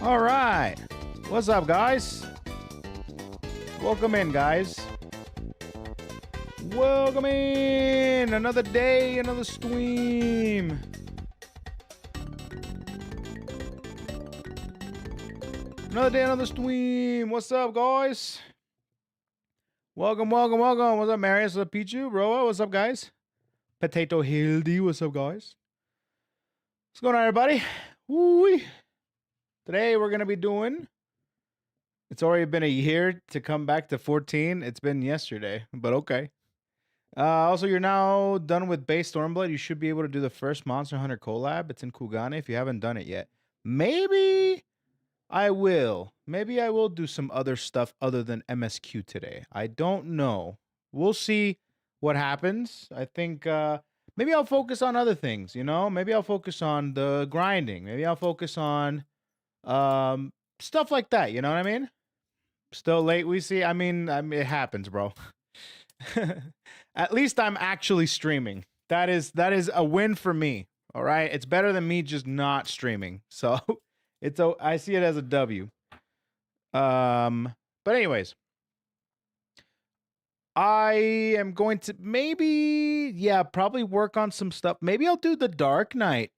All right. What's up, guys? Welcome in, guys. Welcome in. Another day, another stream. Another day, another stream. What's up, guys? Welcome, welcome, welcome. What's up, Marius? What's up, Pichu? Roa, what's up, guys? Potato Hildy, what's up, guys? What's going on, everybody? Woo-wee. Today, we're going to be doing... It's already been a year to come back to 14. It's been yesterday, but okay. Also, you're now done with base Stormblood. You should be able to do the first Monster Hunter collab. It's in Kugane if you haven't done it yet. Maybe I will. Maybe I will do some other stuff other than MSQ today. I don't know. We'll see what happens. I think maybe I'll focus on other things, you know? Maybe I'll focus on the grinding. Maybe I'll focus on stuff like that, you know what I mean? Still late, we see. I mean, it happens, bro. At least I'm actually streaming. That is a win for me. All right, it's better than me just not streaming. So I see it as a W. But anyways, I am going to probably work on some stuff. Maybe I'll do the Dark Knight,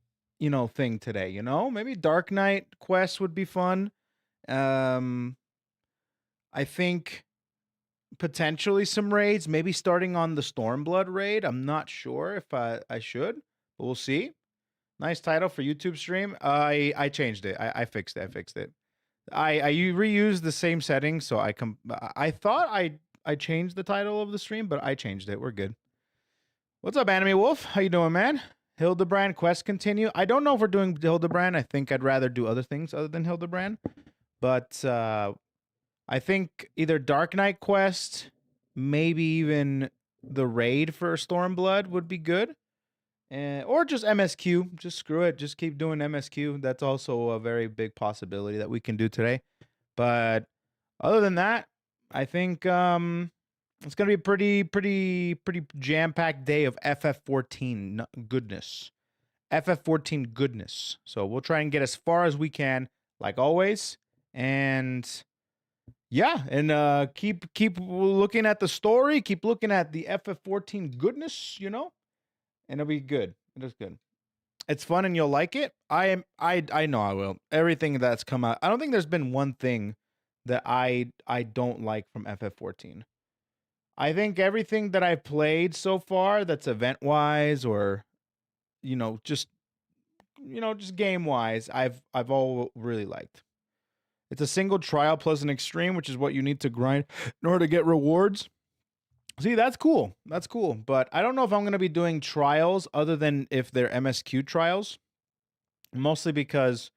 thing today. Maybe Dark Knight quest would be fun. I think potentially some raids, maybe starting on the Stormblood raid. I'm not sure if I should, but we'll see. Nice title for YouTube stream. I changed it. I fixed it. I reused the same settings, so I thought I changed the title of the stream, but I changed it. We're good. What's up, Anime Wolf? How you doing, man? Hildebrand quest continue. I don't know if we're doing Hildebrand. I think I'd rather do other things other than Hildebrand, but I think either Dark Knight quest, maybe even the raid for Stormblood would be good. Or just MSQ. Just screw it. Just keep doing MSQ. That's also a very big possibility that we can do today. But other than that, I think it's going to be a pretty jam-packed day of FF14 goodness. FF14 goodness. So we'll try and get as far as we can, like always. And... yeah, and keep looking at the story, keep looking at the FF14 goodness, and it'll be good. It is good. It's fun and you'll like it. I know I will. Everything that's come out. I don't think there's been one thing that I don't like from FF14. I think everything that I've played so far that's event-wise or just game-wise, I've all really liked. It's a single trial plus an extreme, which is what you need to grind in order to get rewards. See, that's cool. That's cool. But I don't know if I'm going to be doing trials other than if they're MSQ trials. Mostly because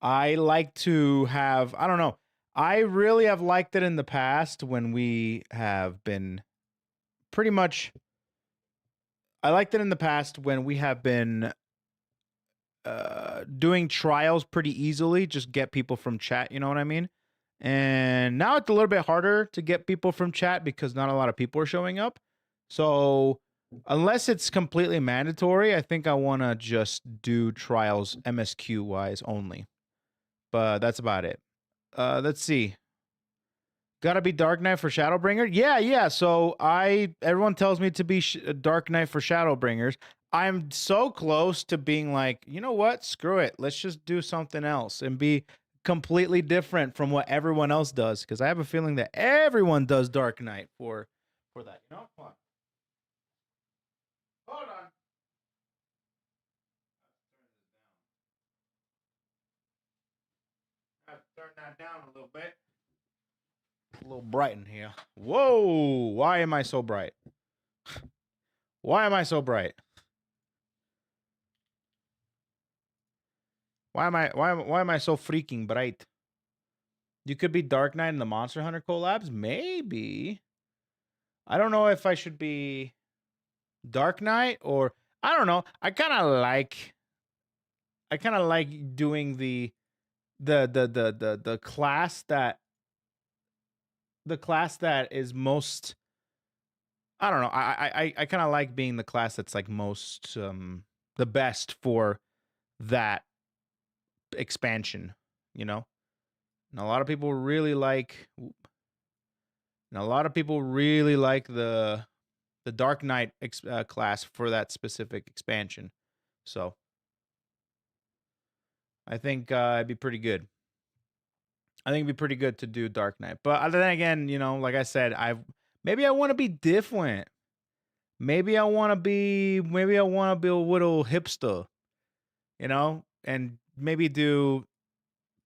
I like to have, I don't know. I really have liked it in the past when we have been pretty much, I liked it in the past when we have been doing trials pretty easily, just get people from chat, you know what I mean? And now it's a little bit harder to get people from chat because not a lot of people are showing up. So unless it's completely mandatory, I think I want to just do trials MSQ wise only. But that's about it. Let's see. Gotta be Dark Knight for Shadowbringer? Yeah. So everyone tells me to be Dark Knight for Shadowbringers. I'm so close to being like, you know what? Screw it. Let's just do something else and be completely different from what everyone else does. Because I have a feeling that everyone does Dark Knight for that. You know? Hold on. I have to turn that down a little bit. A little bright in here. Whoa! Why am I so bright? Why am I so bright? Why am I so freaking bright? You could be Dark Knight in the Monster Hunter collabs? Maybe. I don't know if I should be Dark Knight or I don't know. I kind of like doing the class that is most, I don't know. I kind of like being the class that's like most the best for that expansion, you know? And a lot of people really like the Dark Knight class for that specific expansion. So I think it'd be pretty good. I think it'd be pretty good to do Dark Knight. But then again, you know, like I said, maybe I want to be different. Maybe I want to be a little hipster, you know, and maybe do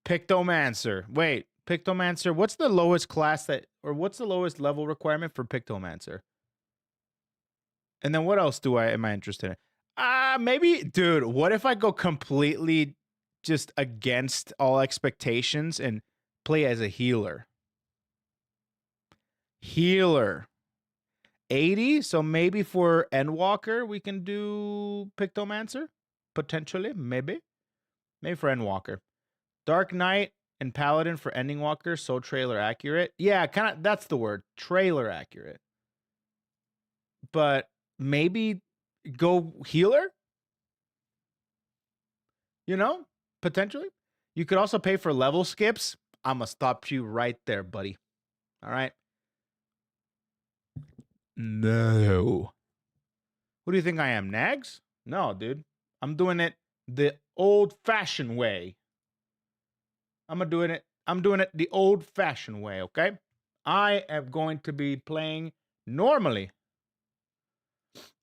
Pictomancer. Wait, Pictomancer, what's the lowest class what's the lowest level requirement for Pictomancer? And then what else am I interested in? Maybe, dude, what if I go completely just against all expectations and play as a healer? Healer. 80, so maybe for Endwalker we can do Pictomancer, potentially, maybe for Endwalker. Dark Knight and Paladin for Endwalker, so trailer accurate. Yeah, kind of, that's the word, trailer accurate. But maybe go healer? You know, potentially. You could also pay for level skips. I'm gonna stop you right there, buddy. All right. No. Who do you think I am, Nags? No, dude. I'm doing it the old-fashioned way. I'm doing it the old-fashioned way, okay? I am going to be playing normally.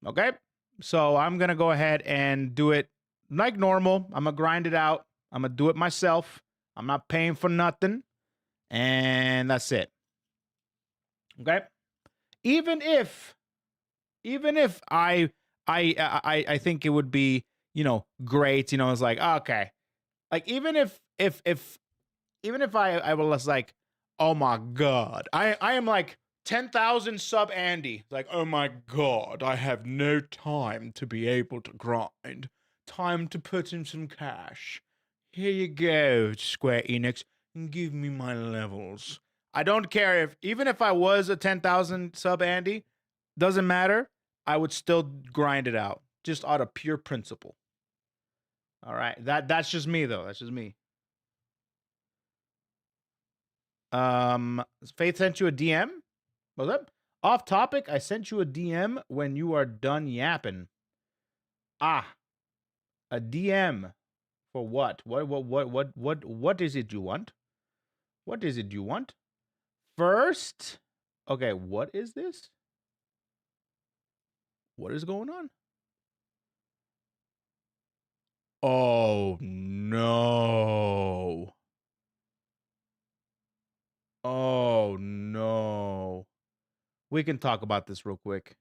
Okay? So I'm going to go ahead and do it like normal. I'm going to grind it out. I'm going to do it myself. I'm not paying for nothing. And that's it. Okay? Even if I think it would be, you know, great, you know, it's like, okay. Like even if I was like, oh my god, I am like 10,000 sub Andy, like, oh my god, I have no time to be able to grind, time to put in some cash. Here you go, Square Enix, and give me my levels. I don't care even if I was a 10,000 sub Andy, doesn't matter. I would still grind it out, just out of pure principle. All right, that's just me though. That's just me. Faith sent you a DM. What's up? Off topic. I sent you a DM when you are done yapping. A DM for what? What is it you want? What is it you want? First, okay. What is this? What is going on? Oh no. Oh no. We can talk about this real quick.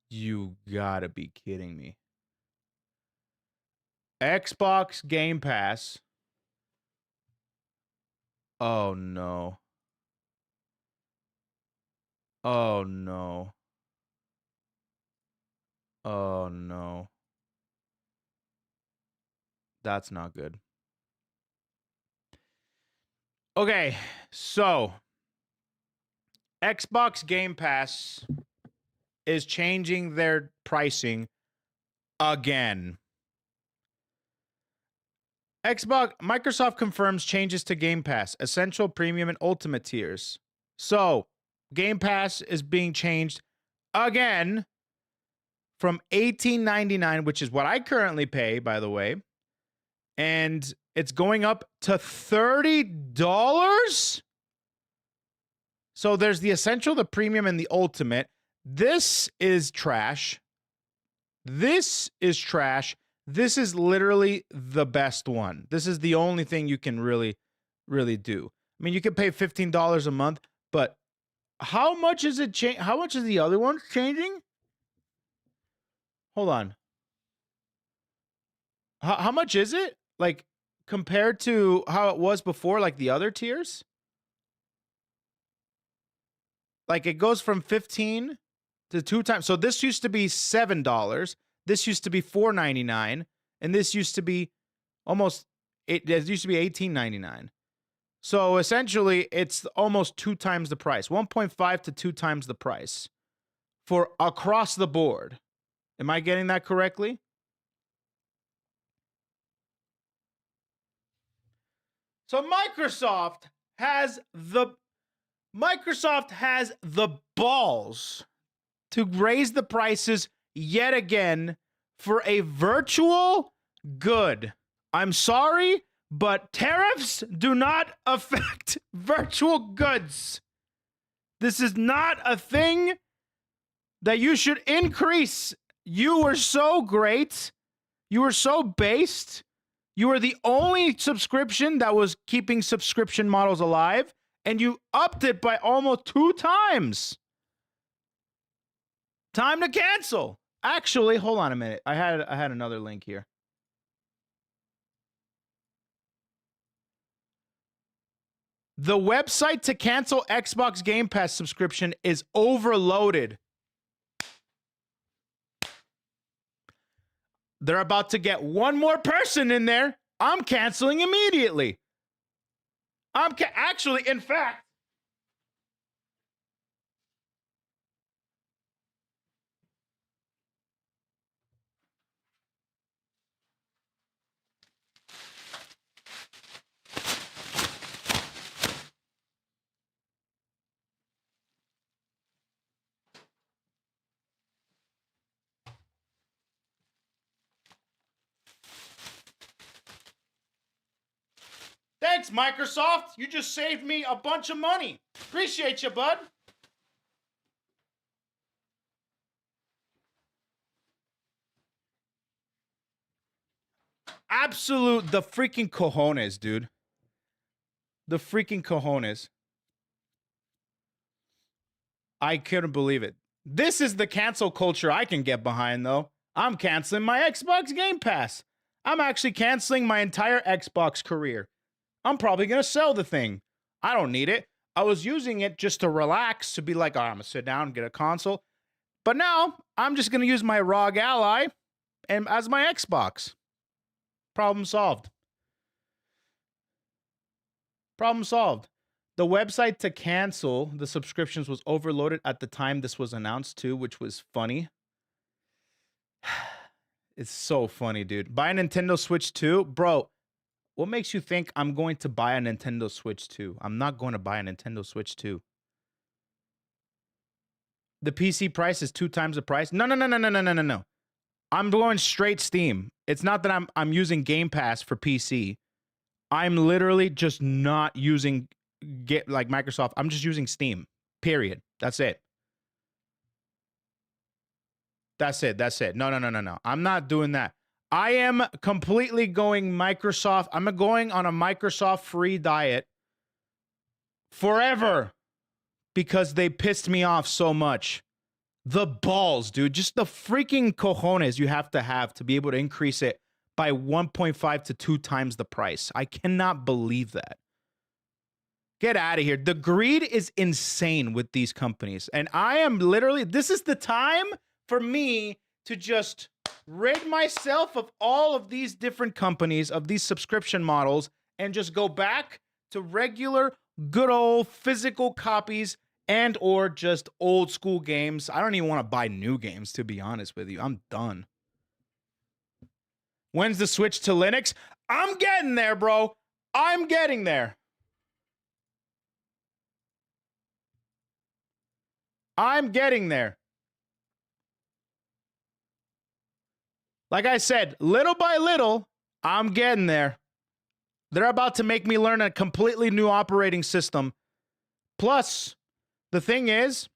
You gotta be kidding me. Xbox Game Pass. Oh no. Oh no. Oh no. That's not good. Okay, so Xbox Game Pass is changing their pricing again. Microsoft confirms changes to Game Pass, Essential, Premium, and Ultimate tiers. So, Game Pass is being changed again from $18.99, which is what I currently pay, by the way, and it's going up to $30. So there's the Essential, the Premium, and the Ultimate. This is trash. This is trash. This is literally the best one. This is the only thing you can really do. I mean, you can pay $15 a month, but how much is it how much is the other one changing? Hold on. How much is it? Like compared to how it was before, like the other tiers? Like it goes from 15 to 2 times. So this used to be $7. This used to be $4.99, and this used to be it used to be $18.99. So essentially, it's almost 2 times the price, 1.5 to 2 times the price for across the board. Am I getting that correctly? So Microsoft has the balls to raise the prices yet again for a virtual good. I'm sorry, but tariffs do not affect virtual goods. This is not a thing that you should increase. You were so great. You were so based. You were the only subscription that was keeping subscription models alive, and you upped it by almost 2 times. Time to cancel. Actually, hold on a minute. I had another link here. The website to cancel Xbox Game Pass subscription is overloaded. They're about to get one more person in there. I'm canceling immediately. Actually, in fact, thanks, Microsoft. You just saved me a bunch of money. Appreciate you, bud. The freaking cojones, dude. The freaking cojones. I couldn't believe it. This is the cancel culture I can get behind, though. I'm canceling my Xbox Game Pass. I'm actually canceling my entire Xbox career. I'm probably going to sell the thing. I don't need it. I was using it just to relax, to be like, I'm going to sit down and get a console. But now, I'm just going to use my ROG Ally and as my Xbox. Problem solved. Problem solved. The website to cancel the subscriptions was overloaded at the time this was announced too, which was funny. It's so funny, dude. Buy a Nintendo Switch 2? Bro, what makes you think I'm going to buy a Nintendo Switch 2? I'm not going to buy a Nintendo Switch 2. The PC price is 2 times the price? No. I'm going straight Steam. It's not that I'm using Game Pass for PC. I'm literally just not using like Microsoft. I'm just using Steam. Period. That's it. That's it. No. I'm not doing that. I am completely going Microsoft. I'm going on a Microsoft free diet forever because they pissed me off so much. The balls, dude. Just the freaking cojones you have to be able to increase it by 1.5 to 2 times the price. I cannot believe that. Get out of here. The greed is insane with these companies. And I am literally, this is the time for me to just rid myself of all of these different companies, of these subscription models, and just go back to regular, good old physical copies and or just old school games. I don't even want to buy new games, to be honest with you. I'm done. When's the switch to Linux? I'm getting there, bro. I'm getting there. I'm getting there. Like I said, little by little, I'm getting there. They're about to make me learn a completely new operating system. Plus, the thing is,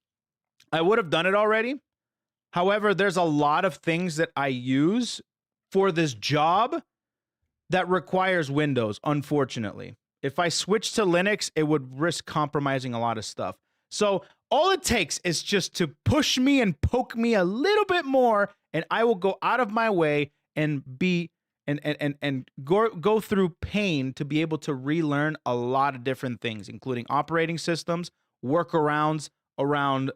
I would have done it already. However, there's a lot of things that I use for this job that requires Windows, unfortunately. If I switch to Linux, it would risk compromising a lot of stuff. So all it takes is just to push me and poke me a little bit more, and I will go out of my way and go through pain to be able to relearn a lot of different things, including operating systems, workarounds around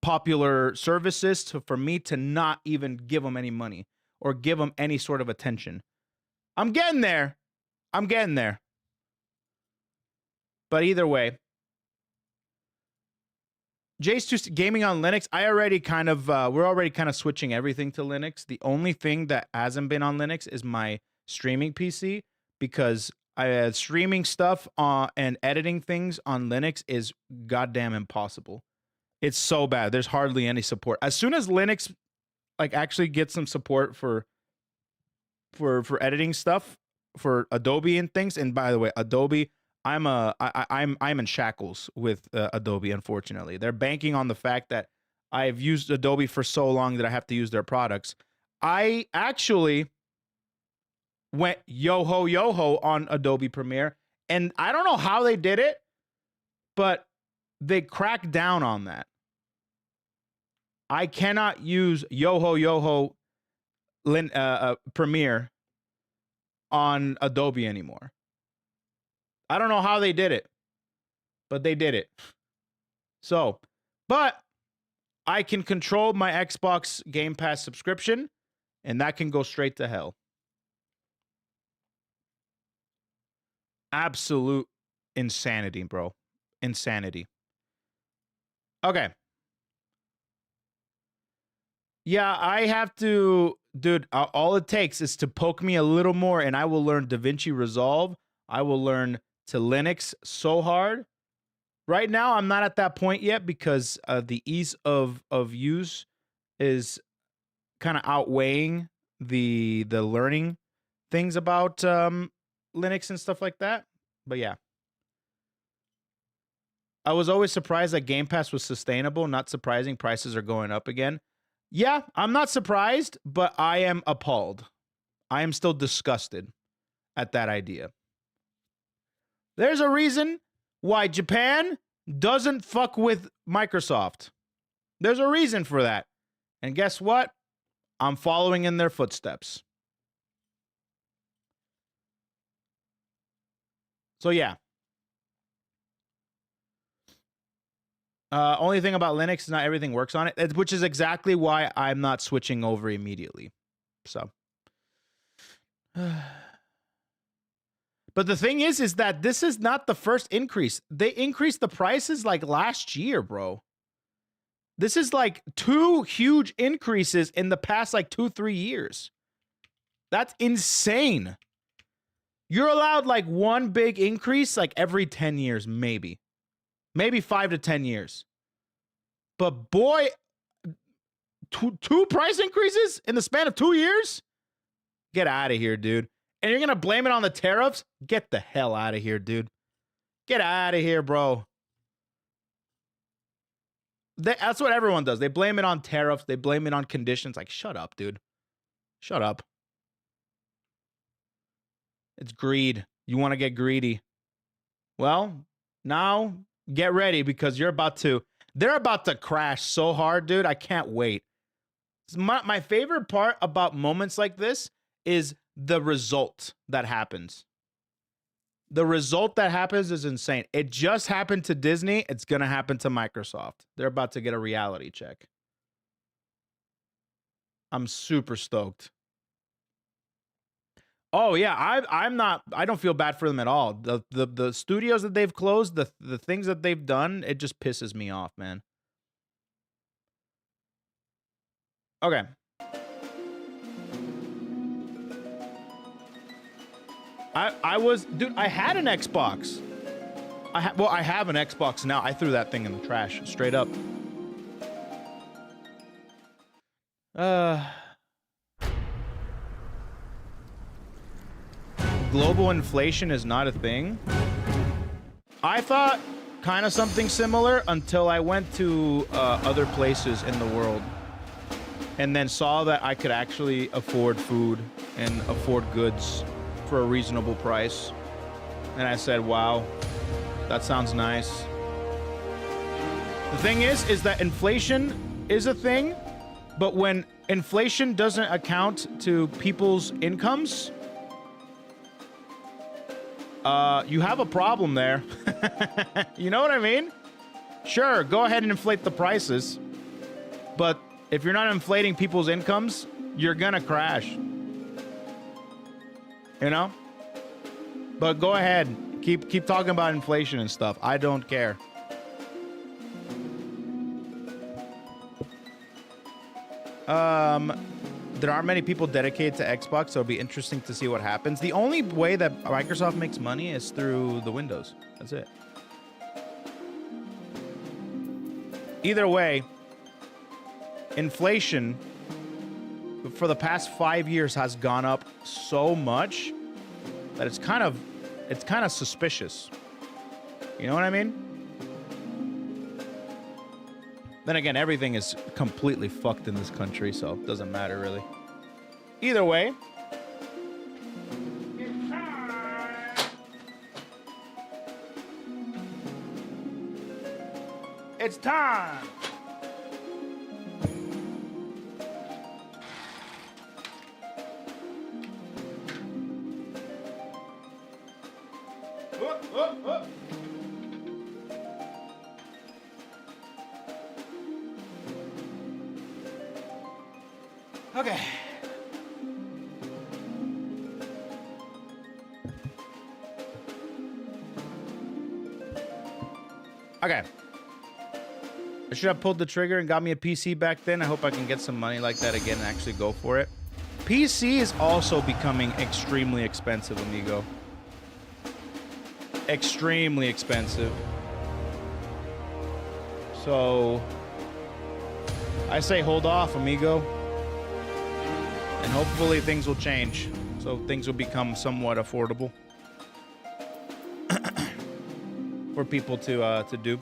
popular services, for me to not even give them any money or give them any sort of attention. I'm getting there. But either way, Jace gaming on Linux, we're already kind of switching everything to Linux. The only thing that hasn't been on Linux is my streaming PC, because streaming stuff and editing things on Linux is goddamn impossible. It's so bad. There's hardly any support. As soon as Linux like actually gets some support for editing stuff for Adobe and things, and by the way, Adobe, I'm in shackles with Adobe. Unfortunately, they're banking on the fact that I've used Adobe for so long that I have to use their products. I actually went yo-ho on Adobe Premiere, and I don't know how they did it, but they cracked down on that. I cannot use yo-ho Premiere on Adobe anymore. I don't know how they did it, but they did it. So, but I can control my Xbox Game Pass subscription, and that can go straight to hell. Absolute insanity, bro. Insanity. Okay. Yeah, I have to, dude, all it takes is to poke me a little more and I will learn DaVinci Resolve. I will learn to Linux so hard. Right now, I'm not at that point yet because the ease of use is kind of outweighing the learning things about Linux and stuff like that. But yeah. I was always surprised that Game Pass was sustainable. Not surprising. Prices are going up again. Yeah, I'm not surprised, but I am appalled. I am still disgusted at that idea. There's a reason why Japan doesn't fuck with Microsoft. There's a reason for that. And guess what? I'm following in their footsteps. So yeah. Only thing about Linux is not everything works on it, which is exactly why I'm not switching over immediately. So. But the thing is that this is not the first increase. They increased the prices like last year, bro. This is like 2 huge increases in the past like 2-3 years. That's insane. You're allowed like 1 big increase like every 10 years, maybe. Maybe 5 to 10 years. But boy, two price increases in the span of 2 years? Get out of here, dude. And you're going to blame it on the tariffs? Get the hell out of here, dude. Get out of here, bro. That's what everyone does. They blame it on tariffs. They blame it on conditions. Like, shut up, dude. Shut up. It's greed. You want to get greedy. Well, now get ready because they're about to crash so hard, dude. I can't wait. My favorite part about moments like this is the result that happens. The result that happens is insane. It just happened to Disney. It's going to happen to Microsoft. They're about to get a reality check. I'm super stoked. Oh yeah, I don't feel bad for them at all. The studios that they've closed, the things that they've done, it just pisses me off, man. Okay. Dude, I had an Xbox. I have an Xbox now. I threw that thing in the trash, straight up. Global inflation is not a thing. I thought kind of something similar until I went to other places in the world and then saw that I could actually afford food and afford goods for a reasonable price. And I said, wow, that sounds nice. The thing is that inflation is a thing, but when inflation doesn't account to people's incomes, you have a problem there. You know what I mean? Sure, go ahead and inflate the prices, but if you're not inflating people's incomes, you're gonna crash. You know? But go ahead. Keep talking about inflation and stuff. I don't care. there aren't many people dedicated to Xbox, so it'll be interesting to see what happens. The only way that Microsoft makes money is through the Windows. That's it. Either way, inflation for the past 5 years has gone up so much that it's kind of suspicious. You know what I mean? Then again, everything is completely fucked in this country, so it doesn't matter really. Either way, it's time. Okay. Okay. I should have pulled the trigger and got me a PC back then. I hope I can get some money like that again and actually go for it. PC is also becoming extremely expensive, amigo. Extremely expensive. So I say hold off, amigo. And hopefully things will change. So things will become somewhat affordable for people to do.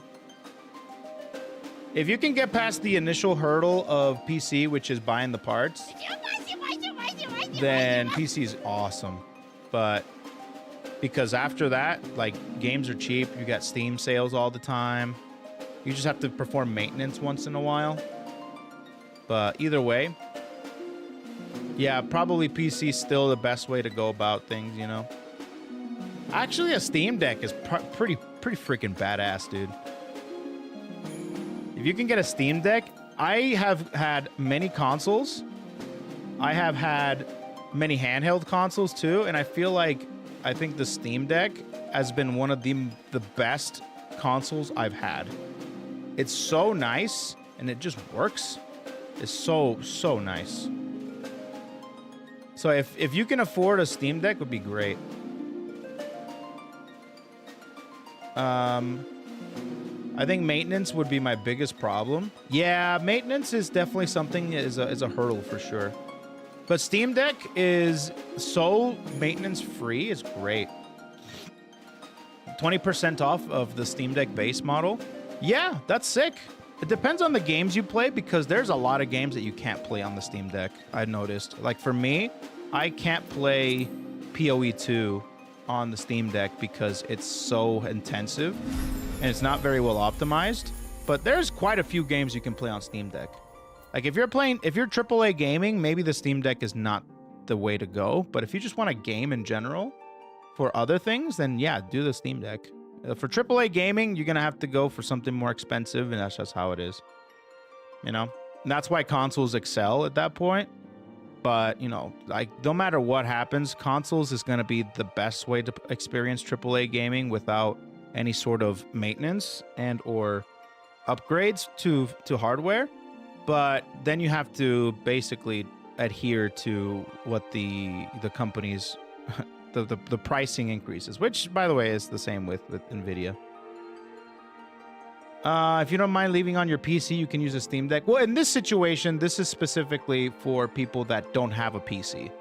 If you can get past the initial hurdle of PC, which is buying the parts, then PC is awesome. But because after that, like, games are cheap. You got Steam sales all the time. You just have to perform maintenance once in a while. But either way, yeah, probably PC is still the best way to go about things, you know? Actually, a Steam Deck is pretty freaking badass, dude. If you can get a Steam Deck, I have had many consoles. I have had many handheld consoles too, and I feel like I think the Steam Deck has been one of the best consoles I've had. It's so nice, and it just works. It's so nice. So if you can afford a Steam Deck, would be great. I think maintenance would be my biggest problem. Yeah, maintenance is definitely something is a hurdle for sure. But Steam Deck is so maintenance free. It's great. 20% off of the Steam Deck base model. Yeah, that's sick. It depends on the games you play, because there's a lot of games that you can't play on the Steam Deck, I noticed. Like for me, I can't play PoE 2 on the Steam Deck because it's so intensive and it's not very well optimized. But there's quite a few games you can play on Steam Deck. Like if you're AAA gaming, maybe the Steam Deck is not the way to go. But if you just want to game in general for other things, then yeah, do the Steam Deck. For AAA gaming, you're going to have to go for something more expensive, and that's just how it is. You know? And that's why consoles excel at that point. But, you know, like, no matter what happens, consoles is going to be the best way to experience AAA gaming without any sort of maintenance and or upgrades to hardware. But then you have to basically adhere to what the company's the pricing increases, which, by the way, is the same with NVIDIA. If you don't mind leaving on your PC, you can use a Steam Deck. Well, in this situation, this is specifically for people that don't have a PC.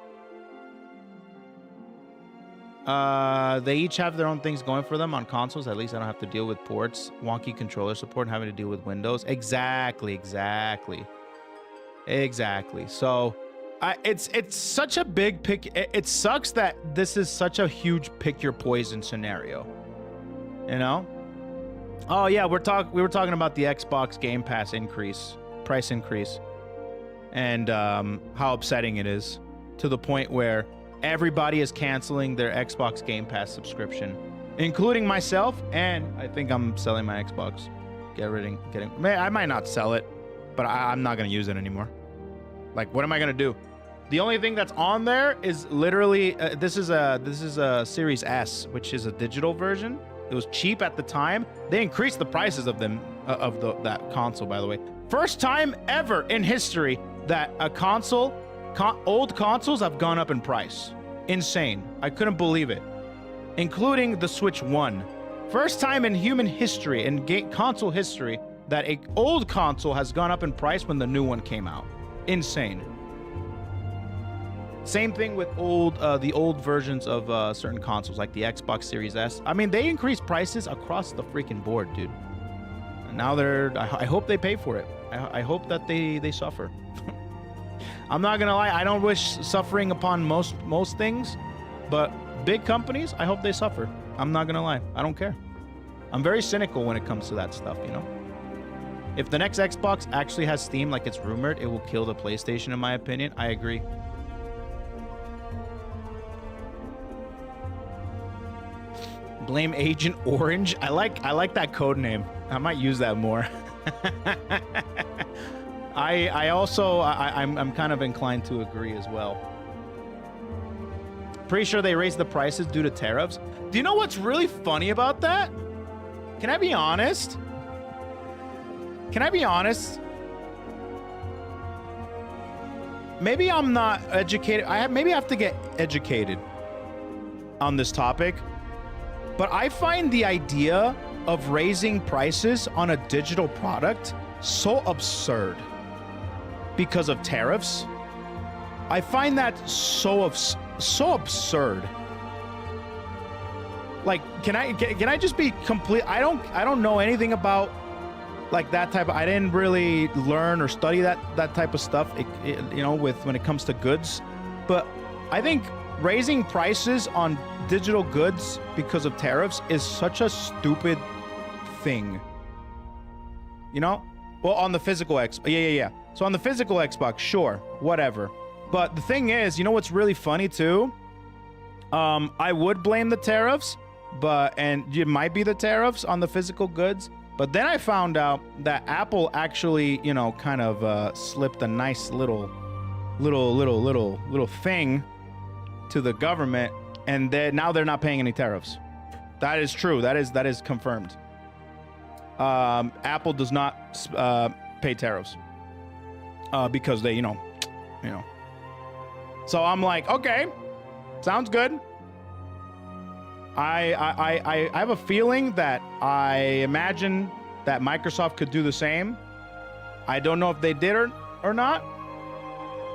They each have their own things going for them on consoles. At least I don't have to deal with ports, wonky controller support, and having to deal with Windows. Exactly. So it's such a big pick. It sucks that this is such a huge pick your poison scenario. You know? Oh yeah, we were talking about the Xbox Game Pass price increase, and how upsetting it is, to the point where everybody is canceling their Xbox Game Pass subscription, including myself, and I think I'm selling my Xbox. I might not sell it, but I'm not gonna use it anymore. Like, what am I gonna do? The only thing that's on there is literally this is a Series S, which is a digital version. It was cheap at the time. They increased the prices of them that console, by the way. First time ever in history that a console old consoles have gone up in price. Insane. I couldn't believe it. Including the Switch 1. First time in human history, in console history, that an old console has gone up in price when the new one came out. Insane. Same thing with the old versions of certain consoles, like the Xbox Series S. I mean, they increased prices across the freaking board, dude. And now I hope they pay for it. I hope that they suffer. I'm not gonna lie, I don't wish suffering upon most things, but big companies, I hope they suffer. I'm not gonna lie, I don't care. I'm very cynical when it comes to that stuff, you know? If the next Xbox actually has Steam like it's rumored, it will kill the PlayStation in my opinion. I agree. Blame Agent Orange. I like that code name. I might use that more. I'm kind of inclined to agree as well. Pretty sure they raised the prices due to tariffs. Do you know what's really funny about that? Can I be honest? Can I be honest? Maybe I'm not educated. Maybe I have to get educated on this topic. But I find the idea of raising prices on a digital product so absurd because of tariffs. I find that so absurd. Like, can I just be complete? I don't know anything about like that type of, I didn't really learn or study that type of stuff, you know, when it comes to goods. But I think raising prices on digital goods because of tariffs is such a stupid thing. You know? Well, on the physical yeah. So on the physical Xbox, sure, whatever. But the thing is, you know what's really funny too? I would blame the tariffs, and it might be the tariffs on the physical goods. But then I found out that Apple actually, you know, kind of slipped a nice little thing to the government, and now they're not paying any tariffs. That is true. That is confirmed. Apple does not pay tariffs because they, you know. So I'm like, okay, sounds good. I have a feeling that I imagine that Microsoft could do the same. I don't know if they did or not.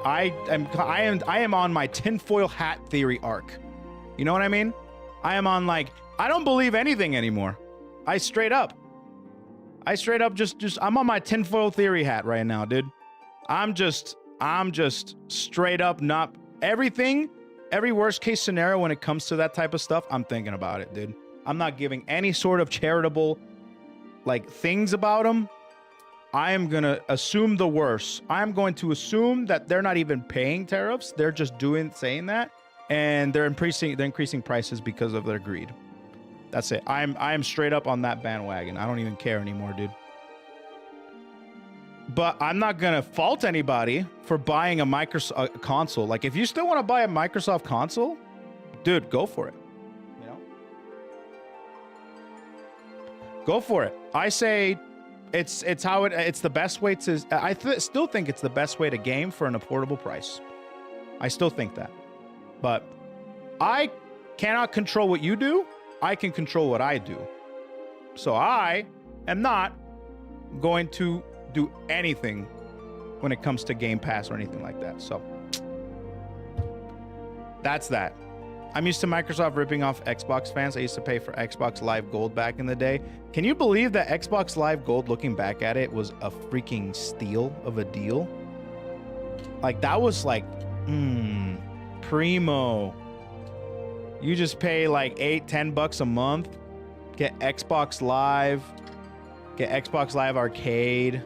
I am on my tinfoil hat theory arc. You know what I mean? I am on like, I don't believe anything anymore. I straight up just I'm on my tinfoil theory hat right now, dude. I'm just straight up not everything. Every worst case scenario when it comes to that type of stuff, I'm thinking about it, dude. I'm not giving any sort of charitable like things about them. I am going to assume the worst. I'm going to assume that they're not even paying tariffs. They're just saying that, and they're increasing prices because of their greed. That's it. I'm straight up on that bandwagon. I don't even care anymore, dude. But I'm not going to fault anybody for buying a Microsoft console. Like, if you still want to buy a Microsoft console, dude, go for it. You know? Go for it. I say it's the best way to, still think it's the best way to game for an affordable price. I still think that. But I cannot control what you do. I can control what I do. So I am not going to do anything when it comes to Game Pass or anything like that. So that's that. I'm used to Microsoft ripping off Xbox fans. I used to pay for Xbox Live Gold back in the day. Can you believe that Xbox Live Gold, looking back at it, was a freaking steal of a deal? Like, that was like, primo. You just pay like $8-10 a month, get Xbox Live, get Xbox Live Arcade,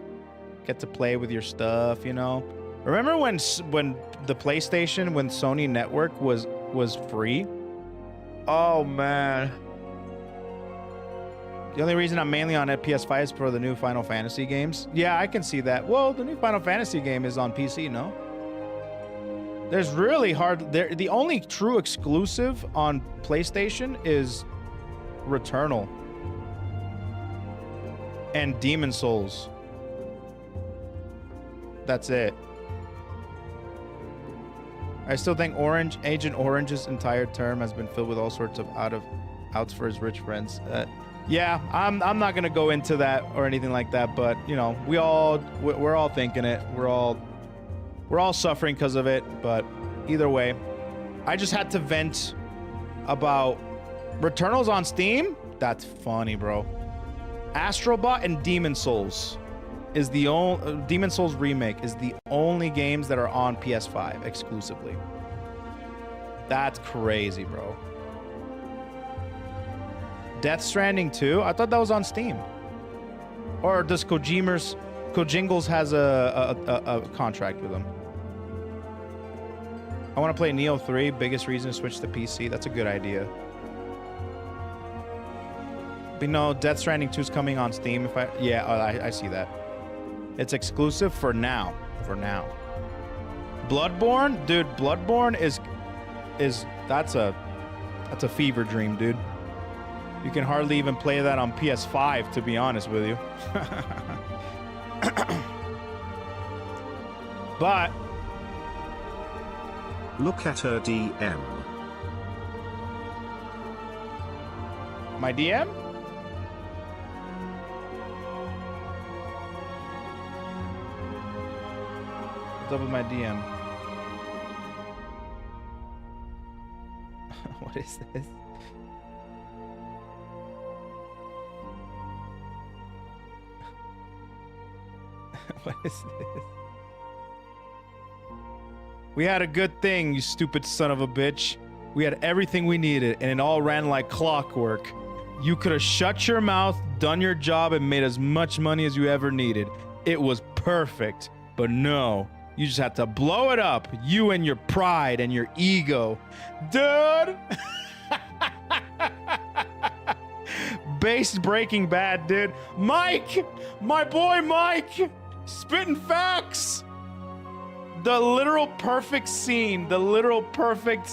get to play with your stuff, you know? Remember when the PlayStation, when Sony Network was free? Oh, man. The only reason I'm mainly on PS5 is for the new Final Fantasy games. Yeah, I can see that. Well, the new Final Fantasy game is on PC, no? There's really the only true exclusive on PlayStation is Returnal and Demon Souls. That's it. I still think Agent Orange's entire term has been filled with all sorts of outs for his rich friends. Yeah, I'm not gonna go into that or anything like that, but you know, we're all thinking it. We're all suffering because of it, but either way, I just had to vent about Returnal's on Steam. That's funny, bro. Astrobot and Demon Souls is the only Demon Souls remake is the only games that are on PS5 exclusively. That's crazy, bro. Death Stranding 2? I thought that was on Steam. Or does Kojingles has a contract with them? I want to play Neo 3. Biggest reason to switch to PC. That's a good idea. But no, Death Stranding 2 is coming on Steam. I see that. It's exclusive for now. Bloodborne, dude. Bloodborne is that's a fever dream, dude. You can hardly even play that on PS5, to be honest with you. But look at her DM. My DM? What's up with my DM? What is this? What is this? We had a good thing, you stupid son of a bitch. We had everything we needed, and it all ran like clockwork. You could have shut your mouth, done your job, and made as much money as you ever needed. It was perfect, but no. You just had to blow it up, you and your pride and your ego. Dude! Based Breaking Bad, dude. Mike! My boy Mike! Spitting facts! The literal perfect scene, the literal perfect...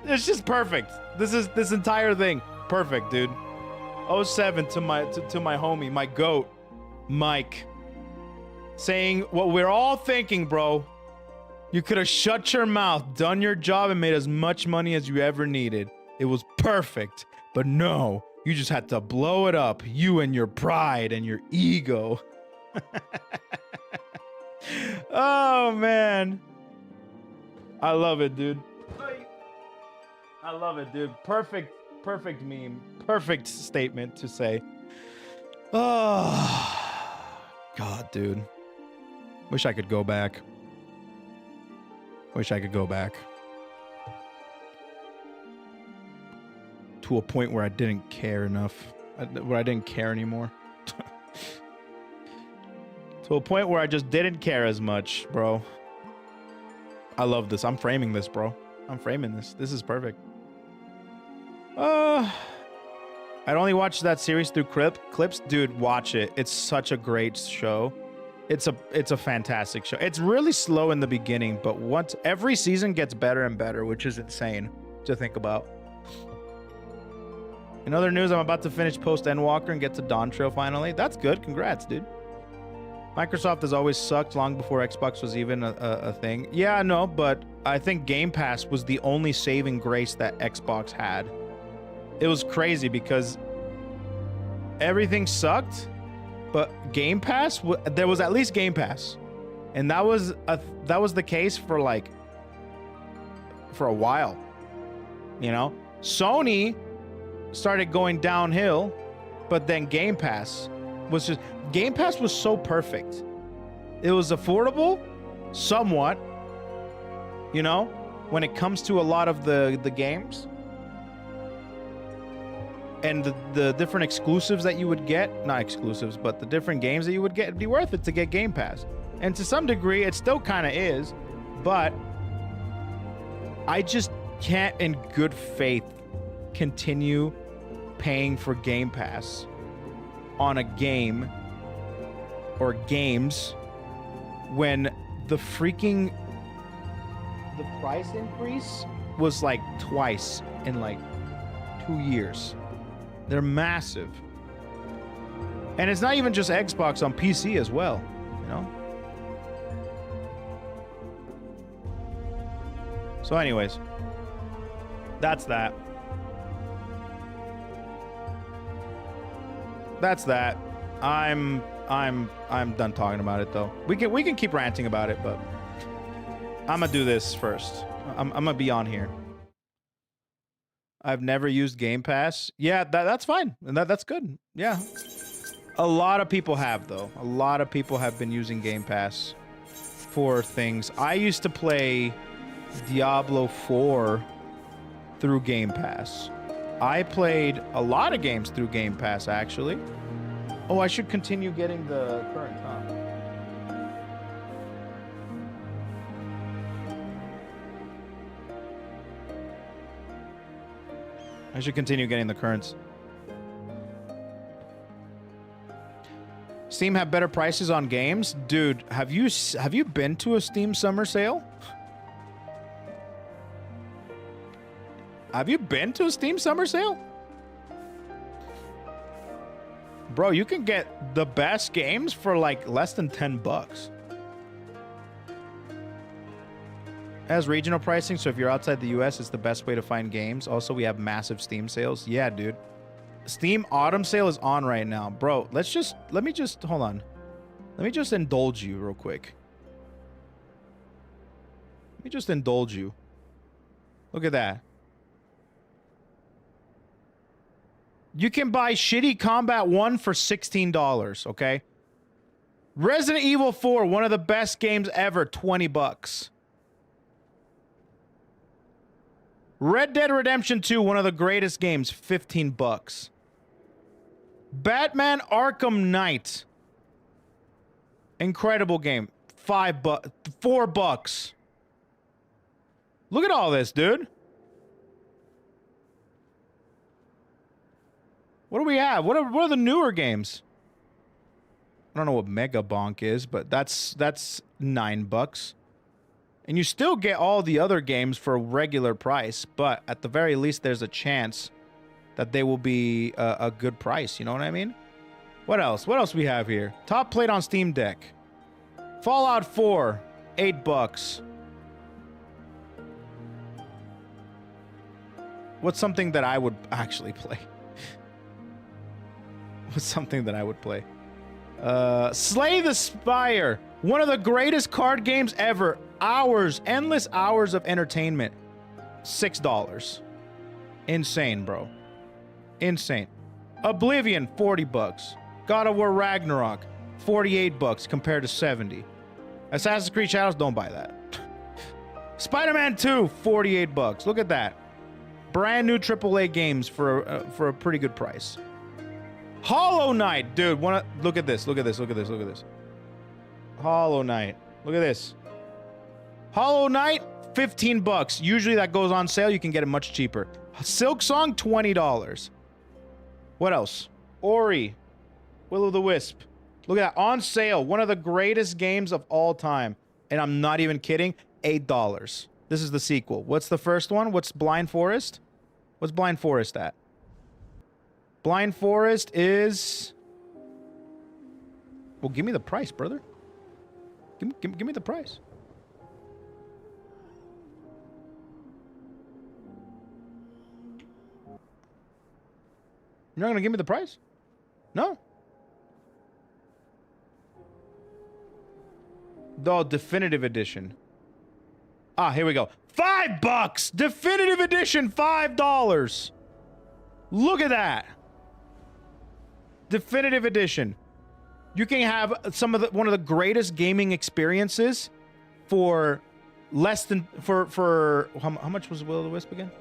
It's just perfect. This entire thing. Perfect, dude. 07 to my homie, my goat, Mike. Saying what we're all thinking, bro. You could have shut your mouth, done your job, and made as much money as you ever needed. It was perfect. But no, you just had to blow it up. You and your pride and your ego. Oh, man. I love it, dude. I love it, dude. Perfect meme. Perfect statement to say. Oh, God, dude. Wish I could go back. Wish I could go back. To a point where I didn't care enough. Where I didn't care anymore. To a point where I just didn't care as much, bro. I love this. I'm framing this, bro. I'm framing this. This is perfect. I'd only watch that series through clips. Dude, watch it. It's such a great show. It's a fantastic show. It's really slow in the beginning, but once every season gets better and better, which is insane to think about. In other news, I'm about to finish Post Endwalker and get to Dawn Trail finally. That's good. Congrats, dude. Microsoft has always sucked long before Xbox was even a thing. Yeah, I know, but I think Game Pass was the only saving grace that Xbox had. It was crazy because everything sucked, but Game Pass, there was at least Game Pass. And that was the case for a while. You know? Sony started going downhill, but then Game Pass was so perfect. It was affordable, somewhat, you know, when it comes to a lot of the games. And the different exclusives that you would get, not exclusives, but the different games that you would get, it'd be worth it to get Game Pass. And to some degree, it still kind of is, but I just can't in good faith continue paying for Game Pass on a game or games when the price increase was like twice in like 2 years. They're massive. And it's not even just Xbox, on PC as well, you know? So anyways, that's that. That's that. I'm done talking about it though. We can keep ranting about it, but I'm gonna do this first. I'm gonna be on here. I've never used Game Pass. Yeah, that's fine. And that's good. Yeah. A lot of people have though. A lot of people have been using Game Pass for things. I used to play Diablo 4 through Game Pass. I played a lot of games through Game Pass, actually. Oh, I should continue getting the current, huh? I should continue getting the currents. Steam have better prices on games? Dude, have you been to a Steam summer sale? Have you been to a Steam summer sale? Bro, you can get the best games for like less than 10 bucks. It has regional pricing, so if you're outside the US, it's the best way to find games. Also, we have massive Steam sales. Yeah, dude. Steam Autumn sale is on right now. Bro, let me just, hold on. Let me just indulge you real quick. Let me just indulge you. Look at that. You can buy Shitty Combat 1 for $16, okay? Resident Evil 4, one of the best games ever, 20 bucks. Red Dead Redemption 2, one of the greatest games, 15 bucks. Batman Arkham Knight. Incredible game. 4 bucks. Look at all this, dude. What do we have? What are the newer games? I don't know what Mega Bonk is, but that's 9 bucks. And you still get all the other games for a regular price, but at the very least there's a chance that they will be a good price, you know what I mean? What else? What else we have here? Top Plate on Steam Deck. Fallout 4, 8 bucks. What's something that I would actually play? What's something that I would play? Slay the Spire. One of the greatest card games ever. Hours, endless hours of entertainment. $6. Insane, bro. Insane. Oblivion, 40 bucks. God of War Ragnarok, 48 bucks compared to 70. Assassin's Creed Shadows, don't buy that. Spider-Man 2, 48 bucks. Look at that. Brand new AAA games for a pretty good price. Hollow Knight, dude. Look at this. Look at this. Look at this. Look at this. Hollow Knight. Look at this. Hollow Knight, 15 bucks. Usually that goes on sale. You can get it much cheaper. Silk Song, $20. What else? Ori. Will o' the Wisp. Look at that. On sale. One of the greatest games of all time. And I'm not even kidding. $8. This is the sequel. What's the first one? What's Blind Forest? What's Blind Forest at? Blind Forest is... Well, give me the price, brother. Give me the price. You're not gonna give me the price? No. The definitive edition. Ah, here we go. $5! Definitive edition, $5! Look at that. Definitive edition. You can have one of the greatest gaming experiences for less than how much was Will o' the Wisp again?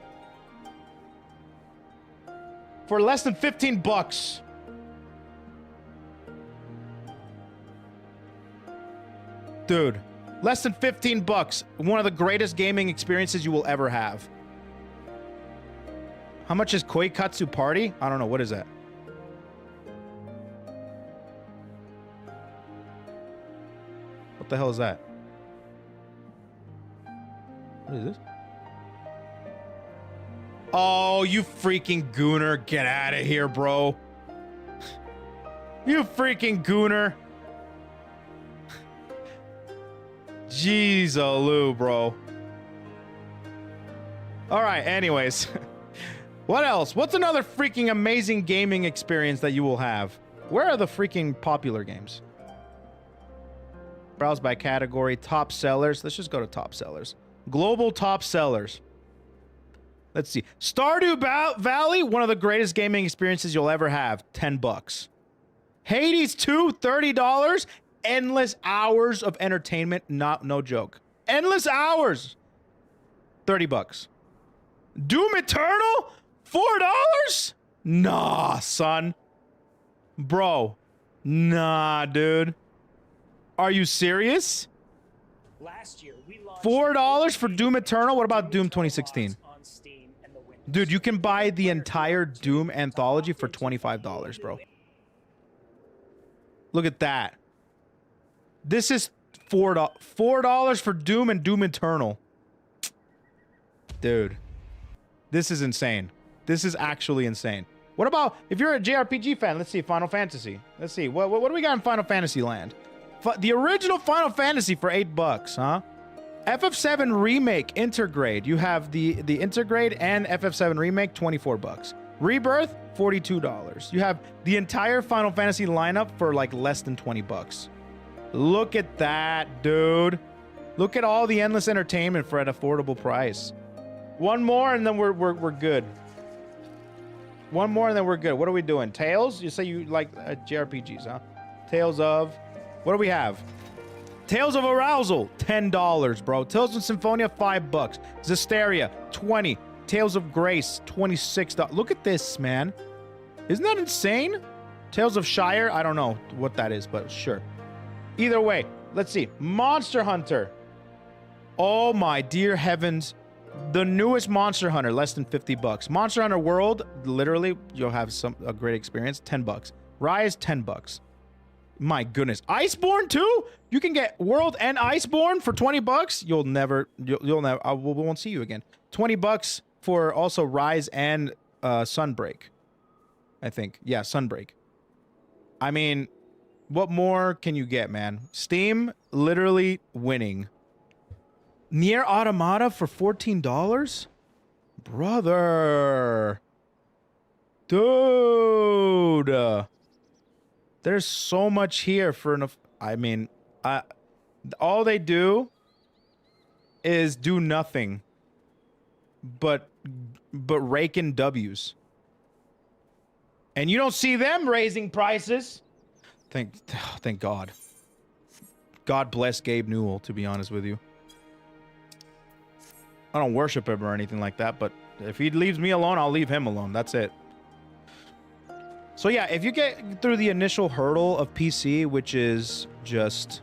For less than 15 bucks. Dude, less than 15 bucks. One of the greatest gaming experiences you will ever have. How much is Koikatsu Party? I don't know. What is that? What the hell is that? What is this? Oh, you freaking gooner. Get out of here, bro. You freaking gooner. Jeez, Lou, bro. All right, anyways. What else? What's another freaking amazing gaming experience that you will have? Where are the freaking popular games? Browse by category, top sellers. Let's just go to top sellers. Global top sellers. Let's see. Stardew Valley, one of the greatest gaming experiences you'll ever have. $10. Hades 2, $30. Endless hours of entertainment. No joke. Endless hours. $30. Doom Eternal, $4? Nah, son. Bro. Nah, dude. Are you serious? Last year, we launched $4 for Doom Eternal? What about Doom 2016? Dude, you can buy the entire Doom anthology for $25, bro. Look at that. This is $4 for Doom and Doom Eternal. Dude. This is insane. This is actually insane. What about, if you're a JRPG fan, let's see, Final Fantasy. Let's see, what do we got in Final Fantasy land? The original Final Fantasy for $8, huh? FF7 Remake Intergrade. You have the Intergrade and FF7 Remake, $24. Rebirth, $42. You have the entire Final Fantasy lineup for like less than $20. Look at that, dude. Look at all the endless entertainment for an affordable price. One more and then we're good. One more and then we're good. What are we doing? Tales? You say you like JRPGs, huh? Tales of... What do we have? Tales of Arousal, $10, bro. Tales of Symphonia, $5. Zestiria, $20. Tales of Grace, $26. Look at this, man. Isn't that insane? Tales of Shire, I don't know what that is, but sure. Either way, let's see. Monster Hunter. Oh my dear heavens. The newest Monster Hunter, less than $50. Monster Hunter World, literally, you'll have a great experience. $10. Rise, $10. My goodness. Iceborne too? You can get World and Iceborne for $20? You'll never, we won't see you again. $20 for also Rise and Sunbreak. I think. Yeah, Sunbreak. I mean, what more can you get, man? Steam, literally winning. Nier Automata for $14? Brother. Dude. There's so much here for enough. I mean, all they do is do nothing but rake in W's. And you don't see them raising prices. Thank God. God bless Gabe Newell, to be honest with you. I don't worship him or anything like that, but if he leaves me alone, I'll leave him alone. That's it. So yeah, if you get through the initial hurdle of PC, which is just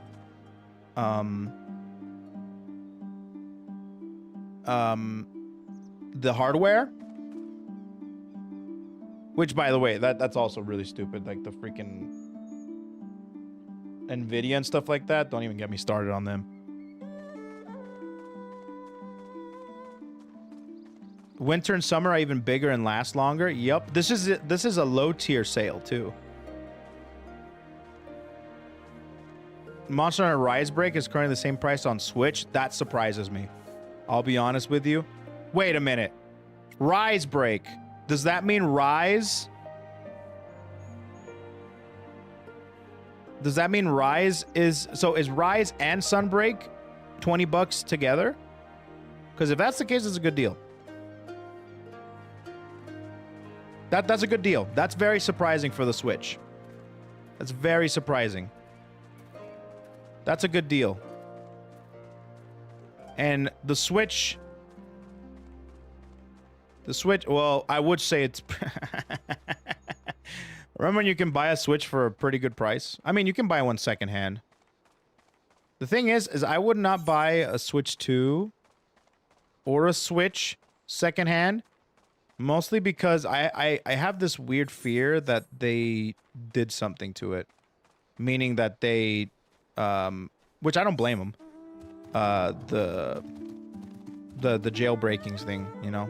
the hardware, which by the way, that's also really stupid, like the freaking Nvidia and stuff like that. Don't even get me started on them. Winter and summer are even bigger and last longer. Yep, this is a low tier sale too. Monster Hunter Rise Break is currently the same price on Switch. That surprises me. I'll be honest with you. Wait a minute. Rise Break. Does that mean Rise? Does that mean Rise is... So is Rise and Sunbreak $20 together? Because if that's the case, it's a good deal. That's a good deal. That's very surprising for the Switch. That's very surprising. That's a good deal. And the Switch... well, I would say it's... Remember when you can buy a Switch for a pretty good price? I mean, you can buy one secondhand. The thing is I would not buy a Switch 2 or a Switch secondhand. Mostly because I have this weird fear that they did something to it. Meaning that they... which I don't blame them. The jailbreakings thing, you know?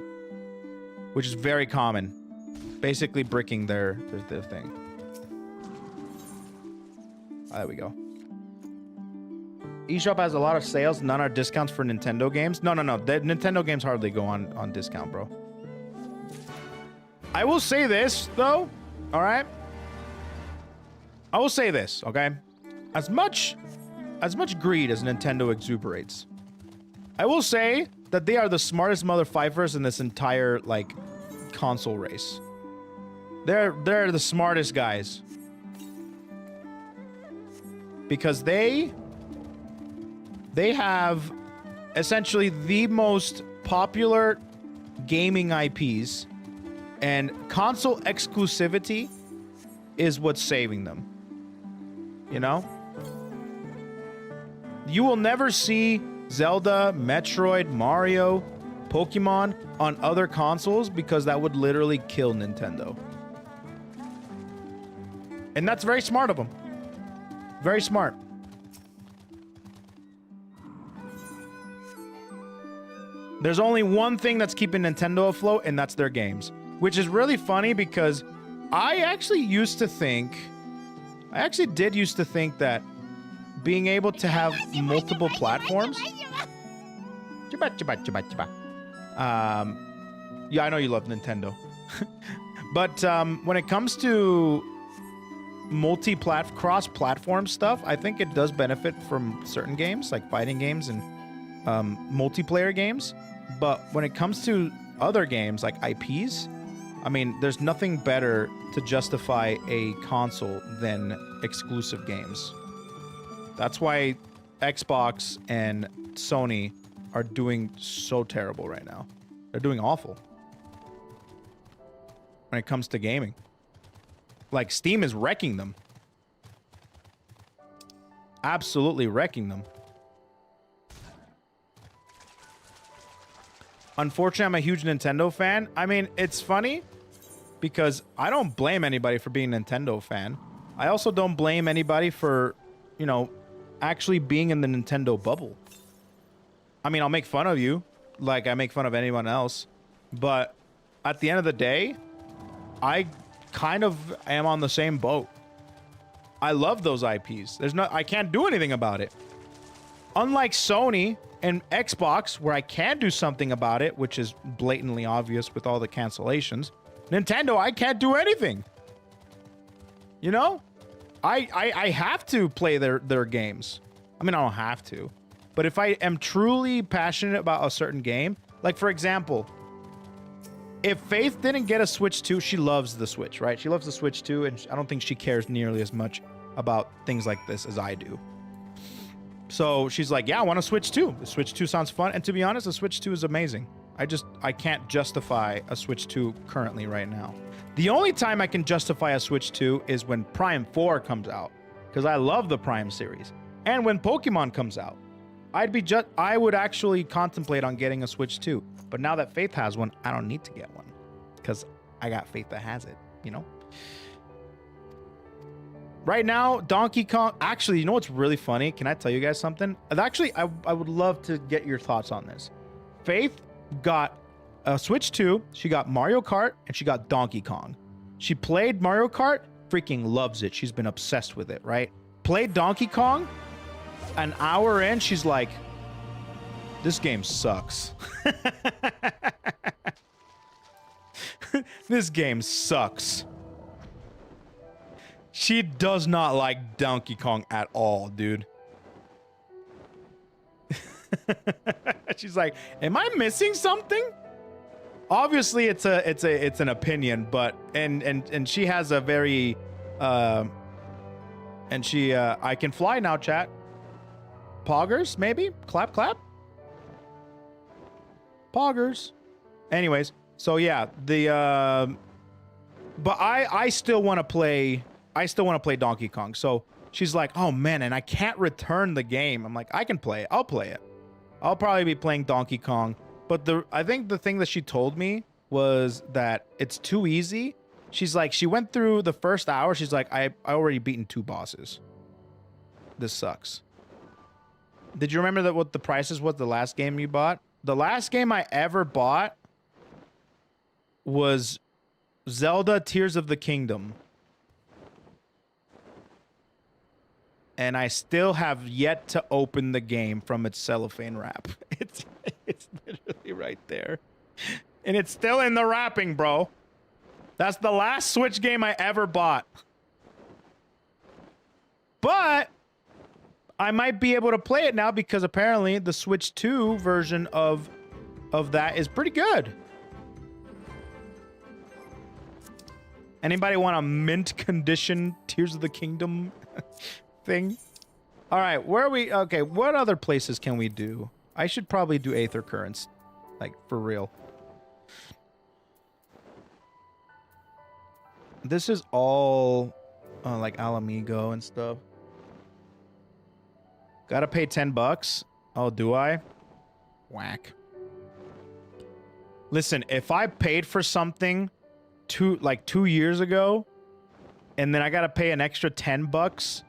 Which is very common. Basically bricking their thing. There we go. eShop has a lot of sales. None are discounts for Nintendo games. No. The Nintendo games hardly go on discount, bro. I will say this, though. All right? I will say this, okay? As much greed as Nintendo exuberates, I will say that they are the smartest mother fifers in this entire, like, console race. They're the smartest guys. Because they have essentially the most popular gaming IPs, and console exclusivity is what's saving them. You know? You will never see Zelda, Metroid, Mario, Pokemon on other consoles because that would literally kill Nintendo. And that's very smart of them. Very smart. There's only one thing that's keeping Nintendo afloat, and that's their games. Which is really funny because I actually did used to think that being able to have multiple platforms. Yeah, I know you love Nintendo. But when it comes to cross-platform stuff, I think it does benefit from certain games, like fighting games and multiplayer games. But when it comes to other games, like IPs, I mean, there's nothing better to justify a console than exclusive games. That's why Xbox and Sony are doing so terrible right now. They're doing awful when it comes to gaming. Like, Steam is wrecking them. Absolutely wrecking them. Unfortunately, I'm a huge Nintendo fan. I mean, it's funny because I don't blame anybody for being a Nintendo fan. I also don't blame anybody for, you know, actually being in the Nintendo bubble. I mean, I'll make fun of you like I make fun of anyone else. But at the end of the day, I kind of am on the same boat. I love those IPs. I can't do anything about it. Unlike Sony and Xbox, where I can do something about it, which is blatantly obvious with all the cancellations, Nintendo, I can't do anything. You know? I have to play their games. I mean, I don't have to. But if I am truly passionate about a certain game, like, for example, if Faith didn't get a Switch 2, she loves the Switch, right? She loves the Switch 2, and I don't think she cares nearly as much about things like this as I do. So she's like, yeah, I want a Switch 2. The Switch 2 sounds fun. And to be honest, the Switch 2 is amazing. I can't justify a Switch 2 currently right now. The only time I can justify a Switch 2 is when Prime 4 comes out, because I love the Prime series. And when Pokemon comes out, I would actually contemplate on getting a Switch 2. But now that Faith has one, I don't need to get one, because I got Faith that has it, you know? Right now, Donkey Kong... Actually, you know what's really funny? Can I tell you guys something? Actually, I would love to get your thoughts on this. Faith got a Switch 2, she got Mario Kart, and she got Donkey Kong. She played Mario Kart, freaking loves it. She's been obsessed with it, right? Played Donkey Kong, an hour in, she's like, this game sucks. This game sucks. She does not like Donkey Kong at all, dude. She's like, am I missing something? Obviously, it's an opinion, but and she has a very I can fly now, chat. Poggers, maybe? Clap, clap. Poggers. Anyways, so yeah, but I still want to play Donkey Kong. So she's like, oh man, and I can't return the game. I'm like, I can play it. I'll play it. I'll probably be playing Donkey Kong. But I think the thing that she told me was that it's too easy. She's like, she went through the first hour. She's like, I already beaten 2 bosses. This sucks. Did you remember that what the prices was the last game you bought? The last game I ever bought was Zelda Tears of the Kingdom. and I still have yet to open the game from its cellophane wrap. It's literally right there. And it's still in the wrapping, bro. That's the last Switch game I ever bought. But I might be able to play it now because apparently the Switch 2 version of that is pretty good. Anybody want a mint condition Tears of the Kingdom thing? All right, where are we? Okay, what other places can we do? I should probably do Aether Currents, like for real. This is all like Alamigo and stuff. Gotta pay $10. Oh, do I? Whack. Listen, if I paid for something 2 years ago, and then I gotta pay an extra $10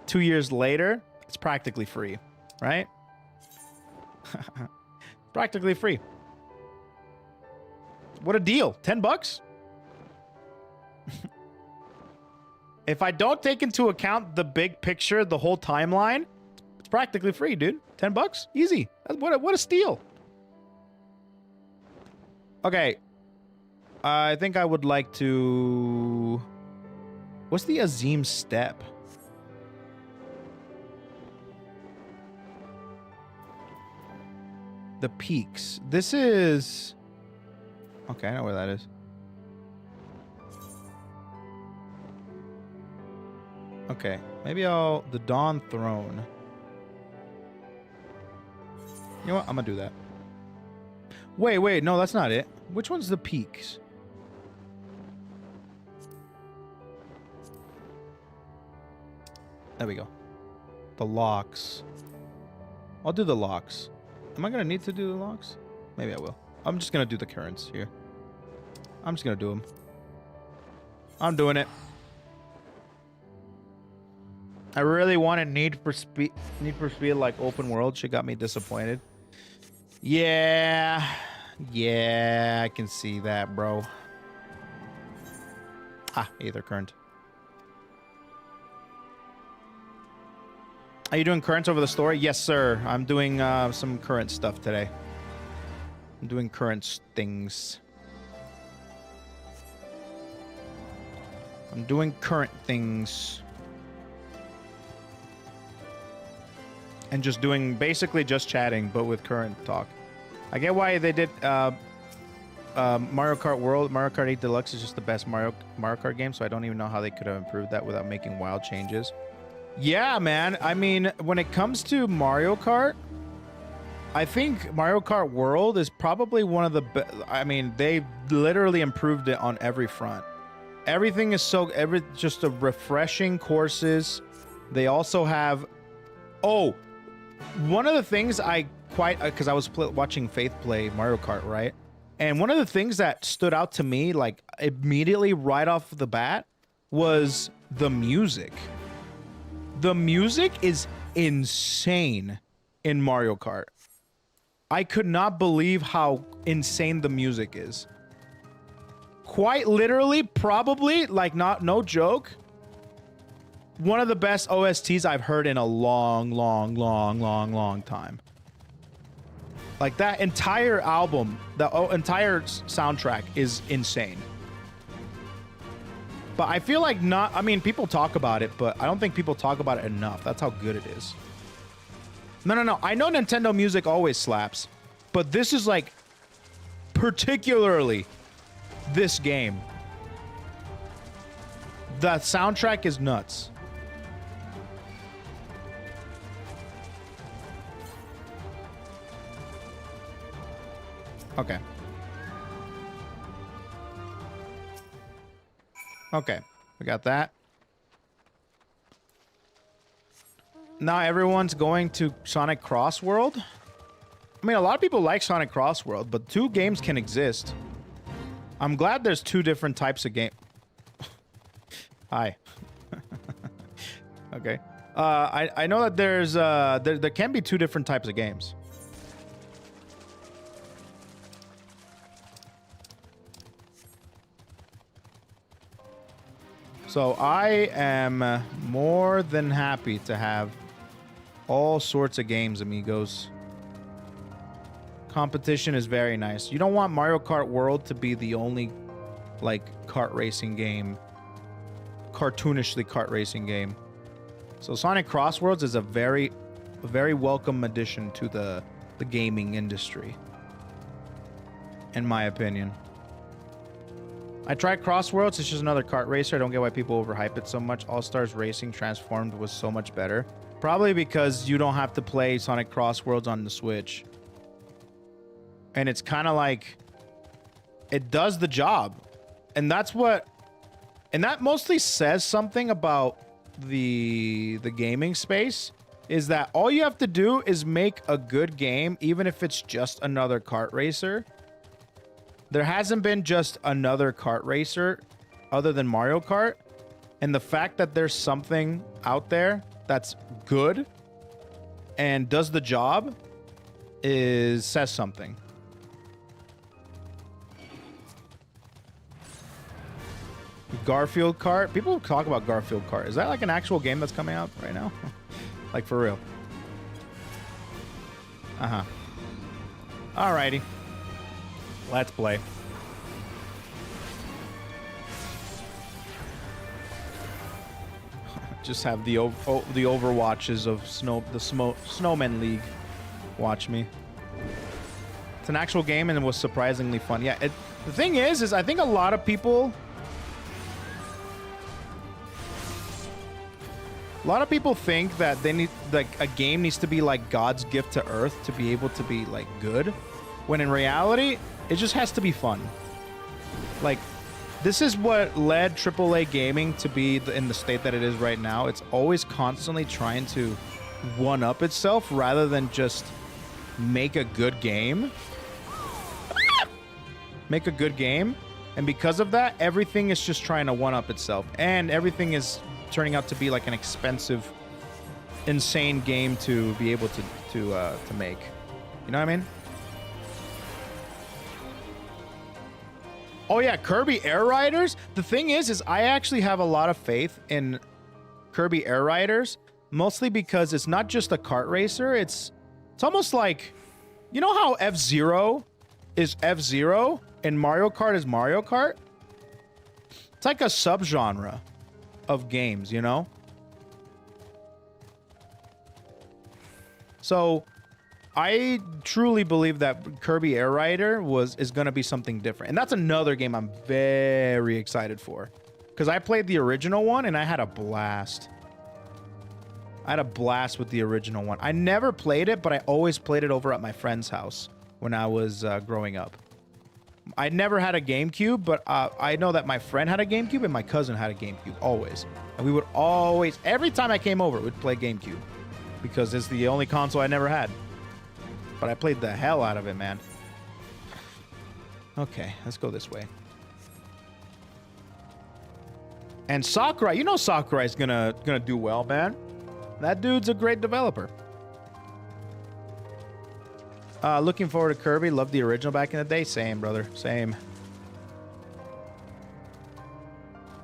2 years later, it's practically free, right? Practically free. What a deal. $10? If I don't take into account the big picture, the whole timeline, it's practically free, dude. $10? Easy. What a steal. Okay. I think I would like to... What's the Azim step? The peaks. This is... Okay, I know where that is. Okay, maybe I'll... The Dawn Throne. You know what? I'm gonna do that. Wait, no, that's not it. Which one's the peaks? There we go. The locks. I'll do the locks. Am I gonna need to do the locks? Maybe I will. I'm just gonna do the currents here. I'm just gonna do them. I'm doing it. I really wanted Need for Speed like open world. She got me disappointed. Yeah, I can see that, bro. Ah, Aether current. Are you doing currents over the story? Yes, sir. I'm doing some current stuff today. I'm doing current things. I'm doing current things. And just doing basically just chatting, but with current talk. I get why they did Mario Kart World. Mario Kart 8 Deluxe is just the best Mario Kart game, so I don't even know how they could have improved that without making wild changes. Yeah, man. I mean, when it comes to Mario Kart, I think Mario Kart World is probably one of the best. I mean, they literally improved it on every front. Everything is just a refreshing courses. They also have... Oh, one of the things because I was watching Faith play Mario Kart, right? And one of the things that stood out to me, like immediately right off the bat, was the music. The music is insane in Mario Kart. I could not believe how insane the music is. Quite literally, probably, like no joke, one of the best OSTs I've heard in a long time. Like that entire album, the entire soundtrack is insane. But I feel like I mean, people talk about it, but I don't think people talk about it enough. That's how good it is. No. I know Nintendo music always slaps, but this is like particularly this game. The soundtrack is nuts. Okay. Okay, we got that. Now everyone's going to Sonic Cross World. I mean, a lot of people like Sonic Cross World, but 2 games can exist. I'm glad there's 2 different types of game. Hi. Okay. I know that there's there can be 2 different types of games. So I am more than happy to have all sorts of games, amigos. Competition is very nice. You don't want Mario Kart World to be the only, like, kart racing game. Cartoonishly kart racing game. So Sonic Cross Worlds is a very welcome addition to the gaming industry. In my opinion. I tried Cross Worlds. It's just another kart racer. I don't get why people overhype it so much. All Stars Racing Transformed was so much better. Probably because you don't have to play Sonic Cross Worlds on the Switch. And it's kind of like... it does the job. And that's what... and that mostly says something about the gaming space. Is that all you have to do is make a good game, even if it's just another kart racer. There hasn't been just another kart racer other than Mario Kart. And the fact that there's something out there that's good and does the job says something. Garfield Kart. People talk about Garfield Kart. Is that like an actual game that's coming out right now? Like for real? Uh-huh. Alrighty. Let's play. Just have the Overwatches of Snowman League. Watch me. It's an actual game and it was surprisingly fun. Yeah, the thing is I think a lot of people... a lot of people think that they need, like, a game needs to be like God's gift to Earth to be able to be, like, good. When in reality, it just has to be fun. Like, this is what led AAA gaming to be in the state that it is right now. It's always constantly trying to one-up itself rather than just make a good game. Make a good game. And because of that, everything is just trying to one-up itself. And everything is turning out to be like an expensive, insane game to be able to make. You know what I mean? Oh yeah, Kirby Air Riders. The thing is I actually have a lot of faith in Kirby Air Riders, mostly because it's not just a kart racer. It's almost like, you know how F-Zero is F-Zero and Mario Kart is Mario Kart? It's like a subgenre of games, you know? So I truly believe that Kirby Air Rider is going to be something different. And that's another game I'm very excited for. Because I played the original one and I had a blast. I had a blast with the original one. I never played it, but I always played it over at my friend's house when I was growing up. I never had a GameCube, but I know that my friend had a GameCube and my cousin had a GameCube, always. And we would always, every time I came over, we'd play GameCube. Because it's the only console I never had. But I played the hell out of it, man. Okay, let's go this way. And Sakurai, you know Sakurai's gonna do well, man. That dude's a great developer. Looking forward to Kirby. Loved the original back in the day. Same, brother. Same.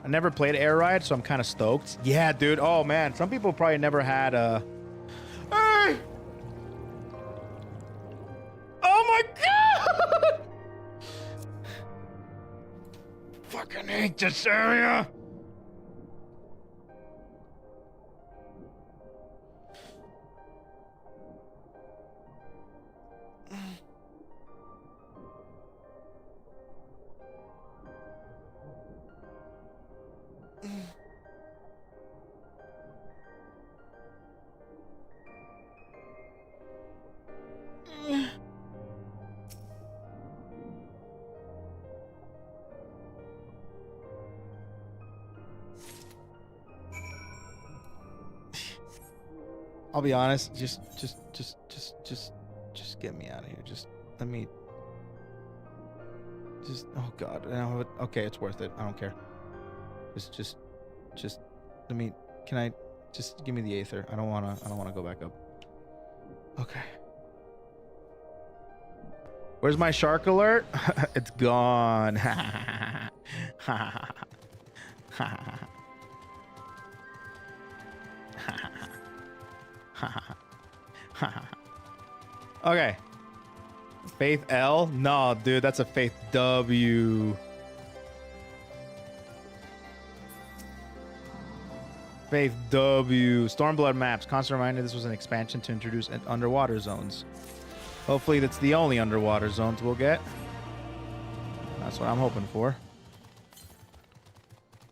I never played Air Ride, so I'm kind of stoked. Yeah, dude. Oh, man. Some people probably never had a... Hey! Oh, my God! Fucking hate this area. I'll be honest, just get me out of here. Just let me. Oh God. No, okay, it's worth it. I don't care. Just let me. Can I just give me the Aether? I don't wanna go back up. Okay. Where's my shark alert? It's gone. Okay. Faith L? No, dude, that's a Faith W. Faith W. Stormblood maps. Constant reminder this was an expansion to introduce underwater zones. Hopefully that's the only underwater zones we'll get. That's what I'm hoping for.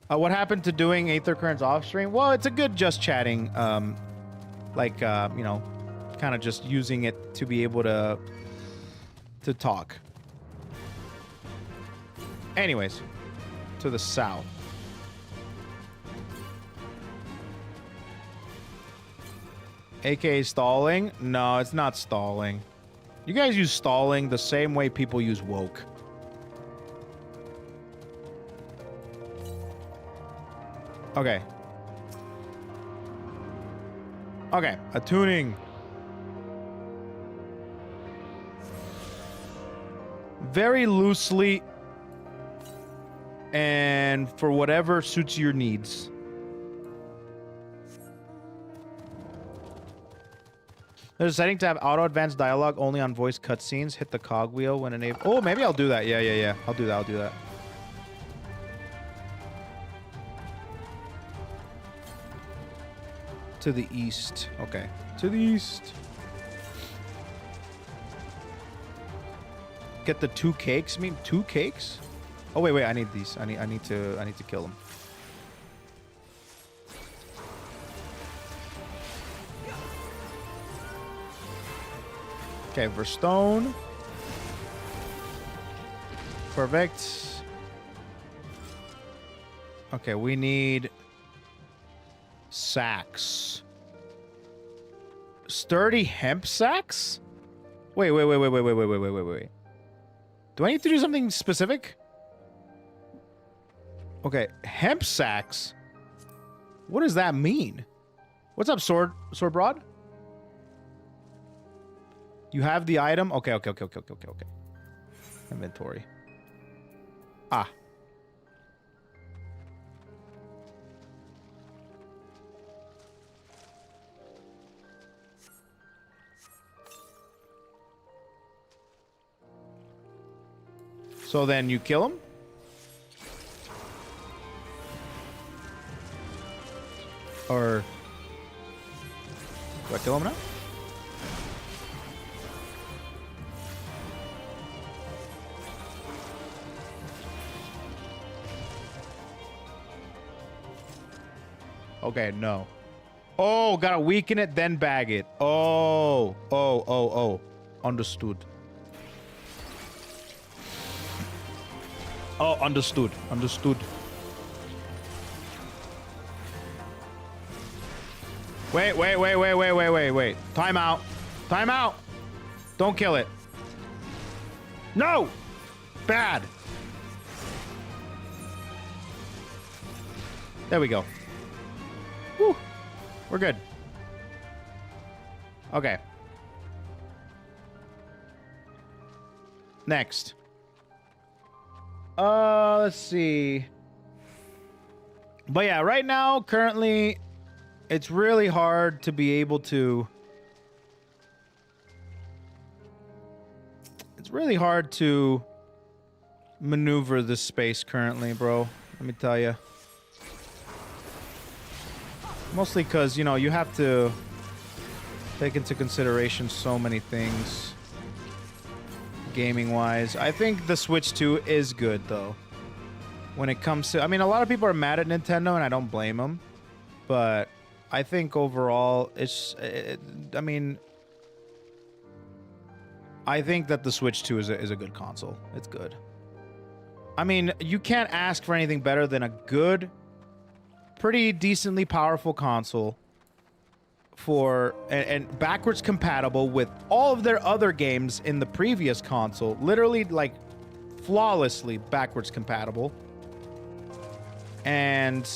What happened to doing Aether Currents off stream? Well, it's a good just chatting, you know, kind of just using it to be able to talk. Anyways, to the south. AKA stalling? No, it's not stalling. You guys use stalling the same way people use woke. Okay. Okay, attuning. Very loosely and for whatever suits your needs. There's a setting to have auto advanced dialogue only on voice cutscenes. Hit the cogwheel when enabled. Oh, maybe I'll do that. Yeah. I'll do that. To the east. Okay. To the east. Get the 2 cakes. I mean, 2 cakes? Oh, wait. I need these. I need to kill them. Okay, for stone. Perfect. Okay, we need sacks. Sturdy hemp sacks? Wait. Do I need to do something specific? Okay, hemp sacks? What does that mean? What's up, Sword Broad? You have the item? Okay. Inventory. Ah. So then you kill him? Or... do I kill him now? Okay, no. Oh, gotta weaken it, then bag it. Oh. Understood. Oh, understood. Wait. Time out. Don't kill it. No! Bad. There we go. Woo. We're good. Okay. Next. Let's see. But yeah, right now, currently, it's really hard to be able to... It's really hard to maneuver this space currently, bro. Let me tell you. Mostly because, you know, you have to take into consideration so many things. Gaming-wise. I think the Switch 2 is good, though. When it comes to... I mean, a lot of people are mad at Nintendo, and I don't blame them. But I think overall, it's... I mean... I think that the Switch 2 is a good console. It's good. I mean, you can't ask for anything better than a good, pretty decently powerful console for and backwards compatible with all of their other games in the previous console. Literally, like, flawlessly backwards compatible. And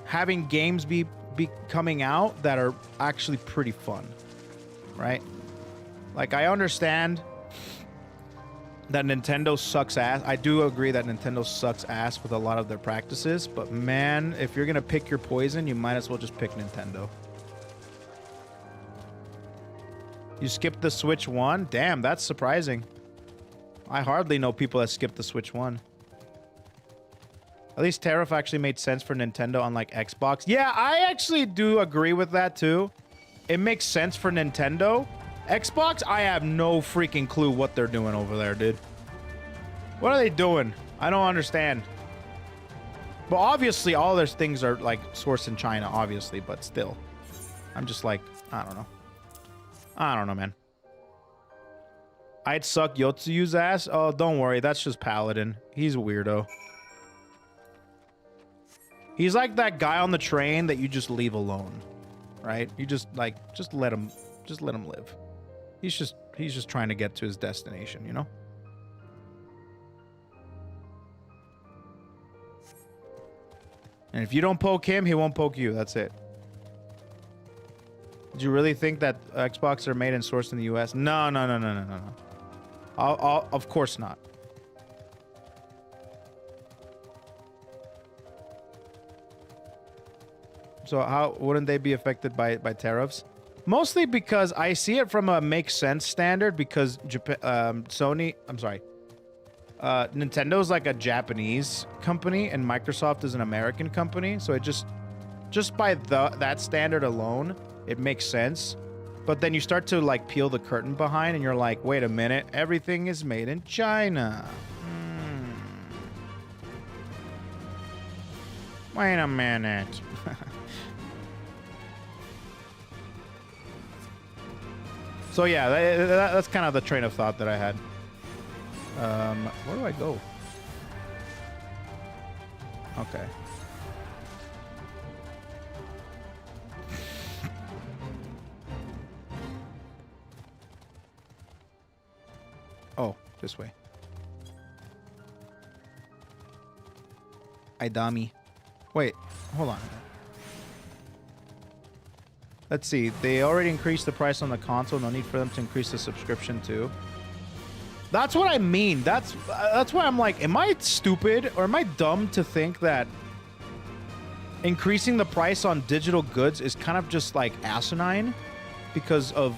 having games be coming out that are actually pretty fun. Right? Like, I understand that Nintendo sucks ass. I do agree that Nintendo sucks ass with a lot of their practices, but man, if you're gonna pick your poison, you might as well just pick Nintendo. You skipped the Switch 1? Damn, that's surprising. I hardly know people that skipped the Switch 1. At least tariff actually made sense for Nintendo, unlike Xbox. Yeah, I actually do agree with that too. It makes sense for Nintendo. Xbox, I have no freaking clue what they're doing over there, dude. What are they doing? I don't understand. But obviously, all their things are like sourced in China, obviously, but still. I'm just like, I don't know. I don't know, man. I'd suck Yotsuyu's ass. Oh, don't worry. That's just Paladin. He's a weirdo. He's like that guy on the train that you just leave alone, right? You just like, just let him live. He's just trying to get to his destination, you know? And if you don't poke him, he won't poke you. That's it. Did you really think that Xbox are made and sourced in the US? No. Of course not. So how wouldn't they be affected by tariffs? Mostly because I see it from a make sense standard because Nintendo's like a Japanese company and Microsoft is an American company. So it just by that standard alone, it makes sense. But then you start to like peel the curtain behind and you're like, wait a minute, everything is made in China. Wait a minute. So yeah, that's kind of the train of thought that I had. Where do I go? Okay. Oh, this way. Idami. Wait, hold on. Let's see. They already increased the price on the console. No need for them to increase the subscription too. That's what I mean. That's why I'm like, am I stupid or am I dumb to think that increasing the price on digital goods is kind of just like asinine because of,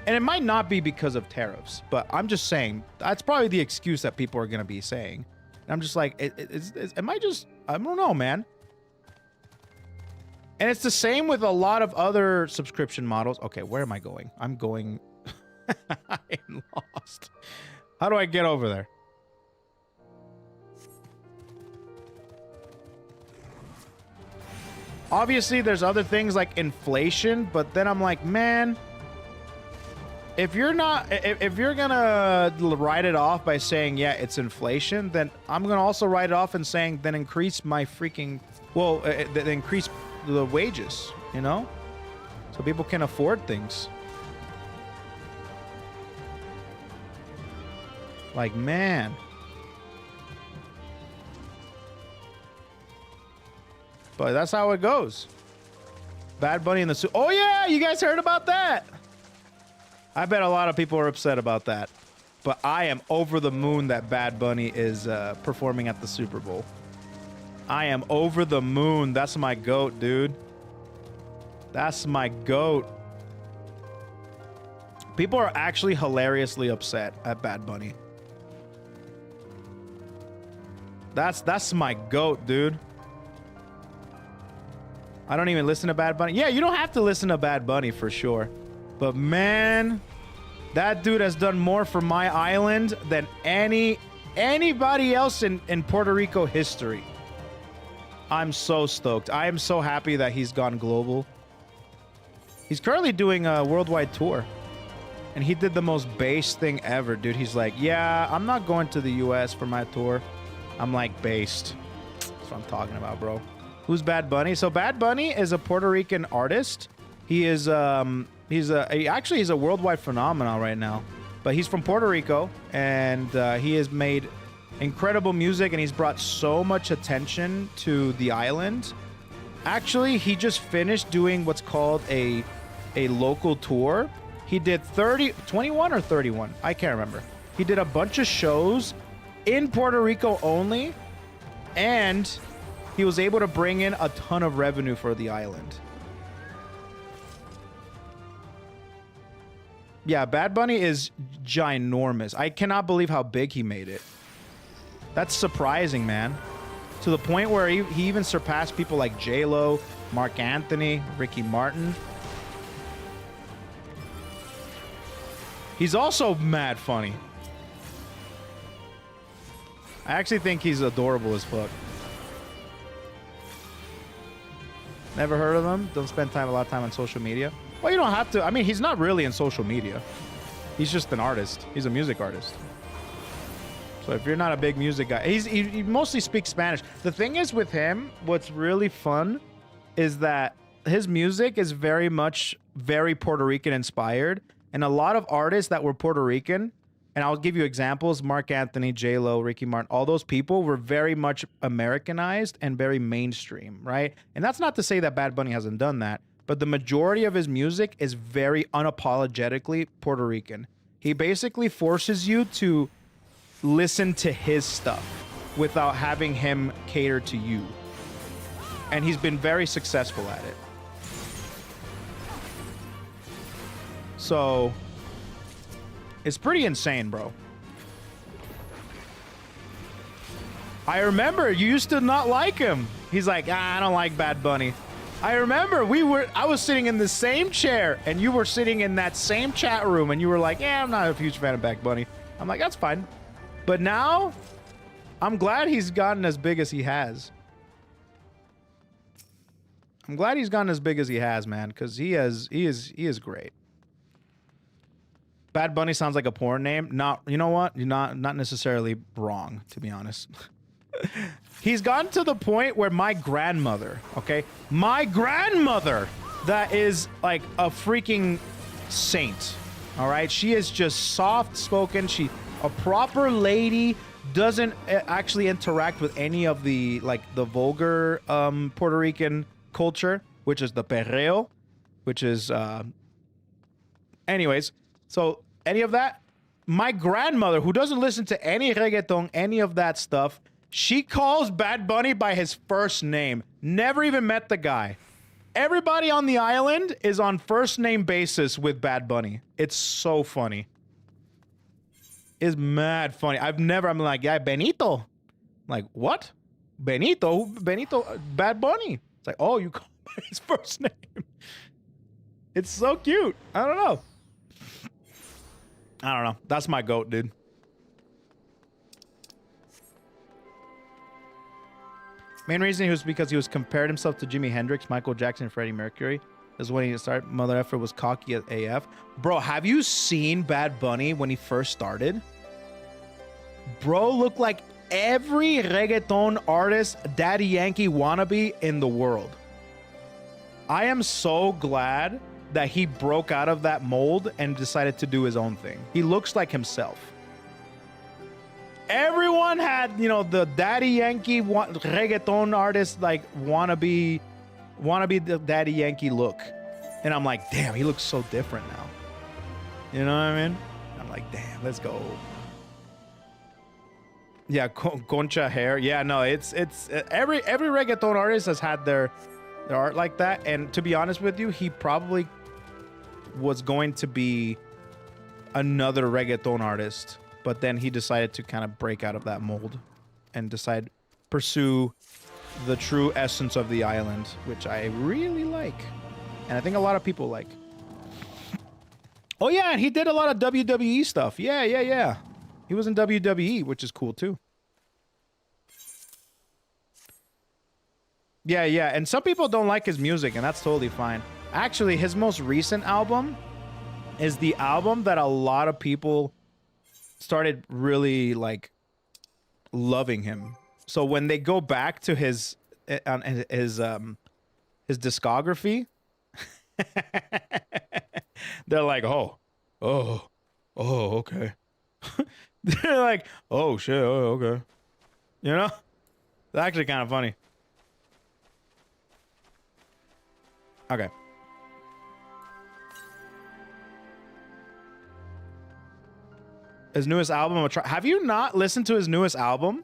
and it might not be because of tariffs, but I'm just saying that's probably the excuse that people are going to be saying. And I'm just like, am I just, I don't know, man. And it's the same with a lot of other subscription models. Okay, where am I going? I'm going... I'm lost. How do I get over there? Obviously, there's other things like inflation, but then I'm like, man... If you're gonna write it off by saying, yeah, it's inflation, then I'm gonna also write it off and saying, then increase my freaking... Well, increase... the wages, you know, so people can afford things. Like, man. But that's how it goes. Bad Bunny in the suit. Oh yeah, you guys heard about that? I bet a lot of people are upset about that. But I am over the moon that Bad Bunny is performing at the Super Bowl. I am over the moon. That's my goat, dude. That's my goat. People are actually hilariously upset at Bad Bunny. That's my goat, dude. I don't even listen to Bad Bunny. Yeah, you don't have to listen to Bad Bunny for sure. But man, that dude has done more for my island than anybody else in Puerto Rico history. I'm so stoked. I am so happy that he's gone global. He's currently doing a worldwide tour. And he did the most base thing ever, dude. He's like, yeah, I'm not going to the US for my tour. I'm like, based. That's what I'm talking about, bro. Who's Bad Bunny? So Bad Bunny is a Puerto Rican artist. He is, he's a worldwide phenomenon right now. But he's from Puerto Rico, and he has made incredible music, and he's brought so much attention to the island. Actually, he just finished doing what's called a local tour. He did 21 or 31. I can't remember. He did a bunch of shows in Puerto Rico only, and he was able to bring in a ton of revenue for the island. Yeah, Bad Bunny is ginormous. I cannot believe how big he made it. That's surprising, man. To the point where he even surpassed people like J-Lo, Mark Anthony, Ricky Martin. He's also mad funny. I actually think he's adorable as fuck. Never heard of him? Don't spend a lot of time on social media? Well, you don't have to. I mean, he's not really in social media. He's just an artist. He's a music artist. So if you're not a big music guy, he mostly speaks Spanish. The thing is with him, what's really fun is that his music is very Puerto Rican inspired. And a lot of artists that were Puerto Rican, and I'll give you examples, Mark Anthony, J-Lo, Ricky Martin, all those people were very much Americanized and very mainstream, right? And that's not to say that Bad Bunny hasn't done that, but the majority of his music is very unapologetically Puerto Rican. He basically forces you to listen to his stuff without having him cater to you. And he's been very successful at it. So it's pretty insane, bro. I remember you used to not like him. He's like, I don't like Bad Bunny. I remember I was sitting in the same chair and you were sitting in that same chat room and you were like, yeah, I'm not a huge fan of Bad Bunny. I'm like, that's fine. But now I'm glad he's gotten as big as he has. I'm glad he's gotten as big as he has, man, because he is great. Bad Bunny sounds like a porn name. Not, you know what? You're not necessarily wrong, to be honest. He's gotten to the point where my grandmother, okay? My grandmother, that is like a freaking saint, all right? She is just soft-spoken. She, a proper lady, doesn't actually interact with any of the, like, the vulgar Puerto Rican culture, which is the perreo, which is, anyways, so any of that, my grandmother, who doesn't listen to any reggaeton, any of that stuff, she calls Bad Bunny by his first name. Never even met the guy. Everybody on the island is on first name basis with Bad Bunny. It's so funny. It's mad funny. I'm like, yeah, Benito. I'm like, what? Benito? Benito? Bad Bunny. It's like, oh, you call him by his first name. It's so cute. I don't know. I don't know. That's my goat, dude. Main reason was because he was compared himself to Jimi Hendrix, Michael Jackson, and Freddie Mercury. This is when he started. Mother effer was cocky as AF. Bro, have you seen Bad Bunny when he first started? Bro looked like every reggaeton artist, Daddy Yankee wannabe in the world. I am so glad that he broke out of that mold and decided to do his own thing. He looks like himself. Everyone had, you know, the Daddy Yankee reggaeton artist, like, wannabe the Daddy Yankee look. And I'm like, damn, he looks so different now. You know what I mean? I'm like, damn, let's go. Yeah, concha hair. Yeah, no, it's every reggaeton artist has had their art like that. And to be honest with you, he probably was going to be another reggaeton artist, but then he decided to kind of break out of that mold and pursue the true essence of the island, which I really like. And I think a lot of people like. Oh yeah, and he did a lot of WWE stuff. Yeah. He was in WWE, which is cool too. Yeah, and some people don't like his music, and that's totally fine. Actually, his most recent album is the album that a lot of people started really, like, loving him. So when they go back to his discography, they're like, oh, okay. They're like, oh shit, oh, okay. You know? It's actually kind of funny. Okay. His newest album, have you not listened to his newest album?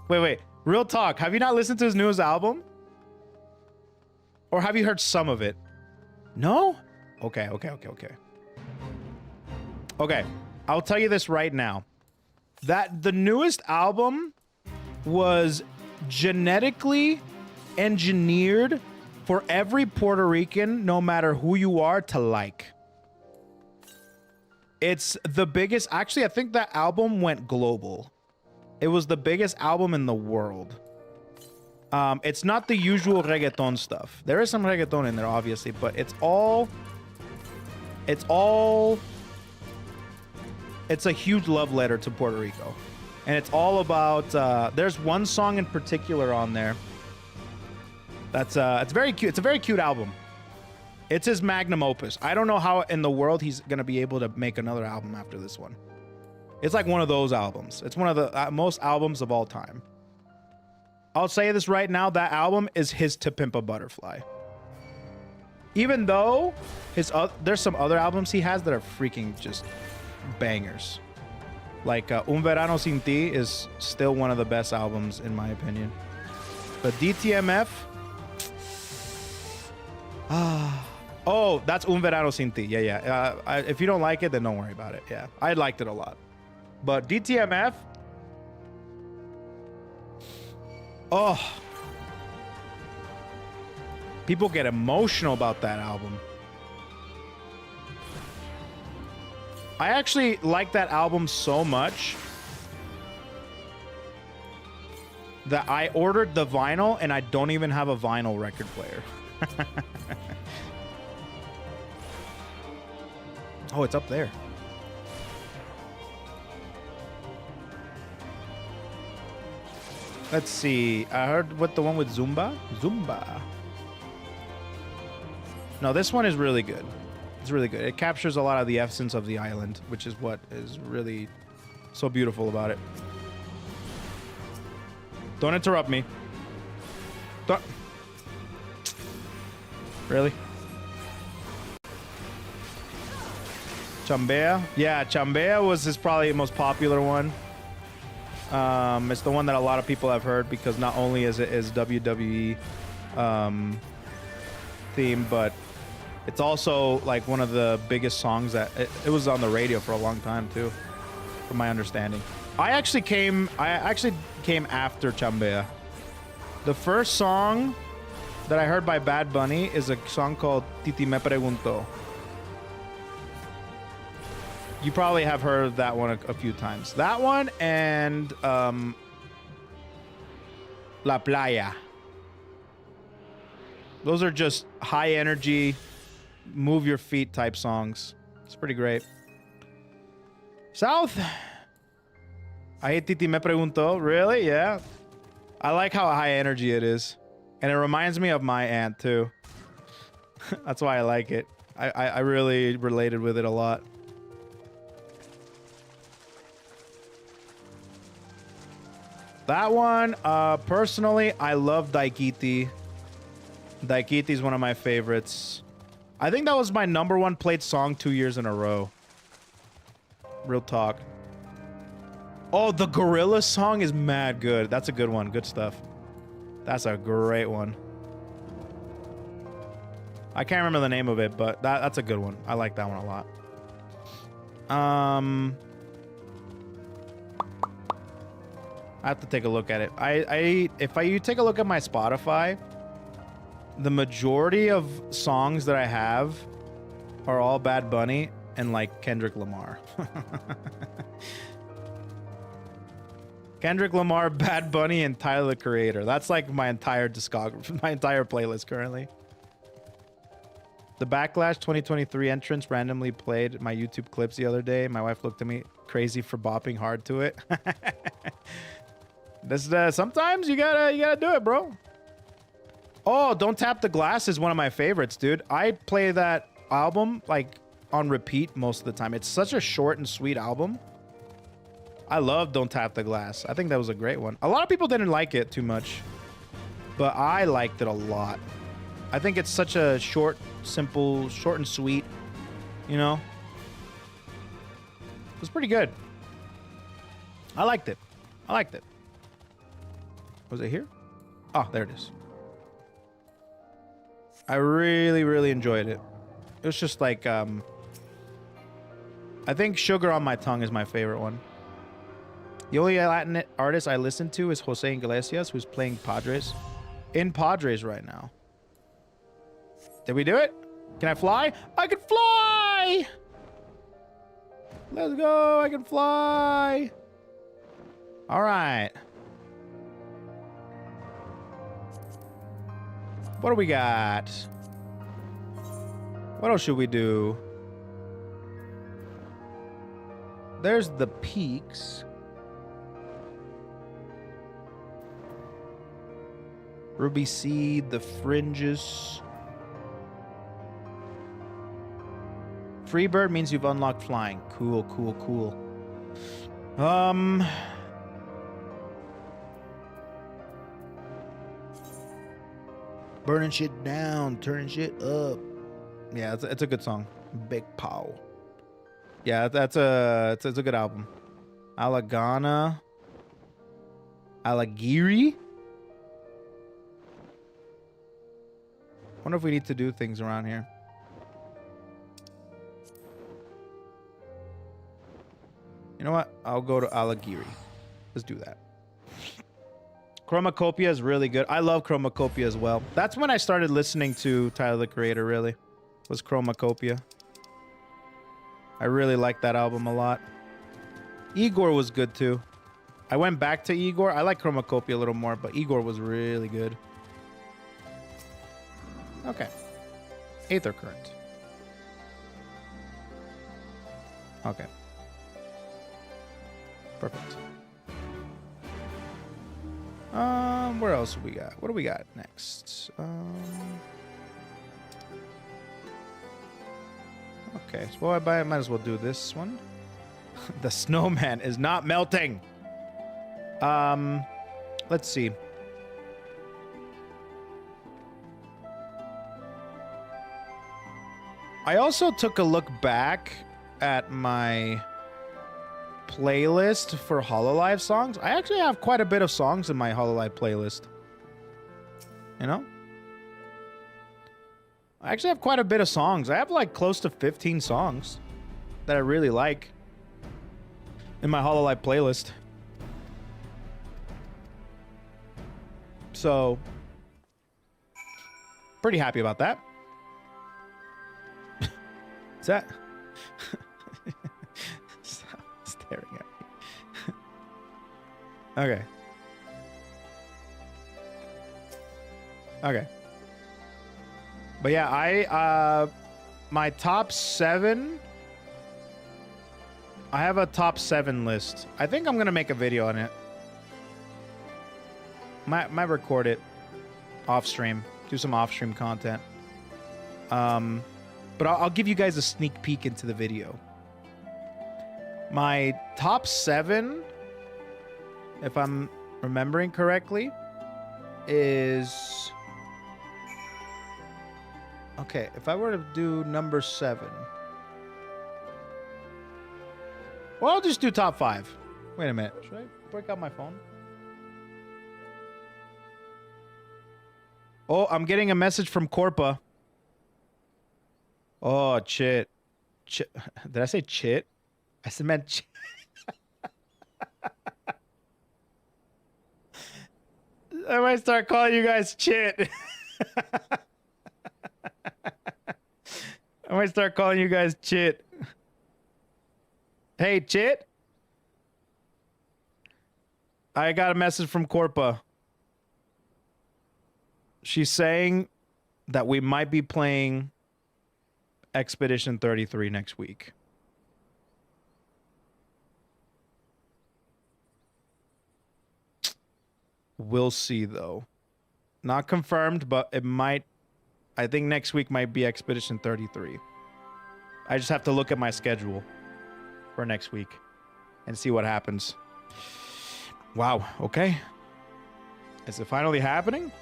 Wait, real talk. Have you not listened to his newest album? Or have you heard some of it? No? Okay. Okay, I'll tell you this right now. That the newest album was genetically engineered for every Puerto Rican, no matter who you are, to like. It's the biggest. Actually, I think that album went global. It was the biggest album in the world. It's not the usual reggaeton stuff. There is some reggaeton in there, obviously, but it's a huge love letter to Puerto Rico. And it's all about, there's one song in particular on there. It's very cute. It's a very cute album. It's his magnum opus. I don't know how in the world he's going to be able to make another album after this one. It's like one of those albums. It's one of the most albums of all time. I'll say this right now. That album is his To Pimp a Butterfly. Even though there's some other albums he has that are freaking just bangers. Like Un Verano Sin Ti is still one of the best albums in my opinion. But DTMF... oh, that's Un Verano Sin Ti. Yeah. If you don't like it, then don't worry about it. Yeah, I liked it a lot. But DTMF... oh, people get emotional about that album. I actually like that album so much that I ordered the vinyl and I don't even have a vinyl record player. Oh, it's up there. Let's see. I heard what the one with Zumba? Zumba. No, this one is really good. It's really good. It captures a lot of the essence of the island, which is what is really so beautiful about it. Don't interrupt me. Don't. Really? Chambea? Yeah, Chambea was his probably most popular one. It's the one that a lot of people have heard because not only is it his WWE theme, but it's also like one of the biggest songs that it was on the radio for a long time too, from my understanding. I actually came after Chambea. The first song that I heard by Bad Bunny is a song called Titi Me Preguntó. You probably have heard that one a few times. That one and La Playa. Those are just high energy, move your feet type songs. It's pretty great. South. I hate Titi Me Preguntó. Really? Yeah. I like how high energy it is. And it reminds me of my aunt too. That's why I like it. I really related with it a lot. That one, personally, I love Daikiti. Daikiti is one of my favorites. I think that was my #1 played song 2 years in a row. Real talk. Oh, the Gorilla song is mad good. That's a good one. Good stuff. That's a great one. I can't remember the name of it, but that's a good one. I like that one a lot. I have to take a look at it. If you take a look at my Spotify, the majority of songs that I have are all Bad Bunny and like Kendrick Lamar. Kendrick Lamar, Bad Bunny, and Tyler the Creator. That's like my entire discography, my entire playlist currently. The Backlash 2023 entrance randomly played my YouTube clips the other day. My wife looked at me crazy for bopping hard to it. This sometimes you gotta do it, bro. Oh, Don't Tap the Glass is one of my favorites, dude. I play that album like on repeat most of the time. It's such a short and sweet album. I love Don't Tap the Glass. I think that was a great one. A lot of people didn't like it too much, but I liked it a lot. I think it's such a short, simple, short and sweet, you know? It was pretty good. I liked it. I liked it. Was it here? Oh, there it is. I really, really enjoyed it. It was just like, I think Sugar on My Tongue is my favorite one. The only Latin artist I listen to is Jose Iglesias, who's playing Padres. In Padres right now. Did we do it? Can I fly? I can fly! Let's go, I can fly! All right. What do we got? What else should we do? There's the peaks. Ruby Seed, the fringes. Freebird means you've unlocked flying. Cool, cool, cool. Burning shit down, turning shit up. Yeah, it's a good song. Big Pow. Yeah, it's a good album. Alagana. Alagiri. Wonder if we need to do things around here. You know what? I'll go to Alagiri. Let's do that. Chromacopia is really good. I love Chromacopia as well. That's when I started listening to Tyler, the Creator, really. Was Chromacopia. I really liked that album a lot. Igor was good too. I went back to Igor. I like Chromacopia a little more, but Igor was really good. Okay. Aether Current. Okay. Perfect. Where else do we got? What do we got next? Okay, so I might as well do this one. The snowman is not melting. Let's see. I also took a look back at my playlist for Hololive songs. I actually have quite a bit of songs in my Hololive playlist. You know? I actually have quite a bit of songs. I have like close to 15 songs that I really like in my Hololive playlist. So, pretty happy about that. Is that? Stop staring at me. Okay. Okay. But yeah, my top 7. I have a top 7 list. I think I'm gonna make a video on it. Might record it off stream. Do some off stream content. But I'll give you guys a sneak peek into the video. My top 7, if I'm remembering correctly, is... Okay, if I were to do number 7... Well, I'll just do top 5. Wait a minute. Should I break out my phone? Oh, I'm getting a message from Corpa. Oh, chit. Did I say chit? I said meant chit. I might start calling you guys chit. I might start calling you guys chit. Hey, chit. I got a message from Corpa. She's saying that we might be playing Expedition 33 next week. We'll see, though. Not confirmed, but it might. I think next week might be Expedition 33. I just have to look at my schedule for next week and see what happens. Wow, okay. Is it finally happening?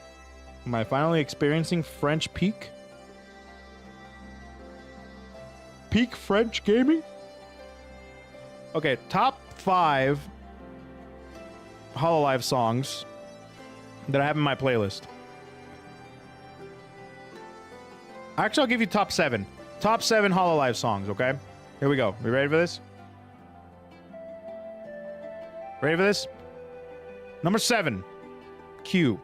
Am I finally experiencing French peak? Peak French gaming? Okay, top 5 Hololive songs that I have in my playlist. Actually, I'll give you top 7. Top 7 Hololive songs, okay? Here we go. We ready for this? Ready for this? Number 7, Q.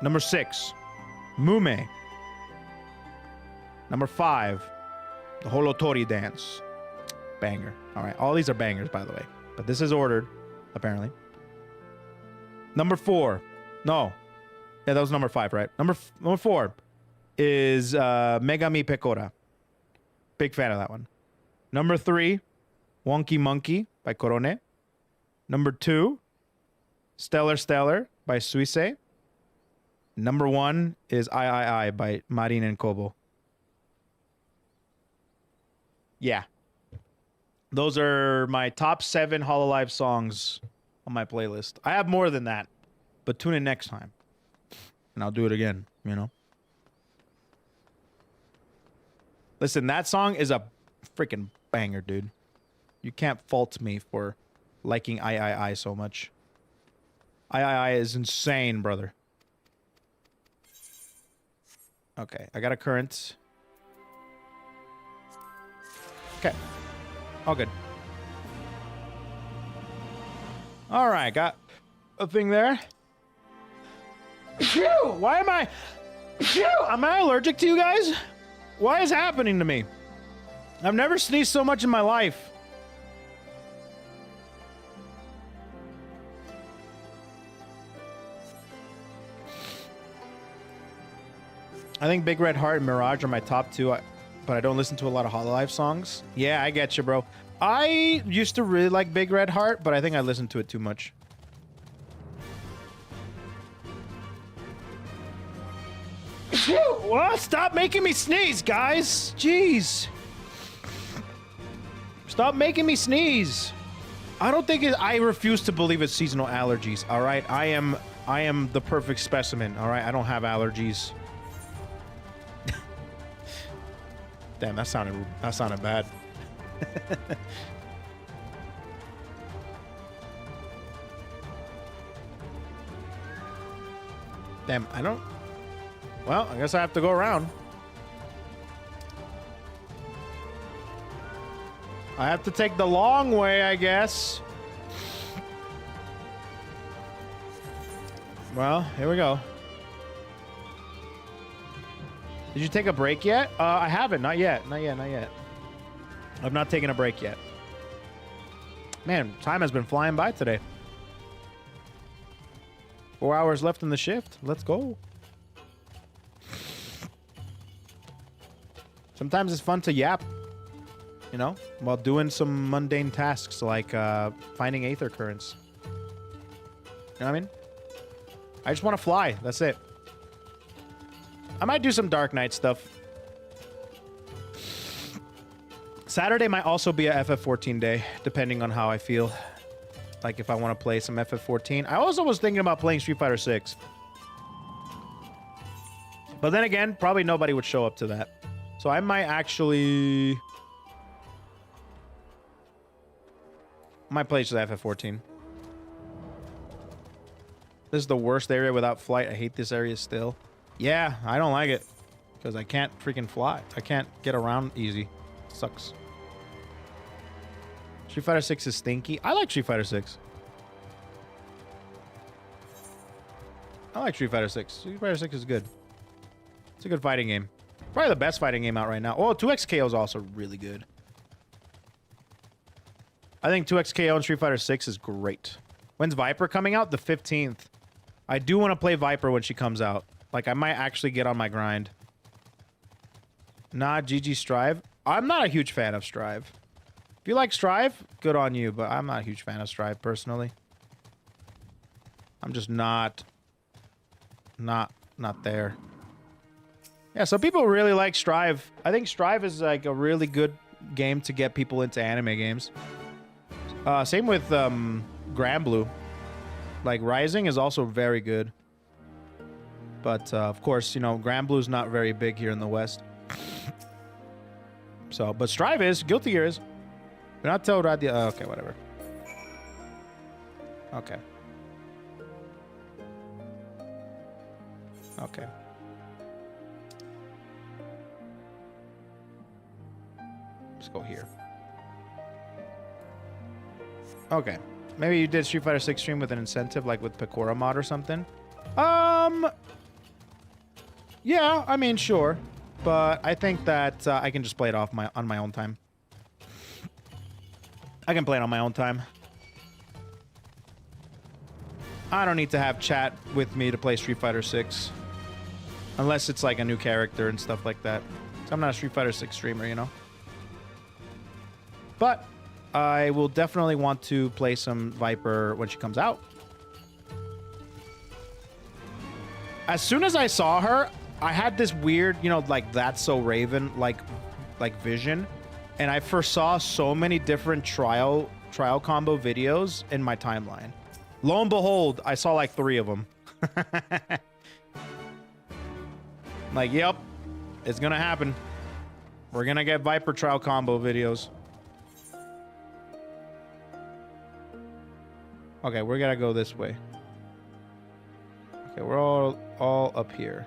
Number 6, Mume. Number 5, the Holotori dance. Banger. All right, all these are bangers, by the way. But this is ordered, apparently. Number 4. No. Yeah, that was number 5, right? Number 4 is Megami Pekora. Big fan of that one. Number 3, Wonky Monkey by Korone. Number 2, Stellar Stellar by Suisse. Number 1 is I by Marin and Kobo. Yeah. Those are my top 7 Hololive songs on my playlist. I have more than that, but tune in next time. And I'll do it again, you know? Listen, that song is a freaking banger, dude. You can't fault me for liking I so much. I is insane, brother. Okay, I got a current. Okay. All good. All right, got a thing there. Why am I... Am I allergic to you guys? Why is happening to me? I've never sneezed so much in my life. I think Big Red Heart and Mirage are my top 2, but I don't listen to a lot of Hololive songs. Yeah, I get you, bro. I used to really like Big Red Heart, but I think I listened to it too much. What? Stop making me sneeze, guys. Jeez. Stop making me sneeze. I don't think I refuse to believe it's seasonal allergies, all right? I am the perfect specimen, all right? I don't have allergies. Damn, that sounded bad. Damn, I don't... Well, I guess I have to go around. I have to take the long way, I guess. Well, here we go. Did you take a break yet? I haven't. Not yet. Not yet. Not yet. I've not taken a break yet. Man, time has been flying by today. 4 hours left in the shift. Let's go. Sometimes it's fun to yap, you know, while doing some mundane tasks like finding Aether currents. You know what I mean? I just want to fly. That's it. I might do some Dark Knight stuff. Saturday might also be a FF14 day, depending on how I feel. Like if I want to play some FF14. I also was thinking about playing Street Fighter 6. But then again, probably nobody would show up to that. So I might actually... play just FF14. This is the worst area without flight. I hate this area still. Yeah, I don't like it. Because I can't freaking fly. I can't get around easy. Sucks. Street Fighter 6 is stinky. I like Street Fighter 6. I like Street Fighter 6. Street Fighter 6 is good. It's a good fighting game. Probably the best fighting game out right now. Oh, 2XKO is also really good. I think 2XKO and Street Fighter 6 is great. When's Viper coming out? The 15th. I do want to play Viper when she comes out. Like, I might actually get on my grind. Nah, GG Strive. I'm not a huge fan of Strive. If you like Strive, good on you, but I'm not a huge fan of Strive, personally. I'm just not there. Yeah, so people really like Strive. I think Strive is like a really good game to get people into anime games. Same with Granblue. Like, Rising is also very good. But, of course, you know, Granblue's not very big here in the West. So, but Strive is. Guilty Gear is. But not Toad Radio. Okay, whatever. Okay. Okay. Let's go here. Okay. Maybe you did Street Fighter 6 stream with an incentive, like with Pecora mod or something. Yeah, I mean, sure. But I think that I can just play it off on my own time. I can play it on my own time. I don't need to have chat with me to play Street Fighter 6. Unless it's like a new character and stuff like that. So I'm not a Street Fighter 6 streamer, you know? But I will definitely want to play some Viper when she comes out. As soon as I saw her, I had this weird, you know, like That's So Raven, like vision. And I foresaw so many different trial combo videos in my timeline. Lo and behold, I saw like 3 of them. Like, yep, it's gonna happen. We're gonna get Viper trial combo videos. Okay, we're gonna go this way. Okay, we're all up here.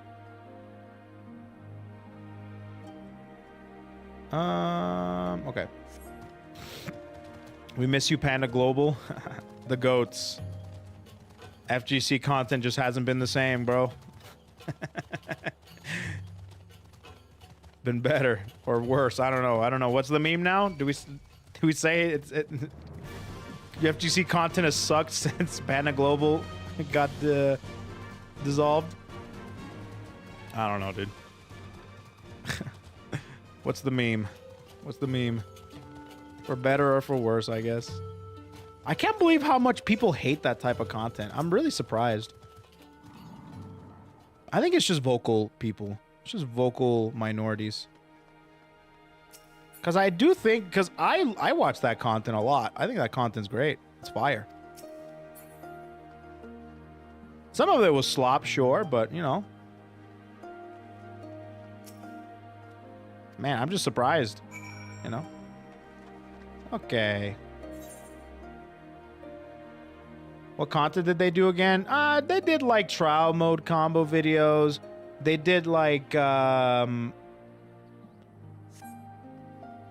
Okay. We miss you, Panda Global. The goats. FGC content just hasn't been the same, bro. Been better or worse. I don't know. What's the meme now? Do we say FGC content has sucked since Panda Global got dissolved? I don't know, dude. What's the meme? What's the meme? For better or for worse, I guess. I can't believe how much people hate that type of content. I'm really surprised. I think it's just vocal people. It's just vocal minorities. Because I do think... Because I watch that content a lot. I think that content's great. It's fire. Some of it was slop, sure, but, you know. Man, I'm just surprised. You know? Okay. What content did they do again? They did like trial mode combo videos. They did like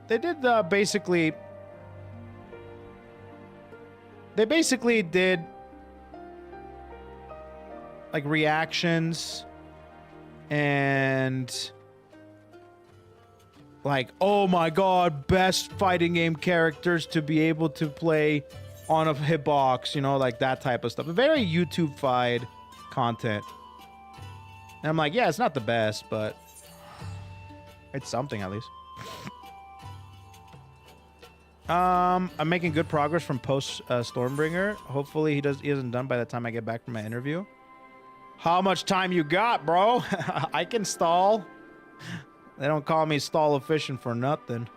they did basically did like reactions and like, oh my god, best fighting game characters to be able to play on a hitbox, you know, like that type of stuff. Very YouTube-fied content. And I'm like, yeah, it's not the best, but it's something at least. I'm making good progress from post Stormbringer. Hopefully he isn't done by the time I get back from my interview. How much time you got, bro? I can stall. They don't call me stall efficient for nothing.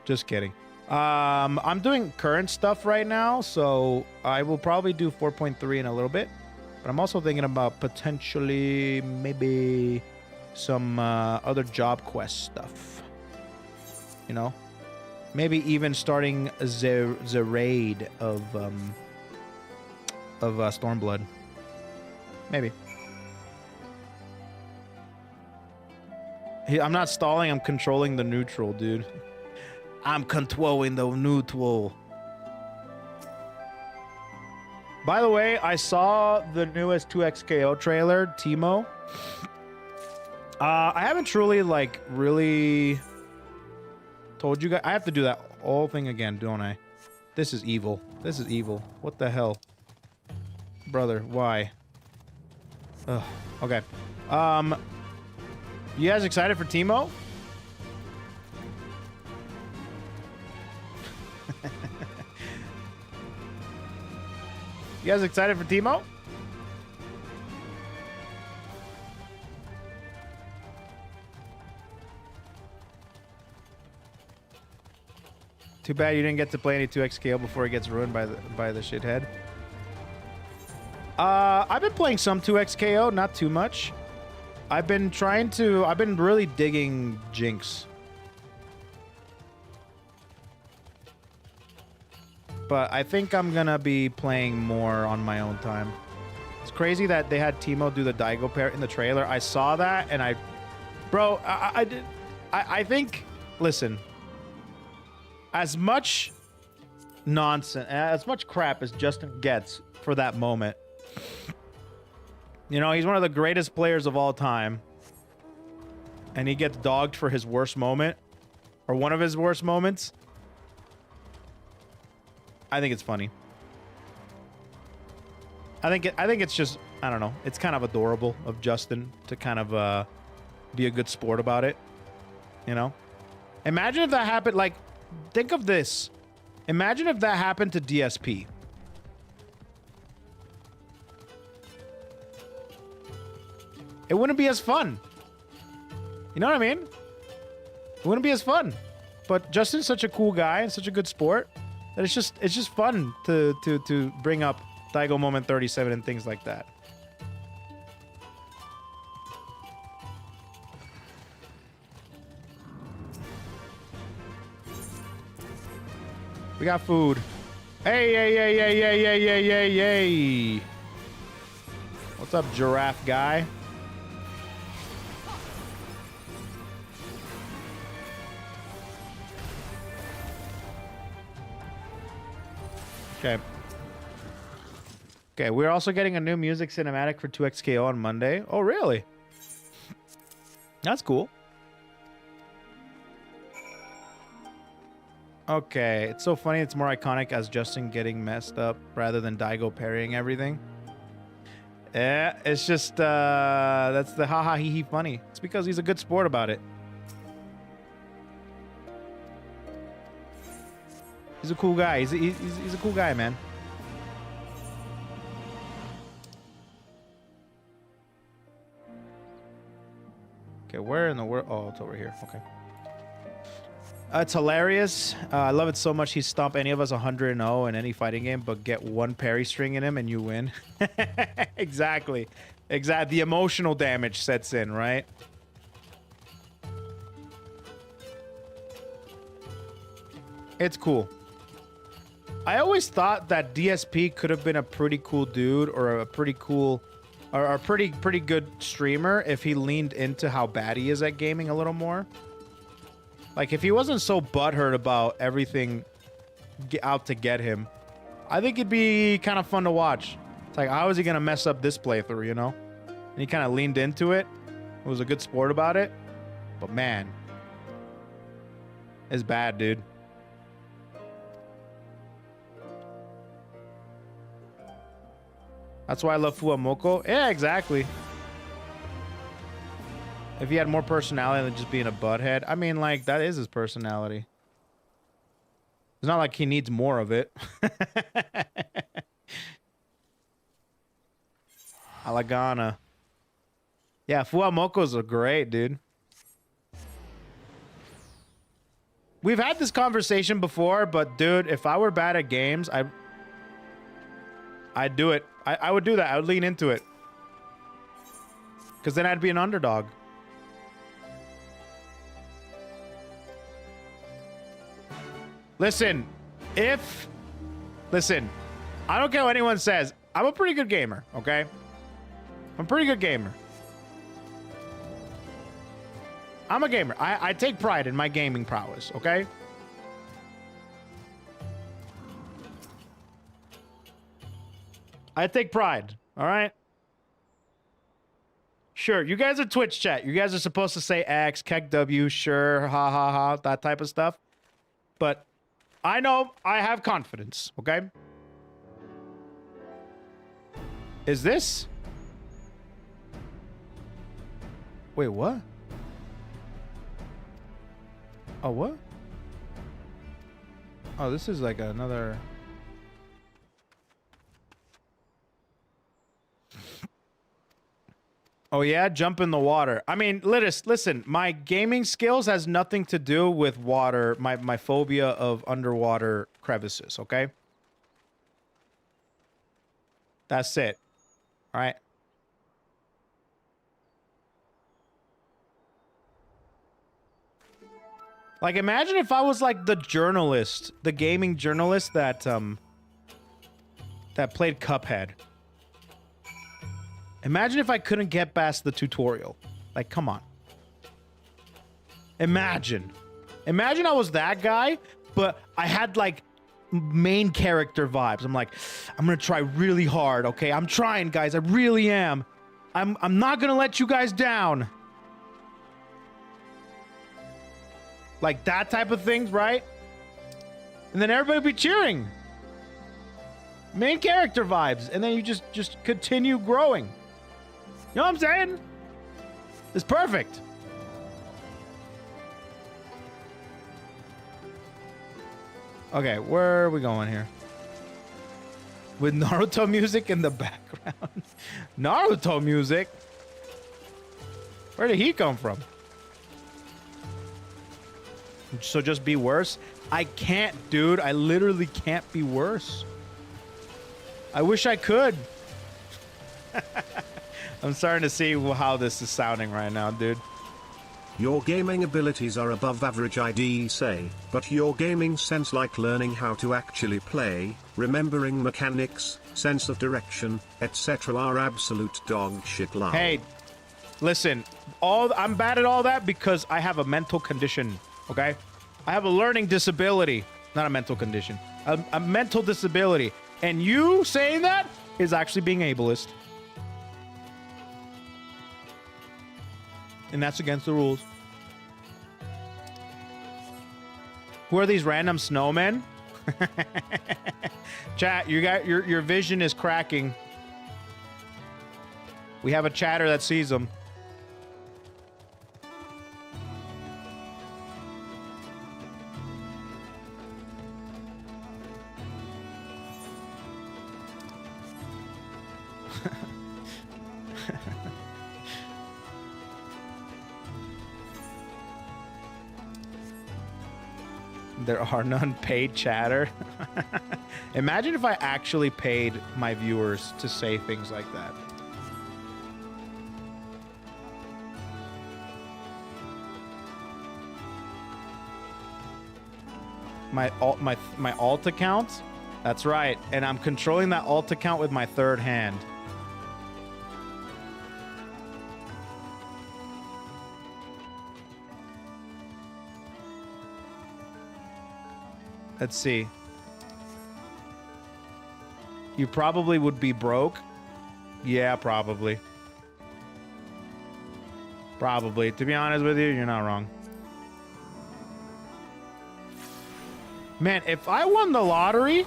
Just kidding. I'm doing current stuff right now, so I will probably do 4.3 in a little bit. But I'm also thinking about potentially maybe some other job quest stuff. You know? Maybe even starting the raid of Stormblood. Maybe. I'm not stalling, I'm controlling the neutral, dude. I'm controlling the neutral. By the way, I saw the newest 2XKO trailer, Teemo. I haven't truly, like, really told you guys. I have to do that whole thing again, don't I? This is evil. This is evil. What the hell? Brother, why? Ugh. Okay. You guys excited for Teemo? You guys excited for Teemo? Too bad you didn't get to play any 2XKO before he gets ruined by the shithead. I've been playing some 2XKO, not too much. I've been really digging Jinx. But I think I'm gonna be playing more on my own time. It's crazy that they had Teemo do the Daigo pair in the trailer. I saw that and I think, listen, as much nonsense, as much crap as Justin gets for that moment. You know, he's one of the greatest players of all time. And he gets dogged for his worst moment. Or one of his worst moments. I think it's funny. I think it's just, I don't know. It's kind of adorable of Justin to kind of be a good sport about it. You know? Imagine if that happened, like, think of this. Imagine if that happened to DSP. It wouldn't be as fun. You know what I mean? It wouldn't be as fun. But Justin's such a cool guy and such a good sport that it's just fun to bring up Daigo Moment 37 and things like that. We got food. Hey, hey, hey, hey, hey, hey, hey, hey, hey. What's up, giraffe guy? Okay. Okay, we're also getting a new music cinematic for 2XKO on Monday. Oh, really? That's cool. Okay, it's so funny. It's more iconic as Justin getting messed up rather than Daigo parrying everything. Yeah, it's just, that's the haha hee hee funny. It's because he's a good sport about it. He's a cool guy. He's a cool guy, man. Okay, where in the world? Oh, it's over here. Okay. It's hilarious. I love it so much. He stomp any of us 100-0 in any fighting game, but get one parry string in him and you win. Exactly. Exactly. The emotional damage sets in, right? It's cool. I always thought that DSP could have been a pretty cool dude or a pretty cool or a pretty good streamer if he leaned into how bad he is at gaming a little more. Like, if he wasn't so butthurt about everything out to get him, I think it'd be kind of fun to watch. It's like, how is he going to mess up this playthrough, you know? And he kind of leaned into it. It was a good sport about it. But man, it's bad, dude. That's why I love Fuamoko. Yeah, exactly. If he had more personality than just being a butthead. I mean, like, that is his personality. It's not like he needs more of it. Alagana. Yeah, Fuamokos are great, dude. We've had this conversation before, but dude, if I were bad at games, I'd do it. I would do that. I would lean into it. Because then I'd be an underdog. Listen, listen, I don't care what anyone says. I'm a pretty good gamer, okay? I'm a pretty good gamer. I'm a gamer. I take pride in my gaming prowess, okay? I take pride, all right? Sure, you guys are Twitch chat. You guys are supposed to say X, KEKW, sure, ha ha ha, that type of stuff. But I know I have confidence, okay? Is this? Wait, what? Oh, what? Oh, this is like another... Oh yeah, jump in the water. I mean, listen, my gaming skills has nothing to do with water, my phobia of underwater crevices, okay? That's it. All right? Like, imagine if I was like the journalist, the gaming journalist that played Cuphead. Imagine if I couldn't get past the tutorial. Like, come on. Imagine. Imagine I was that guy, but I had like main character vibes. I'm like, I'm gonna try really hard, okay? I'm trying, guys. I really am. I'm not gonna let you guys down. Like that type of things, right? And then everybody be cheering. Main character vibes, and then you just continue growing. You know what I'm saying? It's perfect. Okay, where are we going here? With Naruto music in the background. Naruto music? Where did he come from? So just be worse? I can't, dude. I literally can't be worse. I wish I could. I'm starting to see how this is sounding right now, dude. Your gaming abilities are above average, I'd say, but your gaming sense, like learning how to actually play, remembering mechanics, sense of direction, etc., are absolute dog shit. Love. Hey, listen, I'm bad at all that because I have a mental condition, okay? I have a learning disability, not a mental condition, a mental disability. And you saying that is actually being ableist. And that's against the rules. Who are these random snowmen? Chat, you got your vision is cracking. We have a chatter that sees them. There are none paid chatter. Imagine if I actually paid my viewers to say things like that. My alt account? That's right. And I'm controlling that alt account with my third hand. Let's see. You probably would be broke. Yeah, probably. Probably. To be honest with you, you're not wrong. Man, if I won the lottery...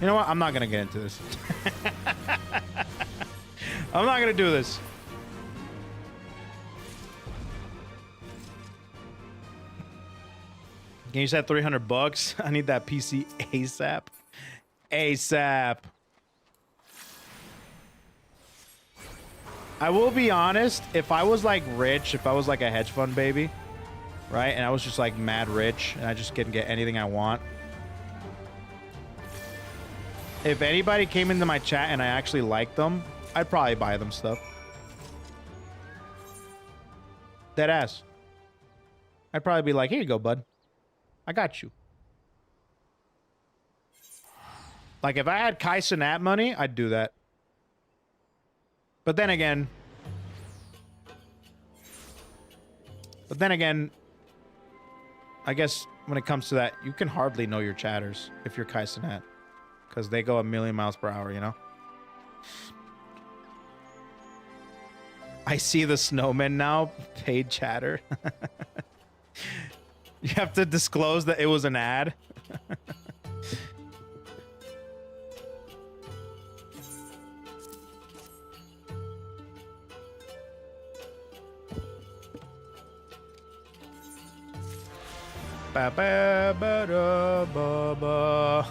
You know what? I'm not going to get into this. I'm not going to do this. Can you set $300? I need that PC ASAP. ASAP. I will be honest, if I was like rich, if I was like a hedge fund baby, right? And I was just like mad rich and I just couldn't get anything I want. If anybody came into my chat and I actually liked them, I'd probably buy them stuff. Dead ass. I'd probably be like, here you go, bud. I got you. Like, if I had Kai Cenat money, I'd do that. But then again... I guess when it comes to that, you can hardly know your chatters if you're Kai Cenat. Because they go a million miles per hour, you know? I see the snowmen now. Paid chatter. You have to disclose that it was an ad. Ba ba ba da ba ba.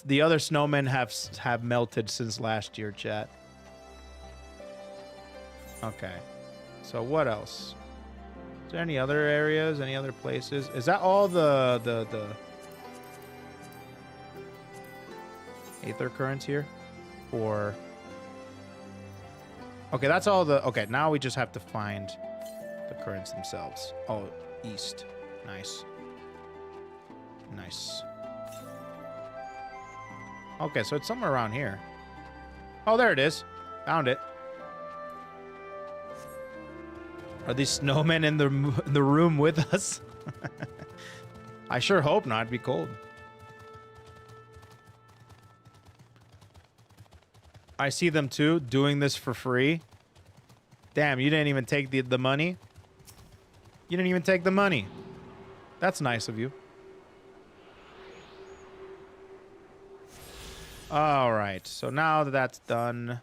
The other snowmen have melted since last year, chat. Okay. So what else? Is there any other areas? Any other places? Is that all the Aether currents here? Or... Okay, that's all the... Okay, now we just have to find the currents themselves. Oh, east. Nice. Nice. Okay, so it's somewhere around here. Oh, there it is. Found it. Are these snowmen in the room with us? I sure hope not. It'd be cold. I see them too, doing this for free. Damn, you didn't even take the money. You didn't even take the money. That's nice of you. All right, so now that that's done.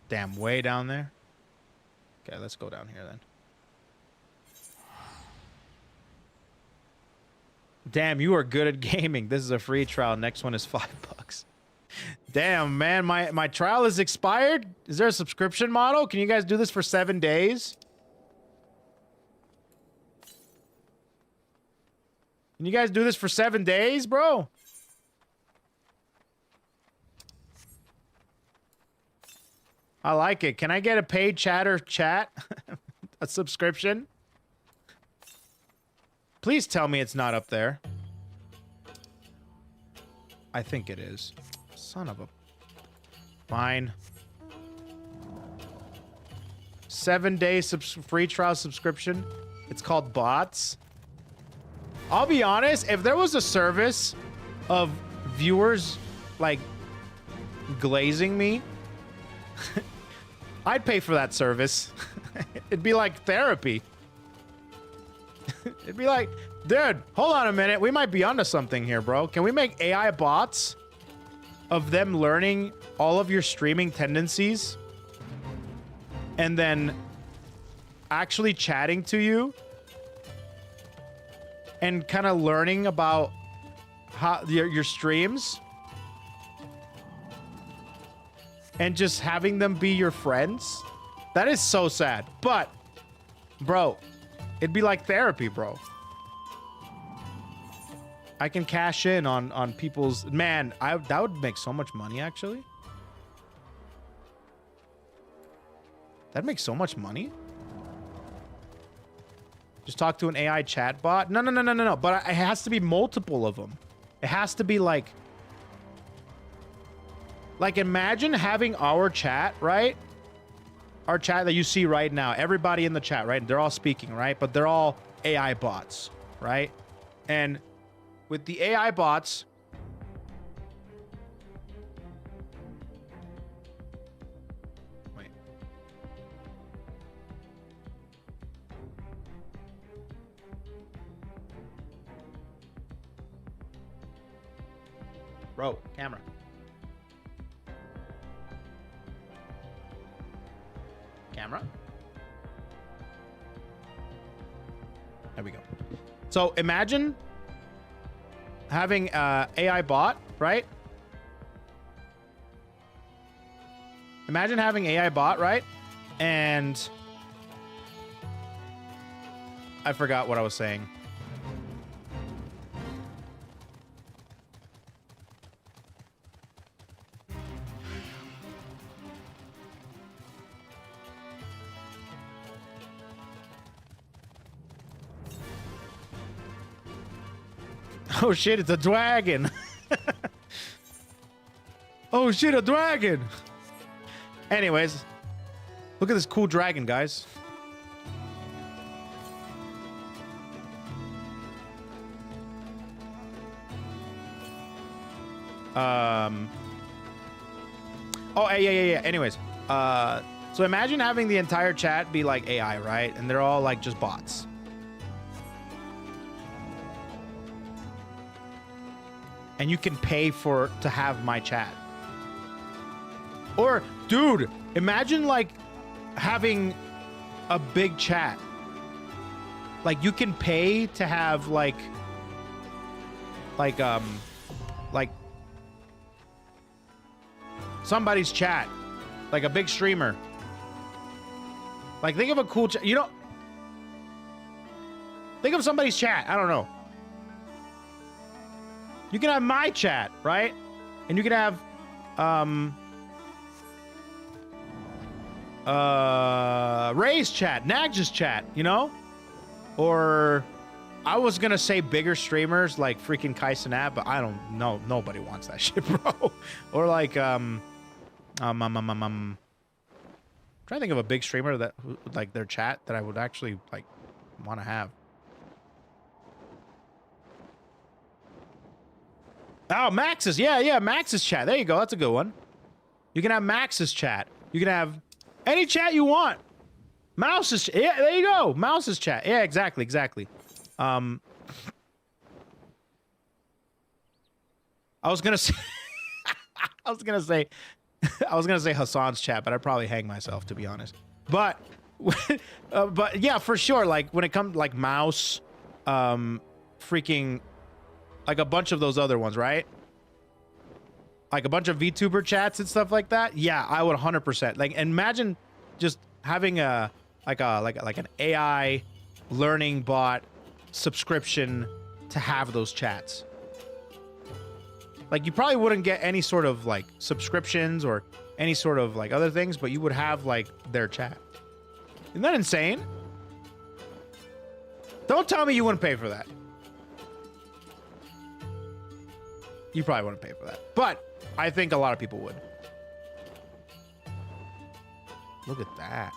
Damn, way down there. Okay, let's go down here then. Damn, you are good at gaming. This is a free trial. Next one is $5. Damn, man, my trial is expired. Is there a subscription model? Can you guys do this for 7 days? Can you guys do this for 7 days, bro? I like it. Can I get a paid chatter chat? A subscription? Please tell me it's not up there. I think it is. Son of a... Fine. 7-day free trial subscription. It's called bots. I'll be honest, if there was a service of viewers, like, glazing me, I'd pay for that service. It'd be like therapy. It'd be like, dude, hold on a minute. We might be onto something here, bro. Can we make AI bots of them learning all of your streaming tendencies and then actually chatting to you and kind of learning about how your streams and just having them be your friends? That is so sad. But, bro, it'd be like therapy, bro. I can cash in on people's... Man, that would make so much money, actually. That'd make so much money. Just talk to an AI chat bot? No. But it has to be multiple of them. It has to be like... Like, imagine having our chat, right? Our chat that you see right now. Everybody in the chat, right? They're all speaking, right? But they're all AI bots, right? And with the AI bots... Wait. Bro, camera. Camera. There we go. So imagine having AI bot, right? Imagine having AI bot, right? And I forgot what I was saying. Oh shit, it's a dragon. Oh shit, a dragon. Anyways, look at this cool dragon, guys. Oh, yeah. Anyways, so imagine having the entire chat be like AI, right? And they're all like just bots. And you can pay to have my chat. Or, dude, imagine like having a big chat. Like you can pay to have like somebody's chat, like a big streamer. Like think of a cool chat. You know, think of somebody's chat. I don't know. You can have my chat, right? And you can have, Ray's chat, Nags' chat, you know? Or, I was gonna say bigger streamers like freaking Kaisenat, but I don't know. Nobody wants that shit, bro. Or like, trying to think of a big streamer that like their chat that I would actually like want to have. Oh, Max's. Yeah, Max's chat. There you go. That's a good one. You can have Max's chat. You can have any chat you want. Mouse's. Yeah, there you go. Mouse's chat. Yeah, exactly. I was gonna say. I was gonna say Hassan's chat, but I'd probably hang myself, to be honest. But, but yeah, for sure. Like when it comes like Mouse, freaking, like a bunch of those other ones, right? Like a bunch of VTuber chats and stuff like that. Yeah, I would 100%. Like imagine just having a like an AI learning bot subscription to have those chats. Like you probably wouldn't get any sort of like subscriptions or any sort of like other things, but you would have like their chat. Isn't that insane? Don't tell me you wouldn't pay for that. You probably wouldn't pay for that, but I think a lot of people would. Look at that.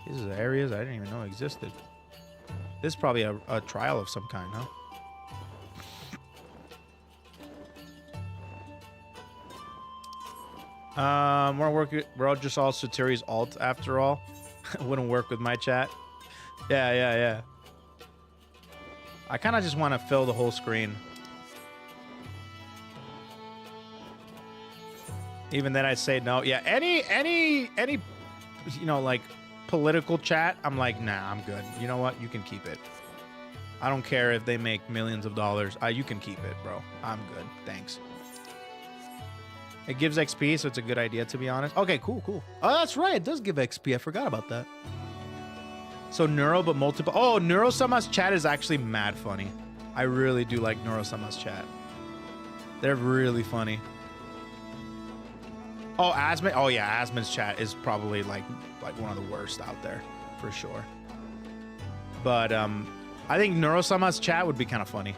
These are areas I didn't even know existed. This is probably a trial of some kind, huh? We're all just all Satiri's alt after all. Wouldn't work with my chat. Yeah. I kind of just want to fill the whole screen. Even then I'd say no. Yeah, any you know, like political chat, I'm like, nah, I'm good. You know what? You can keep it. I don't care if they make millions of dollars. You can keep it, bro. I'm good. Thanks. It gives XP, so it's a good idea, to be honest. Okay, cool. Oh, that's right. It does give XP. I forgot about that. So Neuro, but multiple. Oh, Neurosama's chat is actually mad funny. I really do like Neurosama's chat. They're really funny. Oh, Asmon. Oh, yeah. Asmon's chat is probably like one of the worst out there, for sure. But I think Neurosama's chat would be kind of funny.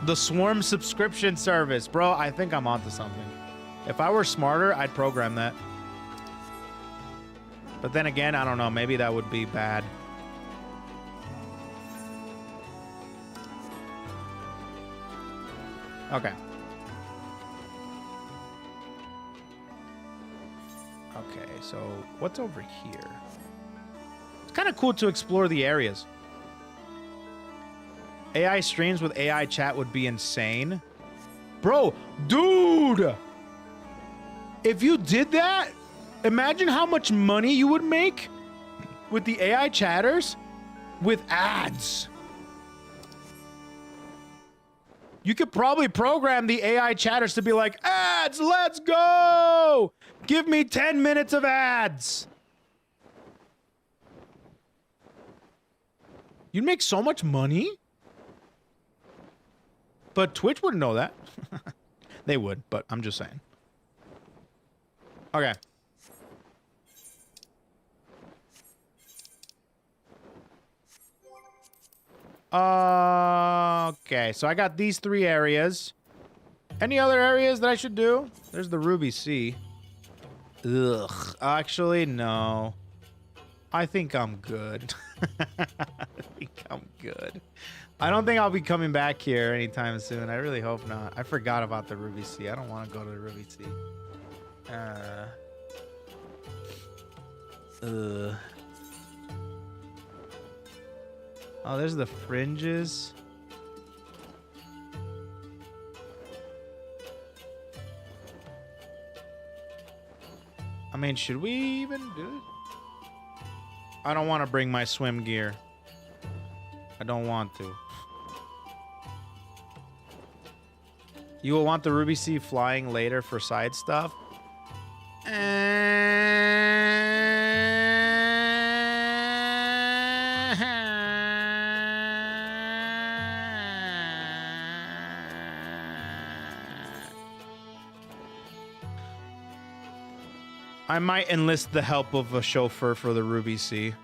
The Swarm subscription service. Bro, I think I'm onto something. If I were smarter, I'd program that. But then again, I don't know. Maybe that would be bad. Okay. Okay, so what's over here? It's kind of cool to explore the areas. AI streams with AI chat would be insane. Bro, dude! If you did that, imagine how much money you would make with the AI chatters with ads. You could probably program the AI chatters to be like, ads, let's go! Give me 10 minutes of ads. You'd make so much money. But Twitch wouldn't know that. They would, but I'm just saying. Okay. Okay, so I got these 3 areas. Any other areas that I should do? There's the Ruby Sea. Ugh. Actually, no. I think I'm good. I don't think I'll be coming back here anytime soon. I really hope not. I forgot about the Ruby Sea. I don't want to go to the Ruby Sea. Oh, there's the fringes. I mean, should we even do it? I don't want to bring my swim gear. I don't want to. You will want the Ruby Sea flying later for side stuff. I might enlist the help of a chauffeur for the Ruby Sea.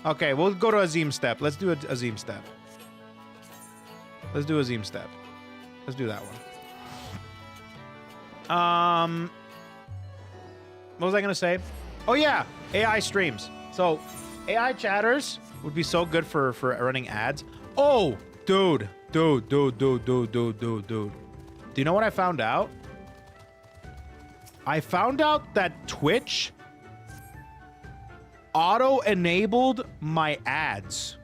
Okay, we'll go to Azim Step. Let's do Azim Step. Let's do Azim Step. Let's do that one. What was I gonna say? Oh yeah, AI streams. So AI chatters would be so good for running ads. Oh, dude. Do you know what I found out? I found out that Twitch auto-enabled my ads.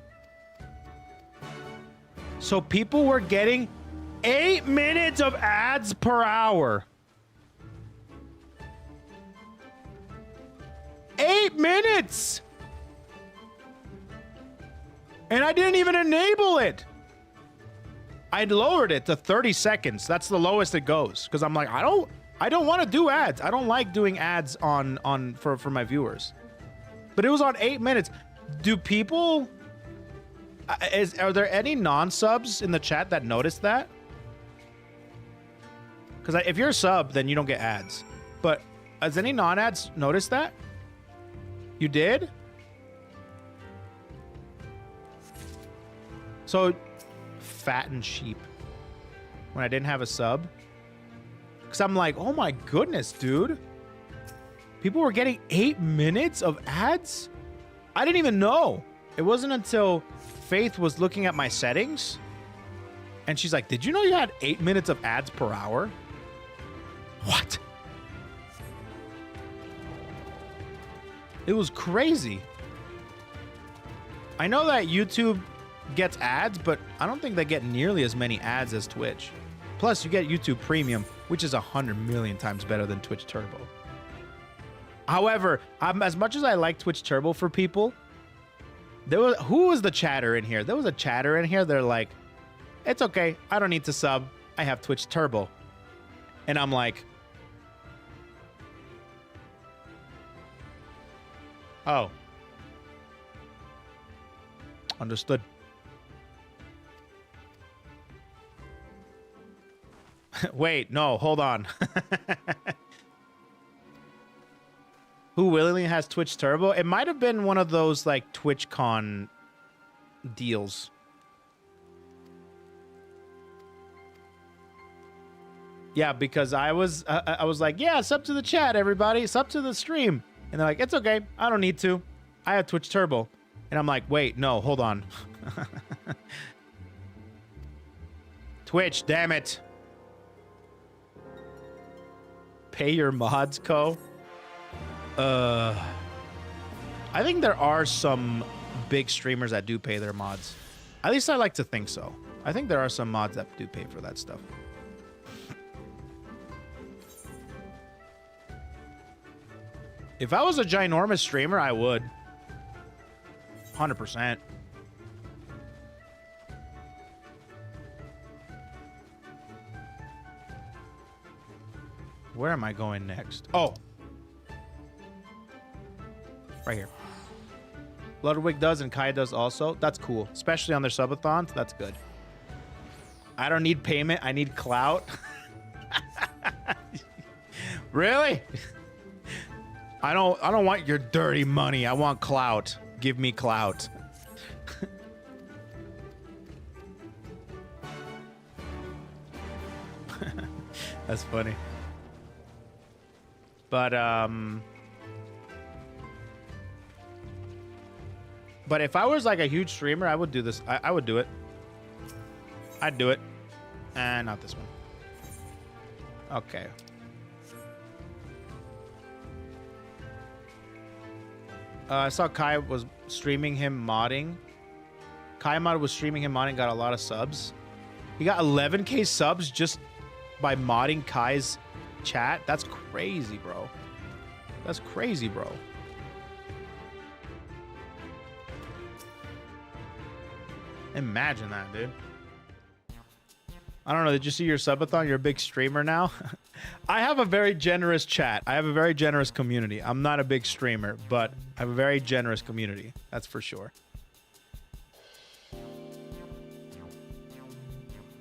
So people were getting 8 minutes of ads per hour. 8 minutes! And I didn't even enable it. I lowered it to 30 seconds. That's the lowest it goes. Because I'm like, I don't want to do ads. I don't like doing ads for my viewers. But it was on 8 minutes. Do people... Are there any non-subs in the chat that noticed that? Because if you're a sub, then you don't get ads. But has any non-ads noticed that? You did? So, fatten sheep. When I didn't have a sub. Because I'm like, oh my goodness, dude. People were getting 8 minutes of ads? I didn't even know. It wasn't until Faith was looking at my settings. And she's like, did you know you had 8 minutes of ads per hour? What? It was crazy. I know that YouTube gets ads, but I don't think they get nearly as many ads as Twitch. Plus, you get YouTube Premium, which is 100 million times better than Twitch Turbo. However, as much as I like Twitch Turbo for people, who was the chatter in here? There was a chatter in here. They're like, it's okay. I don't need to sub. I have Twitch Turbo. And I'm like, oh. Understood. Wait, no, hold on. Who willingly has Twitch Turbo? It might have been one of those like TwitchCon deals. Yeah, because I was like, yeah, sub to the chat, everybody, sub to the stream, and they're like, it's okay, I don't need to, I have Twitch Turbo, and I'm like, wait, no, hold on. Twitch, damn it. Pay your mods, Ko. I think there are some big streamers that do pay their mods. At least I like to think so. I think there are some mods that do pay for that stuff. If I was a ginormous streamer, I would. 100%. Where am I going next? Oh. Right here. Ludwig does and Kai does also. That's cool. Especially on their subathons. That's good. I don't need payment. I need clout. Really? I don't want your dirty money. I want clout. Give me clout. That's funny. But if I was like a huge streamer, I would do this. I would do it. I'd do it. And not this one. Okay. I saw Kai was streaming him modding. Kai Mod was streaming him modding, got a lot of subs. He got 11K subs just by modding Kai's chat. That's crazy, bro. That's crazy, bro. Imagine that, dude. I don't know. Did you see your subathon? You're a big streamer now. I have a very generous chat. I have a very generous community. I'm not a big streamer, but I have a very generous community. That's for sure.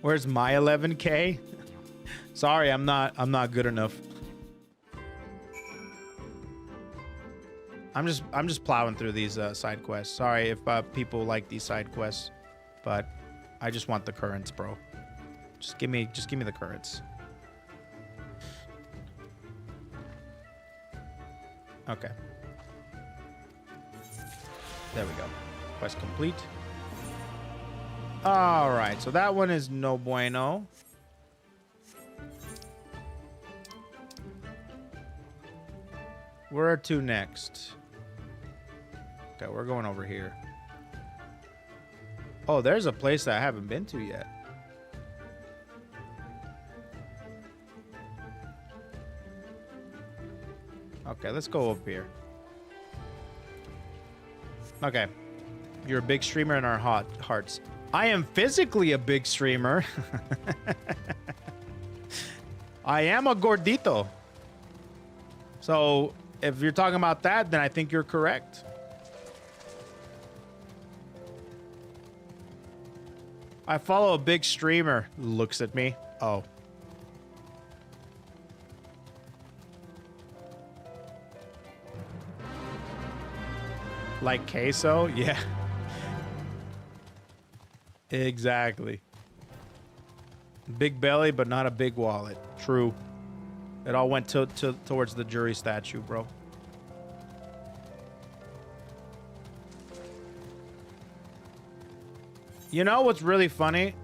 Where's my 11K? Sorry, I'm not good enough. I'm just plowing through these side quests. Sorry if people like these side quests, but I just want the currents, bro. Just give me the currents. Okay. There we go. Quest complete. All right, so that one is no bueno. Where to next? Okay, we're going over here. Oh, there's a place that I haven't been to yet. Okay, let's go up here. Okay. You're a big streamer in our hearts. I am physically a big streamer. I am a gordito. So, if you're talking about that, then I think you're correct. I follow a big streamer. Looks at me. Oh. Like queso? Yeah. Exactly. Big belly, but not a big wallet. True. It all went towards the jury statue, bro. You know what's really funny?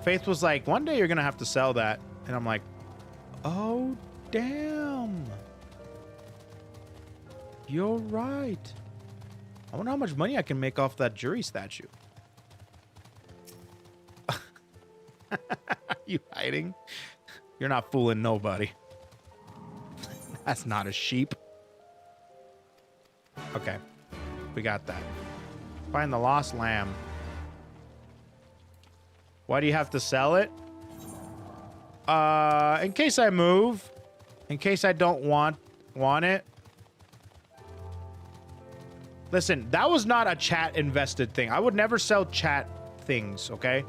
Faith was like, one day you're going to have to sell that. And I'm like, oh, damn. You're right. I wonder how much money I can make off that jury statue. Are you hiding? You're not fooling nobody. That's not a sheep. Okay. We got that. Find the lost lamb. Why do you have to sell it? In case I move. In case I don't want it. Listen, that was not a chat invested thing. I would never sell chat things, okay?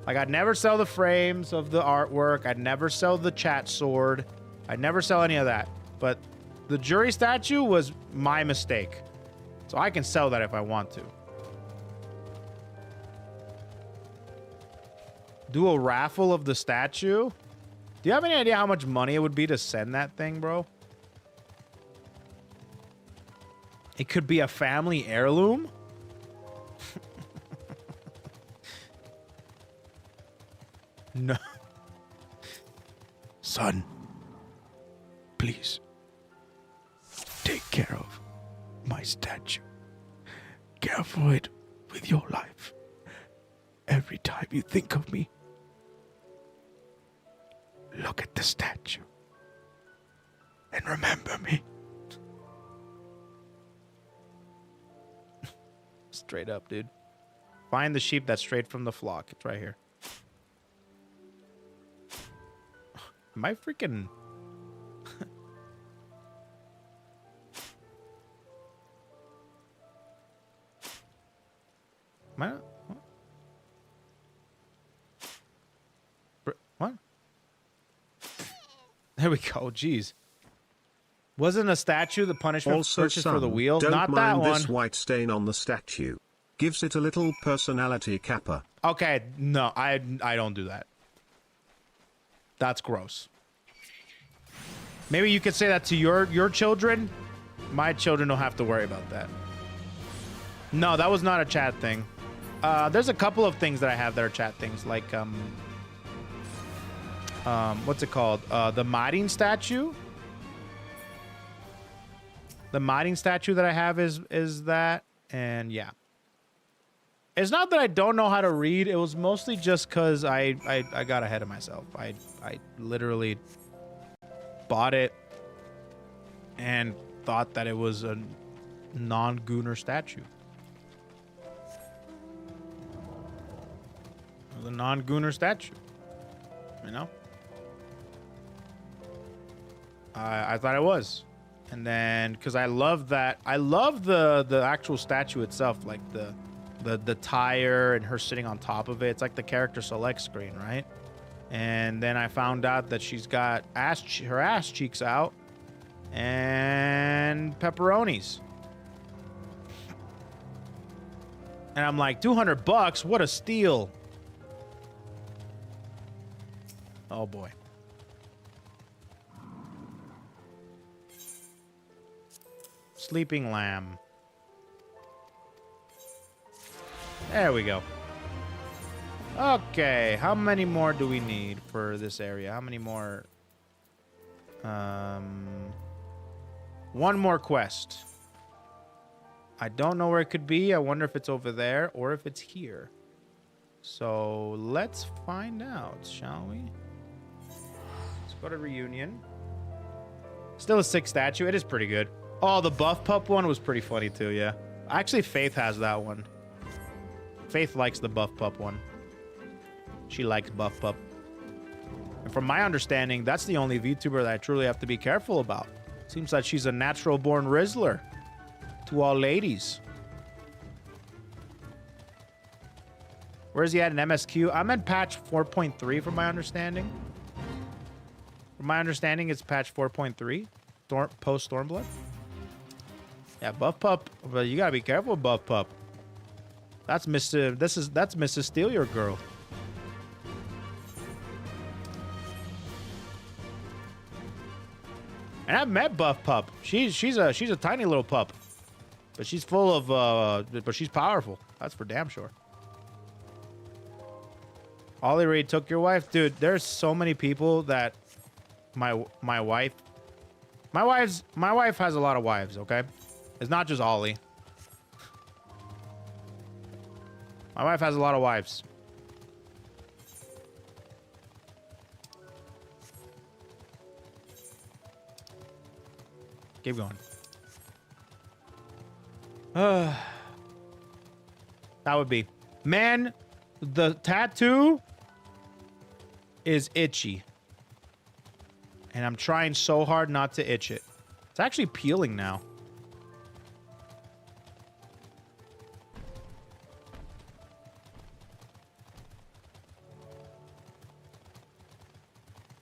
Like, I'd never sell the frames of the artwork. I'd never sell the chat sword. I'd never sell any of that. But the jury statue was my mistake. So I can sell that if I want to. Do a raffle of the statue? Do you have any idea how much money it would be to send that thing, bro? It could be a family heirloom. No. Son, please take care of my statue. Care for it with your life. Every time you think of me, look at the statue and remember me. Straight up, dude. Find the sheep that's straight from the flock. It's right here. Am I freaking... Am I... What? There we go. Jeez. Wasn't a statue the punishment Also, purchased for the wheel? don't Not that mind one. this white stain on the statue. Gives it a little personality kappa. Okay, no, I don't do that. That's gross. Maybe you could say that to your children. My children don't have to worry about that. No, that was not a chat thing. There's a couple of things that I have that are chat things, like what's it called? The modding statue. The modding statue that I have is that, and yeah. It's not that I don't know how to read. It was mostly just because I got ahead of myself. I literally bought it and thought that it was a non-gooner statue. It was a non-gooner statue. You know? I thought it was. And then, because I love that. I love the actual statue itself, like the tire and her sitting on top of it. It's like the character select screen, right? And then I found out that she's got her ass cheeks out and pepperonis. And I'm like, $200? What a steal. Oh boy. Sleeping lamb. There we go. Okay, how many more do we need for this area? How many more? One more quest. I don't know where it could be. I wonder if it's over there or if it's here. So let's find out, shall we? Let's go to reunion. Still a 6 statue. It is pretty good. Oh, the buff pup one was pretty funny too, yeah. Actually, Faith has that one. Faith likes the buff pup one. She likes buff pup. And from my understanding, that's the only VTuber that I truly have to be careful about. Seems like she's a natural born Rizzler. To all ladies. Where's he at in MSQ? I'm at patch 4.3 from my understanding. From my understanding, it's patch 4.3. Post Stormblood. Yeah, buff pup. But you gotta be careful with buff pup. That's Mr. That's Mrs. Steal Your Girl. And I've met buff pup. She's a tiny little pup. But she's full of, but she's powerful. That's for damn sure. Ollie Reed took your wife? Dude, there's so many people that my wife has a lot of wives, okay? It's not just Ollie. My wife has a lot of wives. Keep going. That would be. Man, the tattoo is itchy. And I'm trying so hard not to itch it. It's actually peeling now.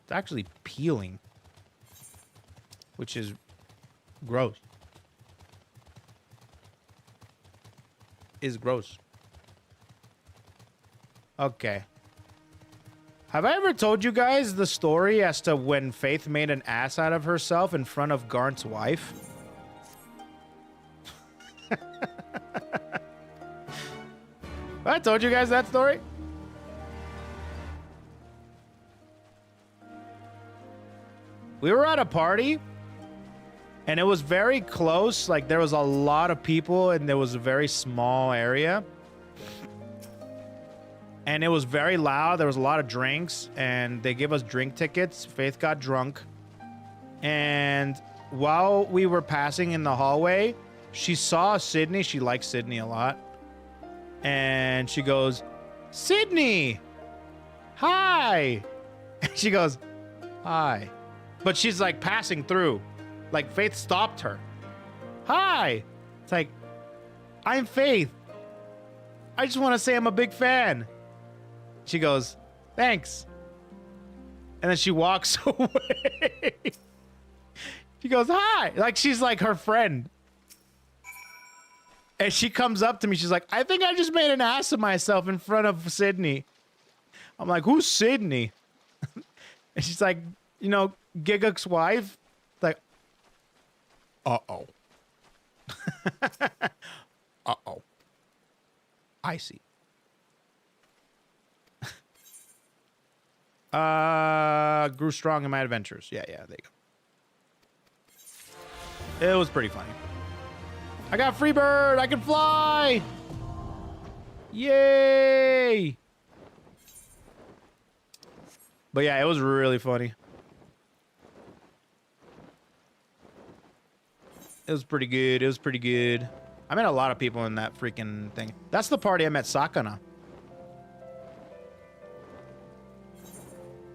It's actually peeling. Which is gross. Is gross. Okay. Have I ever told you guys the story as to when Faith made an ass out of herself in front of Garnt's wife? I told you guys that story? We were at a party and it was very close. Like there was a lot of people and there was a very small area. And it was very loud. There was a lot of drinks and they gave us drink tickets. Faith got drunk. And while we were passing in the hallway, she saw Sydney. She likes Sydney a lot. And she goes, Sydney, hi. And she goes, hi. But she's like passing through. Like Faith stopped her. Hi. It's like, I'm Faith. I just want to say I'm a big fan. She goes, thanks. And then she walks away. She goes, hi. Like she's like her friend. And she comes up to me. She's like, I think I just made an ass of myself in front of Sydney. I'm like, who's Sydney? And she's like, you know, Giguk's wife. Like, uh-oh. Uh-oh. I see. Grew strong in my adventures. Yeah, there you go. It was pretty funny. I got free bird. I can fly. Yay. But yeah, it was really funny. It was pretty good. It was pretty good. I met a lot of people in that freaking thing. That's the party I met Sakana.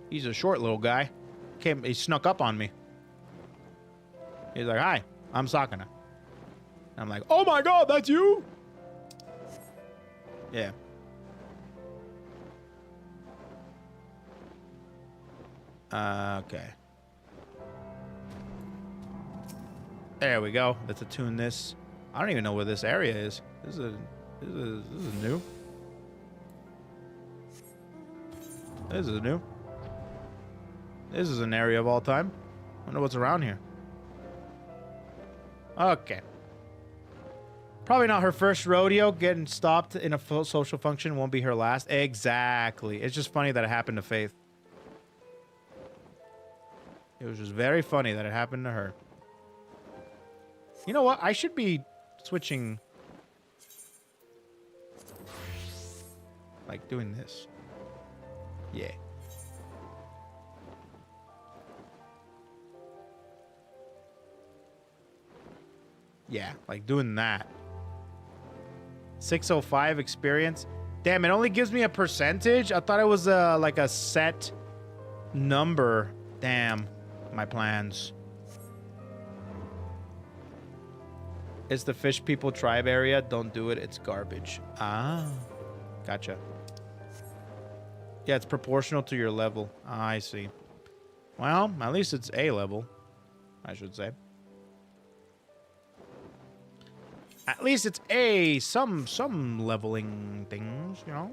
He's a short little guy. He snuck up on me. He's like, hi, I'm Sakana. I'm like, oh my god, that's you? Yeah. Okay. There we go. Let's attune this. I don't even know where this area is. This is new. This is new. This is an area of all time. I wonder what's around here. Okay. Probably not her first rodeo. Getting stopped in a full social function won't be her last. Exactly. It's just funny that it happened to Faith. It was just very funny that it happened to her. You know what? I should be switching. Like doing this. Yeah. Yeah, like doing that. 605 experience. Damn, it only gives me a percentage. I thought it was like a set number. Damn, my plans. It's the fish people tribe area. Don't do it. It's garbage. Ah, gotcha. Yeah, it's proportional to your level. Ah, I see. Well, at least it's A level, I should say. At least it's some leveling things, you know?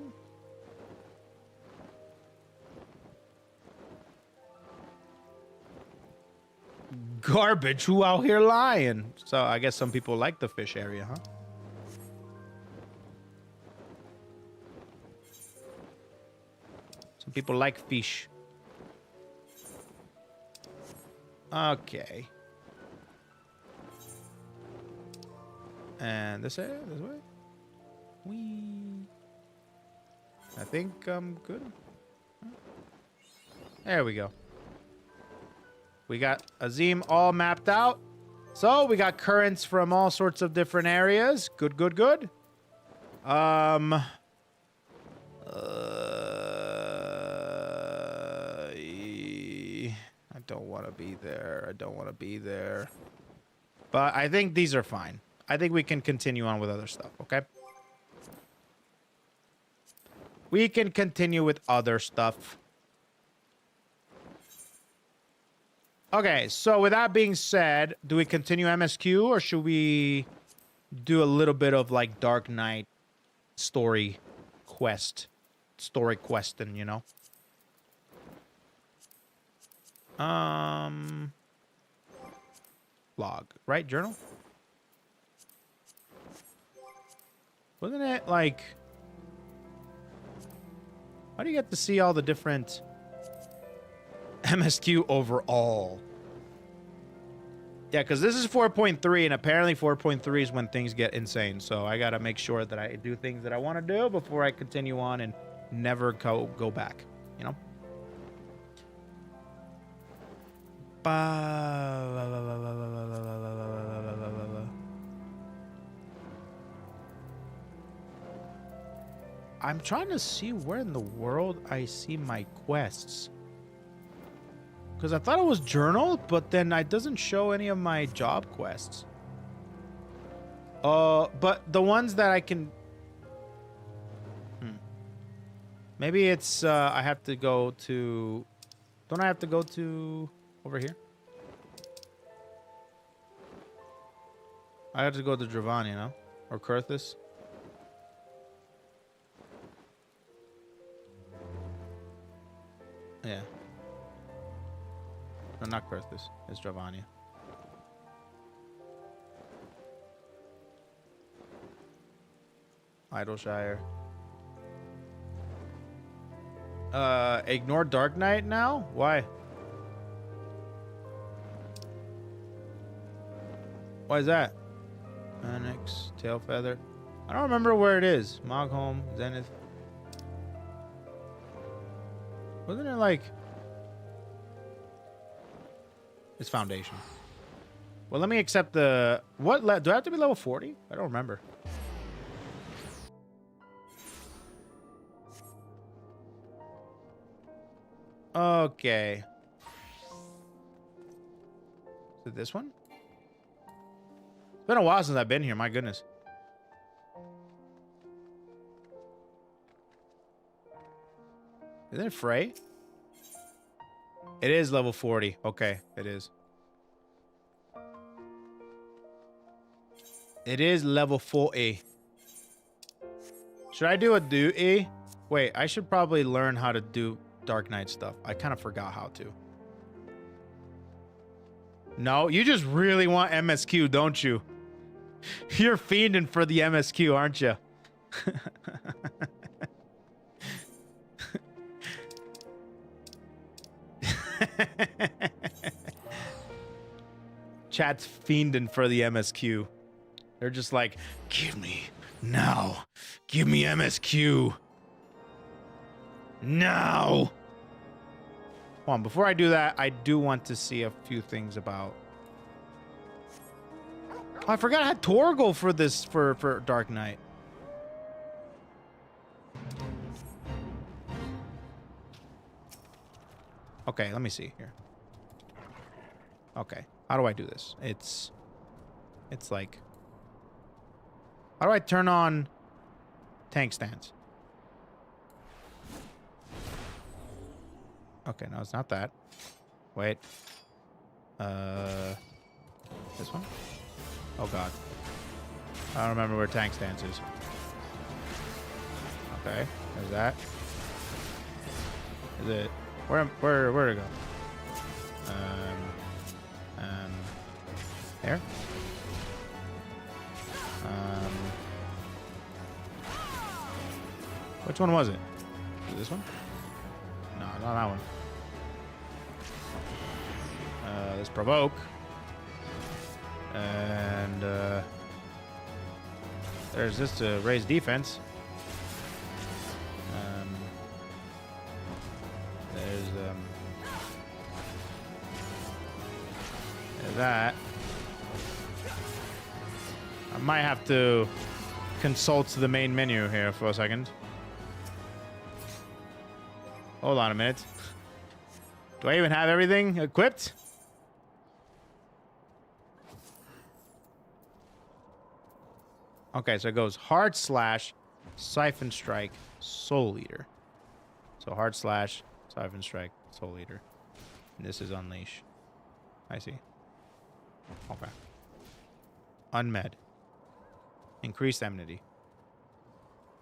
Garbage, who out here lying? So I guess some people like the fish area, huh? Some people like fish. Okay. And this way? I think I'm good. There we go. We got Azim all mapped out. So we got currents from all sorts of different areas. Good, good, good. I don't want to be there. I don't want to be there. But I think these are fine. I think we can continue on with other stuff, okay? We can continue with other stuff. Okay, so with that being said, do we continue MSQ or should we do a little bit of like Dark Knight story questing, you know? Log, right? Journal? Wasn't it like... How do you get to see all the different MSQ overall? Yeah, because this is 4.3, and apparently 4.3 is when things get insane. So I got to make sure that I do things that I want to do before I continue on and never go back, you know? I'm trying to see where in the world I see my quests. Because I thought it was journal, but then it doesn't show any of my job quests. But the ones that I can... Maybe it's, I have to go to... Don't I have to go to... over here? I have to go to Dravani, you know? Or Kurthus. Yeah. No, not Kurthus. It's Dravania. Idleshire. Ignore Dark Knight now? Why? Why is that? Annex, Tailfeather. I don't remember where it is. Mogholm, Zenith. Wasn't it like... It's Foundation. Well, let me accept the... What? Do I have to be level 40? I don't remember. Okay. Is it this one? It's been a while since I've been here. My goodness. Isn't it Frey? It is level 40. Okay, it is. It is level 4A. Should I do a duty? Wait, I should probably learn how to do Dark Knight stuff. I kind of forgot how to. No, you just really want MSQ, don't you? You're fiending for the MSQ, aren't you? Chat's fiending for the MSQ. They're just like, give me now. Give me MSQ. Now. Hold on, before I do that, I do want to see a few things about... Oh, I forgot I had Torgal for this, for Dark Knight. Okay, let me see here. Okay, how do I do this? It's like... How do I turn on tank stance? Okay, no, it's not that. Wait. This one? Oh god. I don't remember where tank stance is. Okay, there's that. Is it... where'd it go? There? Which one was it? Was it this one? No, not that one. Let's provoke. And there's this to raise defense. There's that. I might have to consult the main menu here for a second. Hold on a minute. Do I even have everything equipped? Okay, so it goes hard slash, siphon strike, soul eater. So hard slash, siphon strike, soul eater. And this is unleash. I see. Okay. Unmed. Increased enmity.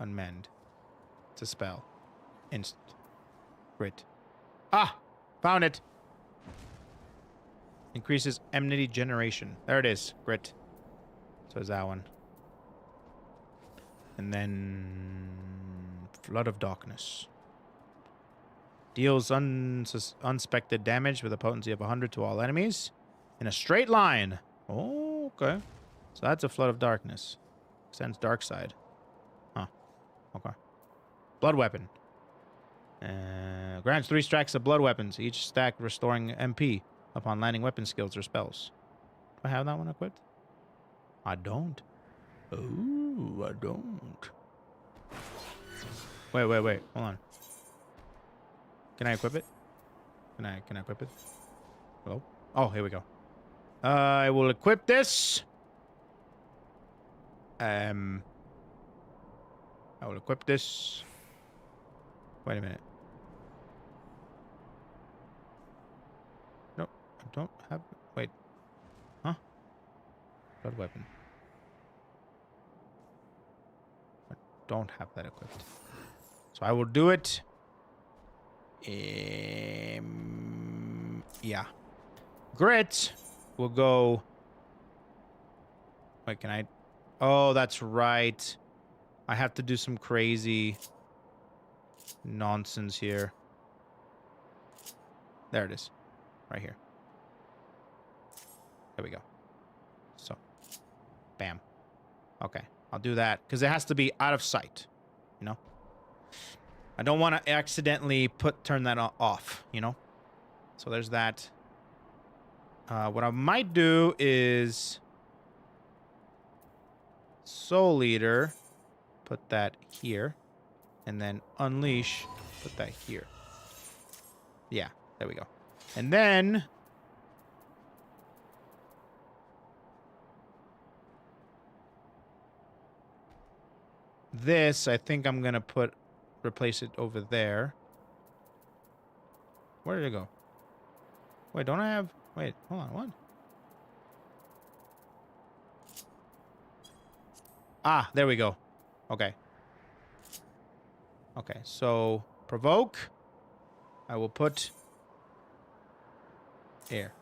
Unmend. It's a spell. Instant. Grit. Ah! Found it! Increases enmity generation. There it is. Grit. So is that one. And then... Flood of Darkness. Deals unsuspected damage with a potency of 100 to all enemies. In a straight line. Oh, okay. So that's a Flood of Darkness. Extends dark side. Huh. Okay. Blood weapon. Grants 3 stacks of blood weapons, each stack restoring MP upon landing weapon skills or spells. Do I have that one equipped? I don't. Oh, I don't. Wait. Hold on. Can I equip it? Can I equip it? Hello? Oh, here we go. I will equip this. I will equip this. Wait a minute. No, I don't have... Wait. Huh? Blood weapon. I don't have that equipped. So I will do it. Yeah. Grit will go... Wait, can I... Oh, that's right. I have to do some crazy nonsense here. There it is. Right here. There we go. So. Bam. Okay. I'll do that. Because it has to be out of sight. You know? I don't want to accidentally turn that off. You know? So there's that. What I might do is... Soul Eater. Put that here. And then Unleash. Put that here. Yeah. There we go. And then... This, I think I'm going to replace it over there. Where did it go? Wait, don't I have... Wait, hold on, what? Ah, there we go. Okay. Okay, so provoke. I will put here.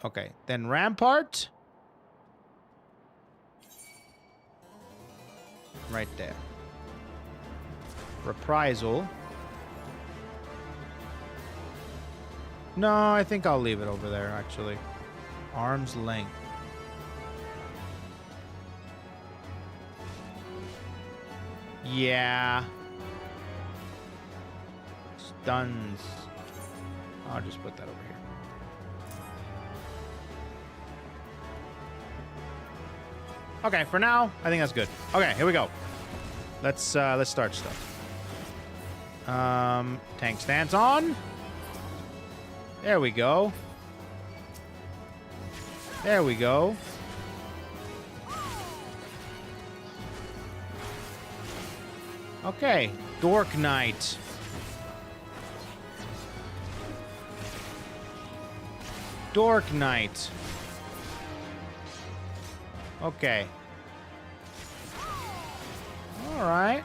Okay, then rampart. right there. Reprisal. No, I think I'll leave it over there, actually. Arm's length. Yeah. Stuns. I'll just put that over here. Okay, for now, I think that's good. Okay, here we go. Let's start stuff. Tank stance on. There we go. There we go. Okay, Dork Knight. Dork Knight. Okay. All right.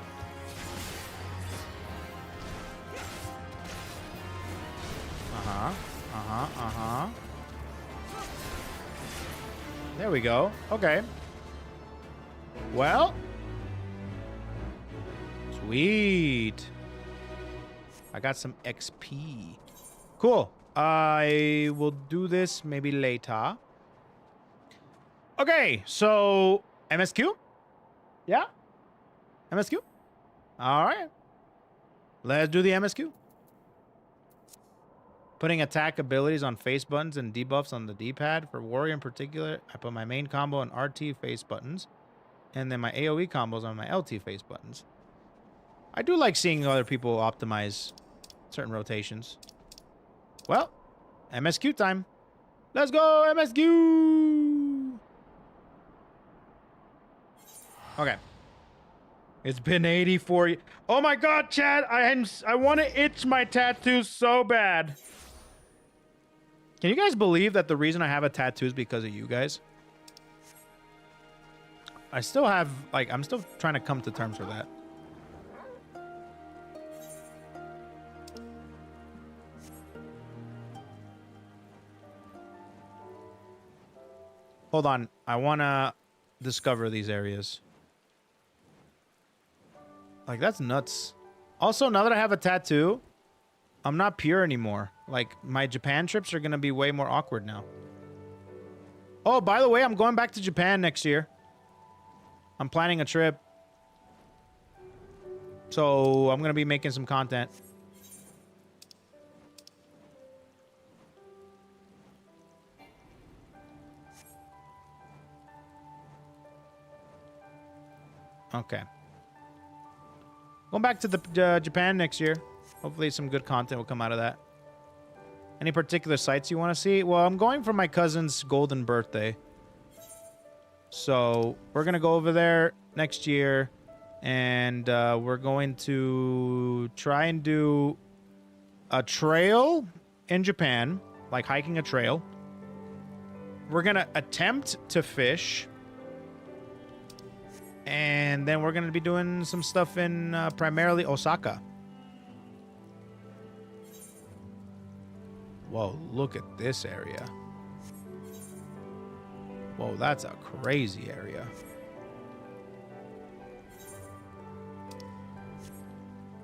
There we go. Okay. Well. Sweet. I got some XP. Cool. I will do this maybe later. Okay, so MSQ? Yeah? MSQ? All right. Let's do the MSQ. Putting attack abilities on face buttons and debuffs on the D-pad. For warrior in particular, I put my main combo on RT face buttons. And then my AoE combos on my LT face buttons. I do like seeing other people optimize certain rotations. Well, MSQ time. Let's go, MSQ! Okay. It's been 84. Oh my god, Chad! I want to itch my tattoo so bad. Can you guys believe that the reason I have a tattoo is because of you guys? I still have, like, I'm still trying to come to terms with that. Hold on. I want to discover these areas. Like, that's nuts. Also, now that I have a tattoo, I'm not pure anymore. Like, my Japan trips are going to be way more awkward now. Oh, by the way, I'm going back to Japan next year. I'm planning a trip. So, I'm going to be making some content. Okay. Going back to the Japan next year. Hopefully some good content will come out of that. Any particular sites you want to see? Well, I'm going for my cousin's golden birthday. So we're going to go over there next year. And we're going to try and do a trail in Japan. Like hiking a trail. We're going to attempt to fish. And then we're going to be doing some stuff in primarily Osaka. Whoa, look at this area. Whoa, that's a crazy area.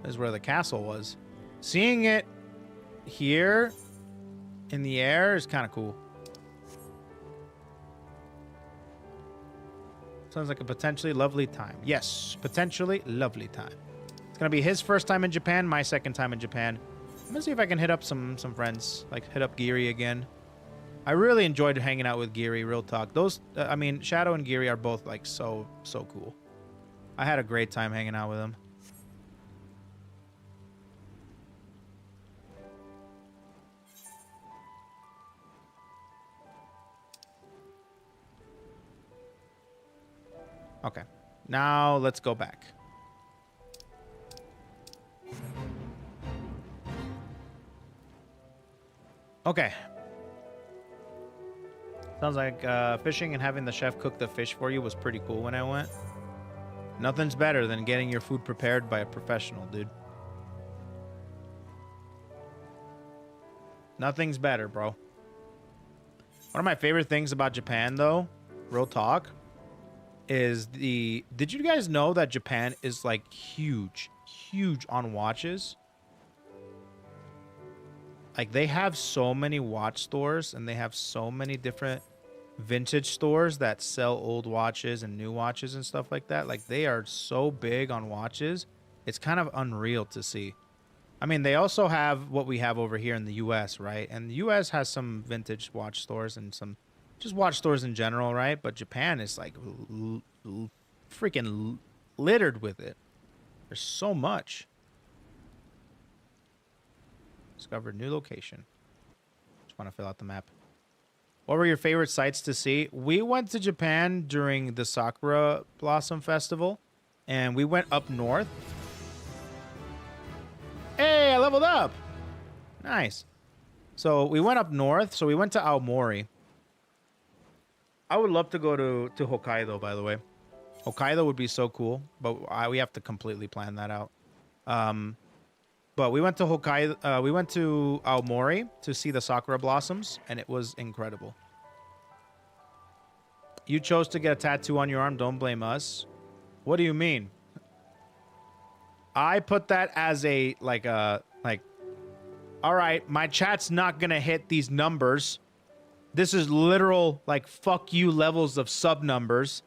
This is where the castle was. Seeing it here in the air is kind of cool. Sounds like a potentially lovely time. Yes, potentially lovely time. It's going to be his first time in Japan, my second time in Japan. I'm going to see if I can hit up some friends. Like, hit up Giri again. I really enjoyed hanging out with Giri, real talk. Those, I mean, Shadow and Giri are both, like, so cool. I had a great time hanging out with them. Okay. Now, let's go back. Okay. Sounds like fishing and having the chef cook the fish for you was pretty cool when I went. Nothing's better than getting your food prepared by a professional, dude. Nothing's better, bro. One of my favorite things about Japan, though, real talk, is did you guys know that Japan is like huge on watches? Like they have so many watch stores and they have so many different vintage stores that sell old watches and new watches and stuff like that. Like they are so big on watches. It's kind of unreal to see. I mean, they also have what we have over here in the US, right? And the US has some vintage watch stores and some just watch stores in general, right? But Japan is like freaking littered with it. There's so much. Discovered new location. Just want to fill out the map. What were your favorite sights to see? We went to Japan during the Sakura Blossom Festival, and we went up north. Hey, I leveled up. Nice. So we went up north. So we went to Aomori. I would love to go to Hokkaido, by the way. Hokkaido would be so cool, but we have to completely plan that out. But we went to Hokkaido. We went to Aomori to see the sakura blossoms, and it was incredible. You chose to get a tattoo on your arm. Don't blame us. What do you mean? I put that as a like. All right, my chat's not gonna hit these numbers. This is literal like fuck you levels of sub numbers.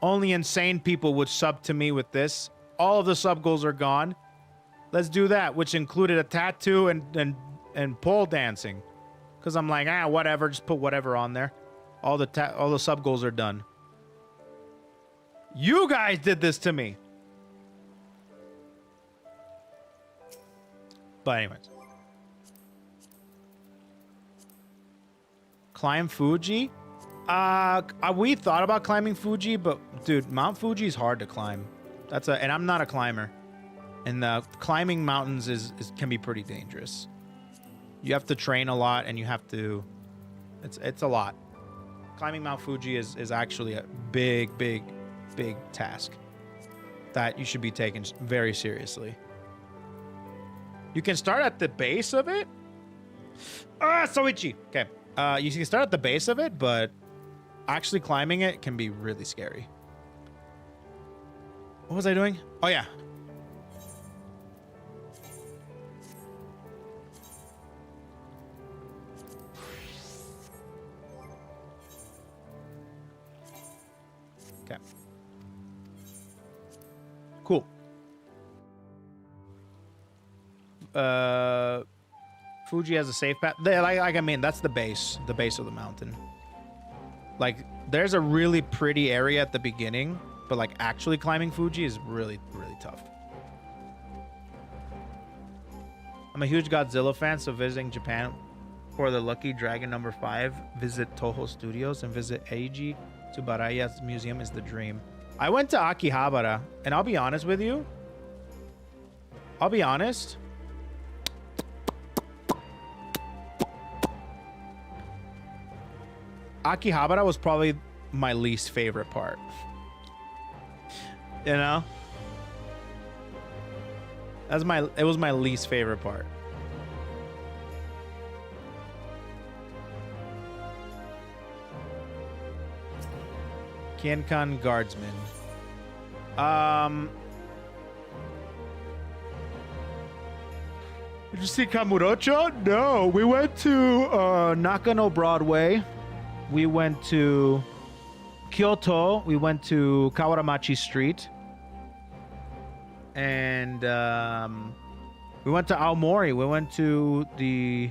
Only insane people would sub to me with this. All of the sub goals are gone. Let's do that, which included a tattoo and pole dancing. Cause I'm like, whatever, just put whatever on there. All the sub goals are done. You guys did this to me. But anyways. Climb Fuji? We thought about climbing Fuji, but dude, Mount Fuji is hard to climb. And I'm not a climber. And climbing mountains can be pretty dangerous. You have to train a lot, and you have to. It's a lot. Climbing Mount Fuji is actually a big task that you should be taken very seriously. You can start at the base of it. So itchy. Okay. You can start at the base of it, but actually climbing it can be really scary. What was I doing? Oh yeah. Okay. Cool. Fuji has a safe path. I mean, that's the base of the mountain. Like, there's a really pretty area at the beginning, but like actually climbing Fuji is really tough. I'm a huge Godzilla fan, so visiting Japan for the Lucky Dragon number 5, visit Toho Studios, and visit Eiji Tsubaraya's museum is the dream. I went to Akihabara, and I'll be honest with you. Akihabara was probably my least favorite part. You know? It was my least favorite part. Kienkan Guardsman. Did you see Kamurocho? No, we went to Nakano Broadway. We went to Kyoto. We went to Kawaramachi Street. And we went to Aomori. We went to the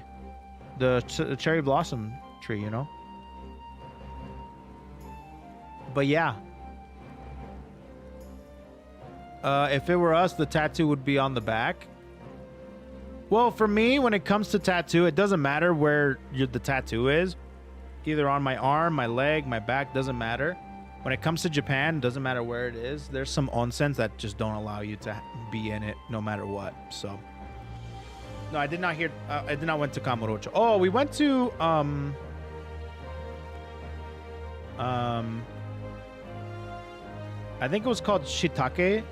cherry blossom tree, you know? But yeah. If it were us, the tattoo would be on the back. Well, for me, when it comes to tattoo, it doesn't matter where the tattoo is. Either on my arm, my leg, my back, doesn't matter. When it comes to Japan, doesn't matter where it is. There's some onsens that just don't allow you to be in it no matter what. So, no, I did not went to Kamurocho. Oh, we went to I think it was called Shiitake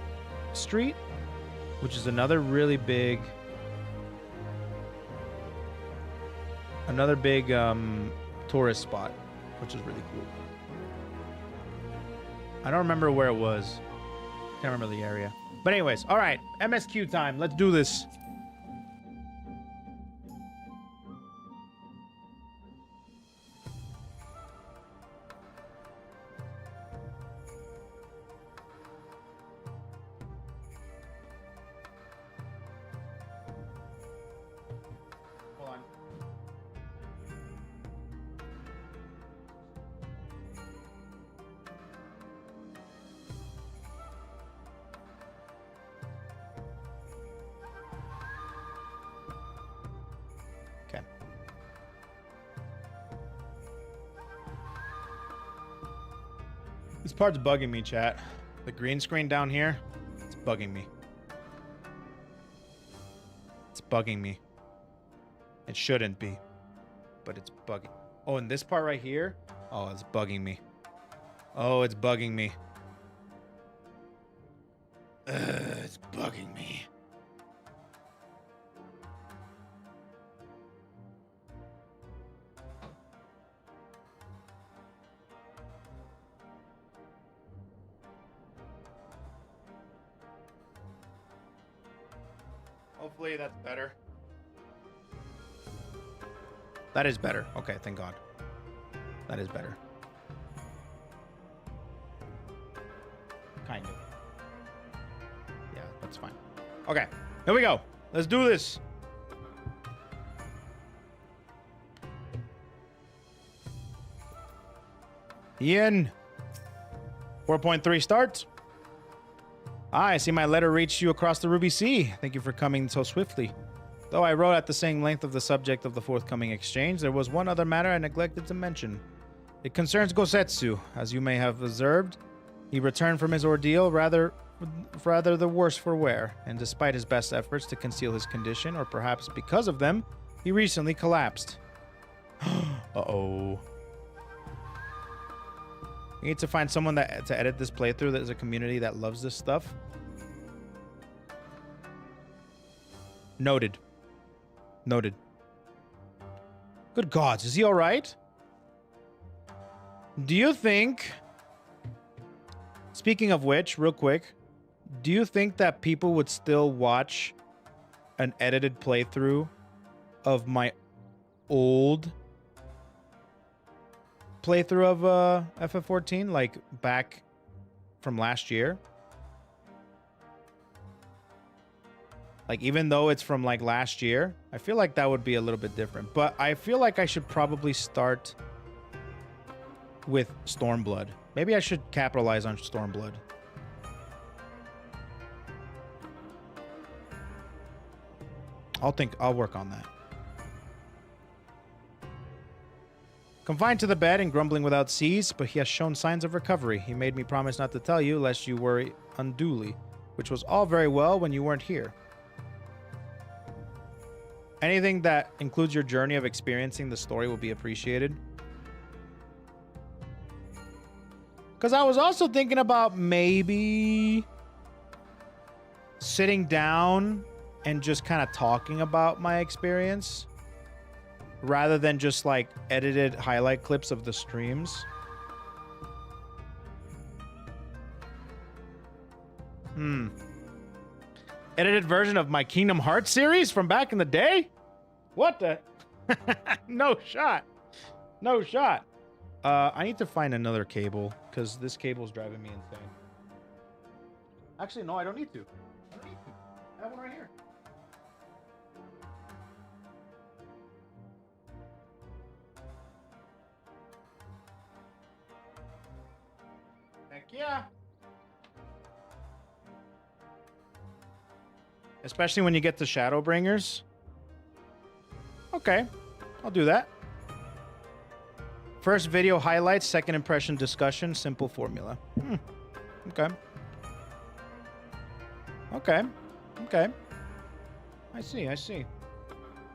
Street, which is another really big tourist spot, which is really cool. I don't remember where it was. Can't remember the area. But anyways, all right. MSQ time. Let's do this. Hold on. Okay. This part's bugging me, chat. The green screen down here, it's bugging me. It's bugging me. It shouldn't be, but it's bugging. Oh, and this part right here, oh, it's bugging me. Oh, it's bugging me. It's bugging me. Hopefully that's better. That is better. Okay, thank God. That is better. Kind of. Yeah, that's fine. Okay, here we go. Let's do this. Ian. 4.3 starts. I see my letter reached you across the Ruby Sea. Thank you for coming so swiftly. Though I wrote at the same length of the subject of the forthcoming exchange, there was one other matter I neglected to mention. It concerns Gosetsu. As you may have observed, he returned from his ordeal rather the worse for wear, and despite his best efforts to conceal his condition, or perhaps because of them, he recently collapsed. Uh-oh. We need to find someone to edit this playthrough. There's a community that loves this stuff. Noted. Noted. Good gods, is he all right? Do you think... Speaking of which, real quick, do you think that people would still watch an edited playthrough of my old playthrough of FF14, like back from last year? Like, even though it's from like last year, I feel like that would be a little bit different. But I feel like I should probably start with Stormblood. Maybe I should capitalize on Stormblood. I'll work on that. Confined to the bed and grumbling without cease, but he has shown signs of recovery. He made me promise not to tell you, lest you worry unduly, which was all very well when you weren't here. Anything that includes your journey of experiencing the story will be appreciated. Because I was also thinking about maybe sitting down and just kind of talking about my experience, rather than just like edited highlight clips of the streams. Edited version of my Kingdom Hearts series from back in the day? What the? No shot. No shot. I need to find another cable, because this cable is driving me insane. Actually, no, I don't need to. I have one right here. Heck yeah. Especially when you get to Shadowbringers. Okay, I'll do that. First video highlights, second impression discussion, simple formula. Okay. Okay. Okay. I see.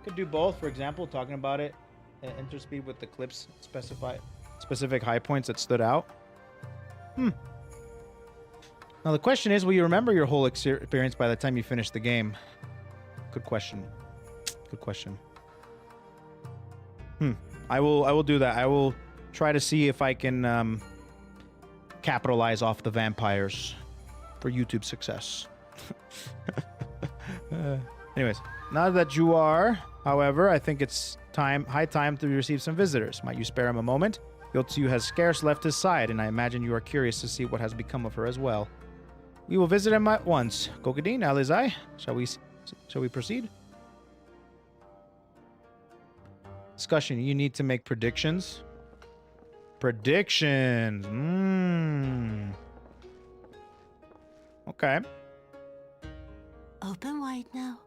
Could do both. For example, talking about it at interspeed with the clips, specific high points that stood out. Now the question is, will you remember your whole experience by the time you finish the game? Good question. Good question. I will do that. I will try to see if I can capitalize off the vampires for YouTube success. Anyways, now that you are, however, I think it's high time to receive some visitors. Might you spare him a moment? Yotsuyu has scarce left his side, and I imagine you are curious to see what has become of her as well. We will visit him at once. Kokedin, Alizai, shall we proceed? Discussion. You need to make predictions. Predictions. Okay. Open wide now.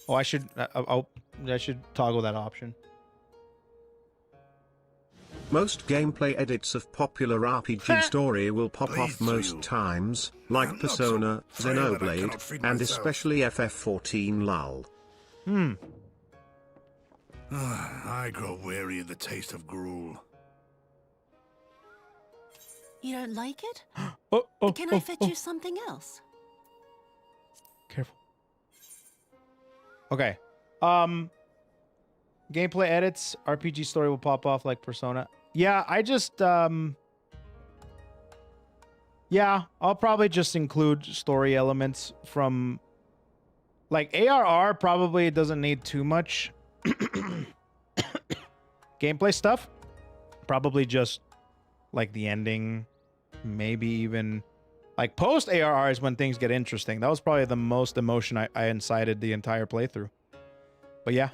Oh, I should toggle that option. Most gameplay edits of popular RPG story will pop off most times, like Persona, Xenoblade, and especially FF14 LOL. I grow weary of the taste of gruel. You don't like it? Oh, Can I fetch you something else? Careful. Okay. Gameplay edits, RPG story will pop off like Persona. Yeah, I just yeah, I'll probably just include story elements from like ARR probably doesn't need too much gameplay stuff. Probably just like the ending, maybe even like post ARR is when things get interesting. That was probably the most emotion I incited the entire playthrough. But yeah.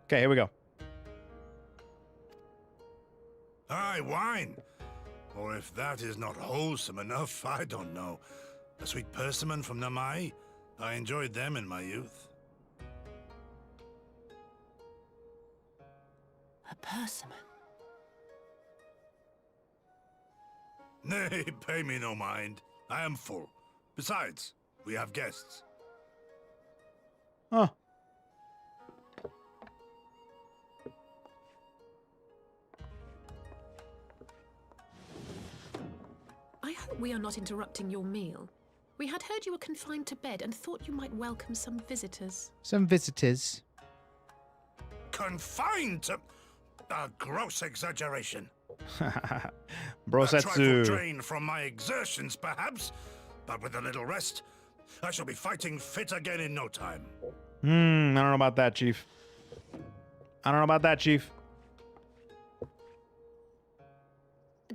Okay, here we go. Aye, wine. Or if that is not wholesome enough, I don't know. A sweet persimmon from Namai? I enjoyed them in my youth. A persimmon. Nay, pay me no mind. I am full. Besides, we have guests. Huh. I hope we are not interrupting your meal. We had heard you were confined to bed and thought you might welcome some visitors. Some visitors. Confined to... A gross exaggeration. A trifle Brosetsu. drain from my exertions, perhaps, but with a little rest, I shall be fighting fit again in no time. I don't know about that, Chief. I don't know about that, Chief.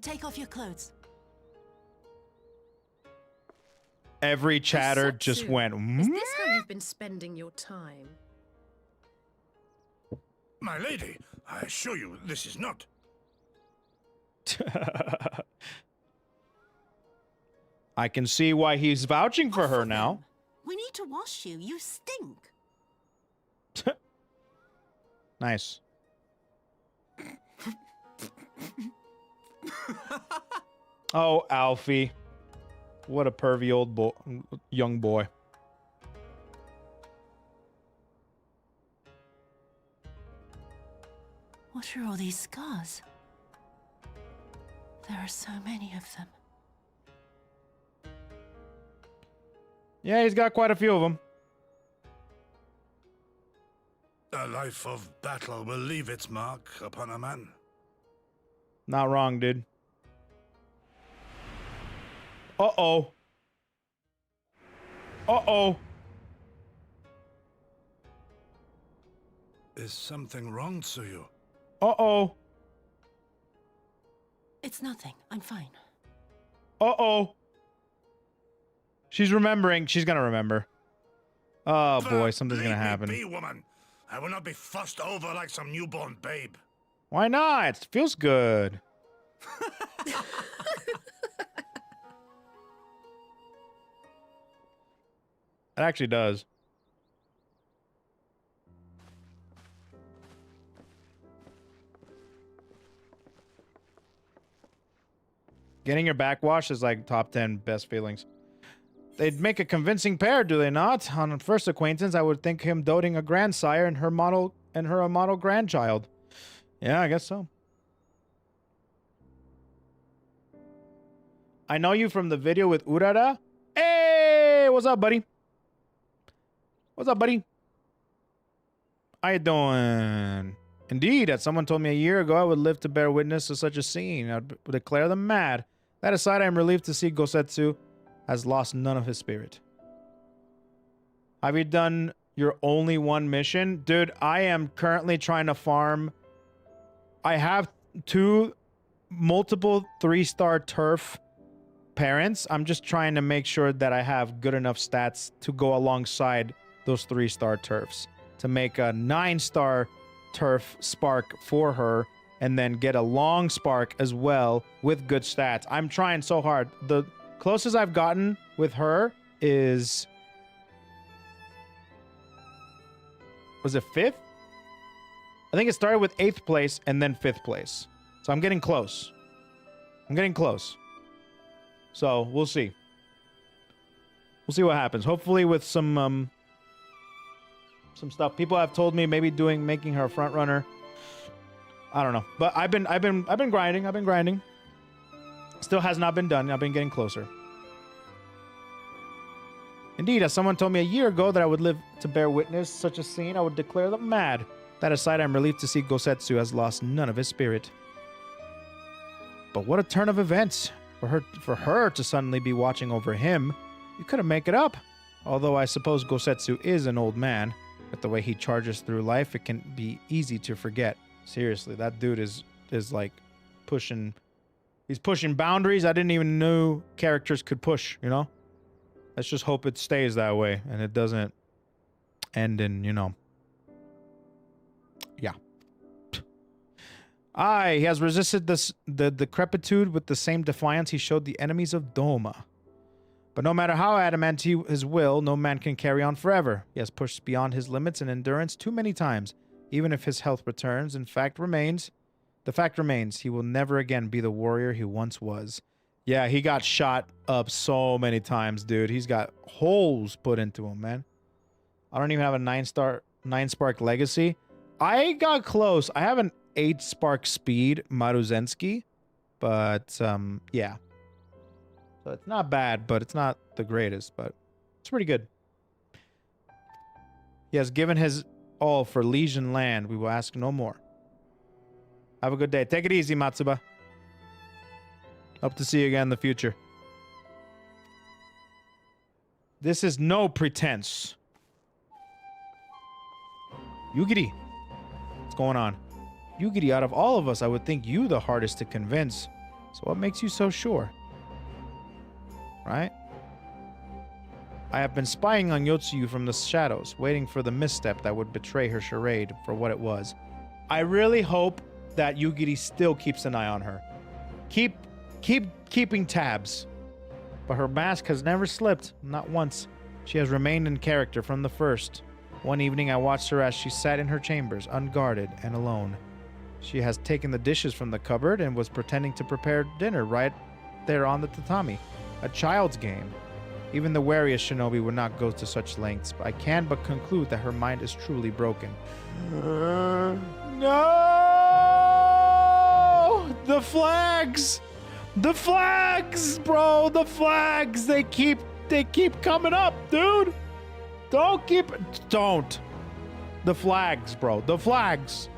Take off your clothes. Every chatter just Yotsuyu, went. Is this how you've been spending your time? My lady, I assure you this is not. I can see why he's vouching for her now. We need to wash you. You stink. Nice. Oh, Alfie. What a pervy old young boy. What are all these scars? There are so many of them. Yeah, he's got quite a few of them. A life of battle will leave its mark upon a man. Not wrong, dude. Uh-oh. Uh-oh. Is something wrong, Tsuyu? Uh-oh. It's nothing. I'm fine. Uh-oh. She's remembering. She's gonna remember. Oh, boy. Something's gonna happen. Leave me be, woman. I will not be fussed over like some newborn babe. Why not? It feels good. It actually does. Getting your back washed is like top 10 best feelings. They'd make a convincing pair, do they not? On first acquaintance, I would think him doting a grandsire and her a model grandchild. Yeah, I guess so. I know you from the video with Urara. Hey, what's up, buddy? What's up, buddy? How you doing? Indeed, as someone told me a year ago, I would live to bear witness to such a scene. I would declare them mad. That aside, I am relieved to see Gosetsu has lost none of his spirit. Have you done your only one mission? Dude, I am currently trying to farm. I have multiple 3-star turf parents. I'm just trying to make sure that I have good enough stats to go alongside those 3-star turfs to make a 9-star turf spark for her and then get a long spark as well with good stats. I'm trying so hard. The closest I've gotten with her is... Was it 5th? I think it started with 8th place and then 5th place. So I'm getting close. I'm getting close. So we'll see. We'll see what happens. Hopefully with some stuff. People have told me maybe making her a front runner. I don't know. But I've been grinding. I've been grinding. Still has not been done. I've been getting closer. Indeed, as someone told me a year ago that I would live to bear witness such a scene, I would declare them mad. That aside, I'm relieved to see Gosetsu has lost none of his spirit. But what a turn of events. For her to suddenly be watching over him, you couldn't make it up. Although I suppose Gosetsu is an old man. With the way he charges through life, it can be easy to forget. Seriously, that dude is like pushing... He's pushing boundaries I didn't even know characters could push, you know? Let's just hope it stays that way and it doesn't end in, you know... Yeah. Aye, he has resisted the decrepitude with the same defiance he showed the enemies of Doma. But no matter how adamant his will, no man can carry on forever. He has pushed beyond his limits and endurance too many times. Even if his health returns, the fact remains, he will never again be the warrior he once was. Yeah, he got shot up so many times, dude. He's got holes put into him, man. I don't even have a 9-spark legacy. I got close. I have an 8-spark speed Maruzensky, but yeah. So it's not bad, but it's not the greatest, but it's pretty good. He has given his all for Legion land. We will ask no more. Have a good day. Take it easy, Matsuba. Hope to see you again in the future. This is no pretense. Yugiri. What's going on? Yugiri, out of all of us, I would think you the hardest to convince. So what makes you so sure? Right? I have been spying on Yotsuyu from the shadows, waiting for the misstep that would betray her charade for what it was. I really hope that Yugiri still keeps an eye on her. Keeping tabs. But her mask has never slipped, not once. She has remained in character from the first. One evening I watched her as she sat in her chambers, unguarded and alone. She has taken the dishes from the cupboard and was pretending to prepare dinner right there on the tatami. A child's game. Even the wariest shinobi would not go to such lengths, but I can but conclude that her mind is truly broken. No! The flags! The flags, bro! The flags! They keep coming up, dude! Don't! The flags, bro. The flags!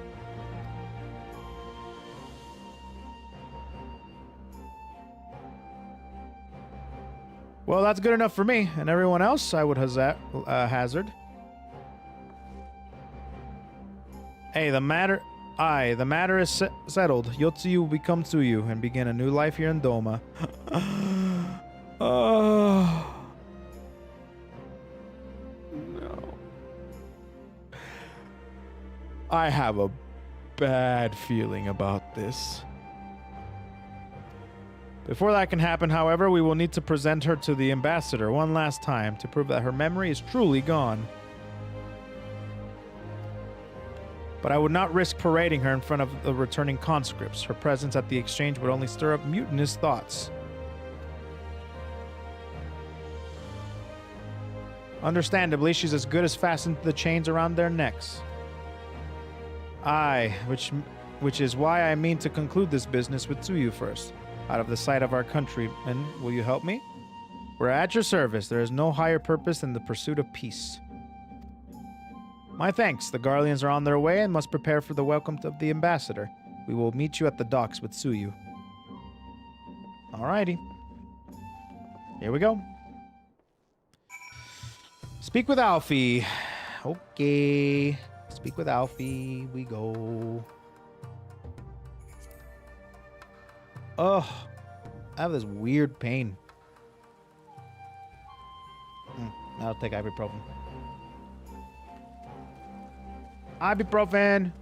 Well, that's good enough for me. And everyone else, I would hazard. Hey, the matter is settled. Yotsuyu will become Tsuyu and begin a new life here in Doma. Oh. No. I have a bad feeling about this. Before that can happen, however, we will need to present her to the ambassador one last time to prove that her memory is truly gone. But I would not risk parading her in front of the returning conscripts. Her presence at the exchange would only stir up mutinous thoughts. Understandably, she's as good as fastened to the chains around their necks. Aye, which is why I mean to conclude this business with Tsuyu first. Out of the sight of our countrymen, will you help me? We're at your service. There is no higher purpose than the pursuit of peace. My thanks. The Garleans are on their way and must prepare for the welcome of the ambassador. We will meet you at the docks with Tsuyu. Alrighty. Here we go. Speak with Alfie. Okay. Speak with Alfie. We go. Ugh. I have this weird pain. I'll take ibuprofen. Ibuprofen.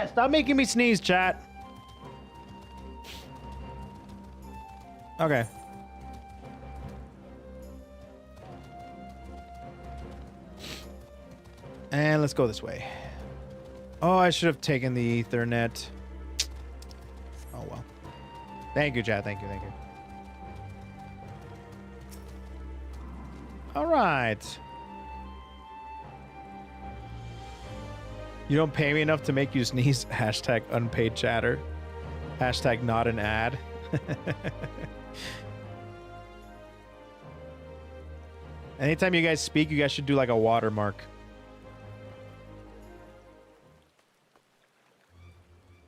Stop making me sneeze, chat. Okay. And let's go this way. Oh, I should have taken the Ethernet. Oh, well. Thank you, chat. Thank you, thank you. All right. You don't pay me enough to make you sneeze. Hashtag unpaid chatter. Hashtag not an ad. Anytime you guys speak, you guys should do like a watermark.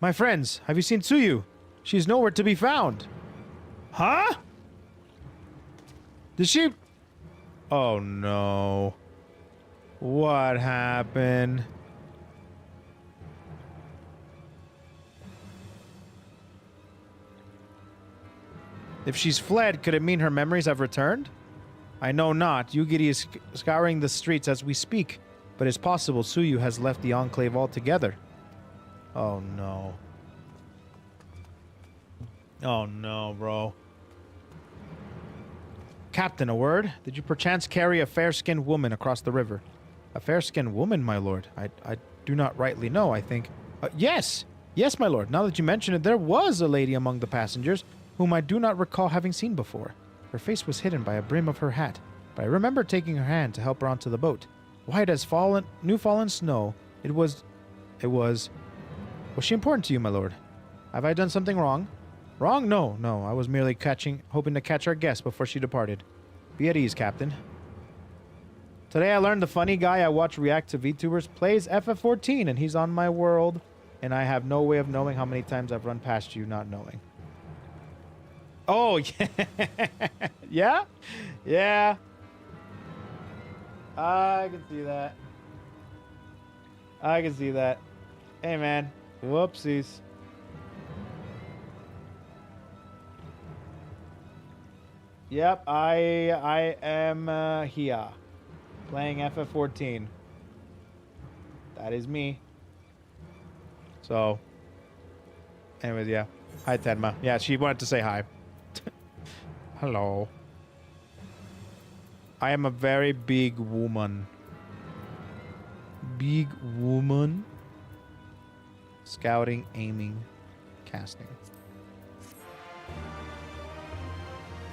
My friends, have you seen Tsuyu? She's nowhere to be found. Huh? Did she... Oh no. What happened? If she's fled, could it mean her memories have returned? I know not. Yugiri is scouring the streets as we speak, but it's possible Tsuyu has left the Enclave altogether. Oh no. Oh no, bro. Captain, a word? Did you perchance carry a fair-skinned woman across the river? A fair-skinned woman, my lord? I do not rightly know, I think. Yes! Yes, my lord. Now that you mention it, there was a lady among the passengers whom I do not recall having seen before. Her face was hidden by a brim of her hat, but I remember taking her hand to help her onto the boat. White as new-fallen snow, was she important to you, my lord? Have I done something wrong? Wrong? No, no. I was merely hoping to catch our guest before she departed. Be at ease, Captain. Today I learned the funny guy I watch react to VTubers plays FF14, and he's on my world, and I have no way of knowing how many times I've run past you not knowing. Oh, yeah. Yeah? Yeah. I can see that. I can see that. Hey, man. Whoopsies. Yep, I am here. Playing FF14. That is me. So. Anyways, yeah. Hi, Tenma. Yeah, she wanted to say hi. Hello. I am a very big woman. Big woman. Scouting, aiming, casting.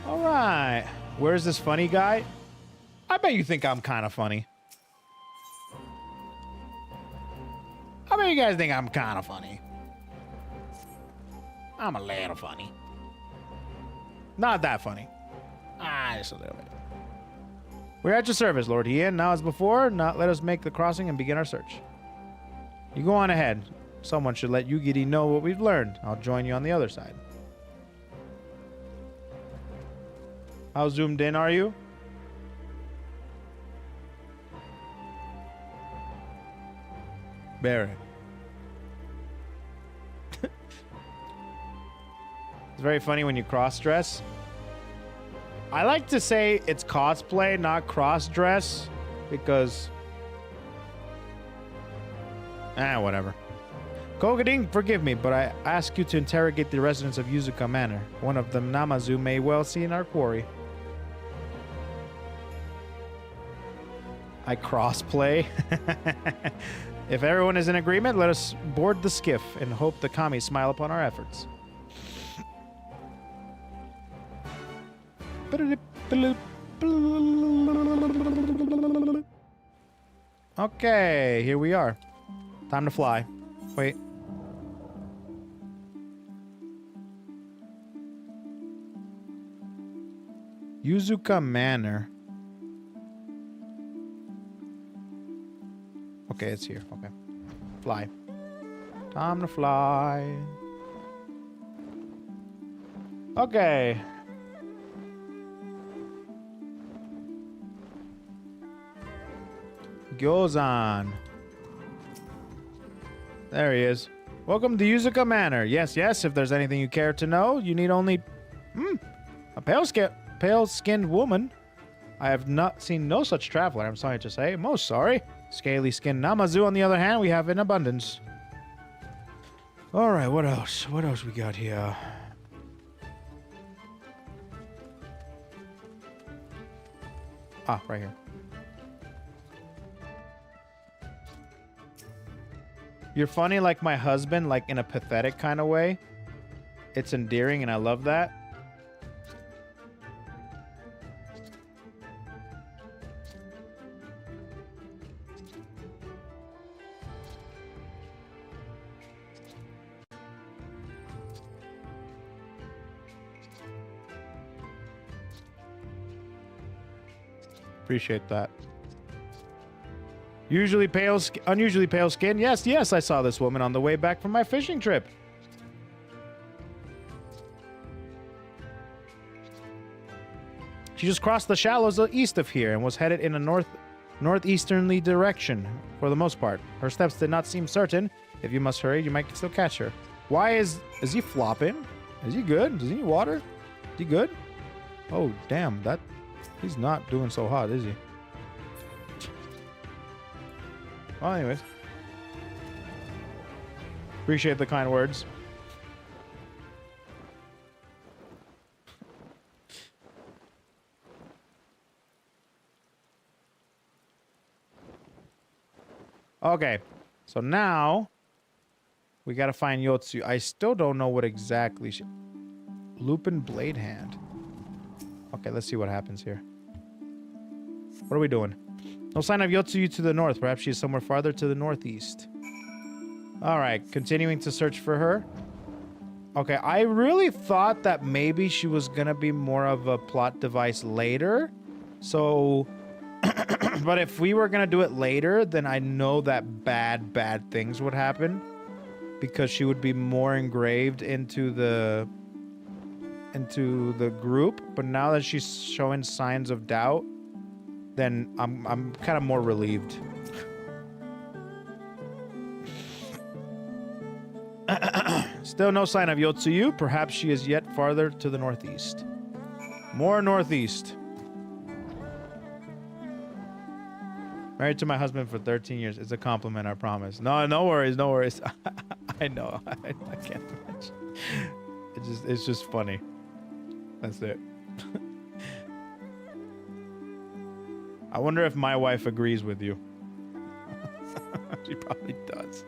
Alright. Where's this funny guy? I bet you think I'm kind of funny. I bet you guys think I'm kind of funny. I'm a little funny. Not that funny. Just a little bit. We're at your service, Lord Ian. Now as before, not let us make the crossing and begin our search. You go on ahead. Someone should let Yugiri know what we've learned. I'll join you on the other side. How zoomed in are you? Barry. It's very funny when you cross-dress. I like to say it's cosplay, not cross-dress, because... whatever. KoeKoe, forgive me, but I ask you to interrogate the residents of Yuzuka Manor. One of them, Namazu, may well see in our quarry. I cross-play. If everyone is in agreement, let us board the skiff and hope the kami smile upon our efforts. Okay, here we are. Time to fly. Wait. Yuzuka Manor. Okay, it's here. Okay. Fly. Time to fly. Okay. Gyozan. There he is. Welcome to Yuzuka Manor. Yes, yes, if there's anything you care to know, you need only... a pale-skinned woman. I have not seen no such traveler, I'm sorry to say. Most sorry. Scaly-skinned Namazu, on the other hand, we have in abundance. Alright, what else? What else we got here? Ah, right here. You're funny like my husband, like in a pathetic kind of way. It's endearing and I love that. Appreciate that. Unusually pale skin. Yes, yes, I saw this woman on the way back from my fishing trip. She just crossed the shallows east of here and was headed in a northeasterly direction for the most part. Her steps did not seem certain. If you must hurry, you might still catch her. Why is he flopping? Is he good? Does he need water? Is he good? Oh, damn, he's not doing so hot, is he? Well, anyways. Appreciate the kind words. Okay. So now we gotta find Yotsuyu. I still don't know what exactly Lupin Blade Hand. Okay, let's see what happens here. What are we doing? No sign of Yotsuyu to the north. Perhaps she is somewhere farther to the northeast. Alright, continuing to search for her. Okay, I really thought that maybe she was gonna be more of a plot device later. So... but if we were gonna do it later, then I know that bad things would happen. Because she would be more engraved into the group. But now that she's showing signs of doubt, then I'm kind of more relieved. Still no sign of Yotsuyu. Perhaps she is yet farther to the northeast. More northeast. Married to my husband for 13 years. It's a compliment, I promise. No, no worries, no worries. I know. I can't imagine. It's just funny. That's it. I wonder if my wife agrees with you. She probably does.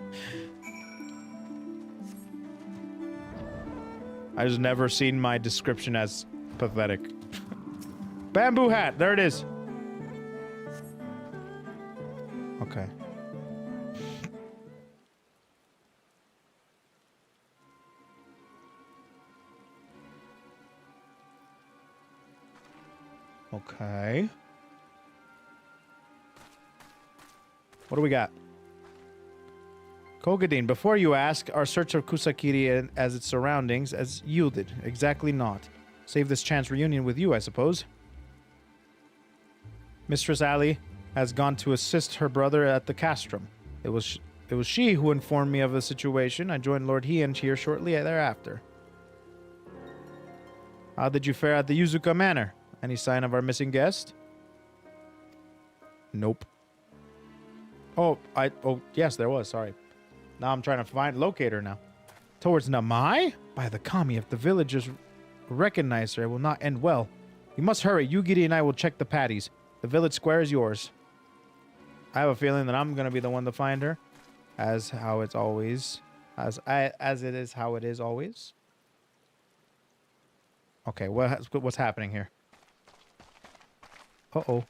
I just never seen my description as pathetic. Bamboo hat. There it is. Okay. Okay. What do we got? Kogadin, before you ask, our search of Kusakiri and as its surroundings has yielded. Exactly not. Save this chance reunion with you, I suppose. Mistress Ali has gone to assist her brother at the castrum. It was she who informed me of the situation. I joined Lord Heian here shortly thereafter. How did you fare at the Yuzuka Manor? Any sign of our missing guest? Nope. Oh, yes, there was. Sorry. Now I'm trying to locate her now. Towards Namai? By the kami, if the villagers recognize her, it will not end well. You must hurry. Yugiri and I will check the patties. The village square is yours. I have a feeling that I'm gonna be the one to find her, as how it's always, as it is how it is always. Okay, what's happening here? Uh-oh.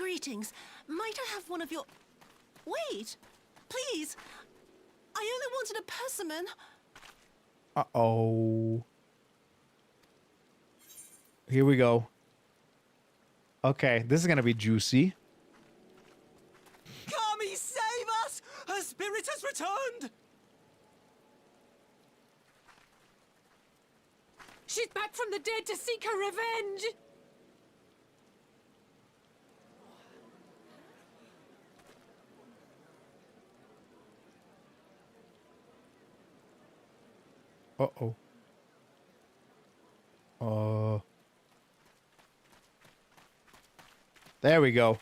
Greetings. Might I have one of your... Wait! Please! I only wanted a persimmon. Uh-oh. Here we go. Okay, this is gonna be juicy. Kami, save us! Her spirit has returned! She's back from the dead to seek her revenge! Uh-oh. There we go.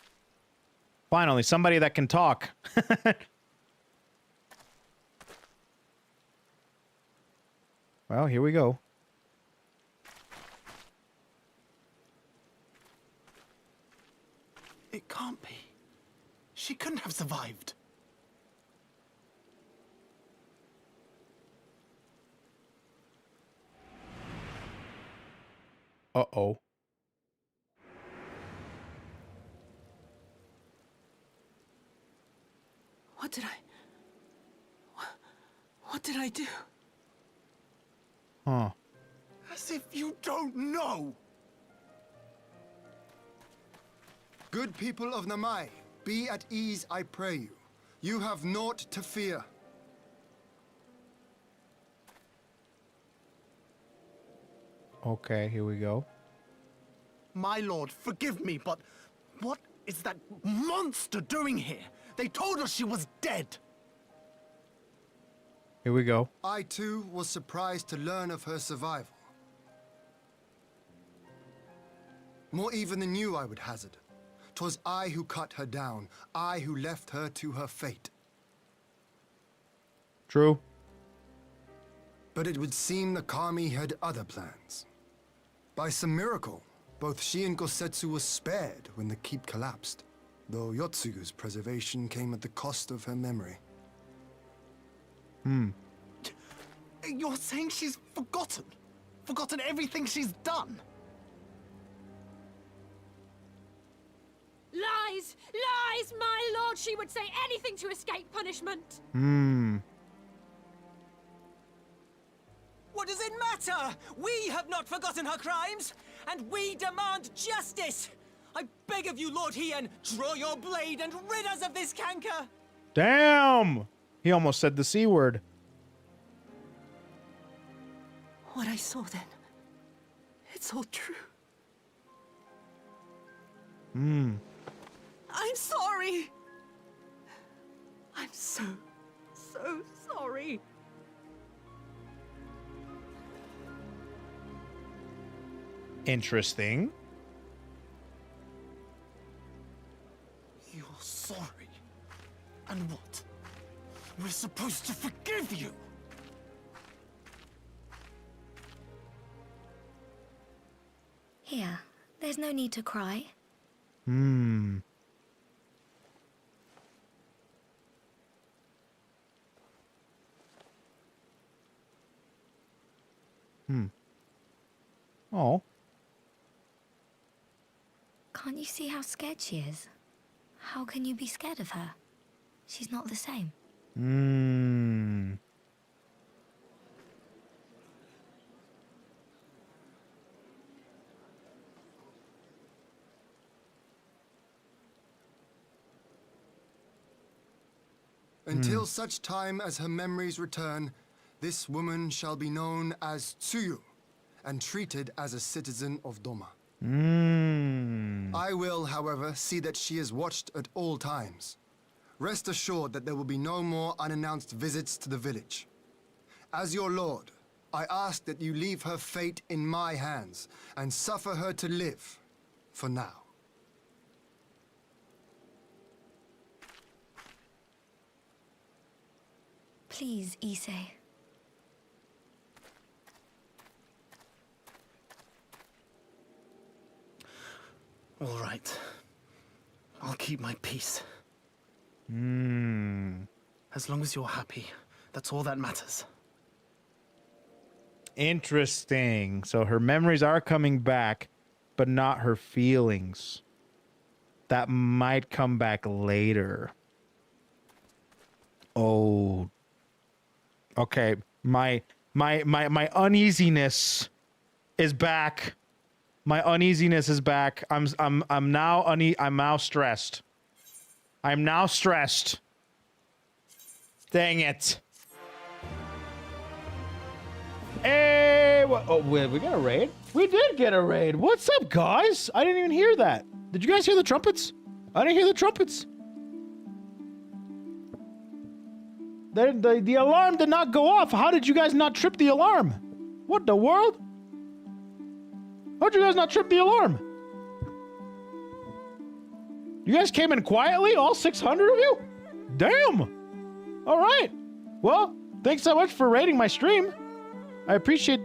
Finally, somebody that can talk. Well, here we go. It can't be. She couldn't have survived. Uh-oh. What did I... What did I do? Huh. As if you don't know! Good people of Namai, be at ease, I pray you. You have naught to fear. Okay, here we go. My lord, forgive me, but what is that monster doing here? They told us she was dead. Here we go. I too was surprised to learn of her survival. More even than you, I would hazard. 'Twas I who cut her down, I who left her to her fate. True. But it would seem the Kami had other plans. By some miracle, both she and Gosetsu were spared when the keep collapsed, though Yotsuyu's preservation came at the cost of her memory. You're saying she's forgotten? Forgotten everything she's done? Lies! Lies! My lord, she would say anything to escape punishment! What does it matter? We have not forgotten her crimes, and we demand justice! I beg of you, Lord Hien, draw your blade and rid us of this canker! Damn! He almost said the C word. What I saw then... It's all true. I'm sorry! I'm so sorry. Interesting. You're sorry? And what? We're supposed to forgive you? Here, there's no need to cry. Oh. Can't you see how scared she is? How can you be scared of her? She's not the same. Until such time as her memories return, this woman shall be known as Tsuyu, and treated as a citizen of Doma. I will, however, see that she is watched at all times. Rest assured that there will be no more unannounced visits to the village. As your lord, I ask that you leave her fate in my hands, and suffer her to live, for now. Please, Issei. All right. I'll keep my peace. As long as you're happy, that's all that matters. Interesting. So her memories are coming back, but not her feelings. that might come back later. Oh. Okay. My uneasiness is back. My uneasiness is back. I'm now stressed. I'm now stressed. Dang it. Hey, oh, we got a raid? We did get a raid. What's up, guys? I didn't even hear that. Did you guys hear the trumpets? I didn't hear the trumpets. The alarm did not go off. How did you guys not trip the alarm? What the world? How'd you guys not trip the alarm? You guys came in quietly, all 600 of you? Damn. All right. Well, thanks so much for raiding my stream. I appreciate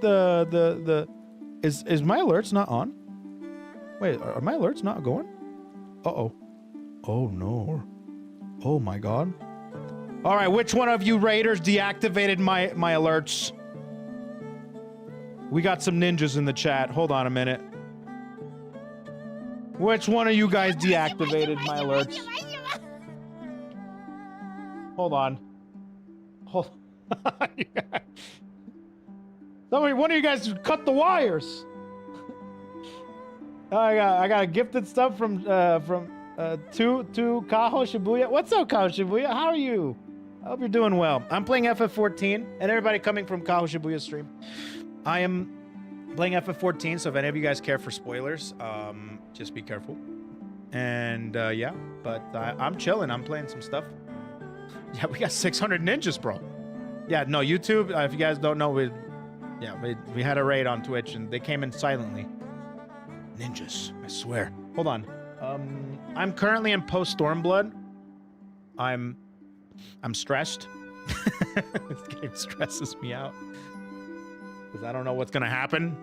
Is my alerts not on? Wait, are my alerts not going? Uh-oh. Oh, no. Oh, my God. All right, which one of you raiders deactivated my alerts? We got some ninjas in the chat. Hold on a minute. Which one of you guys deactivated my alerts? Hold on. Hold on. Somebody, one of you guys cut the wires. I got a gifted stuff from to Kaho Shibuya. What's up, Kaho Shibuya? How are you? I hope you're doing well. I'm playing FF14, and everybody coming from Kaho Shibuya's stream. I am playing FF14, so if any of you guys care for spoilers, just be careful. And yeah, but I'm chilling. I'm playing some stuff. Yeah, we got 600 ninjas, bro. Yeah, no, YouTube, if you guys don't know, we had a raid on Twitch, and they came in silently. Ninjas, I swear. Hold on. I'm currently in post Stormblood. I'm stressed. This game stresses me out because I don't know what's gonna happen.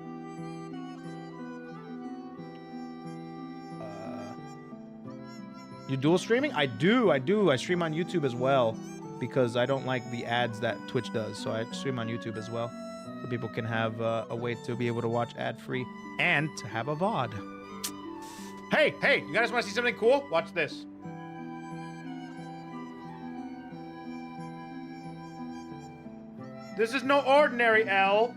You dual streaming? I do. I stream on YouTube as well because I don't like the ads that Twitch does. So I stream on YouTube as well, so people can have a way to be able to watch ad-free and to have a VOD. Hey, you guys want to see something cool? Watch this. This is no ordinary L.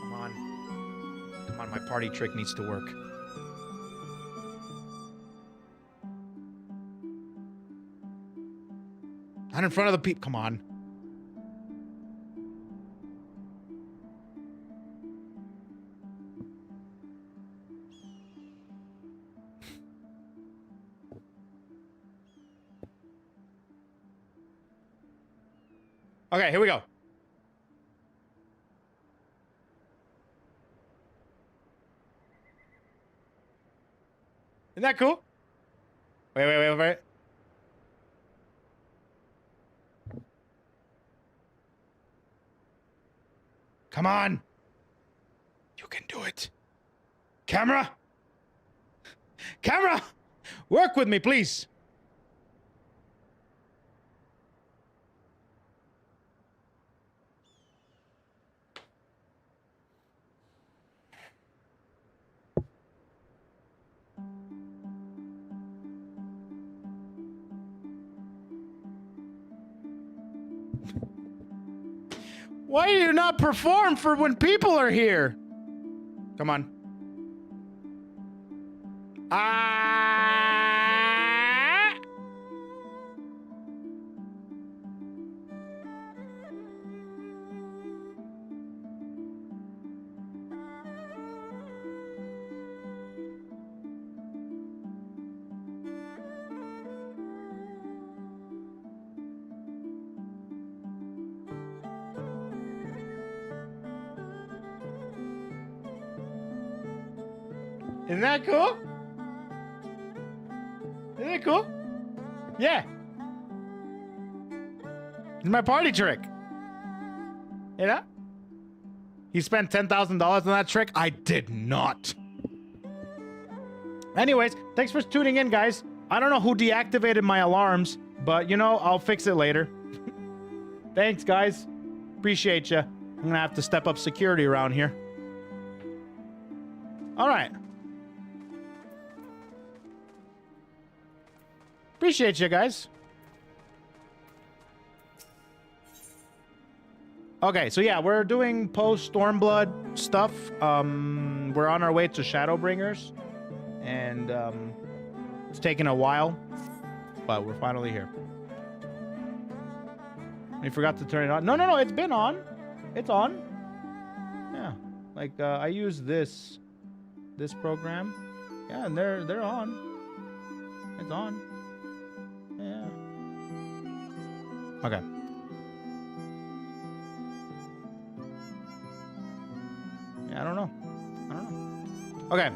Come on, my party trick needs to work. Not in front of the people. Come on. Okay, here we go. Isn't that cool? Wait. Come on. You can do it. Camera! Camera! Work with me, please. Why do you not perform for when people are here? Come on. Isn't that cool? Isn't it cool? Yeah. It's my party trick. You know? You spent $10,000 on that trick? I did not. Anyways, thanks for tuning in, guys. I don't know who deactivated my alarms, but, you know, I'll fix it later. Thanks, guys. Appreciate you. I'm gonna have to step up security around here. All right. Appreciate you guys. Okay, so yeah, we're doing post Stormblood stuff. We're on our way to Shadowbringers, and it's taken a while, but we're finally here. We forgot to turn it on. No, it's been on. It's on. Yeah, like I use this program. Yeah, and they're on. It's on. Yeah. Okay. Yeah, I don't know. Okay.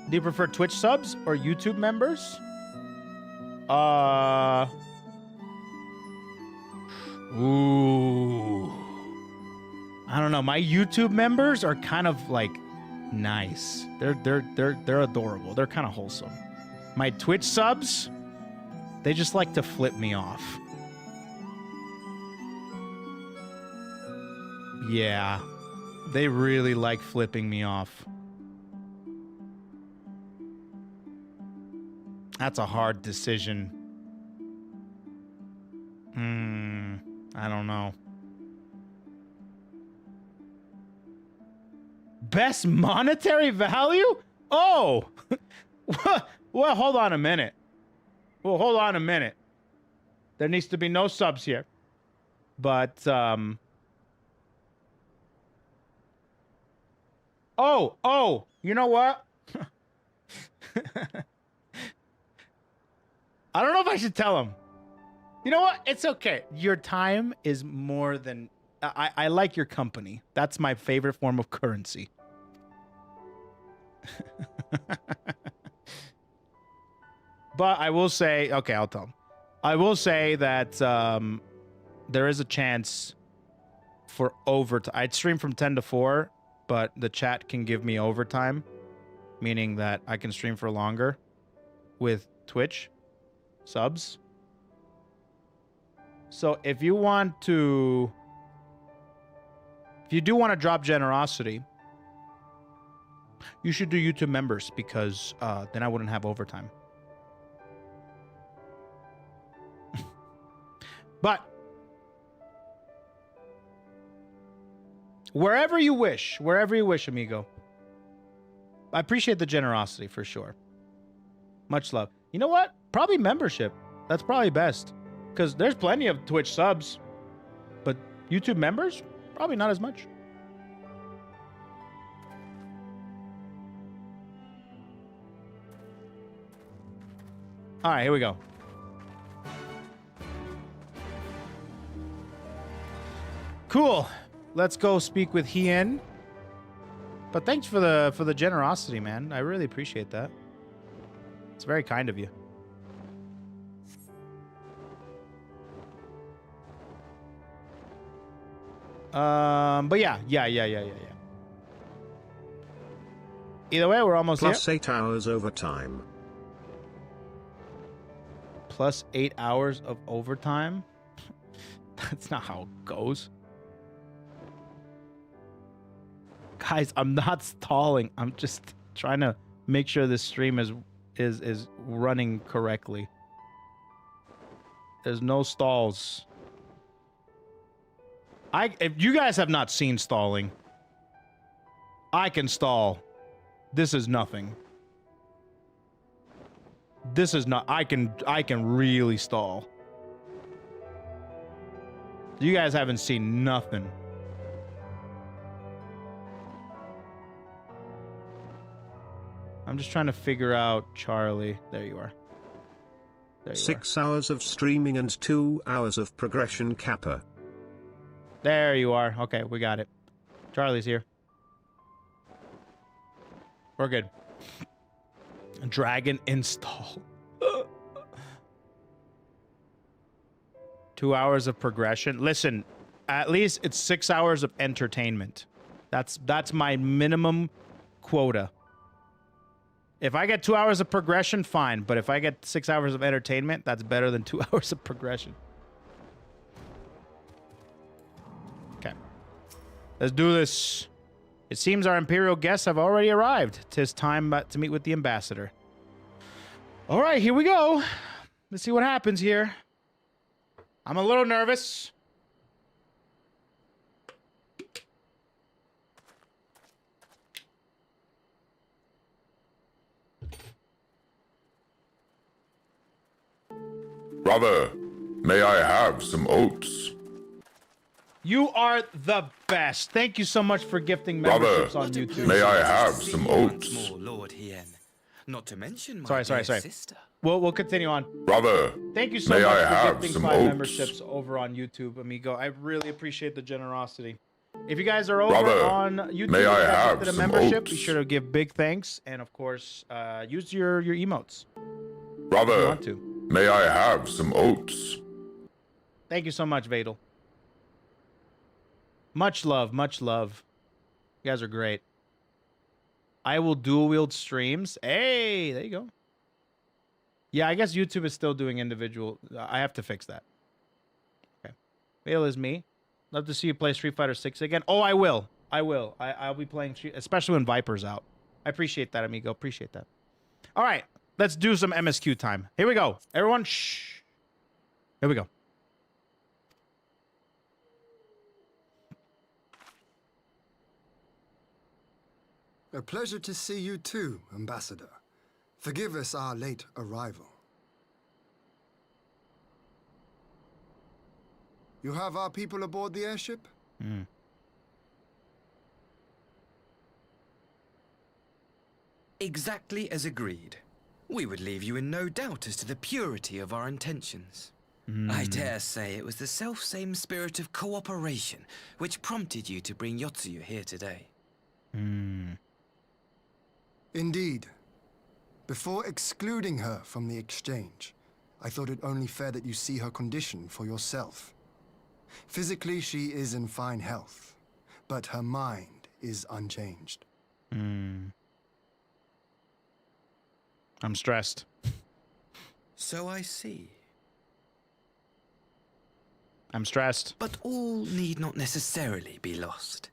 Do you prefer Twitch subs or YouTube members? Ooh. I don't know. My YouTube members are kind of like nice. They're adorable. They're kind of wholesome. My Twitch subs, they just like to flip me off. Yeah. They really like flipping me off. That's a hard decision. I don't know. Best monetary value? Oh! Well, hold on a minute. There needs to be no subs here. But, Oh, you know what? I don't know if I should tell him. You know what? It's okay. Your time is more than... I like your company. That's my favorite form of currency. But I will say... Okay, I'll tell him. I will say that there is a chance for overtime. I'd stream from 10 to 4, but the chat can give me overtime, meaning that I can stream for longer with Twitch subs. So if you do want to drop generosity, you should do YouTube members, because then I wouldn't have overtime. But wherever you wish, amigo. I appreciate the generosity for sure. Much love. You know what? Probably membership. That's probably best, because there's plenty of Twitch subs, but YouTube members, probably not as much. All right, here we go. Cool. Let's go speak with Hien. But thanks for the generosity, man. I really appreciate that. It's very kind of you. But yeah. Either way, we're almost Plus here. 8 hours overtime. Plus 8 hours of overtime? That's not how it goes. Guys, I'm not stalling. I'm just trying to make sure this stream is running correctly. There's no stalls. If you guys have not seen stalling, I can stall. This is nothing. This is not... I can really stall. You guys haven't seen nothing. I'm just trying to figure out Charlie. There you are. There you 6 hours of streaming and 2 hours of progression kappa. There you are. Okay, we got it. Charlie's here. We're good. Dragon install. 2 hours of progression. Listen, at least it's 6 hours of entertainment. That's my minimum quota. If I get 2 hours of progression, fine. But if I get 6 hours of entertainment, that's better than 2 hours of progression. Okay. Let's do this. It seems our Imperial guests have already arrived. 'Tis time to meet with the ambassador. All right, here we go. Let's see what happens here. I'm a little nervous. Brother, may I have some oats? You are the best. Thank you so much for gifting Brother, memberships on YouTube. may I have some oats? More, Lord Hien. Not to mention my Sorry. sister. We'll continue on. Brother, Thank you so may much I for have gifting some 5 oats? memberships over on YouTube, amigo. I really appreciate the generosity. If you guys are over Brother, on YouTube may I and have gifted a some membership, be oats? sure to give big thanks and of course use your emotes. If you Brother, want to. may I have some oats? Thank you so much, Vadel. Much love, much love. You guys are great. I will dual wield streams. Hey, there you go. Yeah, I guess YouTube is still doing individual. I have to fix that. Okay. Vadel is me. Love to see you play Street Fighter 6 again. Oh, I will. I'll be playing, especially when Viper's out. I appreciate that, amigo. Appreciate that. All right. Let's do some MSQ time. Here we go. Everyone, shh. Here we go. A pleasure to see you too, Ambassador. Forgive us our late arrival. You have our people aboard the airship? Exactly as agreed. We would leave you in no doubt as to the purity of our intentions. I dare say it was the self-same spirit of cooperation which prompted you to bring Yotsuyu here today. Indeed. Before excluding her from the exchange, I thought it only fair that you see her condition for yourself. Physically, she is in fine health, but her mind is unchanged. I'm stressed. So I see. I'm stressed. But all need not necessarily be lost.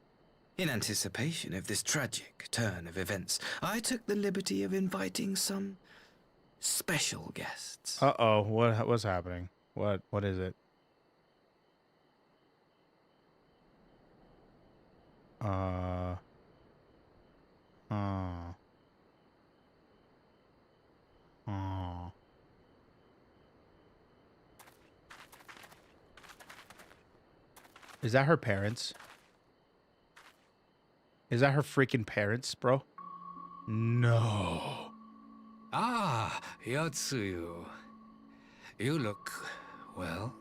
In anticipation of this tragic turn of events, I took the liberty of inviting some special guests. Uh-oh. What's happening? What is it? Is that her parents? Is that her freaking parents, bro? No. Ah, Yotsuyu. You look well.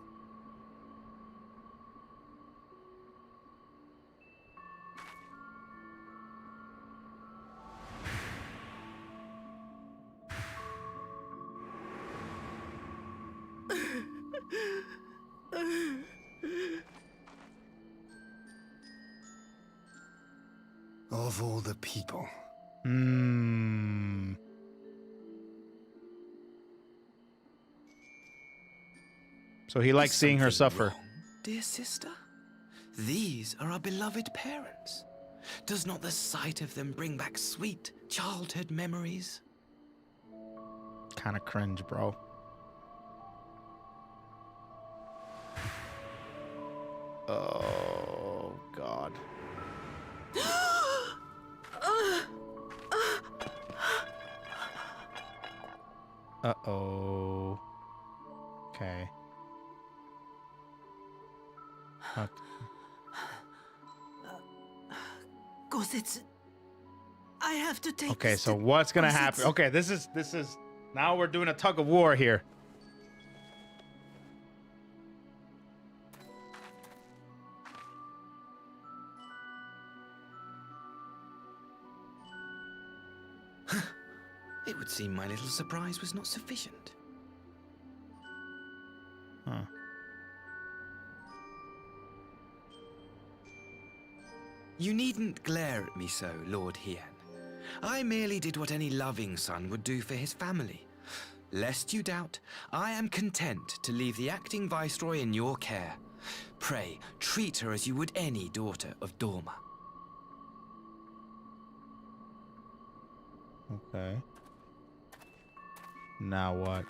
Of all the people. So he likes seeing her suffer. Wrong, dear sister? These are our beloved parents. Does not the sight of them bring back sweet childhood memories? Kind of cringe, bro. Oh, God. Uh-oh. Okay. Gossets, I have to take Okay, this so to what's gonna Gossets. happen? Okay, this is now we're doing a tug of war here. It would seem my little surprise was not sufficient. Huh. You needn't glare at me so, Lord Hien. I merely did what any loving son would do for his family. Lest you doubt, I am content to leave the acting viceroy in your care. Pray, treat her as you would any daughter of Dorma. Okay. Now what?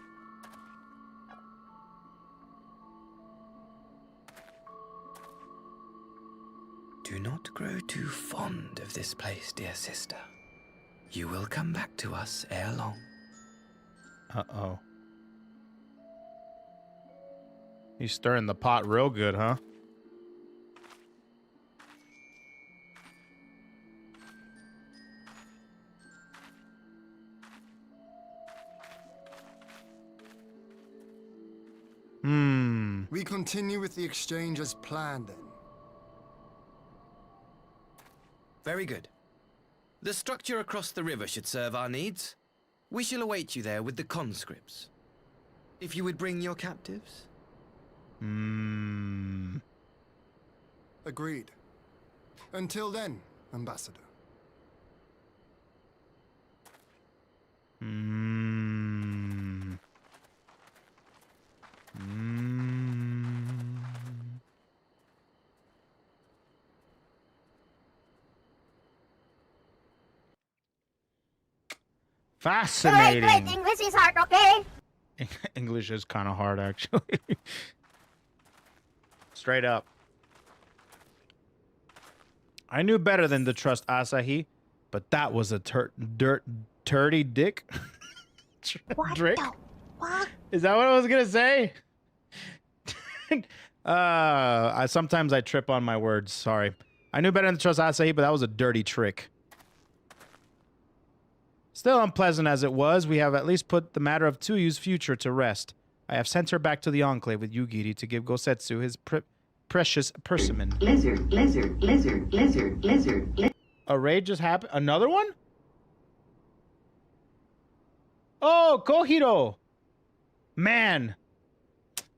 Do not grow too fond of this place, dear sister. You will come back to us ere long. Uh-oh. He's stirring the pot real good, huh? We continue with the exchange as planned, then. Very good. The structure across the river should serve our needs. We shall await you there with the conscripts. If you would bring your captives. Agreed. Until then, Ambassador. Fascinating. Great, English is hard, okay? English is kind of hard, actually. Straight up. I knew better than to trust Asahi, but that was a turdy dick. What Drake? the fuck? Is that what I was gonna say? Sometimes I trip on my words. Sorry. I knew better than to trust Asahi, but that was a dirty trick. Still unpleasant as it was, we have at least put the matter of Tsuyu's future to rest. I have sent her back to the Enclave with Yugiri to give Gosetsu his precious persimmon. Lizard. A raid just happened? Another one? Oh, Kohiro! Man.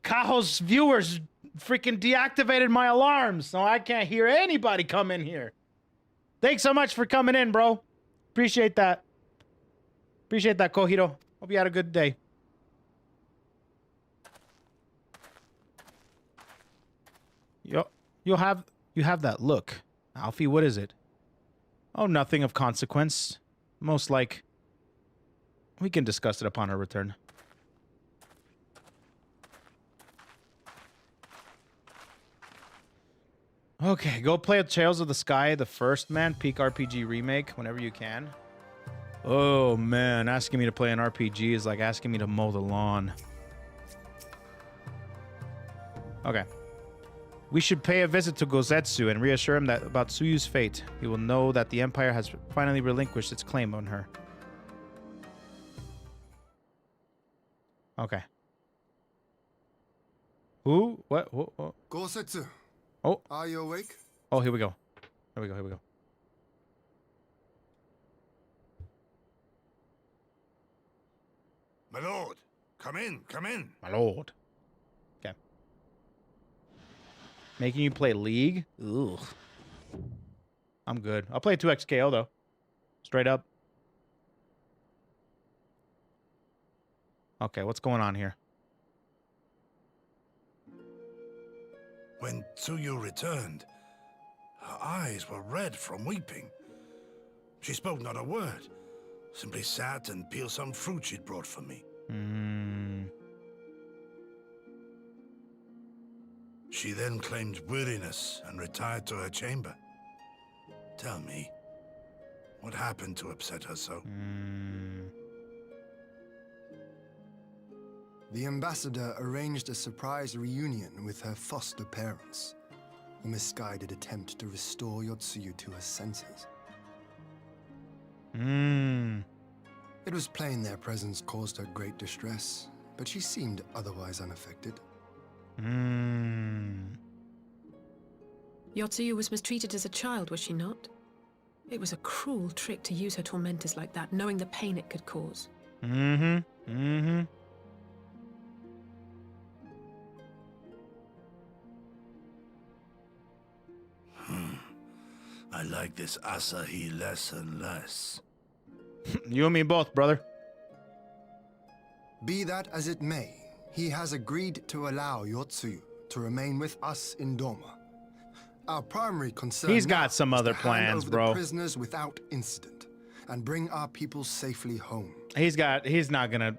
Kaho's viewers freaking deactivated my alarms, so I can't hear anybody come in here. Thanks so much for coming in, bro. Appreciate that. Appreciate that, Kohiro. Hope you had a good day. You have that look. Alfie, what is it? Oh, nothing of consequence. Most like... We can discuss it upon our return. Okay, go play Trails of the Sky, the first, man. Peak RPG remake, whenever you can. Oh, man. Asking me to play an RPG is like asking me to mow the lawn. Okay. We should pay a visit to Gosetsu and reassure him that about Tsuyu's fate. He will know that the Empire has finally relinquished its claim on her. Okay. Who? What? Gosetsu. Oh. Are you awake? Oh, here we go. Here we go. My lord, come in. My lord. Okay. Making you play League? Ugh. I'm good. I'll play 2x KO, though. Straight up. Okay, what's going on here? When Tsuyu returned, her eyes were red from weeping. She spoke not a word, simply sat and peeled some fruit she'd brought for me. She then claimed weariness and retired to her chamber. Tell me, what happened to upset her so? The ambassador arranged a surprise reunion with her foster parents. A misguided attempt to restore Yotsuyu to her senses. It was plain their presence caused her great distress, but she seemed otherwise unaffected. Yotsuyu was mistreated as a child, was she not? It was a cruel trick to use her tormentors like that, knowing the pain it could cause. I like this Asahi less and less. You and me both, brother. Be that as it may, he has agreed to allow Yotsuyu to remain with us in Doma. Our primary concern He's got some is other to hand plans, over bro. the prisoners without incident and bring our people safely home. He's not gonna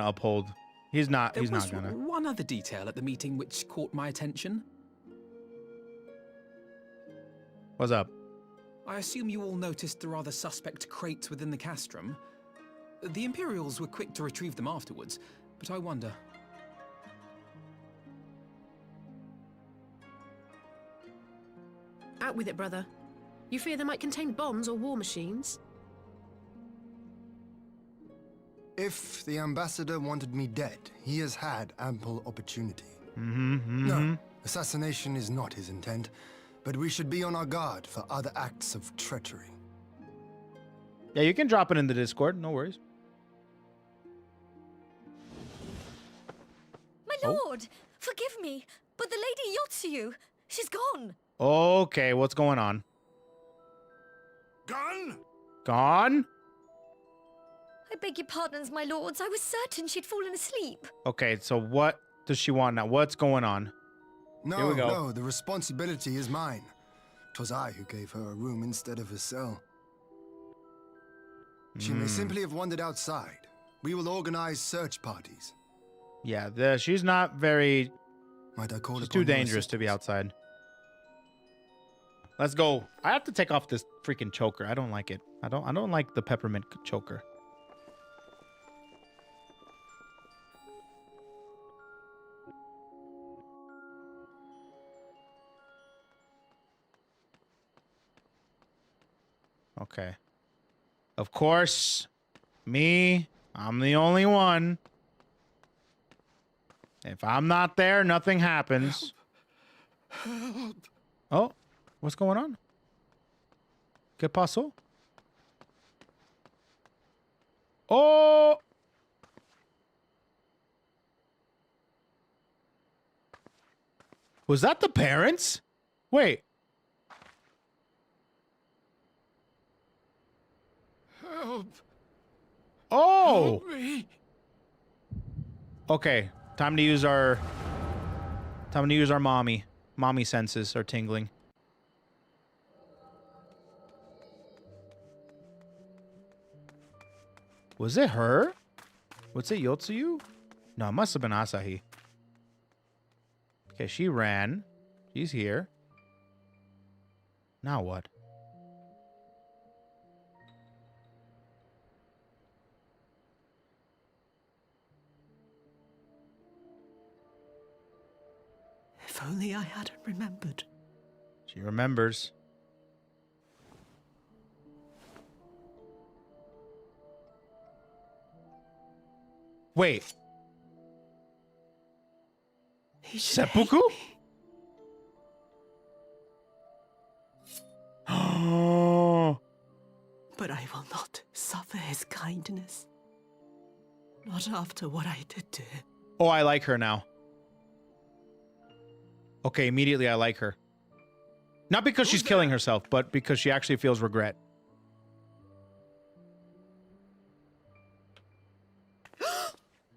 uphold. He's not gonna. One other detail at the meeting which caught my attention. What's up? I assume you all noticed the rather suspect crates within the castrum. The Imperials were quick to retrieve them afterwards, but I wonder... Out with it, brother. You fear they might contain bombs or war machines? If the ambassador wanted me dead, he has had ample opportunity. Mm-hmm. No, assassination is not his intent, but we should be on our guard for other acts of treachery. Yeah, you can drop it in the Discord. No worries. My lord, forgive me, but the Lady Yotsuyu, she's gone. Okay, what's going on? Gone? Gone? I beg your pardons, my lords. I was certain she'd fallen asleep. Okay, so what does she want now? What's going on? Here No, we go. no, the responsibility is mine. 'Twas I who gave her a room instead of a cell. She may simply have wandered outside. We will organize search parties. Yeah, she's not very... Might I call She's upon too your dangerous to be assistance? outside. Let's go. I have to take off this freaking choker. I don't like it. I don't like the peppermint choker. Okay. Of course, I'm the only one. If I'm not there, nothing happens. Help. Oh, what's going on? ¿Qué pasó? Oh! Was that the parents? Wait. Help. Oh! Help me. Okay, time to use our mommy senses are tingling. Was it her? Was it Yotsuyu? No, it must have been Asahi. Okay, she ran. She's here. Now what? If only I hadn't remembered. She remembers. Wait. Seppuku? Oh. But I will not suffer his kindness. Not after what I did to him. Oh, I like her now. Okay, immediately I like her. Not because she's killing herself, but because she actually feels regret.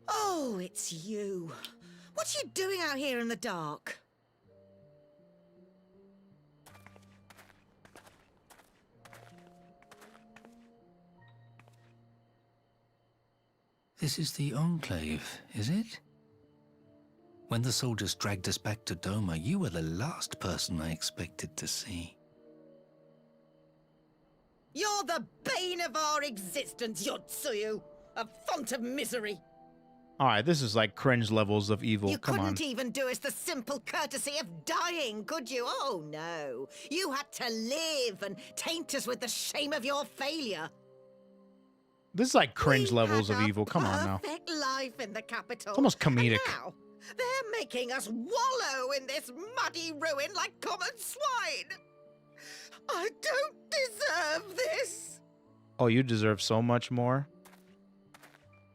Oh, it's you. What are you doing out here in the dark? This is the Enclave, is it? When the soldiers dragged us back to Doma, you were the last person I expected to see. You're the bane of our existence, Yotsuyu. A font of misery. All right, this is like cringe levels of evil. You Come on. couldn't even do us the simple courtesy of dying, could you? Oh, no. You had to live and taint us with the shame of your failure. This is like cringe levels of evil. Come on now. Perfect life in the capital. It's almost comedic. And now, they're making us wallow in this muddy ruin like common swine. I don't deserve this. Oh, you deserve so much more.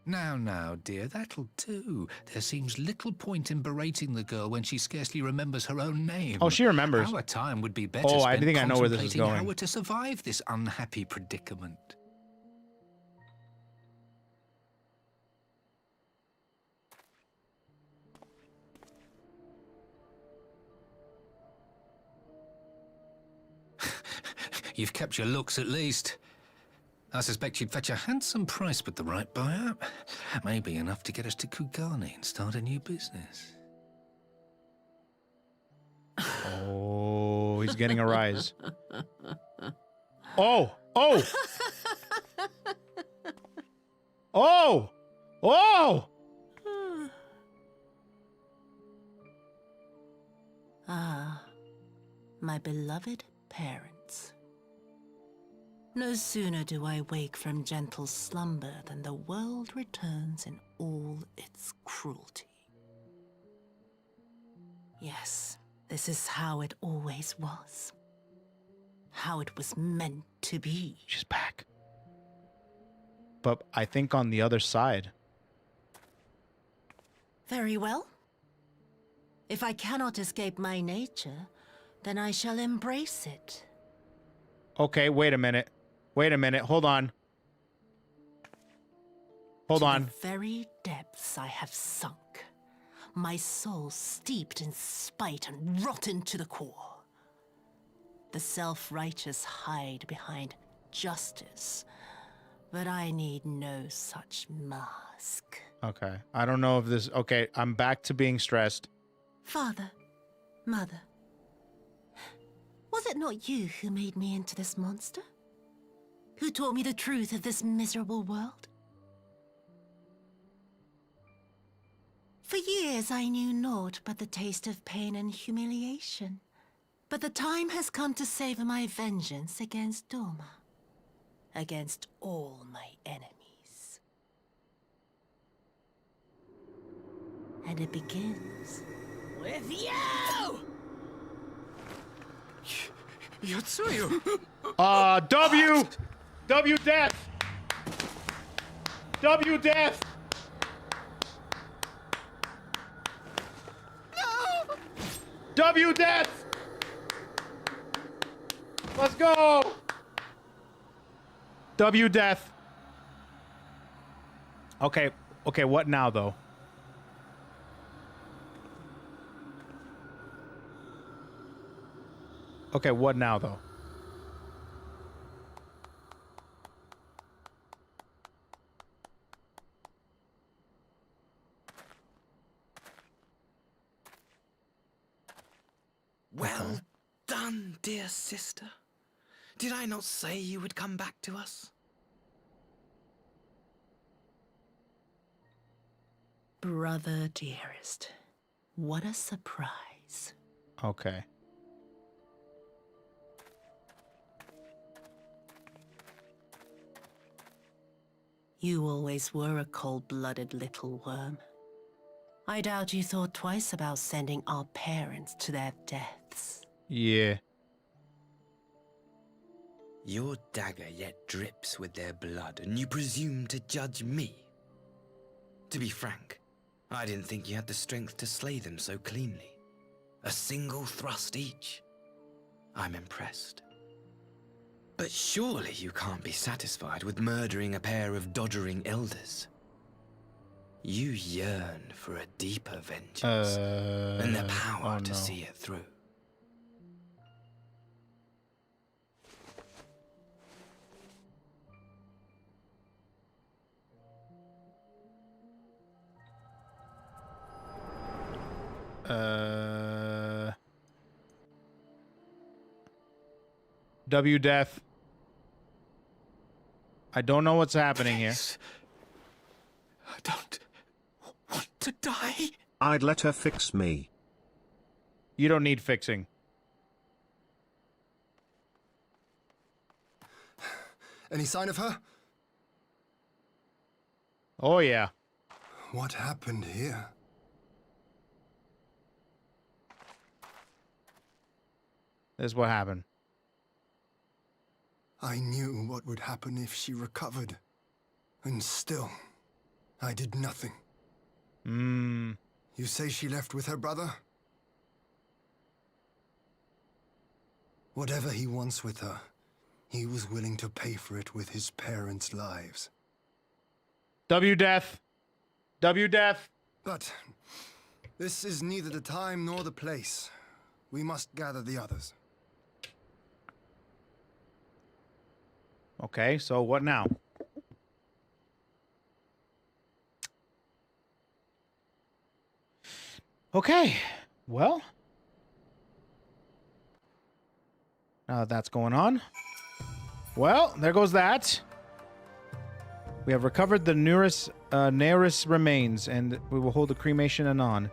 Now, dear, that'll do. There seems little point in berating the girl when she scarcely remembers her own name. Oh, she remembers. Our time would be better Oh, I spent think I know where this is contemplating going. how we're to survive this unhappy predicament. You've kept your looks at least. I suspect you'd fetch a handsome price with the right buyer. Maybe enough to get us to Kugane and start a new business. Oh, Oh, he's getting a rise. Oh! Oh! Oh! Oh! Ah, my beloved parents. No sooner do I wake from gentle slumber than the world returns in all its cruelty. Yes, this is how it always was. How it was meant to be. She's back. But I think on the other side. Very well. If I cannot escape my nature, then I shall embrace it. Okay, wait a minute. Wait a minute. Hold on. Hold on. To the very depths I have sunk. My soul steeped in spite and rotten to the core. The self-righteous hide behind justice, but I need no such mask. Okay. I don't know if this... Okay, I'm back to being stressed. Father, Mother, was it not you who made me into this monster? Who taught me the truth of this miserable world? For years I knew naught but the taste of pain and humiliation. But the time has come to savor my vengeance against Doma. Against all my enemies. And it begins... with you! Yotsuyu! W! W death! W death! No! W death! Let's go! W death. Okay, okay, what now though? Okay, what now though? Well done, dear sister. Did I not say you would come back to us? Brother dearest, what a surprise. Okay. You always were a cold-blooded little worm. I doubt you thought twice about sending our parents to their deaths. Yeah. Your dagger yet drips with their blood, and you presume to judge me? To be frank, I didn't think you had the strength to slay them so cleanly. A single thrust each. I'm impressed. But surely you can't be satisfied with murdering a pair of doddering elders. You yearn for a deeper vengeance, and the power to see it through. W death. I don't know what's happening here. I don't want to die. I'd let her fix me. You don't need fixing. Any sign of her? Oh, yeah. What happened here? This is what happened. I knew what would happen if she recovered. And still, I did nothing. You say she left with her brother? Whatever he wants with her, he was willing to pay for it with his parents' lives. W death. W death. But this is neither the time nor the place. We must gather the others. Okay, so what now? Okay, well. Now that that's going on. Well, there goes that. We have recovered the Nearest remains, and we will hold the cremation anon.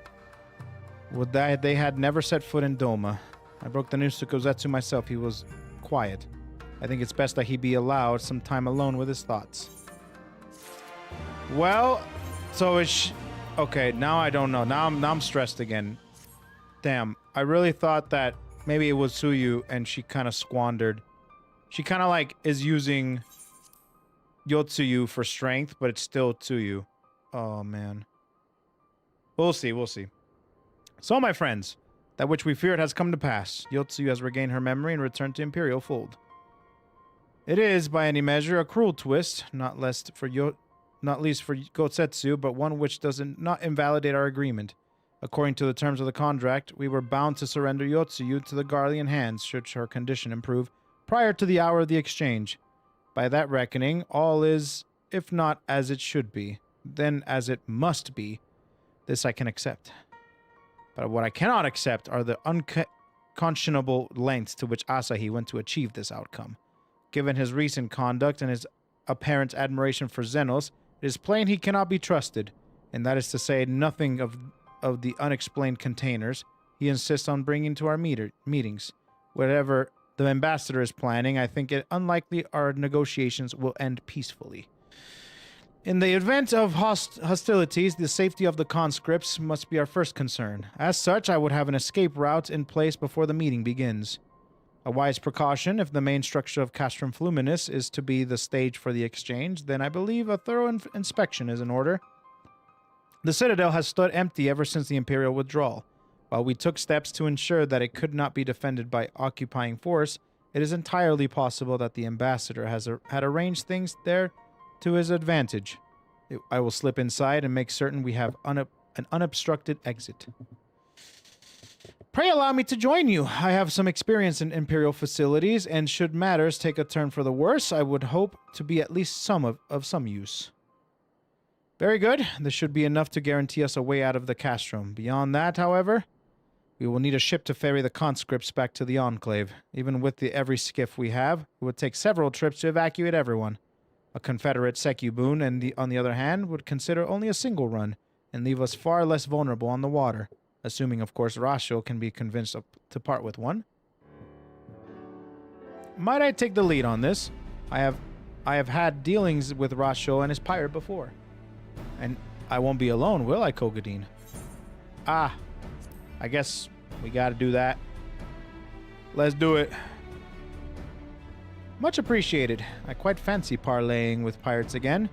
Would that they had never set foot in Doma. I broke the news to Kozetsu myself. He was quiet. I think it's best that he be allowed some time alone with his thoughts. Well, so it's... Okay, now I don't know. Now I'm stressed again. Damn, I really thought that maybe it was Tsuyu and she kind of squandered. She kind of like is using Yotsuyu for strength, but it's still Tsuyu. Oh, man. We'll see, we'll see. So, my friends, that which we feared has come to pass. Yotsuyu has regained her memory and returned to Imperial fold. It is, by any measure, a cruel twist, not least for Kosetsu, but one which does not invalidate our agreement. According to the terms of the contract, we were bound to surrender Yotsuyu to the guardian hands should her condition improve prior to the hour of the exchange. By that reckoning, all is, if not as it should be, then as it must be. This I can accept. But what I cannot accept are the unconscionable lengths to which Asahi went to achieve this outcome. Given his recent conduct and his apparent admiration for Xenos, it is plain he cannot be trusted, and that is to say nothing of the unexplained containers he insists on bringing to our meetings. Whatever the ambassador is planning, I think it unlikely our negotiations will end peacefully. In the event of hostilities, the safety of the conscripts must be our first concern. As such, I would have an escape route in place before the meeting begins. A wise precaution, if the main structure of Castrum Fluminis is to be the stage for the exchange, then I believe a thorough inspection is in order. The Citadel has stood empty ever since the Imperial withdrawal. While we took steps to ensure that it could not be defended by occupying force, it is entirely possible that the ambassador had arranged things there to his advantage. I will slip inside and make certain we have an unobstructed exit. Pray allow me to join you. I have some experience in Imperial facilities, and should matters take a turn for the worse, I would hope to be at least of some use. Very good. This should be enough to guarantee us a way out of the castrum. Beyond that, however, we will need a ship to ferry the conscripts back to the Enclave. Even with every skiff we have, it would take several trips to evacuate everyone. A Confederate Sekubun, on the other hand, would consider only a single run, and leave us far less vulnerable on the water. Assuming, of course, Rasho can be convinced to part with one. Might I take the lead on this? I have had dealings with Rasho and his pirate before. And I won't be alone, will I, Kogadine? Ah, I guess we gotta do that. Let's do it. Much appreciated. I quite fancy parlaying with pirates again.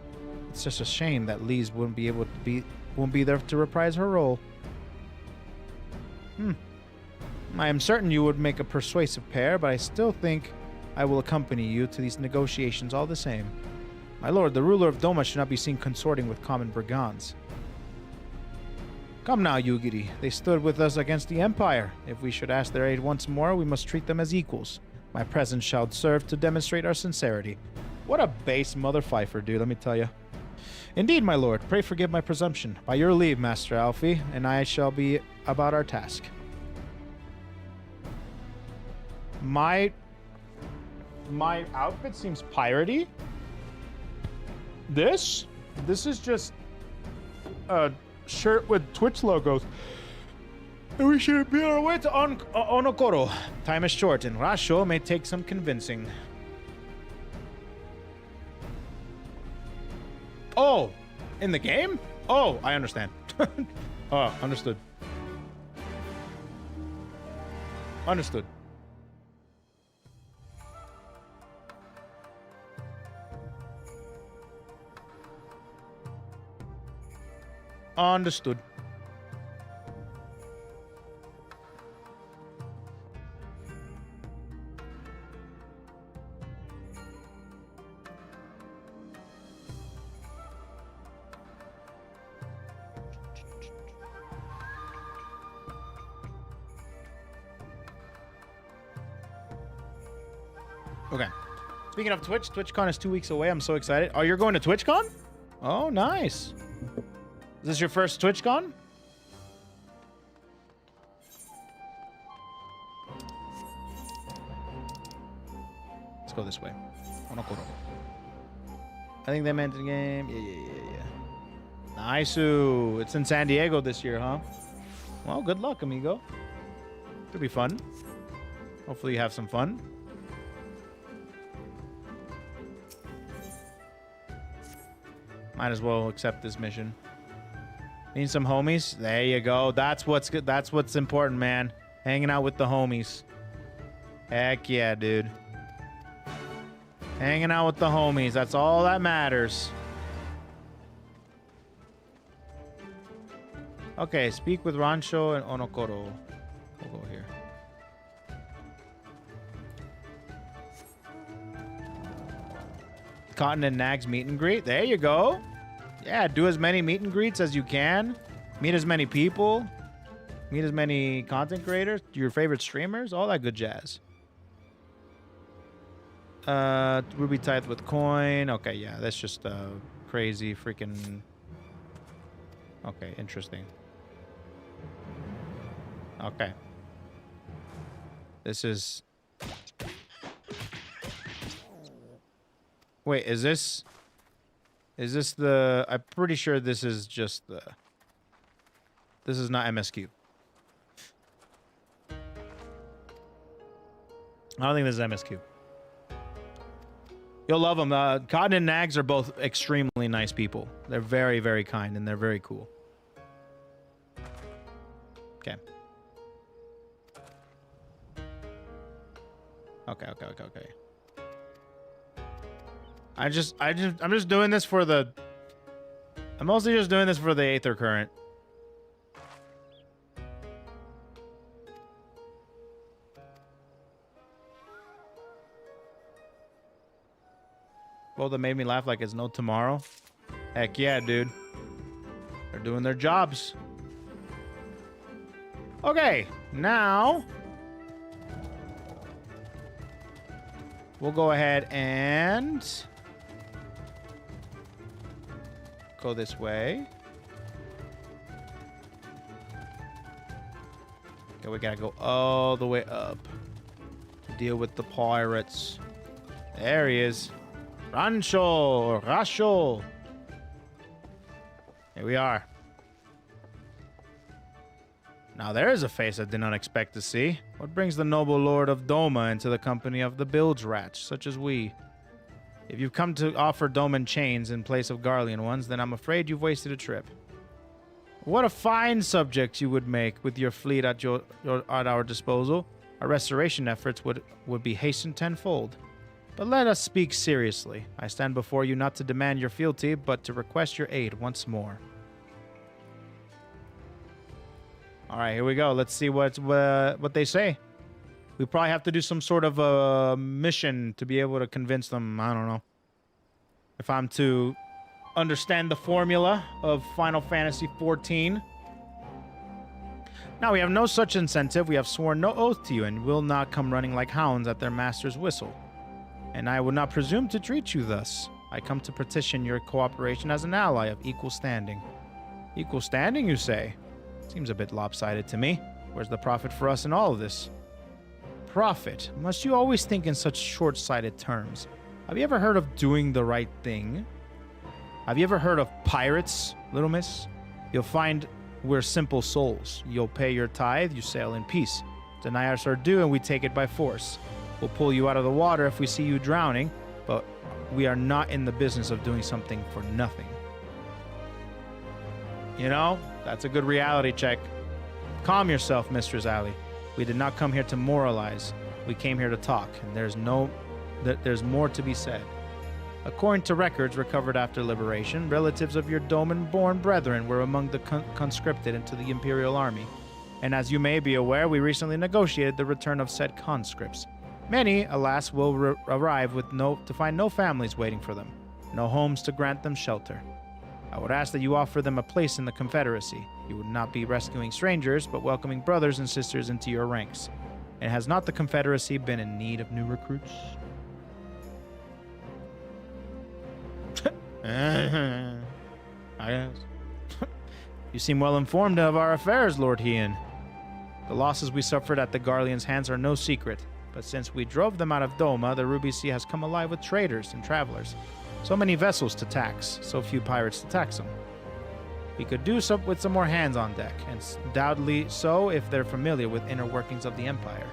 It's just a shame that Lise won't be there to reprise her role. I am certain you would make a persuasive pair, but I still think I will accompany you to these negotiations all the same. My lord, the ruler of Doma should not be seen consorting with common brigands. Come now, Yugiri. They stood with us against the Empire. If we should ask their aid once more, we must treat them as equals. My presence shall serve to demonstrate our sincerity. What a base mother fifer, dude, let me tell you. Indeed, my lord. Pray forgive my presumption. By your leave, Master Alfie, and I shall be about our task. My outfit seems piratey. This is just a shirt with Twitch logos. And we should be on our way to Onokoro. Time is short, and Rasho may take some convincing. Oh, in the game? Oh, I understand. Oh, understood. Understood. Understood. Okay. Speaking of Twitch, TwitchCon is 2 weeks away. I'm so excited. Oh, you're going to TwitchCon? Oh, nice. Is this your first TwitchCon? go this way. Onokoro. I think they meant the game. Yeah. Nice. It's in San Diego this year, huh? Well, good luck, amigo. Could be fun. Hopefully you have some fun. Might as well accept this mission. Need some homies? There you go. That's what's good. That's what's important, man. Hanging out with the homies. Heck yeah, dude. Hanging out with the homies. That's all that matters. Okay, speak with Rancho and Onokoro. We'll go here. Cotton and Nags meet and greet. There you go. Yeah, do as many meet and greets as you can. Meet as many people. Meet as many content creators. Your favorite streamers. All that good jazz. Ruby tithe with coin. Okay, yeah, that's just crazy freaking... Okay, interesting. Okay. This is... Wait, is this the... I'm pretty sure this is just the... This is not MSQ. I don't think this is MSQ. You'll love them. Cotton and Nags are both extremely nice people. They're very, very kind, and they're very cool. Okay. Okay. I'm just doing this for the... I'm mostly just doing this for the Aether current. Well, that made me laugh like it's no tomorrow. Heck yeah, dude. They're doing their jobs. Okay, now... We'll go ahead and... go this way. Okay, we gotta go all the way up to deal with the pirates. There he is. Rasho. Here we are. Now there is a face I did not expect to see. What brings the noble lord of Doma into the company of the bilge rats, such as we? If you've come to offer Doman chains in place of Garlean ones, then I'm afraid you've wasted a trip. What a fine subject you would make with your fleet at our disposal. Our restoration efforts would be hastened tenfold. But let us speak seriously. I stand before you not to demand your fealty, but to request your aid once more. All right, here we go. Let's see what they say. We probably have to do some sort of a mission to be able to convince them. I don't know. If I'm to understand the formula of Final Fantasy XIV. Now, we have no such incentive. We have sworn no oath to you and will not come running like hounds at their master's whistle. And I would not presume to treat you thus. I come to petition your cooperation as an ally of equal standing. Equal standing, you say? Seems a bit lopsided to me. Where's the profit for us in all of this? Profit? Must you always think in such short-sighted terms? Have you ever heard of doing the right thing? Have you ever heard of pirates, little miss? You'll find we're simple souls. You'll pay your tithe, you sail in peace. Deny us our due and we take it by force. We'll pull you out of the water if we see you drowning, but we are not in the business of doing something for nothing. You know, that's a good reality check. Calm yourself, Mistress Allie. We did not come here to moralize. We came here to talk, and there's more to be said. According to records recovered after liberation, relatives of your Doman-born brethren were among the conscripted into the Imperial Army. And as you may be aware, we recently negotiated the return of said conscripts. Many, alas, will arrive to find no families waiting for them, no homes to grant them shelter. I would ask that you offer them a place in the Confederacy. You would not be rescuing strangers, but welcoming brothers and sisters into your ranks. And has not the Confederacy been in need of new recruits? I guess. You seem well informed of our affairs, Lord Hien. The losses we suffered at the Garlean's hands are no secret, But since we drove them out of Doma, the Ruby Sea has come alive with traders and travelers. So many vessels to tax, so few pirates to tax them. We could do so with some more hands on deck, and undoubtedly so if they're familiar with inner workings of the Empire.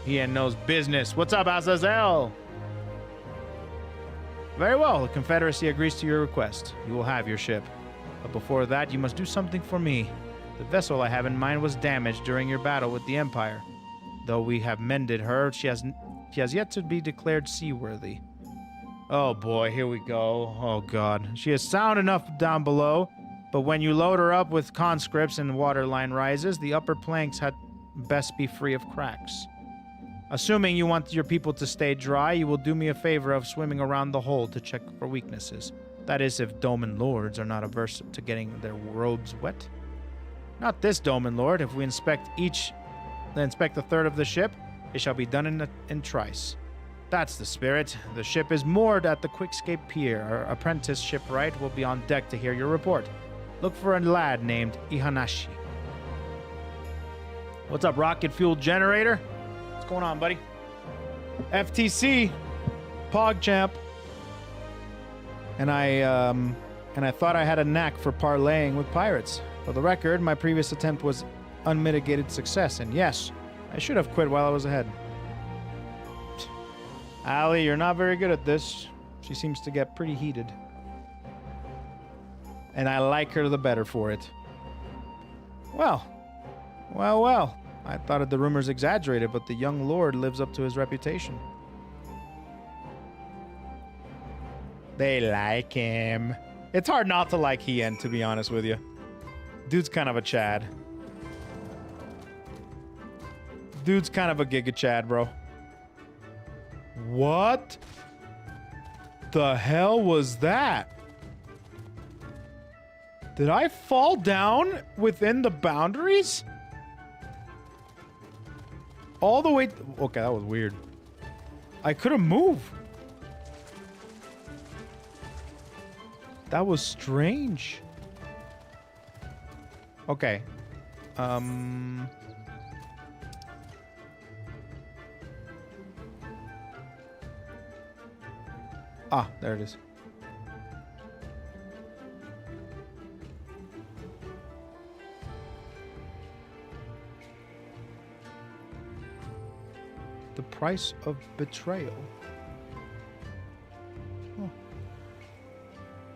Ian knows business. What's up, Azazel? Very well, the Confederacy agrees to your request. You will have your ship. But before that, you must do something for me. The vessel I have in mind was damaged during your battle with the Empire. Though we have mended her, she has yet to be declared seaworthy. Oh boy, here we go. Oh god. She is sound enough down below, but when you load her up with conscripts and the waterline rises, the upper planks had best be free of cracks. Assuming you want your people to stay dry, you will do me a favor of swimming around the hold to check for weaknesses. That is, if Doman lords are not averse to getting their robes wet. Not this Doman lord. If we inspect a third of the ship, it shall be done in trice. That's the spirit. The ship is moored at the Quickscape Pier. Our apprentice shipwright will be on deck to hear your report. Look for a lad named Ihanashi. What's up, rocket fuel generator? What's going on, buddy? FTC, PogChamp. And I thought I had a knack for parlaying with pirates. For the record, my previous attempt was unmitigated success, and yes, I should have quit while I was ahead. Allie, you're not very good at this. She seems to get pretty heated. And I like her the better for it. Well. I thought the rumors exaggerated, but the young lord lives up to his reputation. They like him. It's hard not to like Hien, to be honest with you. Dude's kind of a Chad. Dude's kind of a Giga Chad, bro. What the hell was that? Did I fall down within the boundaries? All the way... Okay, that was weird. I couldn't move. That was strange. Okay. Ah, there it is. The price of betrayal. Oh.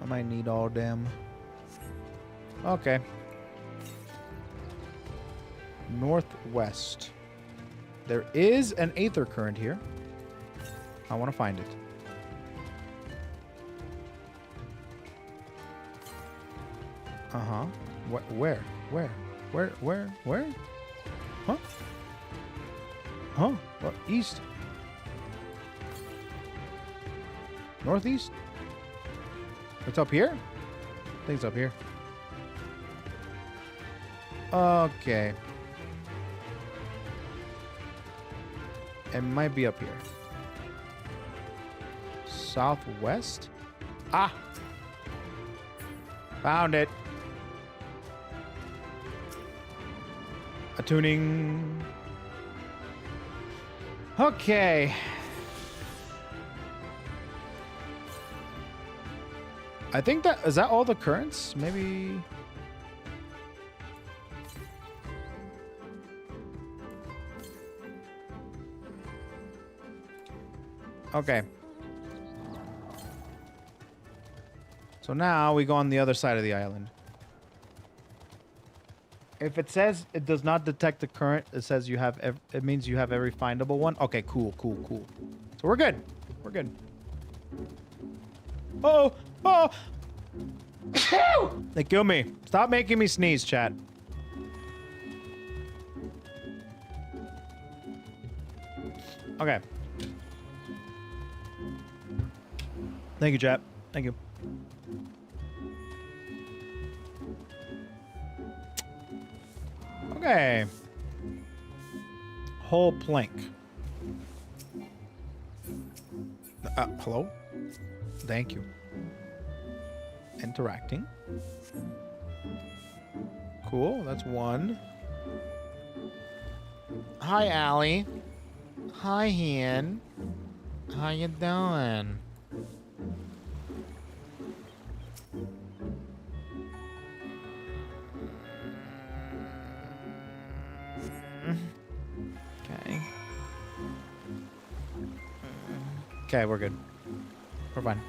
I might need all them. Okay. Northwest. There is an Aether current here. I want to find it. Uh-huh. Where? Huh? Huh? What? East? Northeast? It's up here? I think it's up here. Okay. It might be up here. Southwest? Ah! Found it. Attuning. Okay. I think that... Is that all the currents? Maybe... Okay. So now we go on the other side of the island. If it says it does not detect the current, it says you have... It means you have every findable one. Okay, cool. So we're good. We're good. Oh! Oh! They kill me. Stop making me sneeze, chat. Okay. Thank you, chat. Thank you. Okay. Whole plank. Hello? Thank you. Interacting. Cool, that's one. Hi, Allie. Hi, Ian. How you doing? Okay. Okay, we're good. We're fine.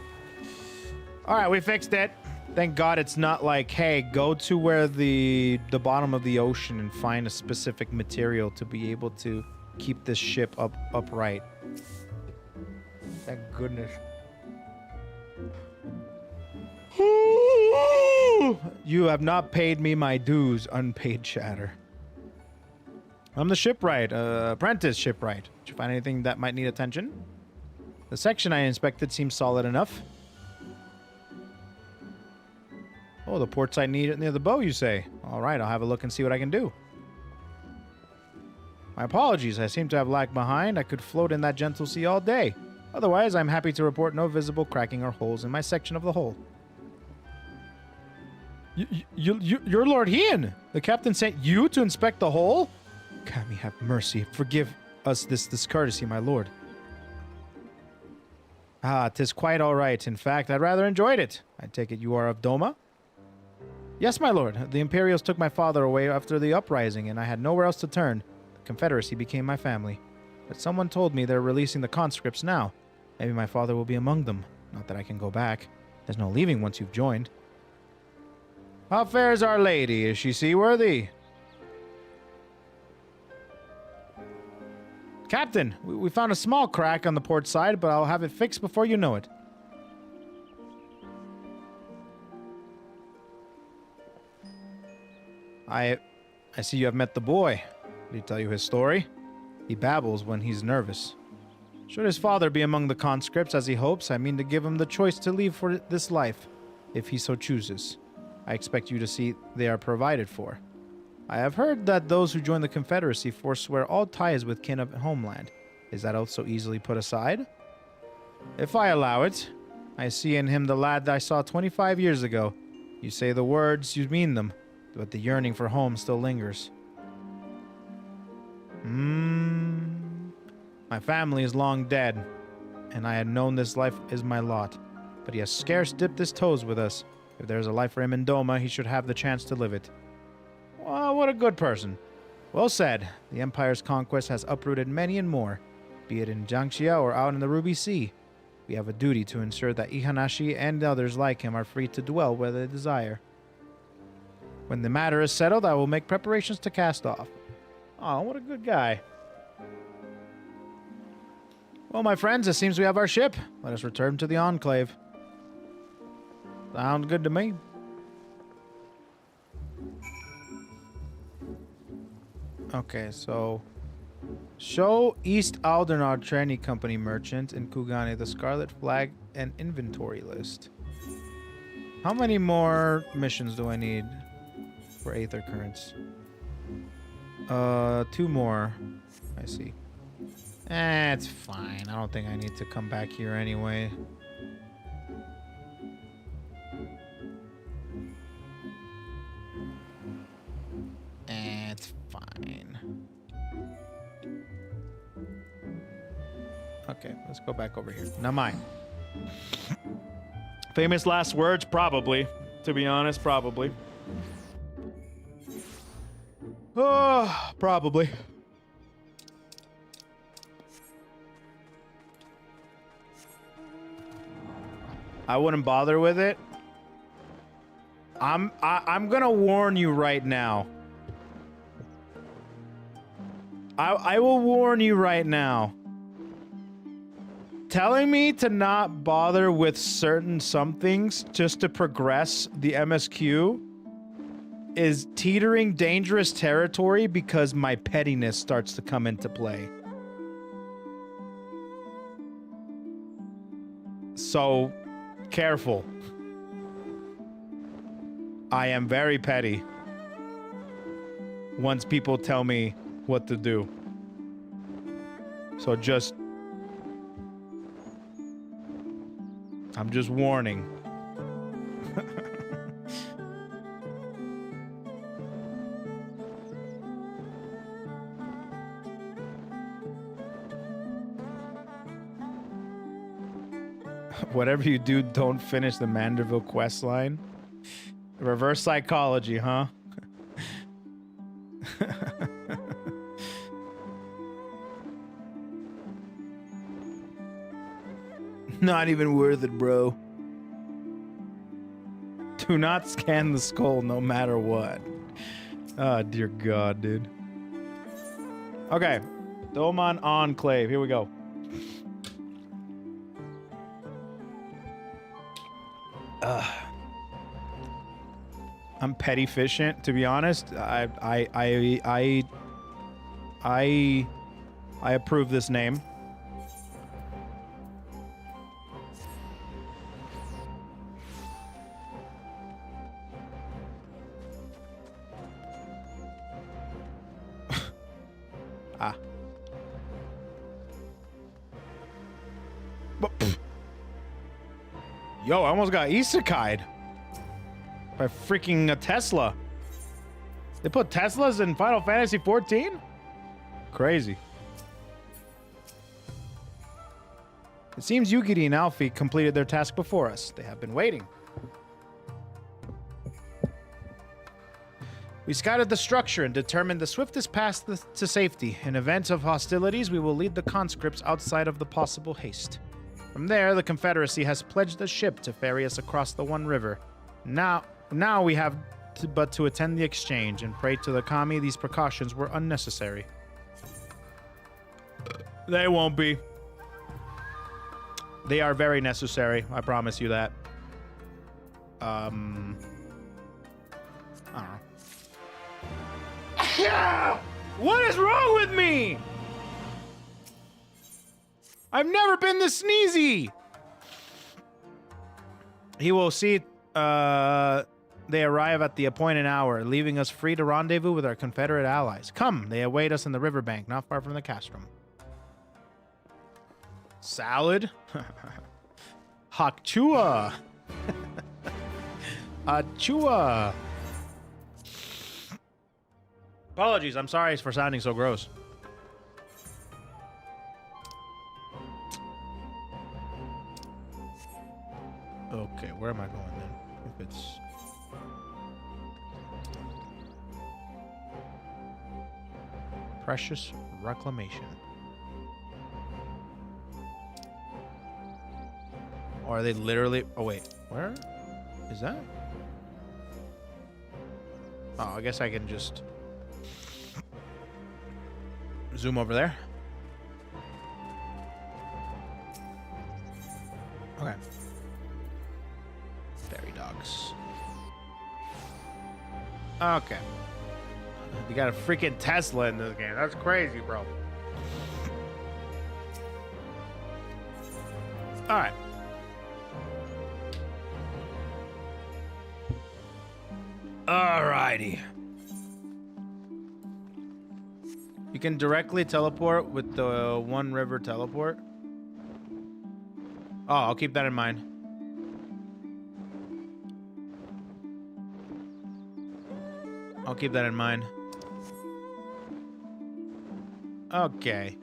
All right, we fixed it. Thank God it's not like, hey, go to where the bottom of the ocean and find a specific material to be able to keep this ship upright. Thank goodness. You have not paid me my dues, unpaid chatter. I'm the shipwright, apprentice shipwright. Did you find anything that might need attention? The section I inspected seems solid enough. Oh, the port side near the bow, you say? All right, I'll have a look and see what I can do. My apologies, I seem to have lagged behind. I could float in that gentle sea all day. Otherwise, I'm happy to report no visible cracking or holes in my section of the hull. You're Lord Hien! The captain sent you to inspect the hull? Kami, have mercy. Forgive us this discourtesy, my lord. Ah, 'tis quite all right. In fact, I'd rather enjoyed it. I take it you are of Doma? Yes, my lord. The Imperials took my father away after the uprising, and I had nowhere else to turn. The Confederacy became my family. But someone told me they're releasing the conscripts now. Maybe my father will be among them. Not that I can go back. There's no leaving once you've joined. How fares Our Lady? Is she seaworthy? Captain, we found a small crack on the port side, but I'll have it fixed before you know it. I see you have met the boy. Did he tell you his story? He babbles when he's nervous. Should his father be among the conscripts as he hopes, I mean to give him the choice to leave for this life, if he so chooses. I expect you to see they are provided for. I have heard that those who join the Confederacy forswear all ties with kin of homeland. Is that also easily put aside? If I allow it, I see in him the lad that I saw 25 years ago. You say the words, you mean them, but the yearning for home still lingers. My family is long dead, and I had known this life is my lot, but he has scarce dipped his toes with us. If there is a life for him in Doma, he should have the chance to live it. Well, what a good person. Well said. The Empire's conquest has uprooted many and more, be it in Jiangxia or out in the Ruby Sea. We have a duty to ensure that Ihanashi and others like him are free to dwell where they desire. When the matter is settled, I will make preparations to cast off. Oh, what a good guy. Well, my friends, it seems we have our ship. Let us return to the Enclave. Sounds good to me. Okay, so show East Aldernard Trading Company merchant in Kugane the Scarlet Flag and inventory list. How many more missions do I need for Aether currents? 2 more. I see. It's fine. I don't think I need to come back here anyway. It's fine. Okay, let's go back over here. Now mine. Famous last words? Probably. To be honest, probably. Oh, probably. I wouldn't bother with it. I'm gonna warn you right now. I will warn you right now. Telling me to not bother with certain somethings just to progress the MSQ is teetering dangerous territory because my pettiness starts to come into play. So, careful. I am very petty once people tell me what to do. So just... I'm just warning. Whatever you do, don't finish the Manderville quest line. Reverse psychology, huh? Not even worth it, bro. Do not scan the skull no matter what. Oh, dear God, dude. Okay. Doman Enclave. Here we go. I'm petty efficient, to be honest. I approve this name. Ah. Yo, I almost got isekai'd by freaking a Tesla. They put Teslas in Final Fantasy 14? Crazy. It seems Yugiri and Alfie completed their task before us. They have been waiting. We scouted the structure and determined the swiftest path to safety. In event of hostilities, we will lead the conscripts outside of the possible haste. From there, the Confederacy has pledged a ship to ferry us across the One River. Now we have but to attend the exchange and pray to the Kami these precautions were unnecessary. They won't be. They are very necessary, I promise you that. I don't know. What is wrong with me? I've never been this sneezy. He will see they arrive at the appointed hour, leaving us free to rendezvous with our Confederate allies. Come, they await us in the riverbank, not far from the castrum. Salad? Hakchua. Achua. Apologies, I'm sorry for sounding so gross. Okay, where am I going then? If it's... Precious Reclamation. Or are they literally... Oh, wait. Where is that? Oh, I guess I can just... zoom over there. Okay. Fairy dogs. Okay. You got a freaking Tesla in this game. That's crazy, bro. Alright. Alrighty. You can directly teleport with the One River teleport. Oh, I'll keep that in mind. I'll keep that in mind. Okay.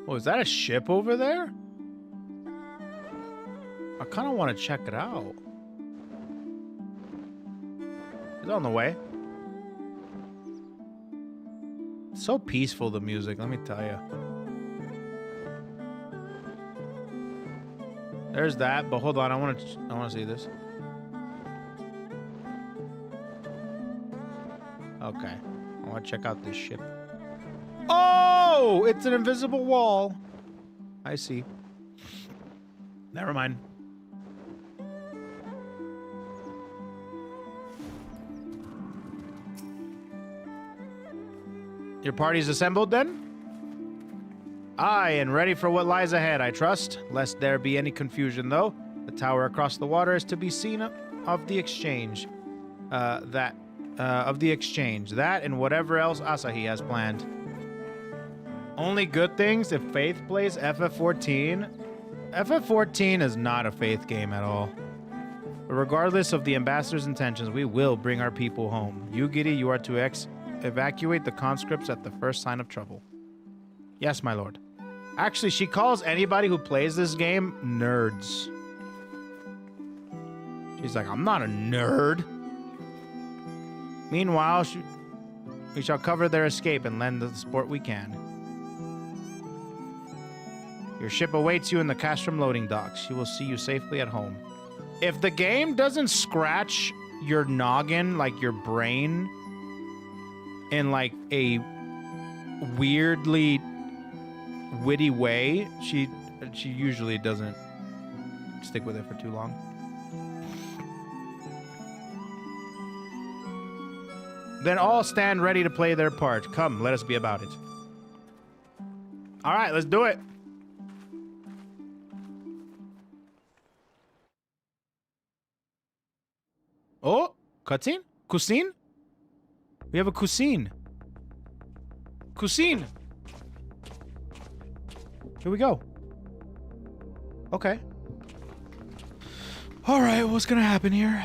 Oh, is that a ship over there? I kind of want to check it out. It's on the way. It's so peaceful, the music, let me tell you. There's that, but hold on, I want to see this. Okay. I want to check out this ship. Oh, it's an invisible wall. I see. Never mind. Your party's assembled then? Aye, and ready for what lies ahead, I trust. Lest there be any confusion, though. The tower across the water is to be seen of the exchange. That and whatever else Asahi has planned. Only good things if Faith plays FF14. FF14 is not a Faith game at all. But regardless of the ambassador's intentions, we will bring our people home. Yugiri, you are to evacuate the conscripts at the first sign of trouble. Yes, my lord. Actually, she calls anybody who plays this game nerds. She's like, I'm not a nerd. Meanwhile, we shall cover their escape and lend the support we can. Your ship awaits you in the Castrum loading docks. She will see you safely at home. If the game doesn't scratch your noggin, like your brain, in like a weirdly witty way, she usually doesn't stick with it for too long. Then all stand ready to play their part. Come, let us be about it. All right, let's do it. Oh, cutscene? Cuisine? We have a cuisine. Cuisine. Here we go. Okay. All right, what's gonna happen here?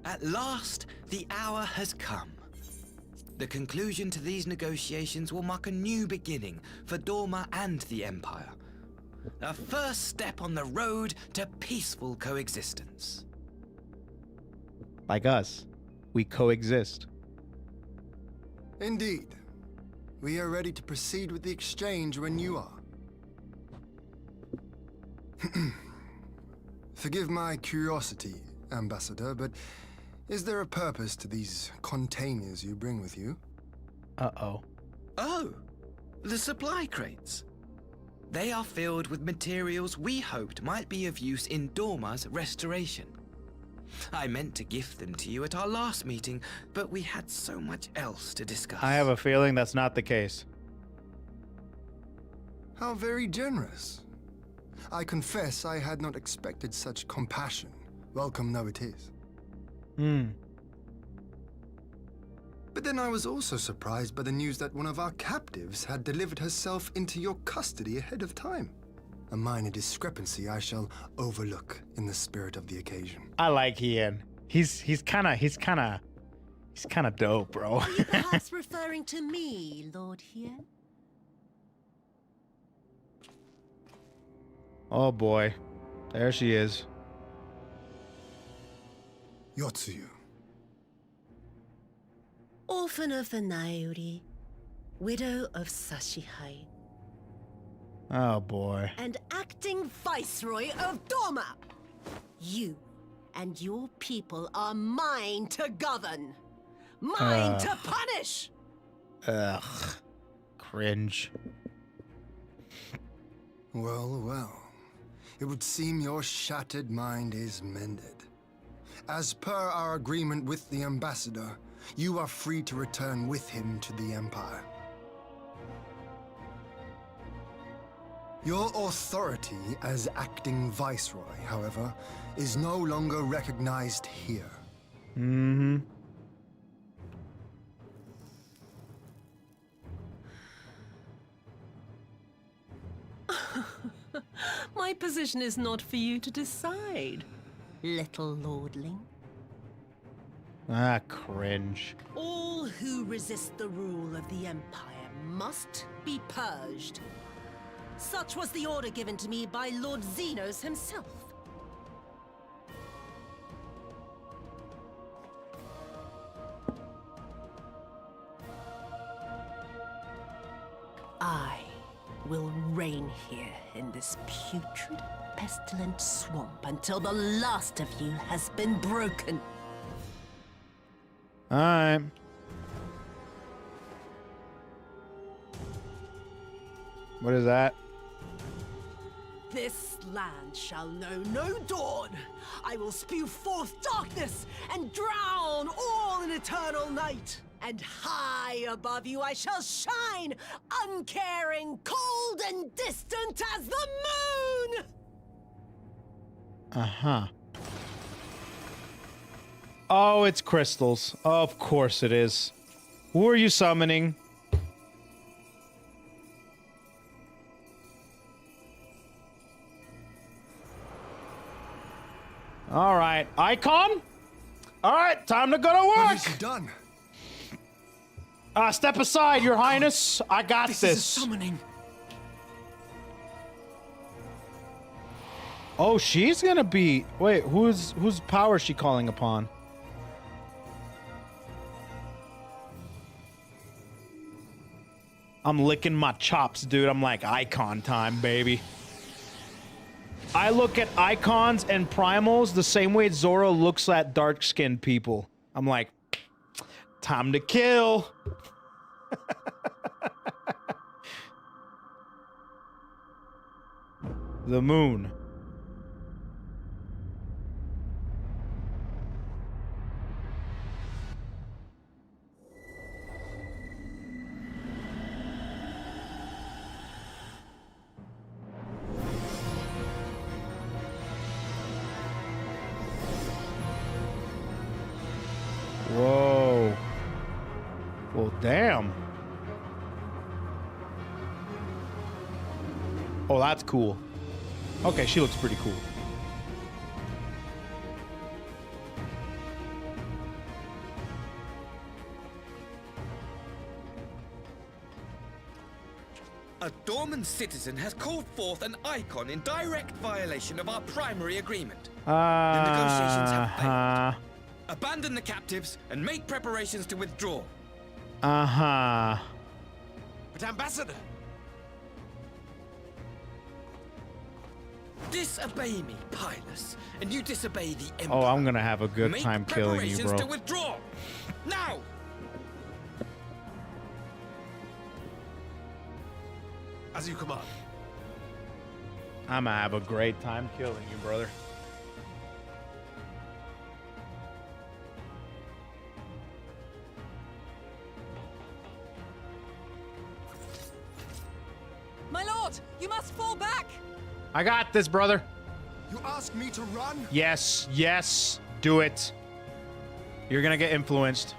At last, the hour has come. The conclusion to these negotiations will mark a new beginning for Dorma and the Empire. A first step on the road to peaceful coexistence. Like us, we coexist. Indeed. We are ready to proceed with the exchange when you are. Forgive my curiosity, Ambassador, but is there a purpose to these containers you bring with you? Uh-oh. Oh, the supply crates. They are filled with materials we hoped might be of use in Dorma's restoration. I meant to gift them to you at our last meeting, but we had so much else to discuss. I have a feeling that's not the case. How very generous. I confess I had not expected such compassion. Welcome though it is. But then I was also surprised by the news that one of our captives had delivered herself into your custody ahead of time. A minor discrepancy I shall overlook in the spirit of the occasion. I like Ian. He's kind of dope, bro. Are you perhaps referring to me, Lord Hien? Oh boy. There she is. Yotsuyu. Orphan of the Nairi, widow of Sashihai, Oh boy. and acting viceroy of Dorma. You and your people are mine to govern, mine to punish. Ugh. Cringe. Well, well. It would seem your shattered mind is mended. As per our agreement with the Ambassador, you are free to return with him to the Empire. Your authority as acting viceroy, however, is no longer recognized here. Mm-hmm. My position is not for you to decide, little lordling. Ah, cringe. All who resist the rule of the Empire must be purged. Such was the order given to me by Lord Xenos himself. I will reign here in this putrid, pestilent swamp until the last of you has been broken. Alright. What is that? This land shall know no dawn. I will spew forth darkness and drown all in eternal night. And high above you I shall shine, uncaring, cold and distant as the moon! Uh-huh. Oh, it's crystals. Of course it is. Who are you summoning? All right, icon. All right, time to go to What work. has he done? Step aside, Your Highness. I got this. This is a summoning. Oh, she's gonna be. Wait, whose power is she calling upon? I'm licking my chops, dude. I'm like, icon time, baby. I look at icons and primals the same way Zoro looks at dark-skinned people. I'm like, time to kill. The moon. Whoa. Well, damn. Oh, that's cool. Okay, she looks pretty cool. A Dorman citizen has called forth an icon in direct violation of our primary agreement. The negotiations have failed. Abandon the captives and make preparations to withdraw. Uh-huh. But Ambassador! Disobey me, Pilus, and you disobey the Empire. Oh, I'm gonna have a good Make time killing you, preparations bro. to withdraw! Now! As you command. I'm gonna have a great time killing you, brother. My lord, you must fall back. I got this, brother. You ask me to run? Yes, yes, do it. You're gonna get influenced.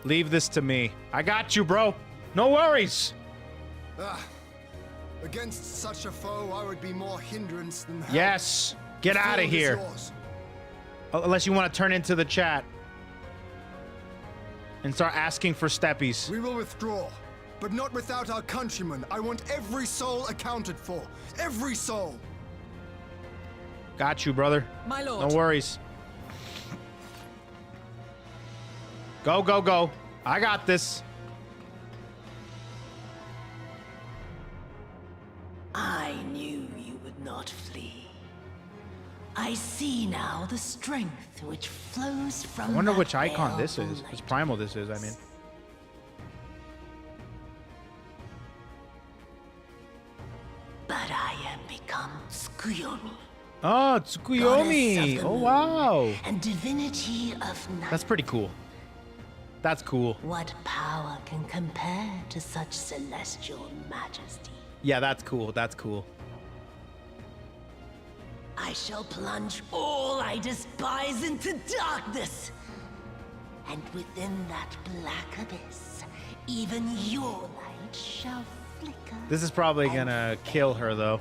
Leave this to me. I got you, bro. No worries. Against such a foe, I would be more hindrance than help. Yes, get The out of field is here. yours. Unless you want to turn into the chat and start asking for steppies. We will withdraw, but not without our countrymen. I want every soul accounted for. Every soul. Got you, brother. My lord. No worries. Go, go, go. I got this. I knew you would not flee. I see now the strength which flows from I wonder that which icon this baleful is. light. Which primal this is, I mean. But I am become Tsukuyomi. Oh, Goddess Tsukuyomi. of the Oh, moon wow. And divinity of night. That's pretty cool. That's cool. What power can compare to such celestial majesty? Yeah, that's cool. That's cool. I shall plunge all I despise into darkness. And within that black abyss, even your light shall flicker. This is probably gonna kill her, though.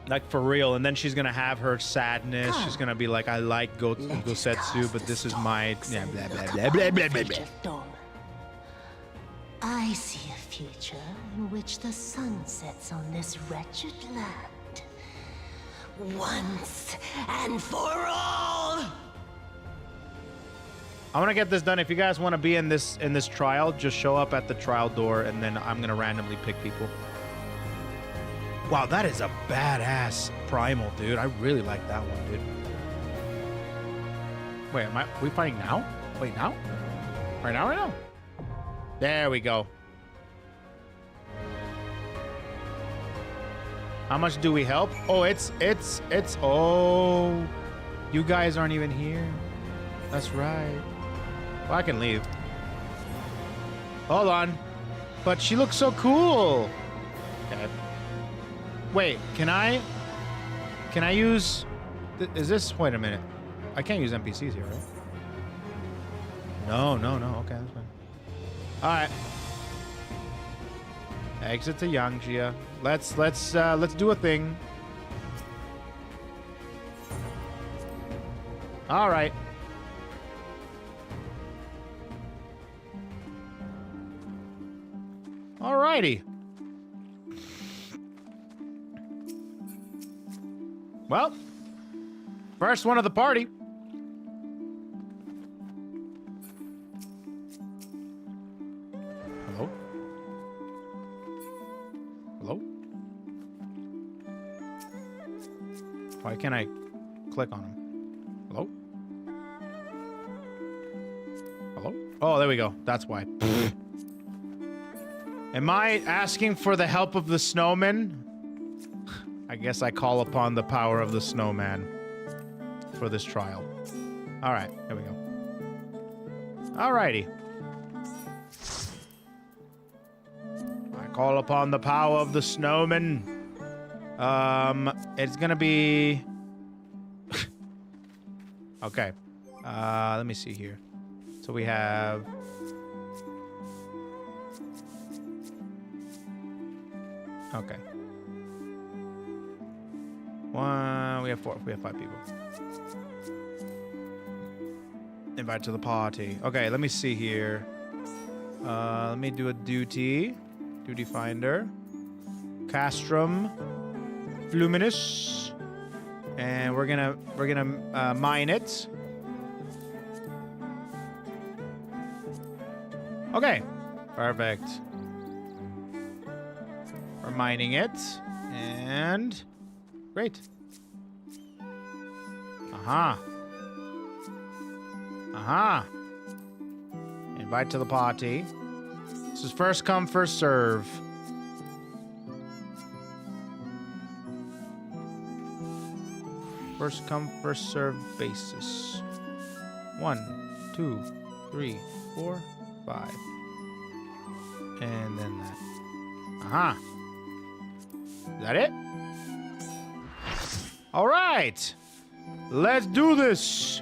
Like, for real. And then she's gonna have her sadness. She's gonna be like, I like Gosetsu, but this is my... Yeah, blah, blah, blah, blah, blah, blah, blah. I see a future in which the sun sets on this wretched land. Once and for all! I want to get this done. If you guys want to be in this trial, just show up at the trial door, and then I'm gonna randomly pick people. Wow, that is a badass primal, dude. I really like that one, dude. Wait, are we fighting now? Wait, now? Right now, right now? There we go. How much do we help? Oh, it's, oh. You guys aren't even here. That's right. Well, I can leave. Hold on. But she looks so cool. Okay. Wait, can I use... Is this... Wait a minute. I can't use NPCs here, right? No. Okay, that's fine. Alright. Exit to Yangjia. Let's do a thing. All right. All righty. Well, first one of the party. Hello? Hello? Why can't I click on him? Hello? Hello? Oh, there we go. That's why. Am I asking for the help of the snowman? I guess I call upon the power of the snowman for this trial. All right, here we go. Alrighty. I call upon the power of the snowman. It's gonna be... Okay. Let me see here. So we have... Okay. We have 4. We have 5 people. Invite to the party. Okay, let me see here. Let me do a duty. Duty finder. Castrum. Luminous. And we're gonna mine it. Okay. Perfect. We're mining it. And great. Aha. Aha. Invite to the party. This is first come, first serve. First come, first serve basis. 1, 2, 3, 4, 5. And then that. Aha. Is that it? All right. Let's do this.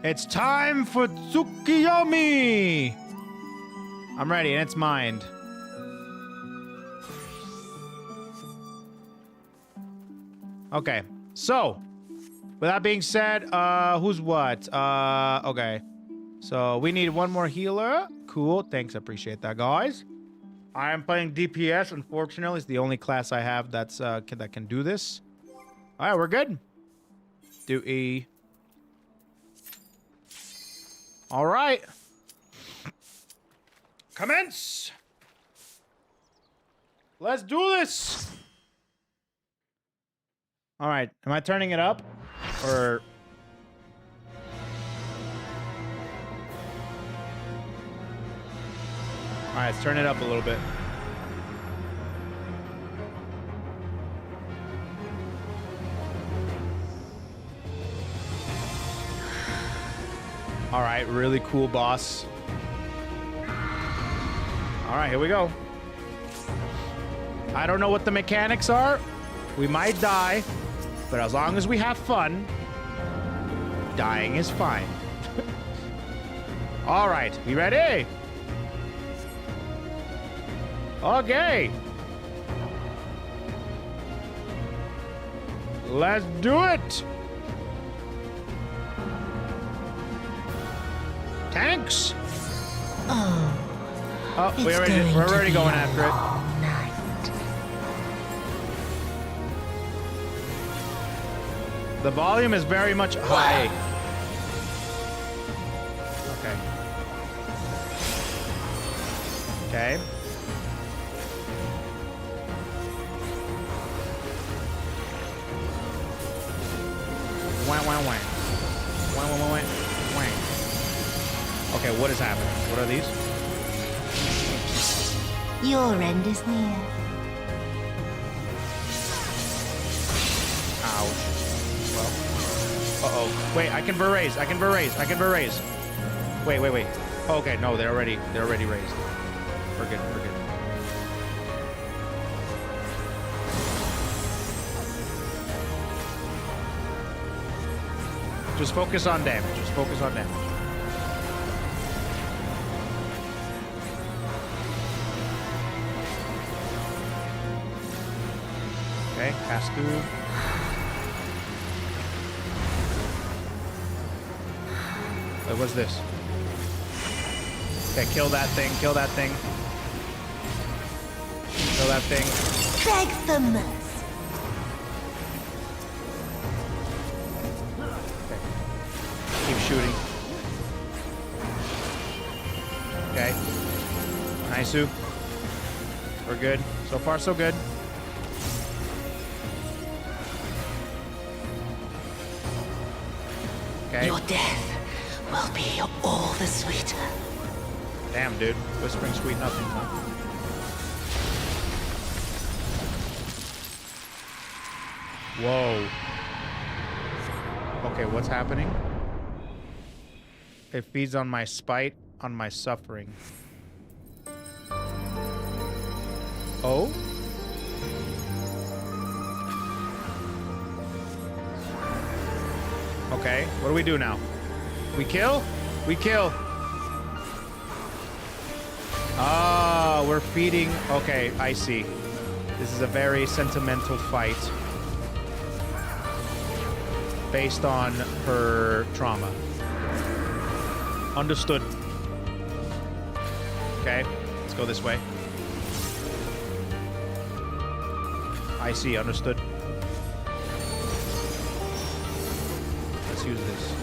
It's time for Tsukuyomi. I'm ready, and it's mined. Okay, so with that being said, who's what? Okay, so we need one more healer. Cool, thanks, appreciate that, guys. I am playing DPS. Unfortunately, it's the only class I have that's that can do this. All right, we're good. Do E. All right. Commence. Let's do this. All right, am I turning it up or? All right, let's turn it up a little bit. All right, really cool boss. All right, here we go. I don't know what the mechanics are. We might die, but as long as we have fun, dying is fine. All right, we ready? Okay. Let's do it. Tanks. Oh, we're already going after it. The volume is very much high. Okay. Okay. Wang, wang, wang. Wang, wang, wang, wang. Okay, what is happening? What are these? Your end is near. Ouch. Well. Uh-oh. Wait, I can berase. I can berase. I can berase. Wait, wait, wait. Oh, okay, no, they're already raised. We're good, we're good. Just focus on damage. Just focus on damage. Okay, pass through. Wait, what's this? Okay, kill that thing. Kill that thing. Kill that thing. Beg the mercy. Keep shooting. Okay. Nice. We're good. So far, so good. Okay. Your death will be all the sweeter. Damn, dude. Whispering sweet nothing, huh? Whoa. Okay, what's happening? It feeds on my spite, on my suffering. Oh? Okay, what do we do now? We kill? We kill. Ah, we're feeding. Okay, I see. This is a very sentimental fight based on her trauma. Understood. Okay, let's go this way. I see, understood. Let's use this.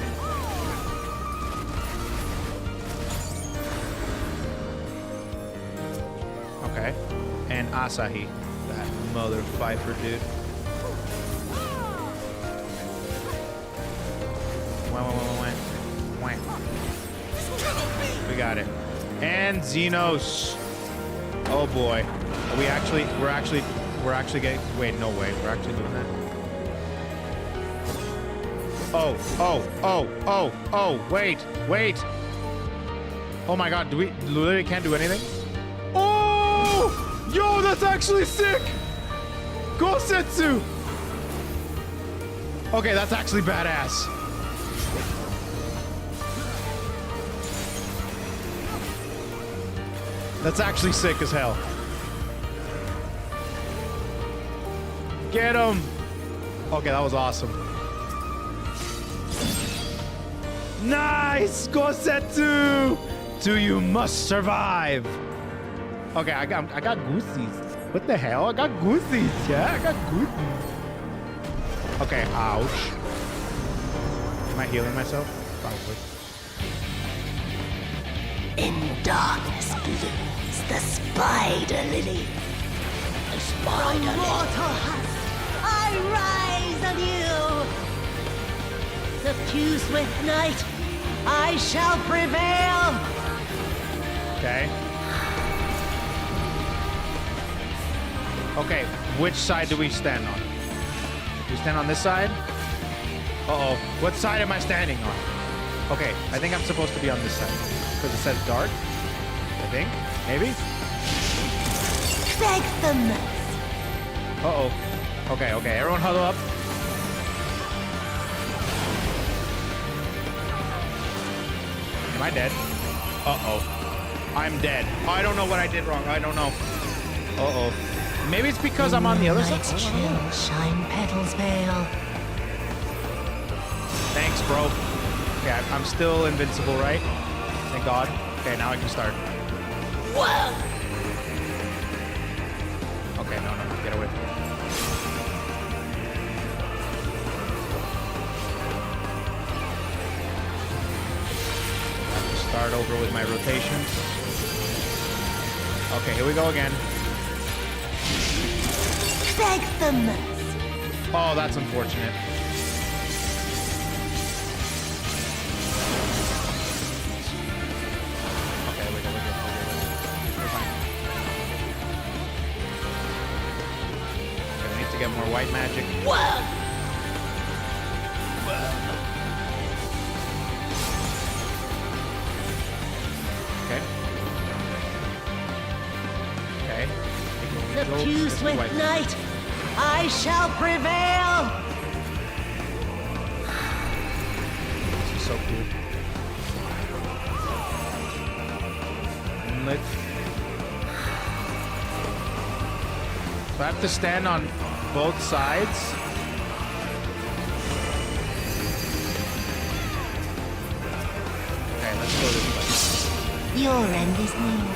Okay. And Asahi. That mother fifer, dude. We got it. And Xenos. Oh boy. Are we actually, we're actually getting, wait, no way. We're actually doing that. Oh, wait. Oh my god, do we literally can't do anything? Oh! Yo, that's actually sick! Gosetsu! Okay, that's actually badass. That's actually sick as hell. Get him! Okay, that was awesome. Nice! Gosetsu! You must survive! Okay, I got goosies. What the hell? I got goosies, yeah? I got goosies. Okay, ouch. Am I healing myself? Probably. In darkness blooms the spider lily. The spider lily. Mortal husk, I rise anew. Suffused with night, I shall prevail. Okay. Okay, which side do we stand on? Do we stand on this side? Uh-oh. What side am I standing on? Okay, I think I'm supposed to be on this side. Because it says dark. I think. Maybe? Beg the mercy. Uh-oh. Okay, everyone huddle up. Am I dead? Uh-oh. I'm dead. I don't know what I did wrong. I don't know. Uh-oh. Maybe it's because I'm on the other side. Chill, shine petals pale. Thanks, bro. Okay, I'm still invincible, right? Thank God. Okay, now I can start. Whoa! Okay, no, get away from me. I have to start over with my rotations. Okay, here we go again. Beg the mercy. Oh, that's unfortunate. Okay, we're good. We're fine. Okay, we need to get more white magic. Whoa! Okay. Suffused with night, I shall prevail. This is so cool. Moonlit. So I have to stand on both sides. Your end is near.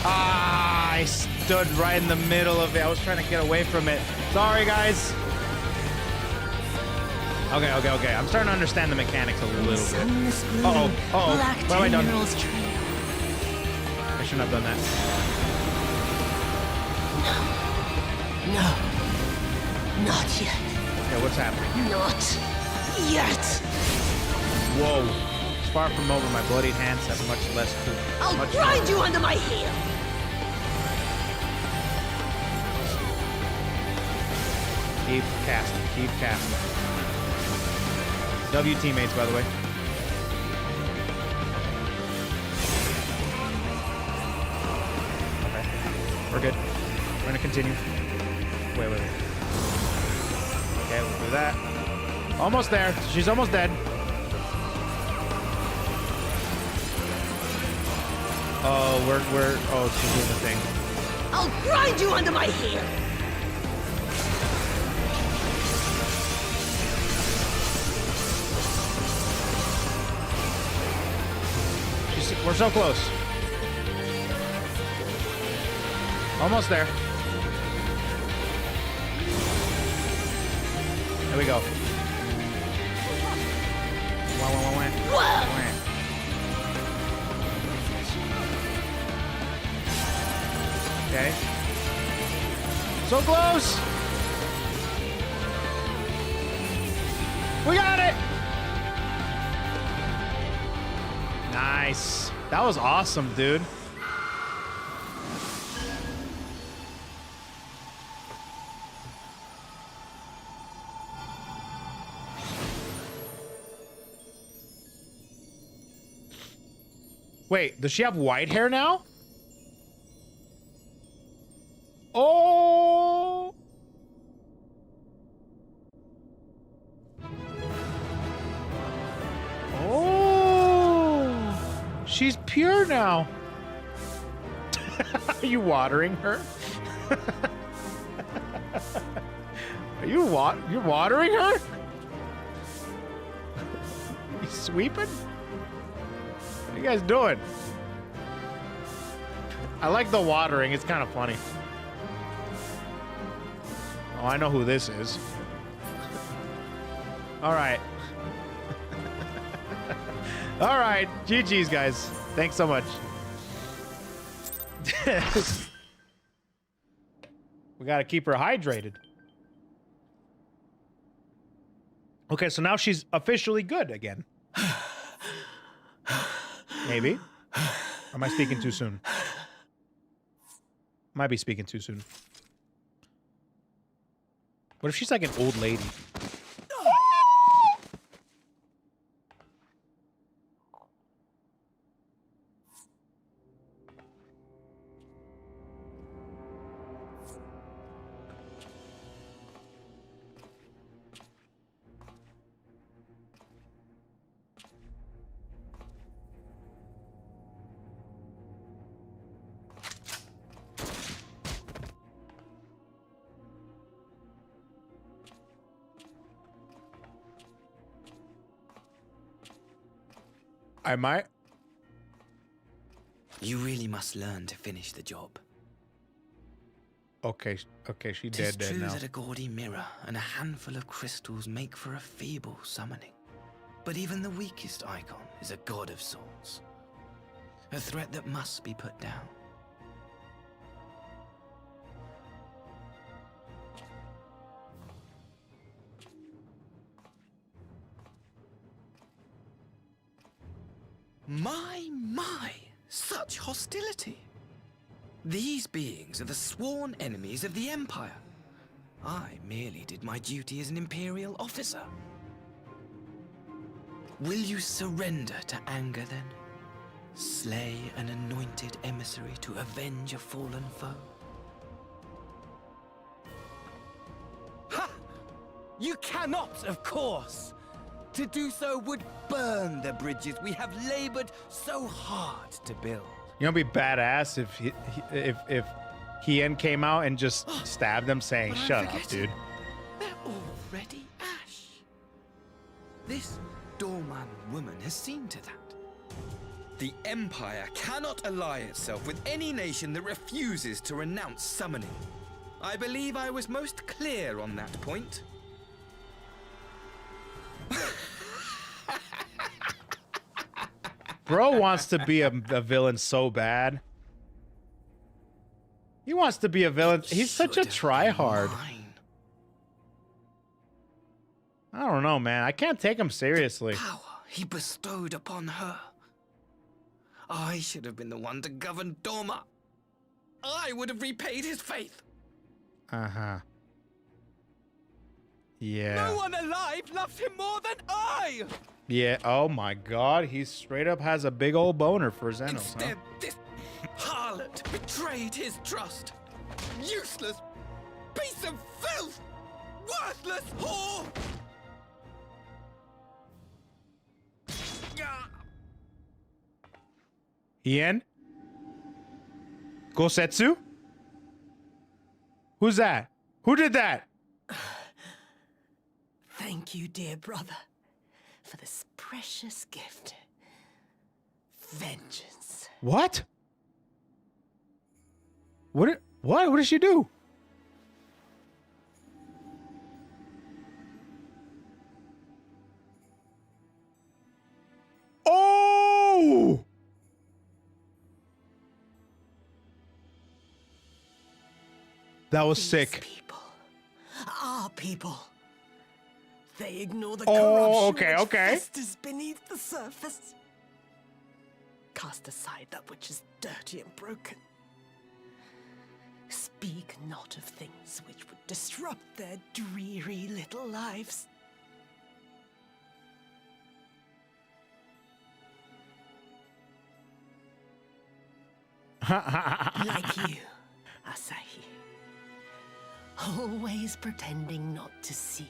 Ah, I stood right in the middle of it. I was trying to get away from it. Sorry, guys. Okay. I'm starting to understand the mechanics a little bit. Uh-oh. What have I done? I shouldn't have done that. No. Not yet. Okay, what's happening? Not yet. Whoa. It's far from over. My bloodied hands have much less to... I'll grind you under my heel. Keep casting. W teammates, by the way. Okay. We're good. We're gonna continue. Wait. Okay, we'll do that. Almost there. She's almost dead. Oh, she's doing the thing. I'll grind you under my heel. We're so close. Almost there. There we go. Wah. Okay. So close. We got it. Nice. That was awesome, dude. Wait, does she have white hair now? Oh! Oh! She's pure now. Are you watering her? Are you you're watering her? You sweeping? What are you guys doing? I like the watering. It's kind of funny. Oh, I know who this is. All right. All right. GG's, guys. Thanks so much. We got to keep her hydrated. Okay, so now she's officially good again. Maybe. Or am I speaking too soon? Might be speaking too soon. What if she's like an old lady? I might. You really must learn to finish the job. Okay, she dead 'Tis true now. that a gaudy mirror and a handful of crystals make for a feeble summoning. But even the weakest icon is a god of sorts. A threat that must be put down. My, such hostility. These beings are the sworn enemies of the Empire. I merely did my duty as an Imperial officer. Will you surrender to anger then? Slay an anointed emissary to avenge a fallen foe? Ha! You cannot, of course! To do so would burn the bridges we have labored so hard to build. You know, it'd be badass if Hien came out and just stabbed them, saying, But I'm "Shut up, forgetting. dude." They're already ash. This Dorman woman has seen to that. The Empire cannot ally itself with any nation that refuses to renounce summoning. I believe I was most clear on that point. Bro wants to be a villain so bad. He wants to be a villain. He's such a tryhard. I don't know, man. I can't take him seriously. Power he bestowed upon her. I should have been the one to govern Doma. I would have repaid his faith. Uh-huh. Yeah. No one alive loves him more than I! Yeah. Oh my God. He straight up has a big old boner for Zeno. Instead, this harlot betrayed his trust. Useless piece of filth! Worthless whore! Hien? Gosetsu? Who's that? Who did that? Thank you, dear brother, for this precious gift. Vengeance. What? What? What did she do? Oh! That was sick. People, our people. They ignore the Oh, corruption which okay. festers beneath the surface. Cast aside that which is dirty and broken. Speak not of things which would disrupt their dreary little lives. Like you, Asahi. Always pretending not to see.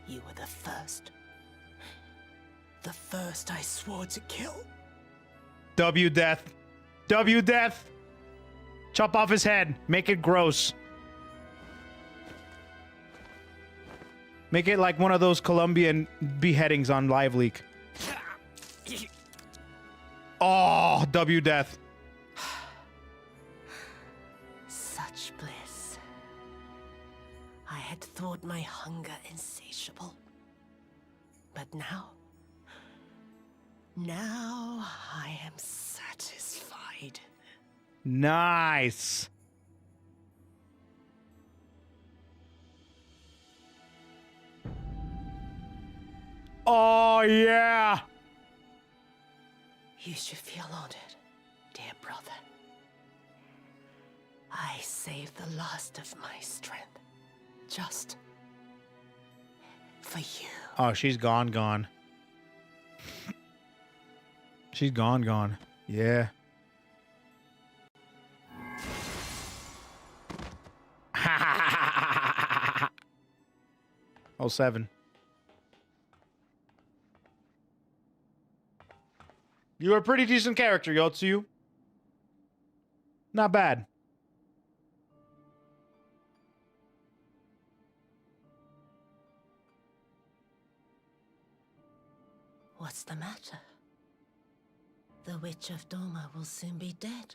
You were the first. The first I swore to kill. W death. W death. Chop off his head. Make it gross. Make it like one of those Colombian beheadings on Live Leak. Oh, W death. Such bliss. I had thought my hunger insatiable. But now I am satisfied. Nice. Oh, yeah. You should feel honored, dear brother. I saved the last of my strength, just for you. Oh, she's gone. She's gone. Yeah. Oh, 7. You're a pretty decent character, Yotsuyu. Not bad. What's the matter? The Witch of Doma will soon be dead.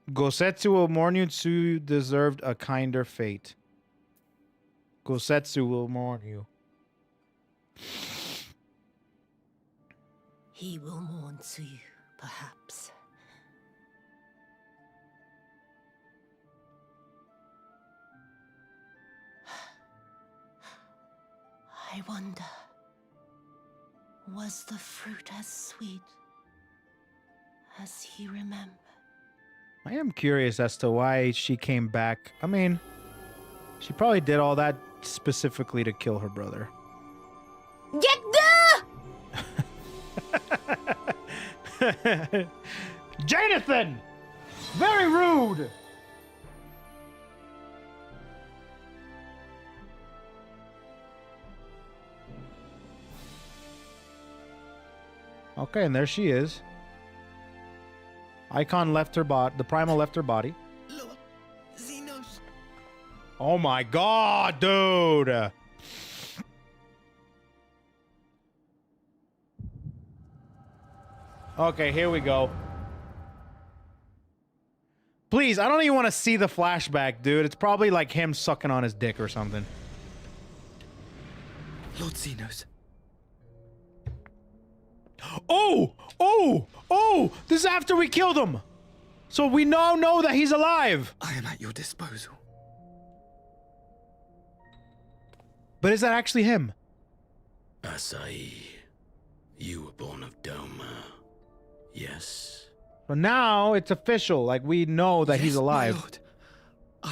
Gosetsu will mourn you. Tsuyu deserved a kinder fate. Gosetsu will mourn you. He will mourn to you, perhaps. I wonder, was the fruit as sweet as he remembered? I am curious as to why she came back. I mean, she probably did all that specifically to kill her brother. Get there! Jonathan! Very rude! Okay, and there she is. Icon left her body. The primal left her body. Lord Xenos. Oh my god, dude! Okay, here we go. Please, I don't even want to see the flashback, dude. It's probably like him sucking on his dick or something. Lord Xenos. Oh! Oh! Oh! This is after we killed him! So we now know that he's alive! I am at your disposal. But is that actually him? Asai, you were born of Doma. Yes. But now it's official. Like, we know that he's alive. My lord.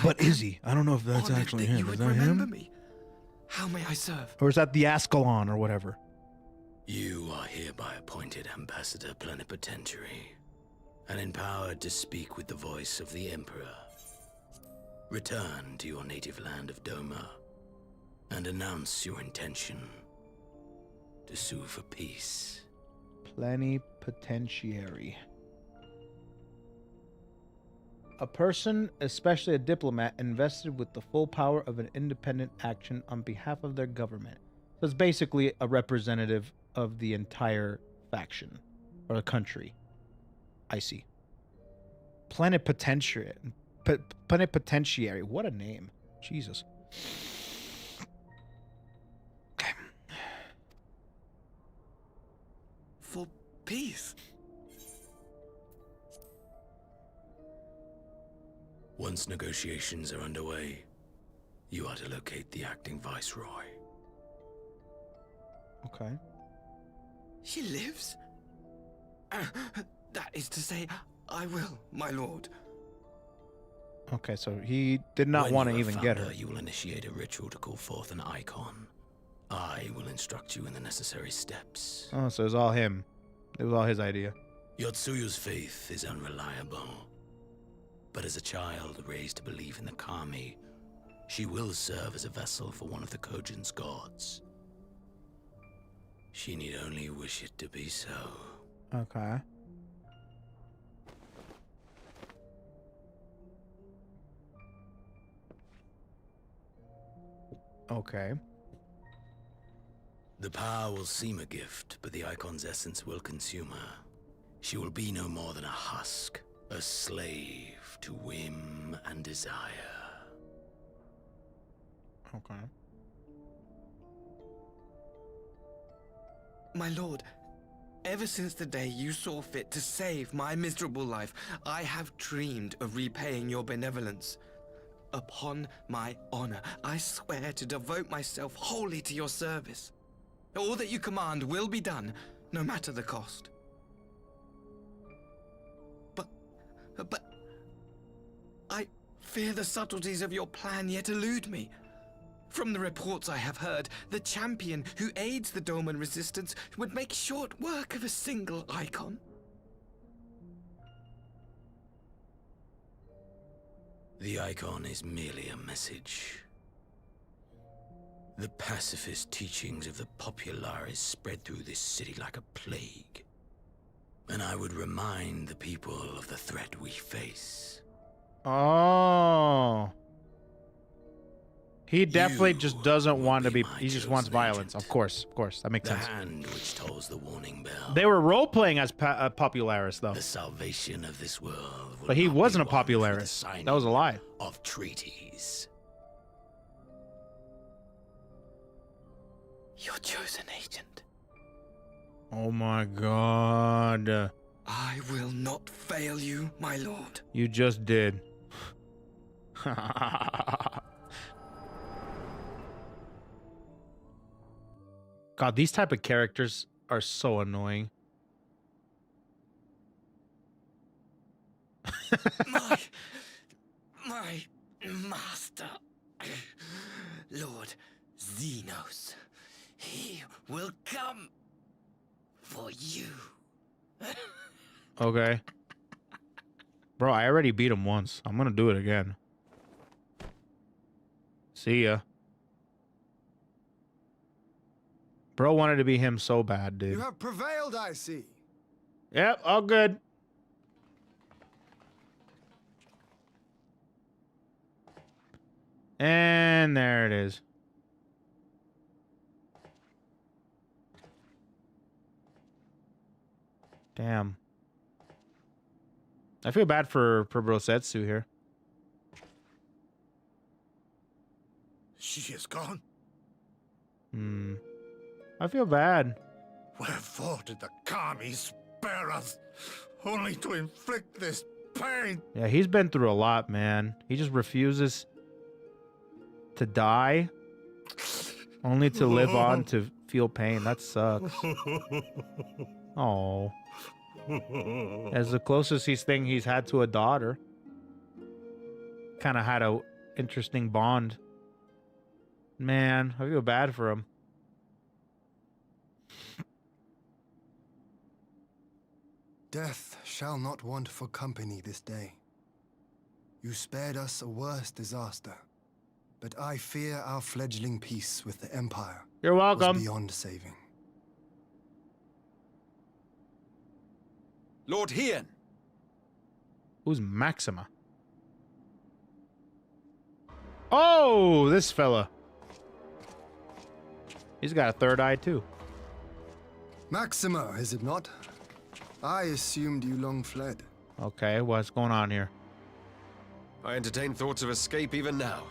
But is he? I don't know if that's actually him. Is that him? Me. How may I serve? Or is that the Ascalon or whatever? You are hereby appointed Ambassador Plenipotentiary and empowered to speak with the voice of the Emperor. Return to your native land of Doma and announce your intention to sue for peace. Plenipotentiary. A person, especially a diplomat, invested with the full power of an independent action on behalf of their government. So it's basically a representative of the entire faction or the country. I see. Plenipotentiary. Plenipotentiary. What a name. Jesus. For peace. Once negotiations are underway, you are to locate the acting viceroy. Okay. She lives? That is to say, I will, my lord. Okay, so he did not want to even get her. You will initiate a ritual to call forth an icon. I will instruct you in the necessary steps. Oh, so it was all him. It was all his idea. Yotsuyu's faith is unreliable. But as a child raised to believe in the Kami, she will serve as a vessel for one of the Kojin's gods. She need only wish it to be so. Okay. Okay. The power will seem a gift, but the icon's essence will consume her. She will be no more than a husk, a slave to whim and desire. Okay. My lord, ever since the day you saw fit to save my miserable life, I have dreamed of repaying your benevolence. Upon my honor, I swear to devote myself wholly to your service. All that you command will be done, no matter the cost. But I fear the subtleties of your plan yet elude me. From the reports I have heard, the champion who aids the Doman resistance would make short work of a single icon. The icon is merely a message. The pacifist teachings of the Populares spread through this city like a plague. And I would remind the people of the threat we face. Oh. He definitely just doesn't want to be. He just wants violence. Of course, that makes sense. The hand which tolls the warning bell. They were role playing as Popularis, though. The salvation of this world. But he wasn't a Popularis. That was a lie. Of treaties. Your chosen agent. Oh my god. I will not fail you, my lord. You just did. God, these type of characters are so annoying. my master, Lord Xenos, he will come for you. Okay. Bro, I already beat him once. I'm gonna do it again. See ya. Bro wanted to be him so bad, dude. You have prevailed, I see. Yep, all good. And there it is. Damn. I feel bad for Brosetsu here. She is gone. I feel bad. Wherefore did the Kami spare us, only to inflict this pain? Yeah, he's been through a lot, man. He just refuses to die, only to live on to feel pain. That sucks. Oh. As the closest he's had to a daughter. Kind of had a interesting bond. Man, I feel bad for him. Death shall not want for company this day. You spared us a worse disaster, but I fear our fledgling peace with the Empire. You're welcome. Was beyond saving. Lord Hien! Who's Maxima? Oh, this fella. He's got a third eye, too. Maxima, is it not? I assumed you long fled. Okay, what's going on here? I entertain thoughts of escape even now,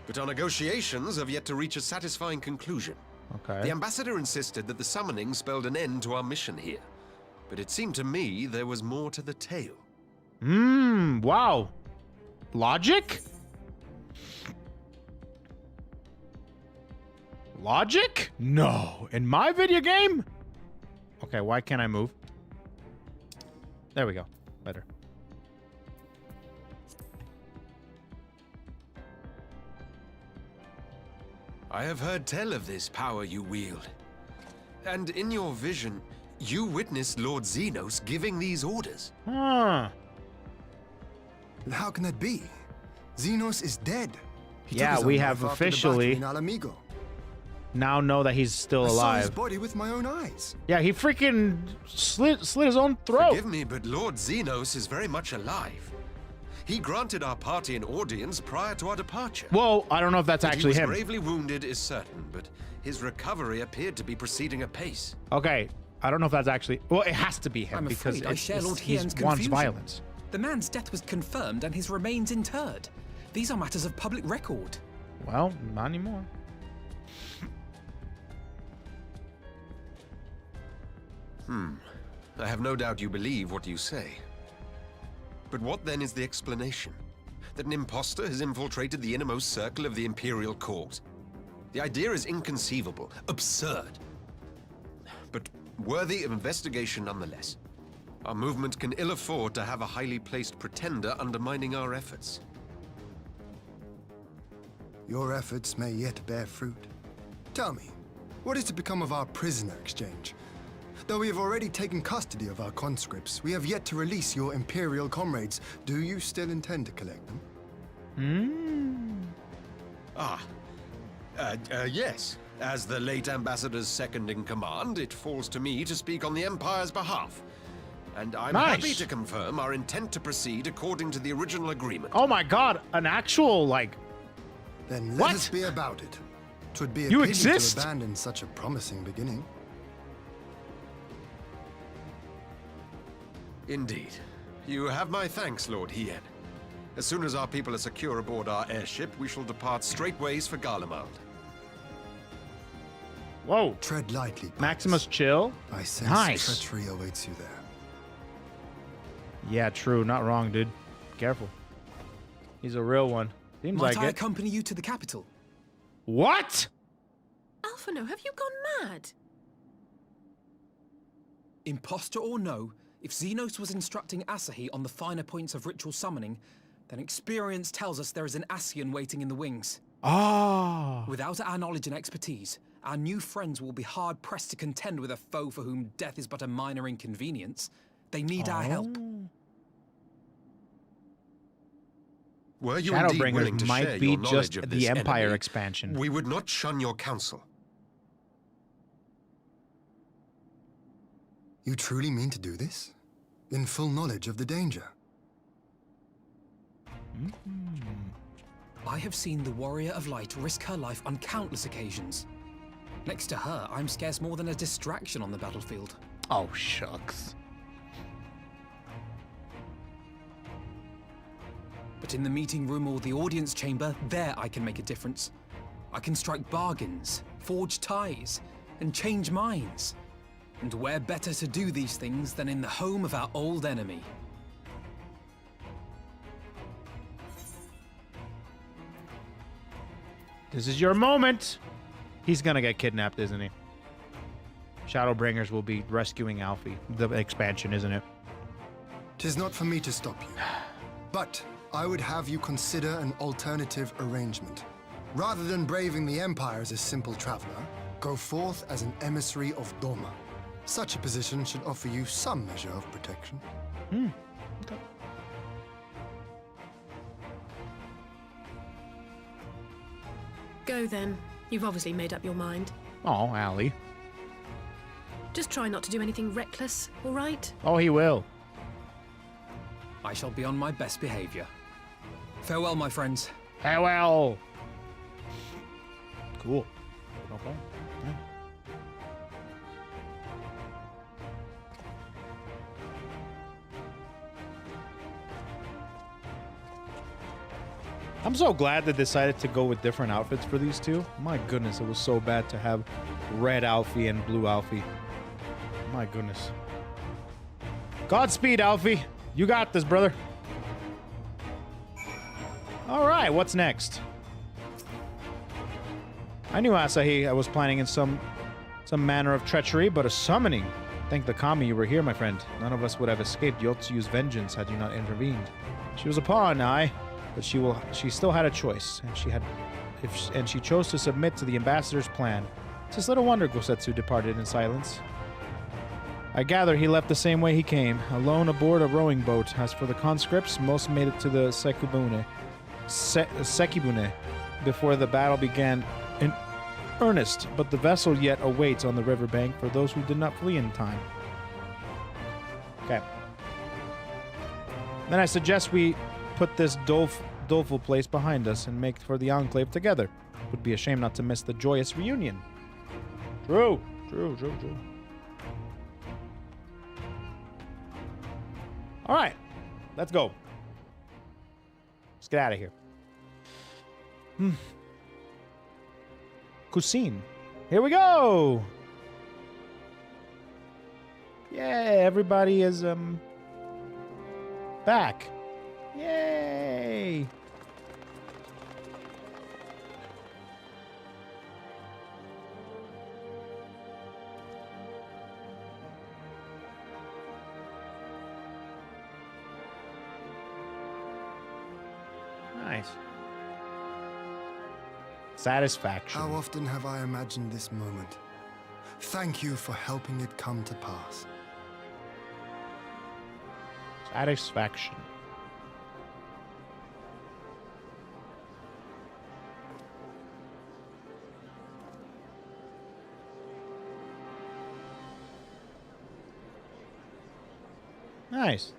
but our negotiations have yet to reach a satisfying conclusion. Okay. The ambassador insisted that the summoning spelled an end to our mission here, but it seemed to me there was more to the tale. Wow. Logic? Logic? No. In my video game? Okay, why can't I move? There we go. Better. I have heard tell of this power you wield. And in your vision, you witnessed Lord Xenos giving these orders. Huh. How can that be? Xenos is dead. He took Yeah, his we own have life after the officially battle in Alamigo. now know that he's still I saw his alive. body with my own eyes. Yeah, he freaking slit his own throat. Forgive me, but Lord Xenos is very much alive. He granted our party an audience prior to our departure. Well, I don't know if that's That actually he him. was gravely wounded is certain, but his recovery appeared to be proceeding apace. Okay, I don't know if that's actually... Well, it has to be him I'm because afraid I share Lord he Hien's wants confusion. violence. The man's death was confirmed and his remains interred. These are matters of public record. Well, not anymore. I have no doubt you believe what you say. But what then is the explanation? That an imposter has infiltrated the innermost circle of the Imperial Court? The idea is inconceivable, absurd, but worthy of investigation nonetheless. Our movement can ill afford to have a highly placed pretender undermining our efforts. Your efforts may yet bear fruit. Tell me, what is to become of our prisoner exchange? Though we have already taken custody of our conscripts, we have yet to release your Imperial comrades. Do you still intend to collect them? Yes. As the late Ambassador's second in command, it falls to me to speak on the Empire's behalf. And I'm happy to confirm our intent to proceed according to the original agreement. Oh my god, an actual, like... Then let What? us be about it. 'Twould be a You pity exist? to abandon such a promising beginning. Indeed. You have my thanks, Lord Hien. As soon as our people are secure aboard our airship, we shall depart straightways for Garlemald. Whoa. Tread lightly, Pipes. Maximus chill. I sense Nice. treachery awaits you there. Yeah, true. Not wrong, dude. Careful. He's a real one. Seems Might like I it. accompany you to the capital? What? Alphino, have you gone mad? Imposter or no, if Xenos was instructing Asahi on the finer points of ritual summoning, then experience tells us there is an Asian waiting in the wings. Ah. Without our knowledge and expertise, our new friends will be hard-pressed to contend with a foe for whom death is but a minor inconvenience. They need our help. Were you indeed willing Shadowbringers to might share be your knowledge just of the this Empire enemy, expansion. we would not shun your counsel. You truly mean to do this? In full knowledge of the danger? I have seen the Warrior of Light risk her life on countless occasions. Next to her, I'm scarce more than a distraction on the battlefield. Oh, shucks. But in the meeting room or the audience chamber, there I can make a difference. I can strike bargains, forge ties, and change minds. And where better to do these things than in the home of our old enemy? This is your moment. He's gonna get kidnapped, isn't he? Shadowbringers will be rescuing Alfie. The expansion, isn't it? 'Tis not for me to stop you. But I would have you consider an alternative arrangement. Rather than braving the Empire as a simple traveler, go forth as an emissary of Doma. Such a position should offer you some measure of protection. Okay. Go then. You've obviously made up your mind. Oh, Allie. Just try not to do anything reckless, all right? Oh, he will. I shall be on my best behavior. Farewell, my friends. Farewell. Cool. Okay. Yeah. I'm so glad they decided to go with different outfits for these two. My goodness, it was so bad to have red Alfie and blue Alfie. My goodness. Godspeed, Alfie. You got this, brother. All right, what's next? I knew Asahi was planning in some manner of treachery, but a summoning. Thank the kami you were here, my friend. None of us would have escaped Yotsuyu's vengeance had you not intervened. She was a pawn, aye, but she still had a choice, and she chose to submit to the ambassador's plan. It's little wonder Gosetsu departed in silence. I gather he left the same way he came, alone aboard a rowing boat. As for the conscripts, most made it to the Sekibune before the battle began in earnest, but the vessel yet awaits on the riverbank for those who did not flee in time. Okay. Then I suggest we put this doleful place behind us and make for the Enclave together. It would be a shame not to miss the joyous reunion. True. All right, let's go. Let's get out of here. Cuisine. Here we go. Yay, everybody is back. Yay. Nice. Satisfaction. How often have I imagined this moment? Thank you for helping it come to pass. Satisfaction. Nice.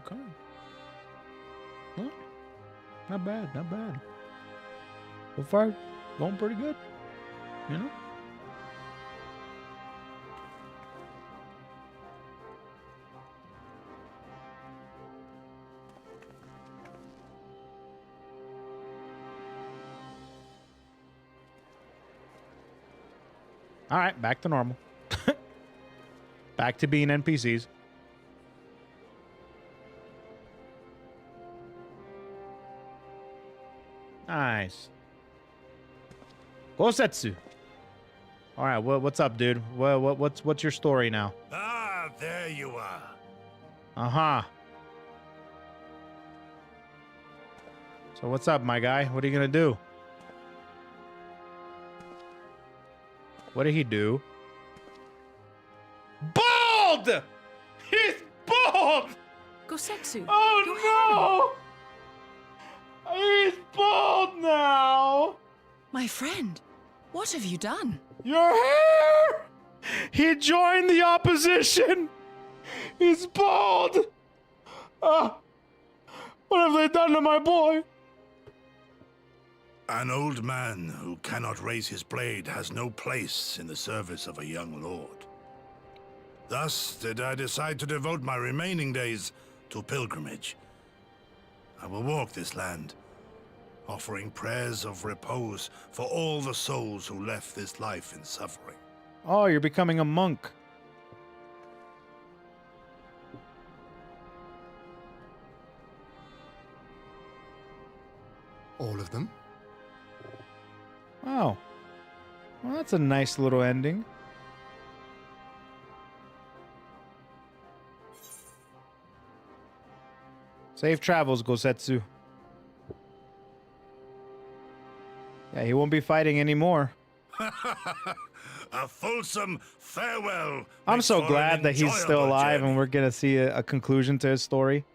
Okay. Well, not bad, not bad. So far, going pretty good. You know? All right, back to normal. Back to being NPCs. Nice. Gosetsu. All right, what's up, dude? What's your story now? Ah, there you are. Uh-huh. So what's up, my guy? What are you gonna do? What did he do? Bald! He's bald! Gosetsu. Oh no! He's bald now! My friend, what have you done? Your hair! He joined the opposition! He's bald! What have they done to my boy? An old man who cannot raise his blade has no place in the service of a young lord. Thus did I decide to devote my remaining days to pilgrimage. I will walk this land, offering prayers of repose for all the souls who left this life in suffering. Oh, you're becoming a monk. All of them? Oh. Well, that's a nice little ending. Safe travels, Gosetsu. Yeah, he won't be fighting anymore. A fulsome farewell. I'm so for glad an that he's still enjoyable alive journey. and we're gonna see a conclusion to his story.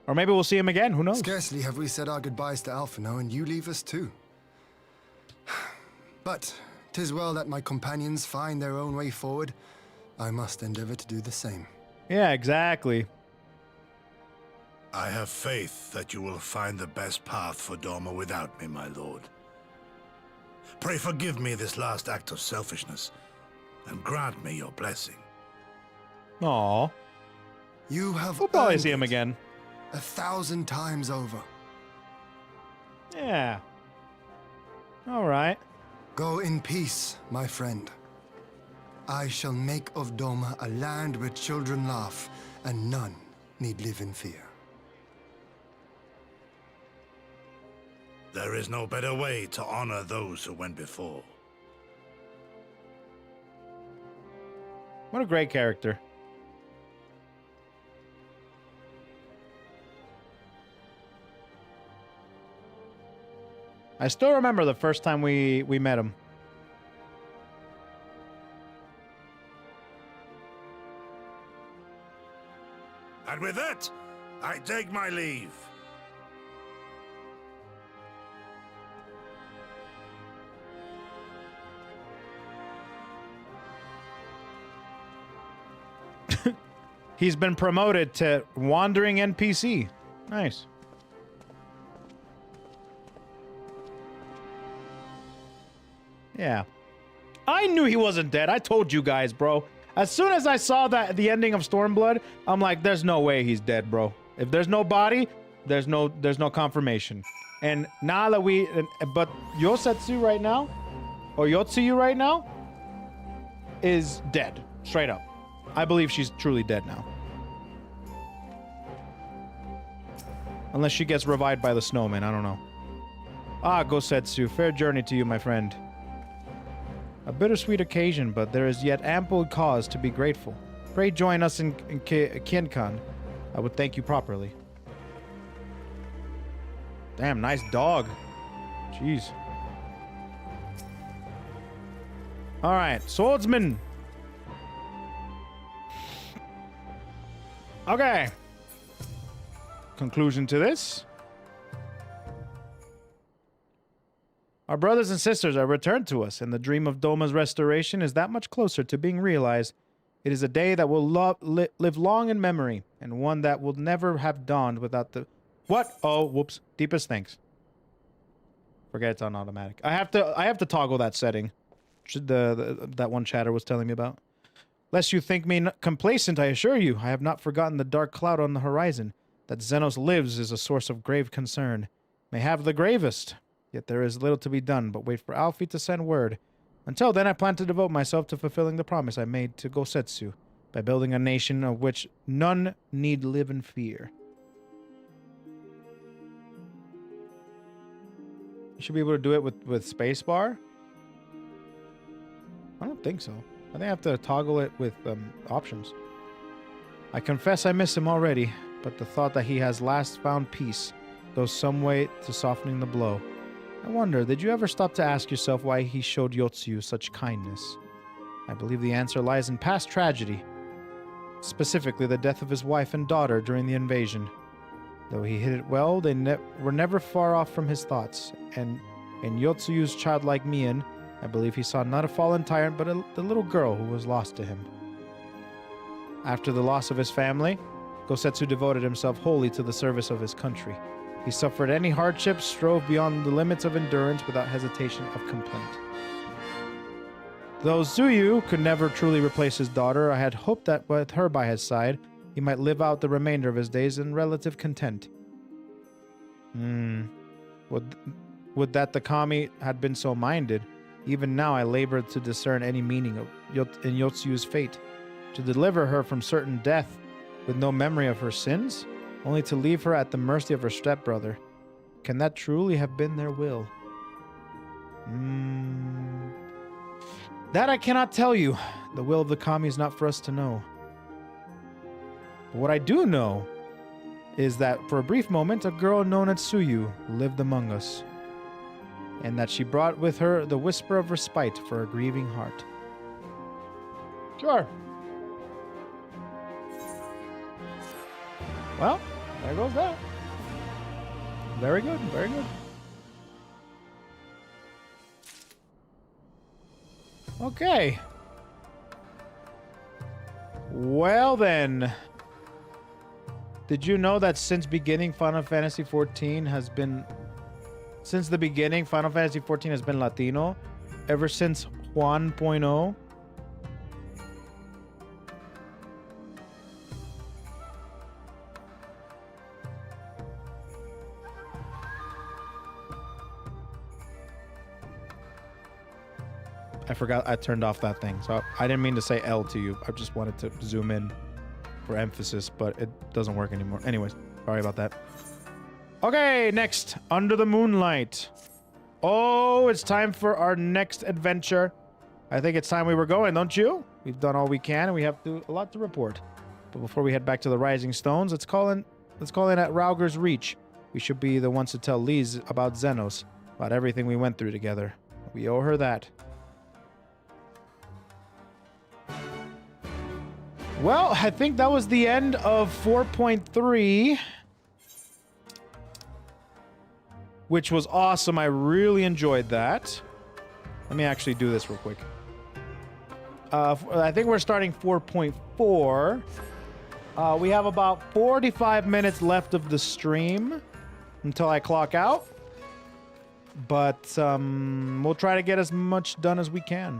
Or maybe we'll see him again, who knows? Scarcely have we said our goodbyes to Alphino, and you leave us too. But 'tis well that my companions find their own way forward. I must endeavor to do the same. Yeah, exactly. I have faith that you will find the best path for Doma without me, my lord. Pray forgive me this last act of selfishness, and grant me your blessing. Aw. You have We'll probably earned see him it again. 1,000 times over. Yeah. All right. Go in peace, my friend. I shall make of Doma a land where children laugh and none need live in fear. There is no better way to honor those who went before. What a great character. I still remember the first time we met him. And with that, I take my leave. He's been promoted to wandering NPC. Nice. Yeah. I knew he wasn't dead. I told you guys, bro. As soon as I saw that the ending of Stormblood, I'm like, there's no way he's dead, bro. If there's no body, there's no confirmation. And now that but Yosetsu right now, or Yotsuyu right now, is dead. Straight up. I believe she's truly dead now. Unless she gets revived by the snowman, I don't know. Ah, Gosetsu, fair journey to you, my friend. A bittersweet occasion, but there is yet ample cause to be grateful. Pray join us in Kinkan. I would thank you properly. Damn, nice dog. Jeez. Alright, swordsman. Okay. Conclusion to this. Our brothers and sisters are returned to us, and the dream of Doma's restoration is that much closer to being realized. It is a day that will live long in memory, and one that will never have dawned without the... What? Oh, whoops. Deepest thanks. Forget it's on automatic. I have to toggle that setting. That one chatter was telling me about. Lest you think me complacent, I assure you, I have not forgotten the dark cloud on the horizon. That Xenos lives is a source of grave concern. May have the gravest. Yet there is little to be done but wait for Alfie to send word. Until then, I plan to devote myself to fulfilling the promise I made to Gosetsu by building a nation of which none need live in fear. You should be able to do it with spacebar? I don't think so. I think I have to toggle it with options. I confess I miss him already, but the thought that he has last found peace goes some way to softening the blow. I wonder, did you ever stop to ask yourself why he showed Yotsuyu such kindness? I believe the answer lies in past tragedy, specifically the death of his wife and daughter during the invasion. Though he hid it well, they were never far off from his thoughts, and in Yotsuyu's childlike mien, I believe he saw not a fallen tyrant, but the little girl who was lost to him. After the loss of his family, Gosetsu devoted himself wholly to the service of his country. He suffered any hardships, strove beyond the limits of endurance without hesitation of complaint. Though Tsuyu could never truly replace his daughter, I had hoped that with her by his side, he might live out the remainder of his days in relative content. Would that the kami had been so minded. Even now I labored to discern any meaning in Yotsuyu's fate. To deliver her from certain death with no memory of her sins, only to leave her at the mercy of her stepbrother. Can that truly have been their will? That I cannot tell you. The will of the kami is not for us to know. But what I do know is that for a brief moment, a girl known as Tsuyu lived among us, and that she brought with her the whisper of respite for a grieving heart. Sure. Well, there goes that. Very good, very good. Okay. Well then. Did you know that since the beginning, Final Fantasy XIV has been Latino? Ever since Juan.0? I forgot I turned off that thing, so I didn't mean to say L to you. I just wanted to zoom in for emphasis, but it doesn't work anymore. Anyways, sorry about that. Okay, next, Under the Moonlight. Oh, it's time for our next adventure. I think it's time we were going, don't you? We've done all we can, and we have a lot to report. But before we head back to the Rising Stones, let's call in at Rauger's Reach. We should be the ones to tell Liz about Xenos, about everything we went through together. We owe her that. Well, I think that was the end of 4.3, which was awesome. I really enjoyed that. Let me actually do this real quick. I think we're starting 4.4. We have about 45 minutes left of the stream until I clock out. But we'll try to get as much done as we can.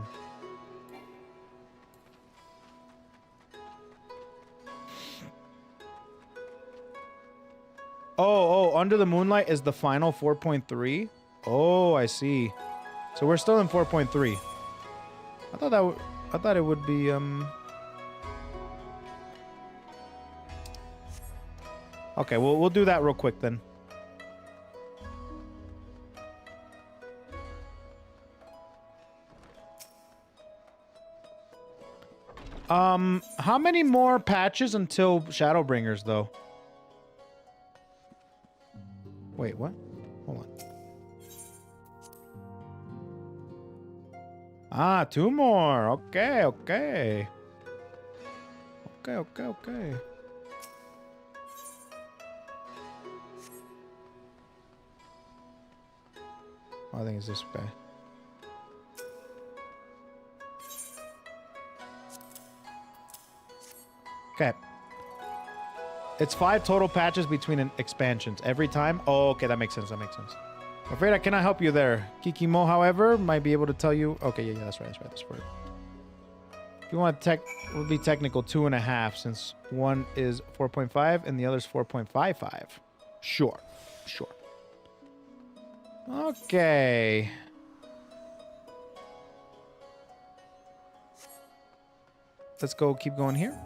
Oh, Under the Moonlight is the final 4.3? Oh, I see. So we're still in 4.3. I thought it would be Okay, we'll do that real quick then. How many more patches until Shadowbringers though? Wait, what? Hold on. Ah, 2 more. Okay. Okay. I think it's this way. Okay. It's 5 total patches between expansions every time. Oh, okay, that makes sense. I'm afraid I cannot help you there. Kikimo, however, might be able to tell you. Okay, yeah, that's right. If you want it would be technical 2.5, since one is 4.5 and the other is 4.55. Sure. Okay. Let's go. Keep going here.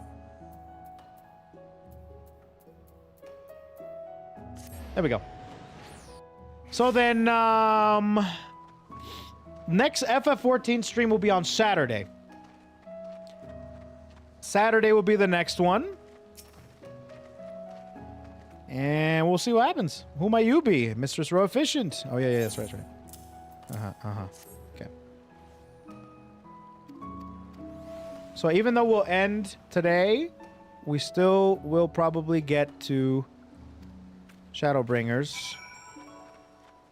There we go. So then, next FF14 stream will be on Saturday. Saturday will be the next one. And we'll see what happens. Who might you be? Mistress Koefficient. Oh, yeah, that's right. Okay. So even though we'll end today, we still will probably get to Shadowbringers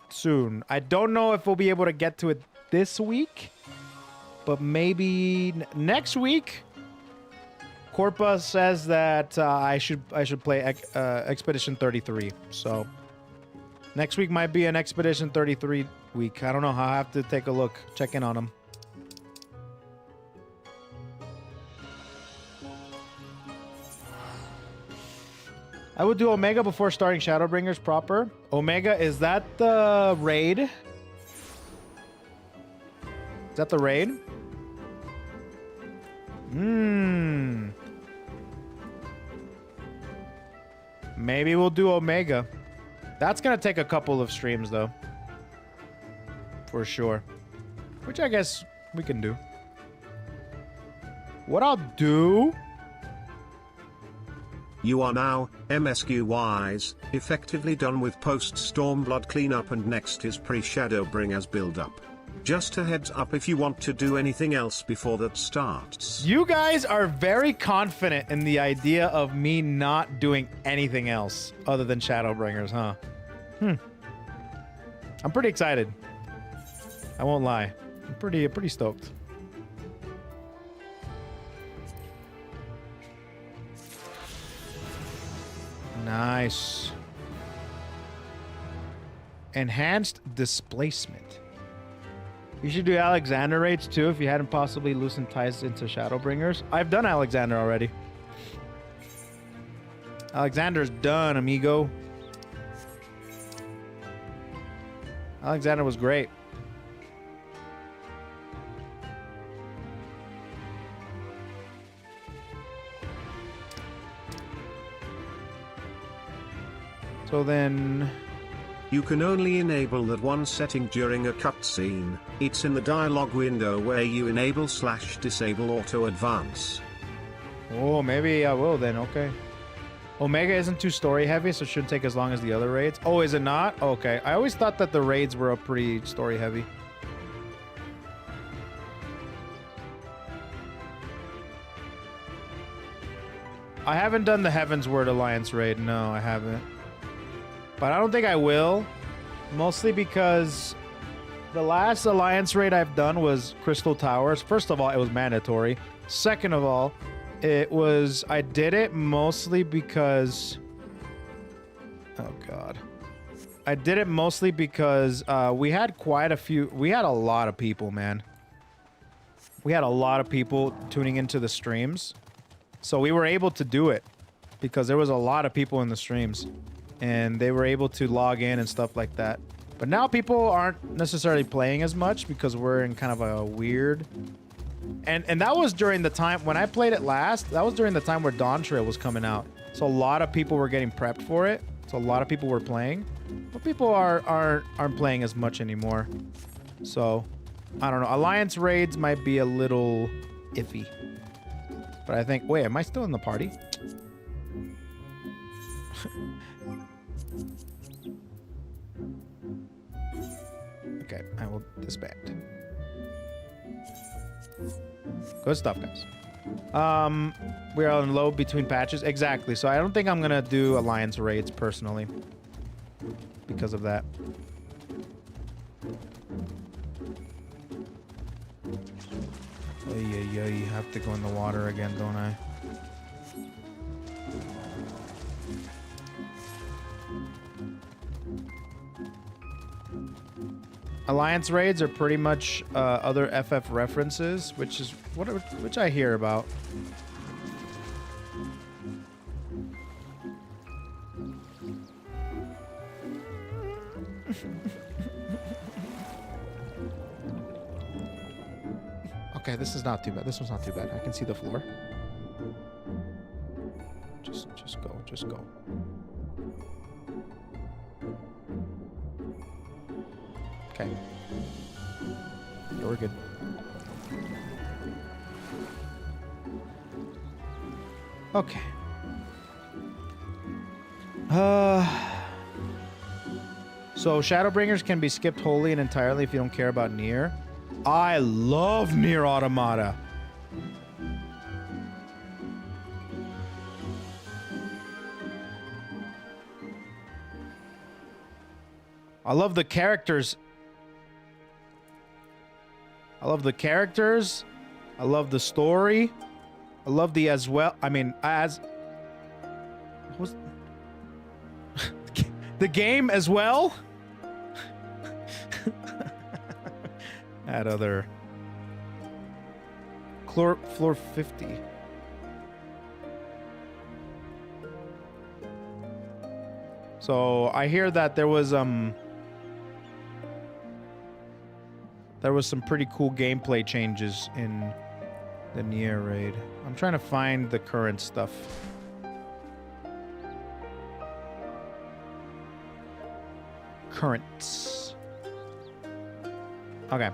soon. I don't know if we'll be able to get to it this week, but maybe next week. Corpa says that I should play Expedition 33. So next week might be an Expedition 33 week. I don't know. I'll have to take a look, check in on them. I would do Omega before starting Shadowbringers proper. Omega, is that the raid? Is that the raid? Maybe we'll do Omega. That's gonna take a couple of streams though. For sure. Which I guess we can do. What I'll do... You are now, MSQ-wise, effectively done with post-Stormblood cleanup, and next is pre-Shadowbringers build-up. Just a heads up if you want to do anything else before that starts. You guys are very confident in the idea of me not doing anything else other than Shadowbringers, huh? I'm pretty excited. I won't lie. I'm pretty stoked. Nice. Enhanced displacement. You should do Alexander raids too if you hadn't possibly loosened ties into Shadowbringers. I've done Alexander already. Alexander's done, amigo. Alexander was great. So then... You can only enable that one setting during a cutscene. It's in the dialog window where you enable/disable auto advance. Oh, maybe I will then, okay. Omega isn't too story heavy, so it shouldn't take as long as the other raids. Oh, is it not? Okay. I always thought that the raids were pretty story heavy. I haven't done the Heavensward Alliance raid. No, I haven't. But I don't think I will. Mostly because the last Alliance raid I've done was Crystal Towers. First of all, it was mandatory. Second of all, I did it mostly because... Oh, God. I did it mostly because we had a lot of people, man. We had a lot of people tuning into the streams. So we were able to do it because there was a lot of people in the streams. And they were able to log in and stuff like that. But now people aren't necessarily playing as much because we're in kind of a weird... And that was during the time... When I played it last, that was during the time where Dawn Trail was coming out. So a lot of people were getting prepped for it. So a lot of people were playing. But people aren't playing as much anymore. So, I don't know. Alliance raids might be a little iffy. But I think... Wait, am I still in the party? Okay, I will disband. Good stuff, guys. We're on low between patches. Exactly. So I don't think I'm gonna do Alliance raids personally because of that. Oh yeah, you have to go in the water again, don't I? Alliance raids are pretty much other FF references, which I hear about. Okay, this is not too bad. This one's not too bad. I can see the floor. Just go. Okay. Yeah, we're good. Okay. So Shadowbringers can be skipped wholly and entirely if you don't care about Nier. I love Nier Automata. I love the characters. I love the characters. I love the story. I love the as well. I mean, as what was the game as well. That other floor 50. So I hear that there was some pretty cool gameplay changes in the Nier raid. I'm trying to find the current stuff. Currents. Okay.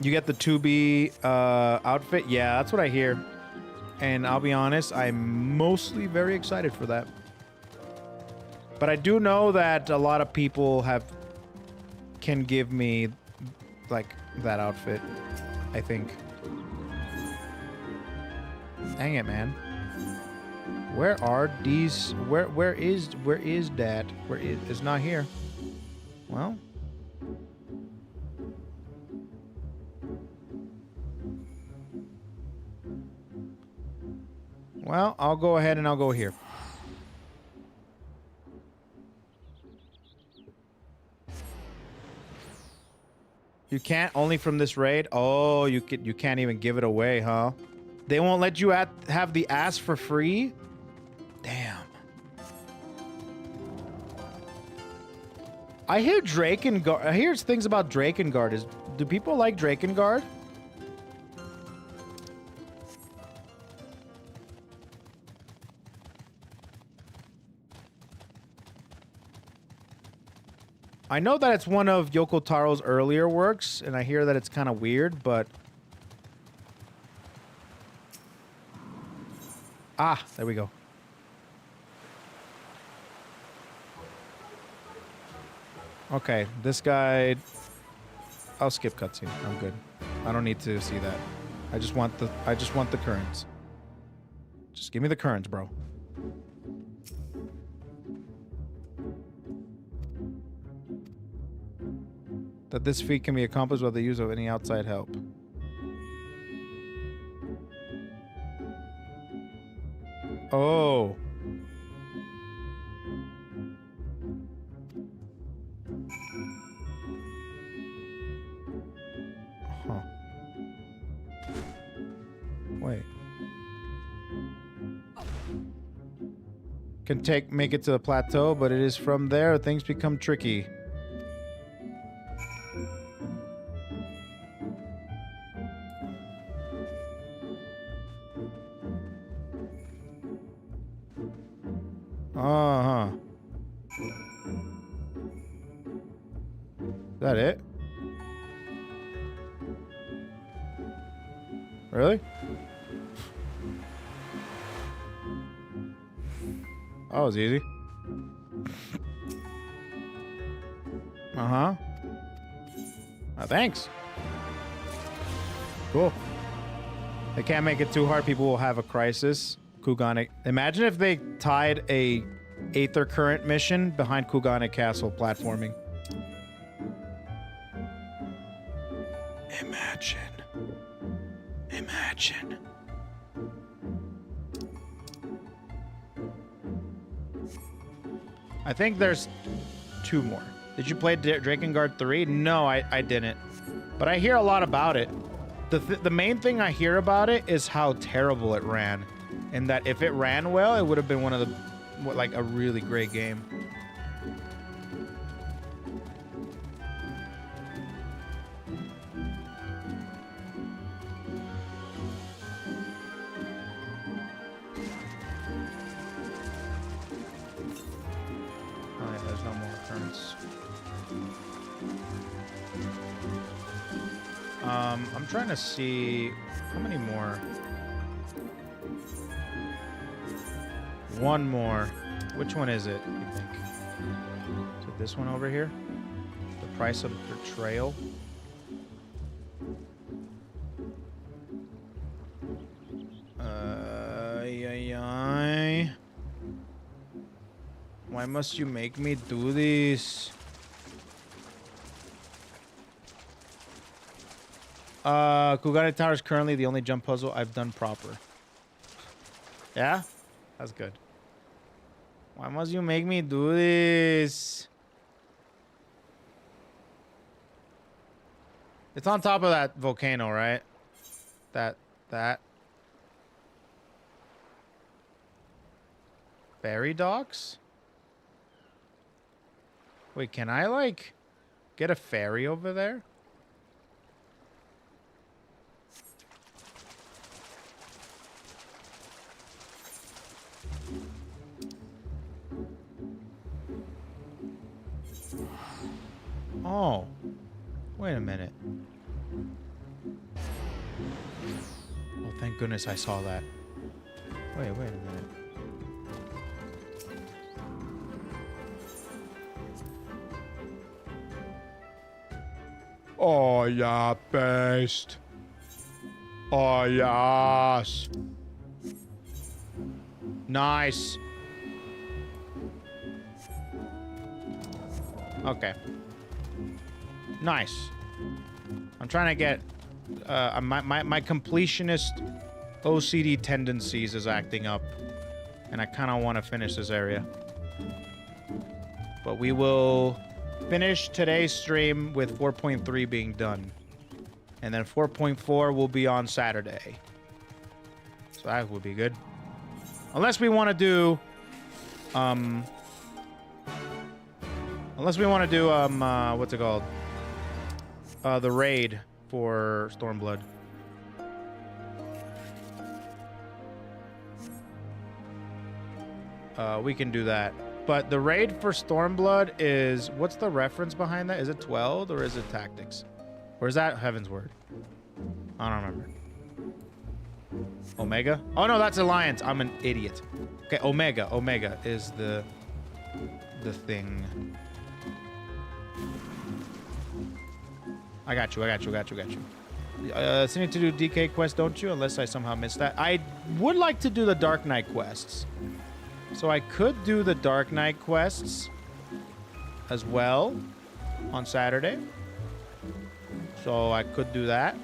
You get the 2B outfit? Yeah, that's what I hear. And I'll be honest, I'm mostly very excited for that. But I do know that a lot of people can give me like that outfit, I think. Dang it, man. Where are these? Where is that? It's not here. Well. Well, I'll go ahead and I'll go here. You can't, only from this raid? Oh, you can't even give it away, huh? They won't let you have the ass for free? Damn. I hear Drakengard. I hear things about Drakengard. Do people like Drakengard? I know that it's one of Yoko Taro's earlier works, and I hear that it's kind of weird, but... Ah, there we go. Okay, this guy... I'll skip cutscene. I'm good. I don't need to see that. I just want the currents. Just give me the currents, bro. That this feat can be accomplished without the use of any outside help. Oh. Huh. Wait. Can make it to the plateau, but it is from there things become tricky. Uh-huh. Is that it? Really? That was easy. Uh-huh. Thanks. Cool. They can't make it too hard. People will have a crisis. Kugane. Imagine if they tied a Aether current mission behind Kugane Castle platforming. Imagine. Imagine. I think there's 2 more. Did you play Drakengard 3? No, I didn't. But I hear a lot about it. The main thing I hear about it is how terrible it ran. And that if it ran well, it would have been one of the, like, a really great game. Alright, there's no more turns. I'm trying to see how many more. one more. Which one is it, you think? Is it this one over here? The price of betrayal? Why must you make me do this? Kugane Tower is currently the only jump puzzle I've done proper. Yeah? That's good. Why must you make me do this? It's on top of that volcano, right? That. Ferry docks? Wait, can I, like, get a ferry over there? Oh. Wait a minute. Oh, thank goodness I saw that. Wait a minute. Oh, yeah, best. Oh, yes. Nice. Okay. Nice. I'm trying to get... my completionist OCD tendencies is acting up. And I kind of want to finish this area. But we will... finish today's stream with 4.3 being done. And then 4.4 will be on Saturday. So that would be good. Unless we want to do... what's it called? The raid for Stormblood. We can do that. But the raid for Stormblood is... what's the reference behind that? Is it 12 or is it Tactics? Or is that Heaven's Word? I don't remember. Omega? Oh, no, that's Alliance. I'm an idiot. Okay, Omega. Omega is the thing. I got you. Still need to do DK quest, don't you? Unless I somehow missed that. I would like to do the Dark Knight quests. So I could do the Dark Knight quests as well on Saturday. So I could do that.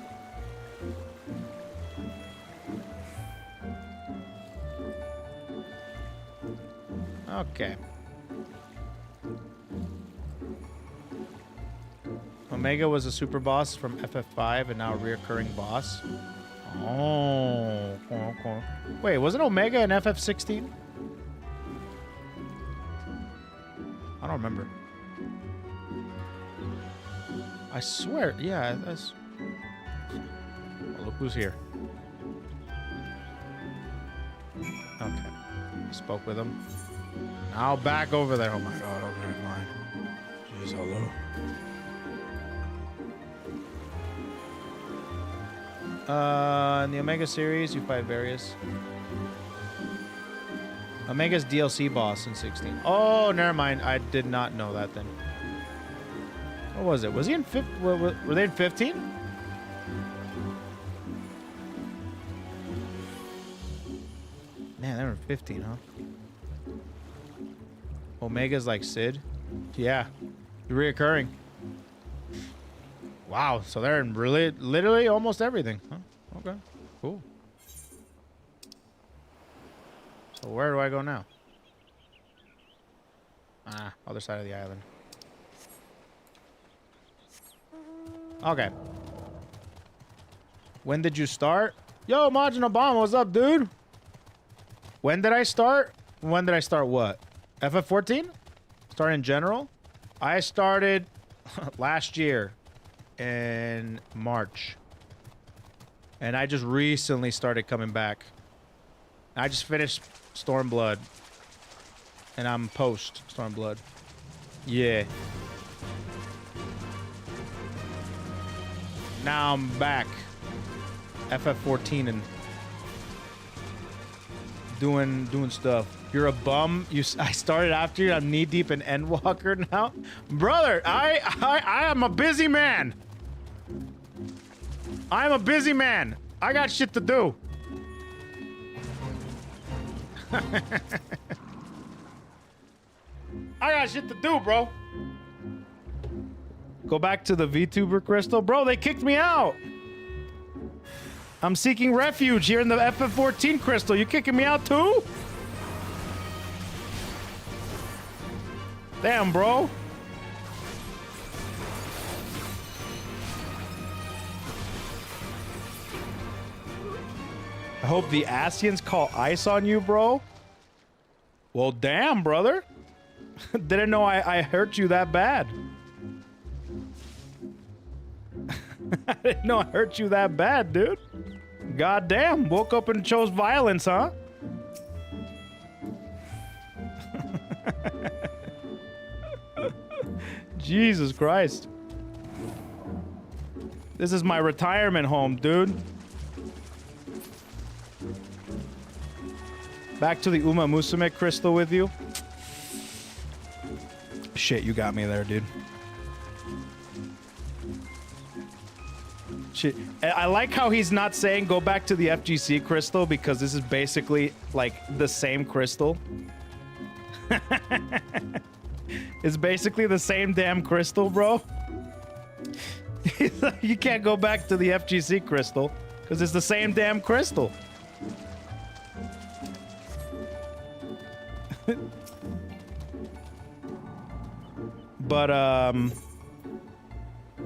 Okay. Omega was a super boss from FF5 and now a reoccurring boss. Oh. Wait, wasn't Omega in FF16? I don't remember. I swear, yeah, that's... Oh, look who's here. Okay. Spoke with him. Now back over there. Oh my god, okay, fine. Jeez, hello. In the Omega series, you fight various... Omega's DLC boss in 16. Oh, never mind. I did not know that then. What was it? Was he in 15? Were they in 15? Man, they were in 15, huh? Omega's like Sid? Yeah. Reoccurring. Wow, so they're in really, literally almost everything. Huh? Okay, cool. So where do I go now? Ah, other side of the island. Okay. When did you start? Yo, Majin Obama, what's up, dude? When did I start? When did I start what? FF14? Start in general? I started last year in March. And I just recently started coming back. I just finished Stormblood. And I'm post Stormblood. Yeah. Now I'm back. FF14 and doing stuff. You're a bum. I started after you. I'm knee deep in Endwalker now, brother. I am a busy man. I'm a busy man. I got shit to do. I got shit to do, bro. Go back to the VTuber crystal, bro. They kicked me out. I'm seeking refuge here in the FF14 crystal. You kicking me out too? Damn, bro. I hope the Asians call ice on you, bro. Well, damn, brother. Didn't know I hurt you that bad. I didn't know I hurt you that bad, dude. God damn. Woke up and chose violence, huh? Jesus Christ. This is my retirement home, dude. Back to the Uma Musume crystal with you. Shit, you got me there, dude. Shit. I like how he's not saying go back to the FGC crystal because this is basically like the same crystal. It's basically the same damn crystal, bro. You can't go back to the FGC crystal because it's the same damn crystal. But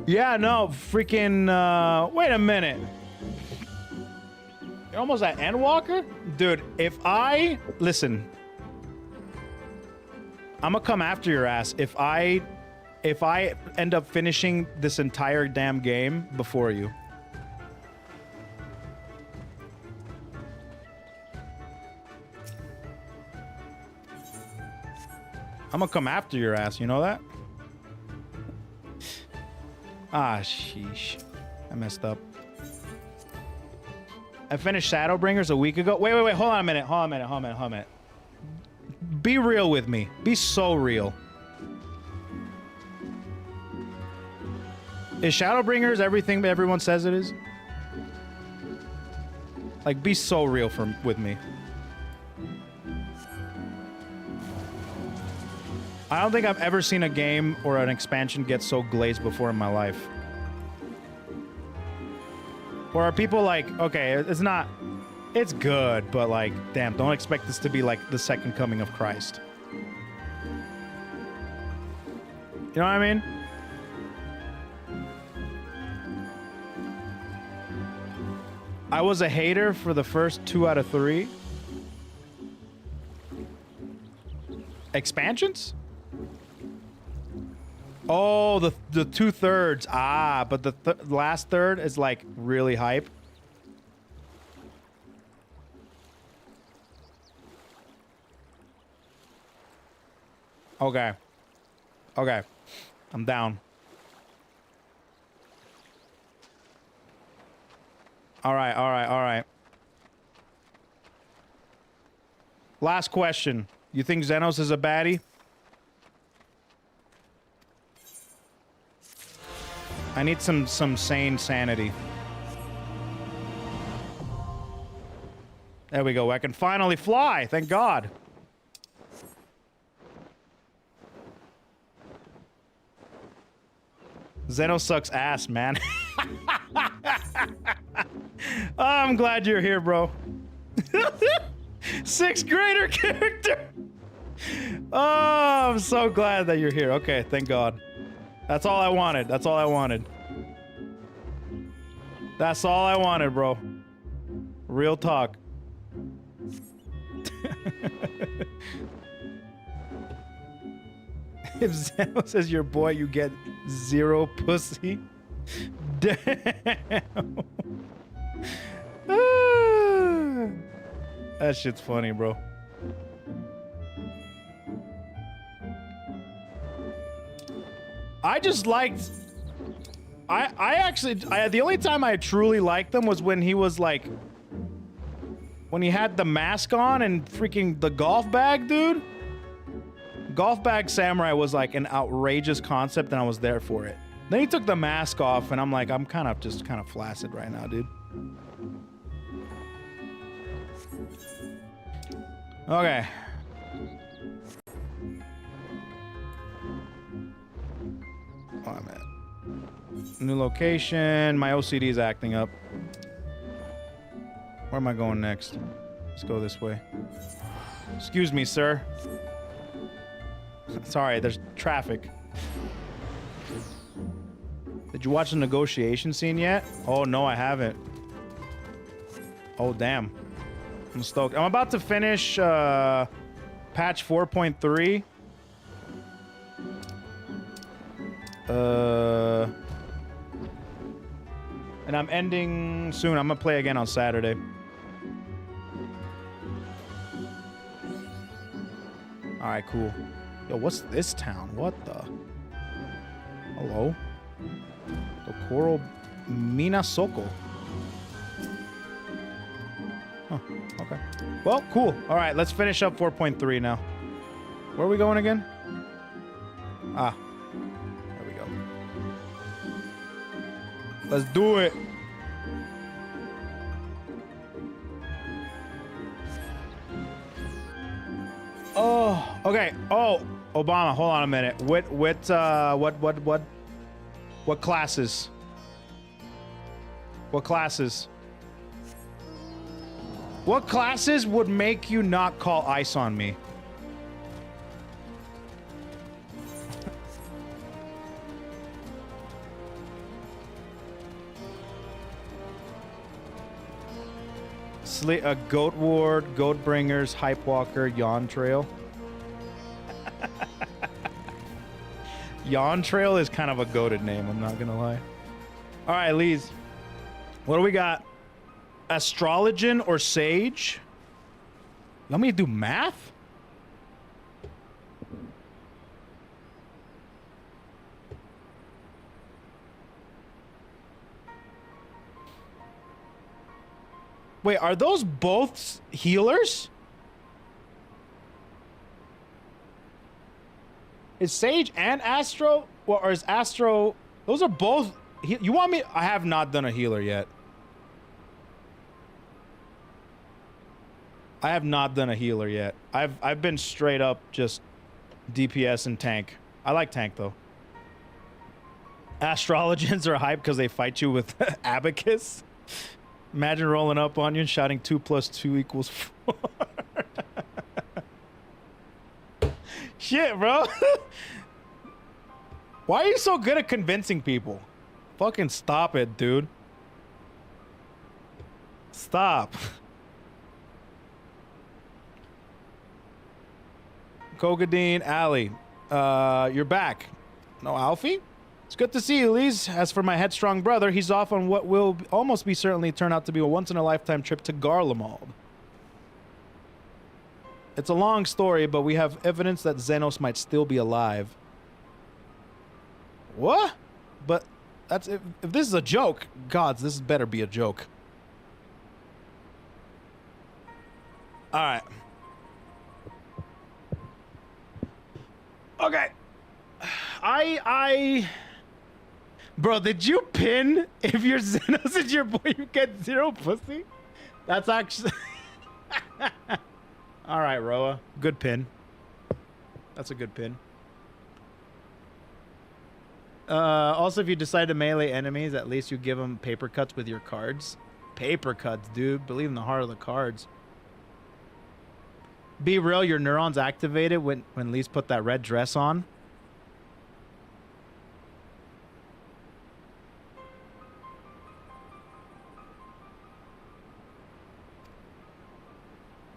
yeah, no, freaking wait a minute. You're almost at Endwalker? Dude, if I listen, I'm gonna come after your ass if I end up finishing this entire damn game before you. I'm gonna come after your ass, you know that? Ah, sheesh. I messed up. I finished Shadowbringers a week ago. Wait, hold on a minute. Be real with me. Be so real. Is Shadowbringers everything everyone says it is? Like, be so real with me. I don't think I've ever seen a game or an expansion get so glazed before in my life. Or are people like, okay, it's not... It's good, but like, damn, don't expect this to be like the second coming of Christ. You know what I mean? I was a hater for the first 2 out of 3. Expansions? Oh, the 2/3. Ah, but the last third is like really hype. Okay. Okay. I'm down. All right. Last question. You think Xenos is a baddie? I need some sane sanity. There we go. I can finally fly. Thank God. Xeno sucks ass, man. Oh, I'm glad you're here, bro. 6th grader character. Oh, I'm so glad that you're here. Okay, thank God. That's all I wanted. That's all I wanted. That's all I wanted, bro. Real talk. If Zeno says your boy, you get 0 pussy. Damn. That shit's funny, bro. I just liked... I actually... the only time I truly liked him was when he was like... When he had the mask on and freaking the golf bag, dude. Golf bag samurai was like an outrageous concept and I was there for it. Then he took the mask off and I'm like, I'm kind of flaccid right now, dude. Okay. Oh, I'm at new location. My OCD is acting up. Where am I going next? Let's go this way. Excuse me, sir. Sorry, there's traffic. Did you watch the negotiation scene yet? Oh, no, I haven't. Oh, damn. I'm stoked. I'm about to finish patch 4.3. And I'm ending soon. I'm gonna play again on Saturday. Alright, cool. Yo, what's this town? What the? Hello? Dokoro Minasoko. Huh, okay. Well, cool. Alright, let's finish up 4.3 now. Where are we going again? Ah. There we go. Let's do it. Oh, okay. Oh, Obama, hold on a minute. What classes? What classes? What classes would make you not call ice on me? Goat Ward, Goat Bringers, Hype Walker, Yawn Trail. Yawn Trail is kind of a goated name, I'm not gonna lie. Alright, Lees. What do we got? Astrologian or Sage? You want me to do math? Wait, are those both healers? Is Sage and Astro? Or is Astro... Those are both... You want me... I have not done a healer yet. I have not done a healer yet. I've been straight up just DPS and tank. I like tank, though. Astrologians are hype because they fight you with Abacus. Imagine rolling up on you and shouting 2 + 2 = 4. Shit, bro. Why are you so good at convincing people? Fucking stop it, dude. Stop. Kogadine, Ali. You're back. No, Alfie? It's good to see you, Lise. As for my headstrong brother, he's off on what will almost be certainly turn out to be a once-in-a-lifetime trip to Garlemald. It's a long story, but we have evidence that Xenos might still be alive. What? But that's if this is a joke, gods, this better be a joke. All right. Okay. Bro, did you pin if your Xenos is your boy, you get 0 pussy? That's actually... All right, Roa. Good pin. That's a good pin. Also, if you decide to melee enemies, at least you give them paper cuts with your cards. Paper cuts, dude. Believe in the heart of the cards. Be real, your neurons activated when Lise put that red dress on.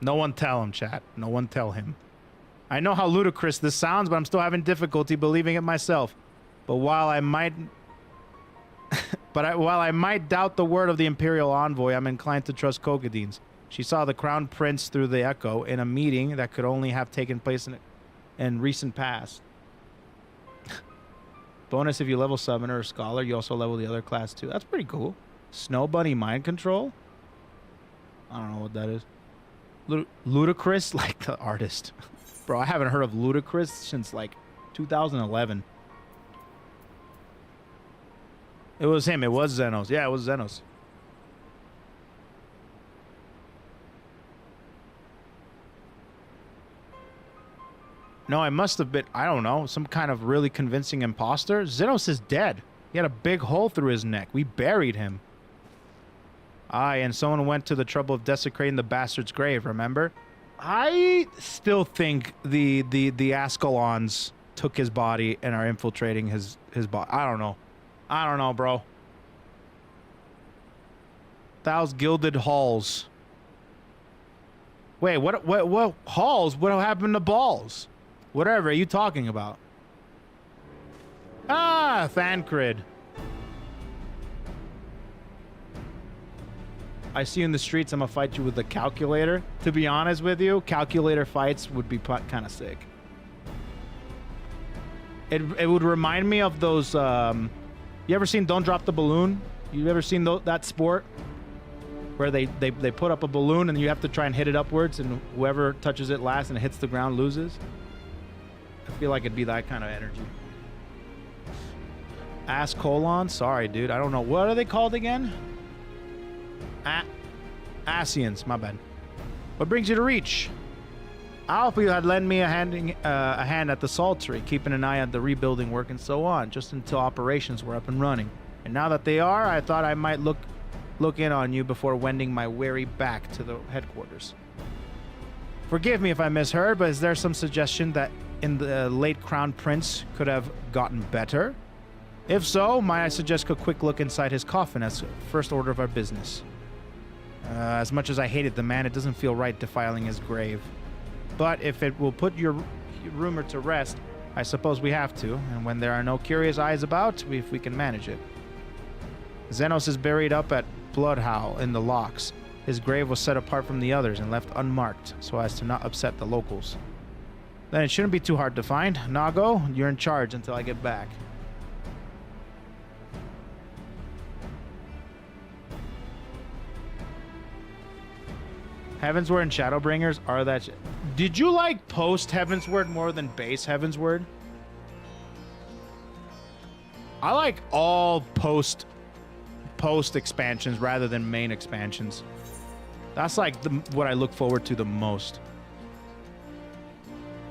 No one tell him, chat. No one tell him. I know how ludicrous this sounds, but I'm still having difficulty believing it myself. But while I might... while I might doubt the word of the Imperial Envoy, I'm inclined to trust Kokadine's. She saw the Crown Prince through the Echo in a meeting that could only have taken place in recent past. Bonus if you level Summoner or Scholar, you also level the other class too. That's pretty cool. Snow Bunny Mind Control? I don't know what that is. Ludacris, like the artist. Bro, I haven't heard of Ludacris since like 2011. It was him. It was Xenos. Yeah, it was Xenos. No, I must have been, I don't know, some kind of really convincing imposter. Xenos is dead. He had a big hole through his neck. We buried him. Aye, and someone went to the trouble of desecrating the bastard's grave, remember? I still think the Ascalons took his body and are infiltrating his body. I don't know. I don't know, bro. Thou's gilded halls. Wait, what halls? What happened to balls? Whatever are you talking about? Ah, Thancred. I see you in the streets. I'm gonna fight you with a calculator. To be honest with you, calculator fights would be kind of sick. It would remind me of those. You ever seen Don't Drop the Balloon? You ever seen that sport where they put up a balloon and you have to try and hit it upwards, and whoever touches it last and it hits the ground loses? I feel like it'd be that kind of energy. Ascolon? Sorry, dude. I don't know. What are they called again? Asians. My bad. What brings you to Reach? I hope you had lent me a hand at the Saltery, keeping an eye on the rebuilding work and so on, just until operations were up and running. And now that they are, I thought I might look in on you before wending my weary back to the headquarters. Forgive me if I misheard, but is there some suggestion that in the late Crown Prince could have gotten better? If so, might I suggest a quick look inside his coffin as first order of our business. As much as I hated the man, it doesn't feel right defiling his grave. But if it will put your rumor to rest, I suppose we have to, and when there are no curious eyes about, if we can manage it. Xenos is buried up at Bloodhowl in the locks. His grave was set apart from the others and left unmarked, so as to not upset the locals. Then it shouldn't be too hard to find. Nago, you're in charge until I get back. Heavensward and Shadowbringers are that... Did you like post Heavensward more than base Heavensward? I like all post expansions rather than main expansions. That's like what I look forward to the most.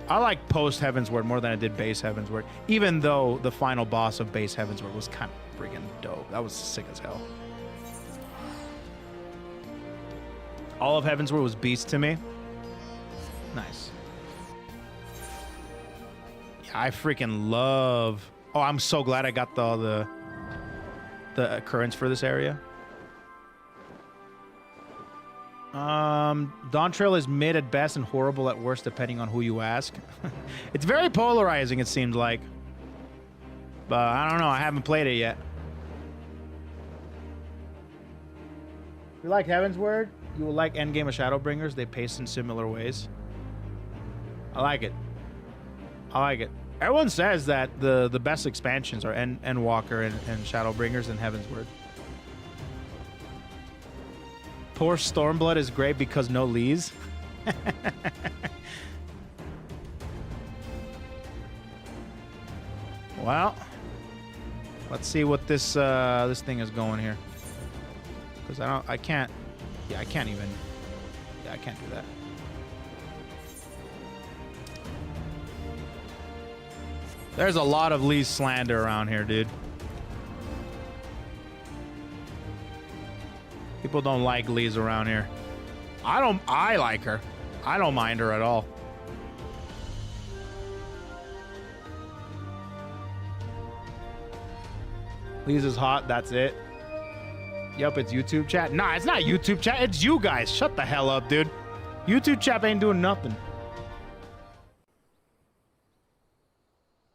I like post Heavensward more than I did base Heavensward, even though the final boss of base Heavensward was kind of friggin' dope. That was sick as hell. All of Heavensward was beast to me. Nice. Yeah, I freaking love... Oh, I'm so glad I got the occurrence for this area. Dawn Trail is mid at best and horrible at worst, depending on who you ask. It's very polarizing, it seems like. But I don't know. I haven't played it yet. If you like Heavensward, you will like Endgame of Shadowbringers. They pace in similar ways. I like it. I like it. Everyone says that the best expansions are Endwalker and Shadowbringers and Heavensward. Poor Stormblood is great because no Lees. Well, let's see what this thing is going here. Because I can't do that. There's a lot of Lee's slander around here, dude. People don't like Lee's around here. I like her. I don't mind her at all. Lee's is hot, that's it. Yep, it's YouTube chat. Nah, it's not YouTube chat, it's you guys. Shut the hell up, dude. YouTube chat ain't doing nothing.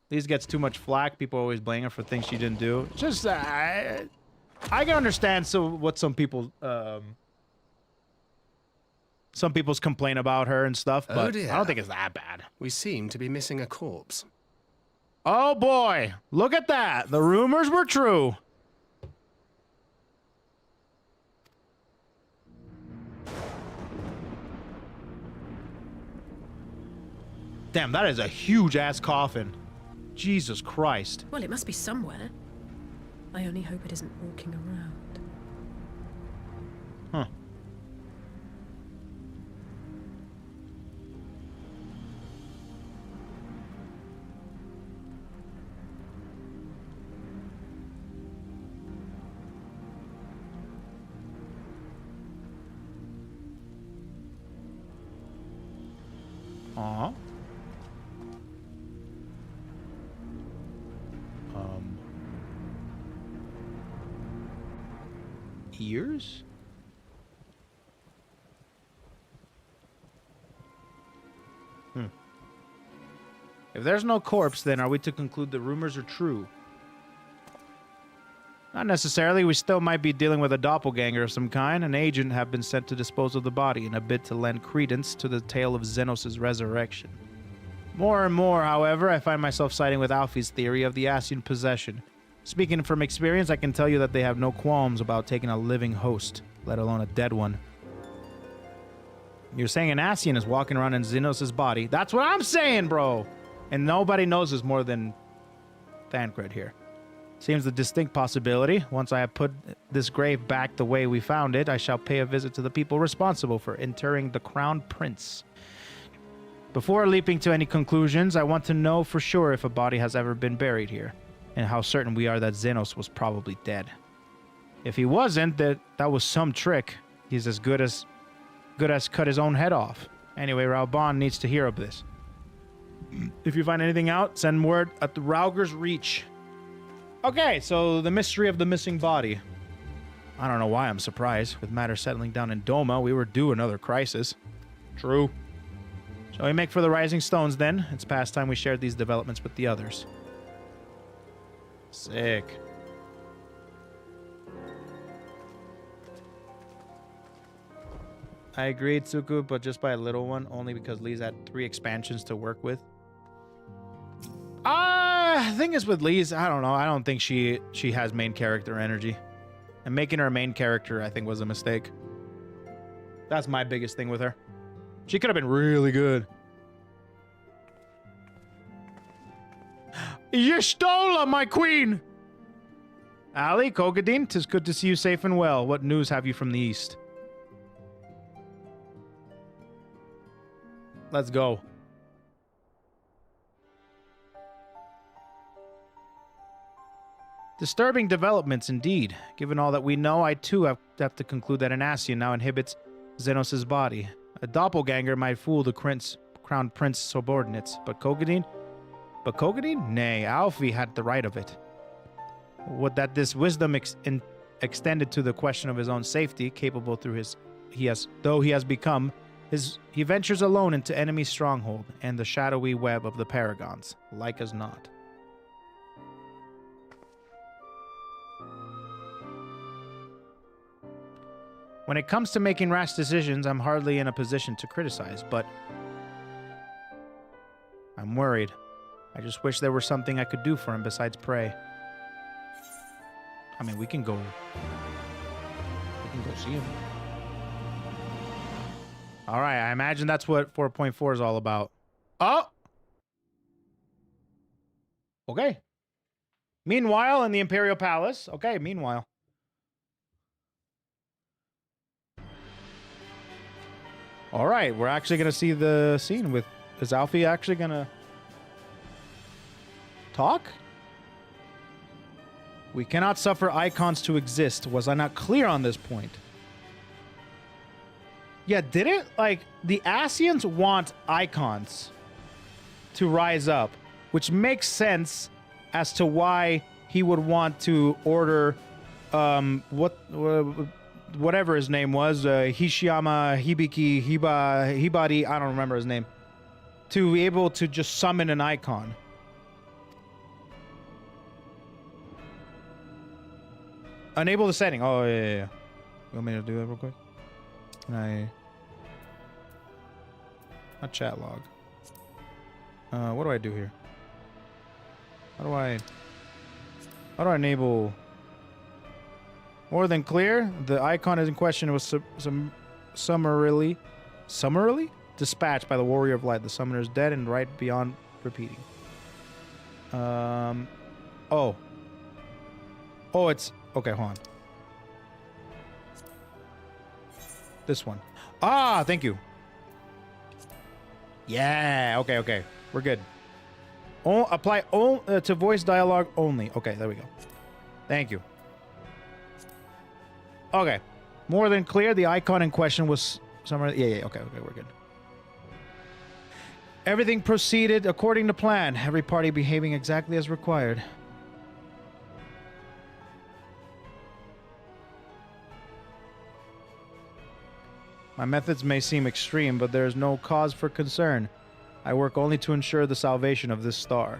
Lee's gets too much flack. People always blame her for things she didn't do. Just, I can understand what some people, some people's complain about her and stuff, but dear. I don't think it's that bad. We seem to be missing a corpse. Oh boy, look at that. The rumors were true. Damn, that is a huge ass coffin. Jesus Christ. Well, it must be somewhere. I only hope it isn't walking around. Huh. Aw. Ears? If there's no corpse, then are we to conclude the rumors are true? Not necessarily. We still might be dealing with a doppelganger of some kind. An agent have been sent to dispose of the body in a bid to lend credence to the tale of Xenos' resurrection. More and more, however, I find myself siding with Alfie's theory of the Ascian possession. Speaking from experience, I can tell you that they have no qualms about taking a living host, let alone a dead one. You're saying an Ascian is walking around in Xenos' body? That's what I'm saying, bro! And nobody knows this more than Thancred here. Seems a distinct possibility. Once I have put this grave back the way we found it, I shall pay a visit to the people responsible for interring the Crown Prince. Before leaping to any conclusions, I want to know for sure if a body has ever been buried here, and how certain we are that Xenos was probably dead. If he wasn't, that was some trick. He's as good as cut his own head off. Anyway, Raoban needs to hear of this. If you find anything out, send word at the Rauger's Reach. Okay, so the mystery of the missing body. I don't know why I'm surprised. With matters settling down in Doma, we were due another crisis. True. Shall we make for the Rising Stones then? It's past time we shared these developments with the others. Sick. I agree, Tsuku, but just by a little one, only because Lee's had 3 expansions to work with. The thing is with Lee's, I don't know. I don't think she has main character energy. And making her a main character, I think, was a mistake. That's my biggest thing with her. She could have been really good. Y'shtola, my queen! Ali, Kogadin, 'tis good to see you safe and well. What news have you from the east? Let's go. Disturbing developments indeed. Given all that we know, I too have to conclude that an Ascian now inhibits Xenos' body. A doppelganger might fool the Crown Prince subordinates, but Kogadin? But Kogadin? Nay, Alfie had the right of it. Would that this wisdom extended to the question of his own safety, capable through he has become, he ventures alone into enemy stronghold and the shadowy web of the Paragons, like as not. When it comes to making rash decisions, I'm hardly in a position to criticize, but I'm worried. I just wish there were something I could do for him besides pray. I mean, we can go see him. All right, I imagine that's what 4.4 is all about. Oh! Okay. Meanwhile, in the Imperial Palace. Okay, meanwhile. All right, we're actually going to see the scene with... Is Alfie actually going to talk? We cannot suffer icons to exist. Was I not clear on this point? Yeah, did it? Like, the Ascians want icons to rise up, which makes sense as to why he would want to order whatever his name was, Hishiyama, Hibiki, Hibari, I don't remember his name, to be able to just summon an icon. Enable the setting. Oh, yeah. You want me to do that real quick? Can I... Not chat log. What do I do here? How do I enable... More than clear, the icon is in question was summarily dispatched by the Warrior of Light. The summoner is dead and right beyond repeating. Oh. Oh, it's... Okay, hold on. This one. Ah, thank you. Yeah, okay, okay. We're good. Apply to voice dialogue only. Okay, there we go. Thank you. Okay. More than clear. The icon in question was somewhere... Yeah, okay, we're good. Everything proceeded according to plan. Every party behaving exactly as required. My methods may seem extreme, but there is no cause for concern. I work only to ensure the salvation of this star.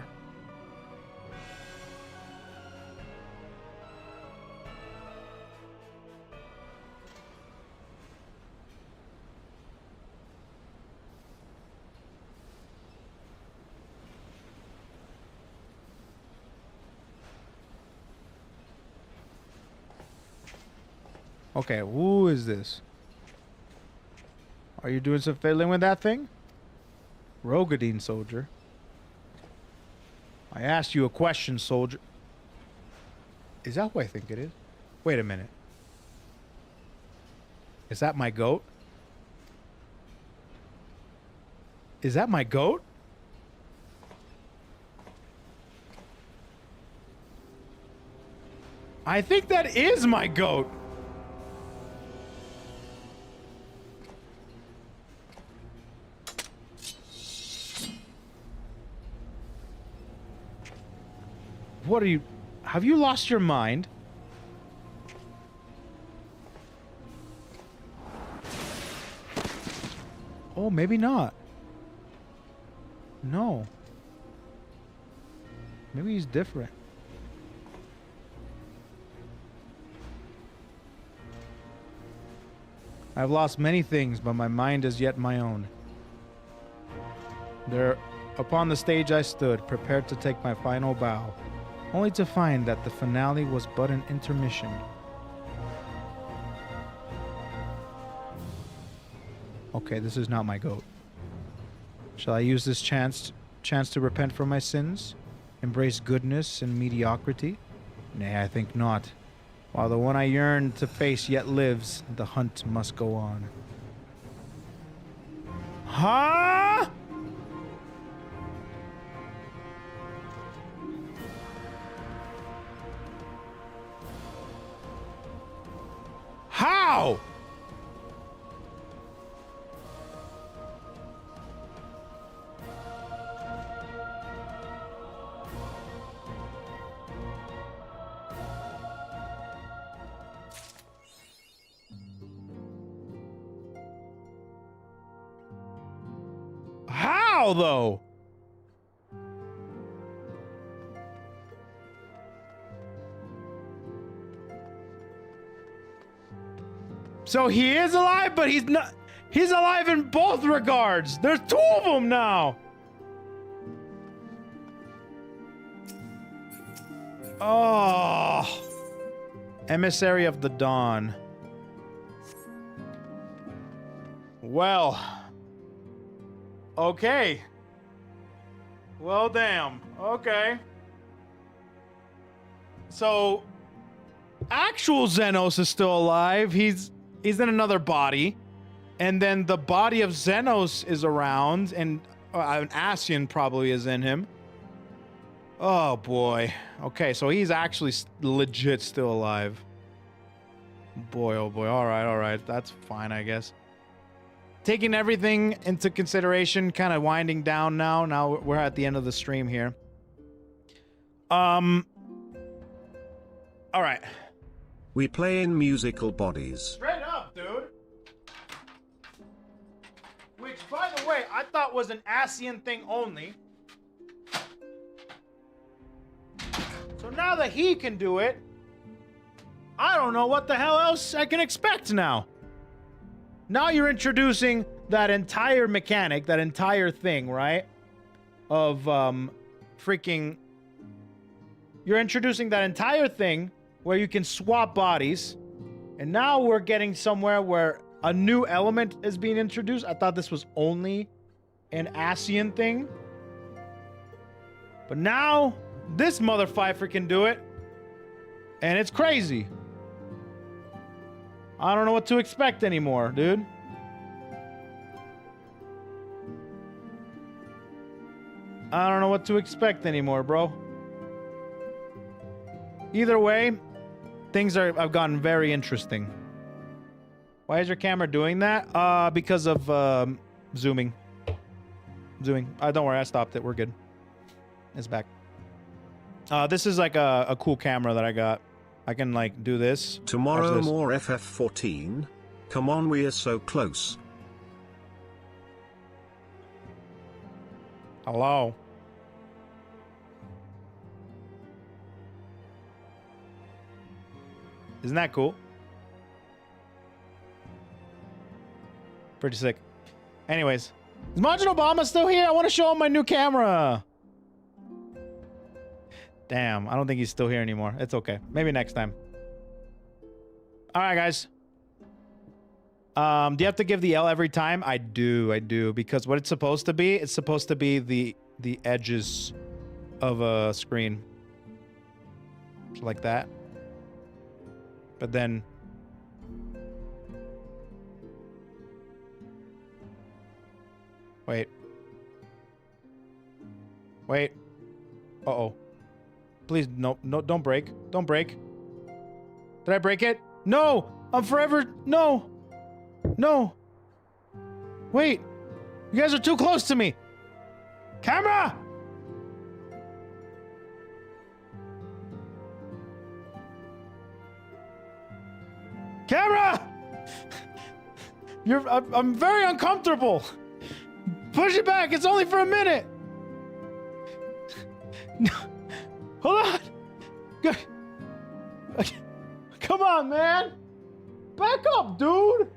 Okay, who is this? Are you doing some fiddling with that thing? Rogadine, soldier. I asked you a question, soldier. Is that who I think it is? Wait a minute. Is that my goat? Is that my goat? I think that is my goat. What are you... Have you lost your mind? Oh, maybe not. No. Maybe he's different. I've lost many things, but my mind is yet my own. There, upon the stage I stood, prepared to take my final bow, only to find that the finale was but an intermission. Okay, this is not my goat. Shall I use this chance to repent from my sins? Embrace goodness and mediocrity? Nay, I think not. While the one I yearn to face yet lives, the hunt must go on. Huh? How? How, though? So he is alive, but he's not... He's alive in both regards. There's two of them now. Oh. Emissary of the Dawn. Well. Okay. Well, damn. Okay. So, actual Xenos is still alive. He's in another body. And then the body of Xenos is around, and an Ascian probably is in him. Oh, boy. Okay, so he's actually legit still alive. Boy, oh boy. All right. That's fine, I guess. Taking everything into consideration, kind of winding down now. Now we're at the end of the stream here. All right. We play in musical bodies. Straight up, dude. Which, by the way, I thought was an Ascian thing only. So now that he can do it, I don't know what the hell else I can expect now. Now you're introducing that entire mechanic, that entire thing, right? Of, freaking... You're introducing that entire thing where you can swap bodies. And now we're getting somewhere where a new element is being introduced. I thought this was only an ASEAN thing. But now, this motherfucker can do it. And it's crazy. I don't know what to expect anymore, dude. I don't know what to expect anymore, bro. Either way, things have gotten very interesting. Why is your camera doing that? Because of zooming. Zooming. Don't worry, I stopped it. We're good. It's back. This is like a cool camera that I got. I can like do this. Tomorrow more FF14. Come on, we are so close. Hello. Isn't that cool? Pretty sick. Anyways, is Majin Obama still here? I want to show him my new camera. Damn, I don't think he's still here anymore. It's okay. Maybe next time. All right, guys. Do you have to give the L every time? I do. Because what it's supposed to be, it's supposed to be the edges of a screen. Like that. But then... Wait. Uh-oh. Please, no, don't break. Don't break. Did I break it? No! I'm forever... No! No! Wait! You guys are too close to me! Camera! Camera! I'm very uncomfortable! Push it back, it's only for a minute! No. Hold on! Good. Okay. Come on, man! Back up, dude!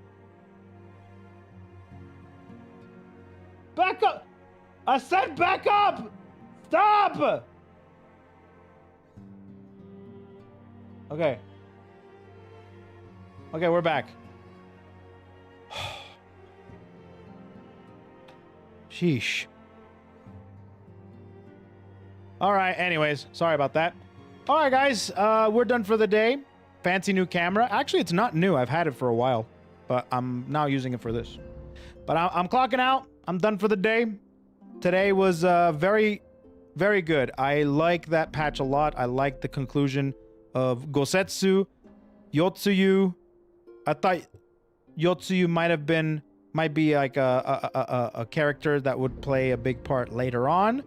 Back up! I said back up! Stop! Okay. Okay, we're back. Sheesh. All right, anyways, sorry about that. All right, guys, we're done for the day. Fancy new camera. Actually, it's not new. I've had it for a while, but I'm now using it for this. But I'm clocking out. I'm done for the day. Today was very, very good. I like that patch a lot. I like the conclusion of Gosetsu, Yotsuyu. I thought Yotsuyu might be like a character that would play a big part later on.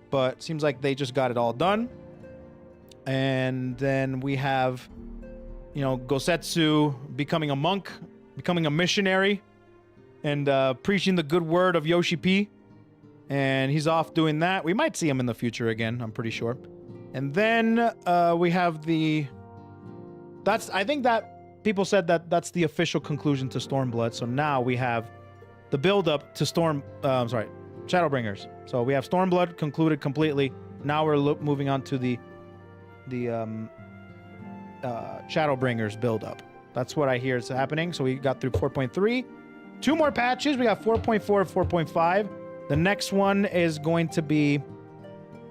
But seems like they just got it all done. And then we have, you know, Gosetsu becoming a monk, becoming a missionary, and preaching the good word of Yoshi P. And he's off doing that. We might see him in the future again, I'm pretty sure. And then we have the... I think that people said that that's the official conclusion to Stormblood. So now we have the build-up to Shadowbringers. So we have Stormblood concluded completely. Now we're moving on to the Shadowbringers build-up. That's what I hear is happening. So we got through 4.3. 2 more patches. We got 4.4 and 4.5. The next one is going to be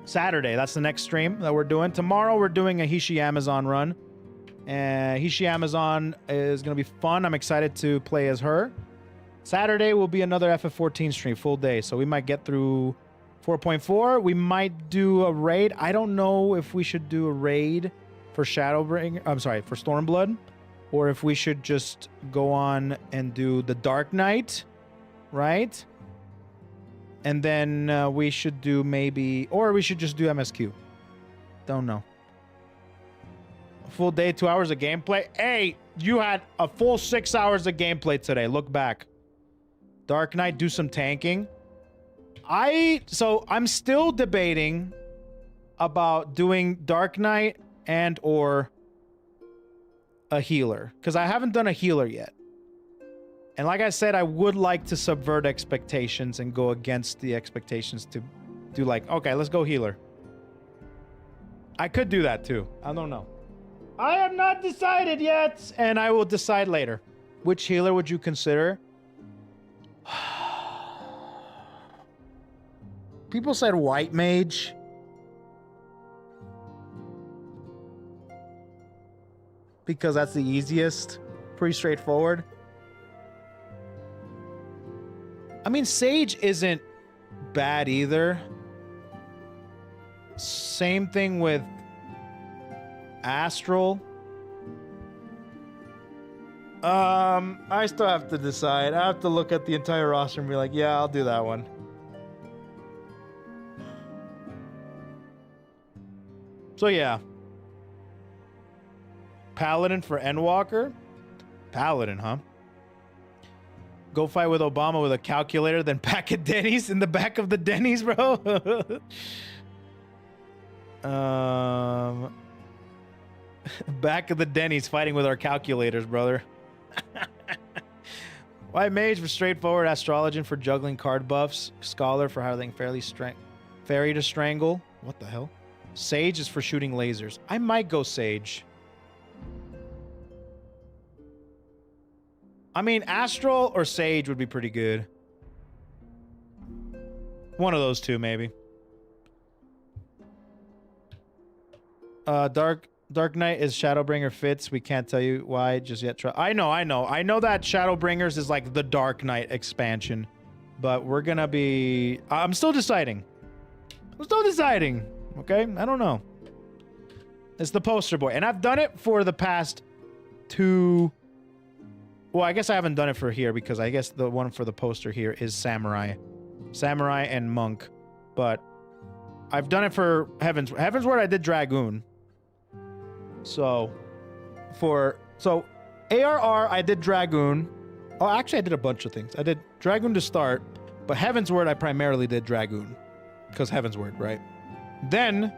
Saturday. That's the next stream that we're doing. Tomorrow we're doing a Hishi Amazon run. And Hishi Amazon is going to be fun. I'm excited to play as her. Saturday will be another FF14 stream, full day. So we might get through 4.4. We might do a raid. I don't know if we should do a raid for for Stormblood. Or if we should just go on and do the Dark Knight, right? And then we should do or we should just do MSQ. Don't know. A full day, 2 hours of gameplay. Hey, you had a full 6 hours of gameplay today. Look back. Dark Knight, do some tanking. So I'm still debating about doing Dark Knight and or a healer, because I haven't done a healer yet. And like I said, I would like to subvert expectations and go against the expectations to do like, okay, let's go healer. I could do that too. I don't know. I have not decided yet, and I will decide later. Which healer would you consider? People said white mage. Because that's the easiest. Pretty straightforward. I mean, Sage isn't bad either. Same thing with Astral. I still have to decide. I have to look at the entire roster and be like, yeah, I'll do that one. So yeah. Paladin for Endwalker. Paladin, huh? Go fight with Obama with a calculator, then pack at Denny's in the back of the Denny's, bro. Back of the Denny's fighting with our calculators, brother. White Mage for straightforward, Astrologian for juggling card buffs, Scholar for having Fairy to Strangle. What the hell? Sage is for shooting lasers. I might go Sage. I mean, Astral or Sage would be pretty good. One of those two, maybe. Dark Knight is Shadowbringer fits. We can't tell you why just yet. I know that Shadowbringers is like the Dark Knight expansion, but we're gonna be. I'm still deciding. Okay, I don't know. It's the poster boy, and I've done it for the past 2. Well, I guess I haven't done it for here because I guess the one for the poster here is Samurai and Monk, but I've done it for Heavensward. I did Dragoon. So ARR, I did Dragoon. Oh, actually, I did a bunch of things. I did Dragoon to start, but Heavensward, I primarily did Dragoon because Heavensward, right? Then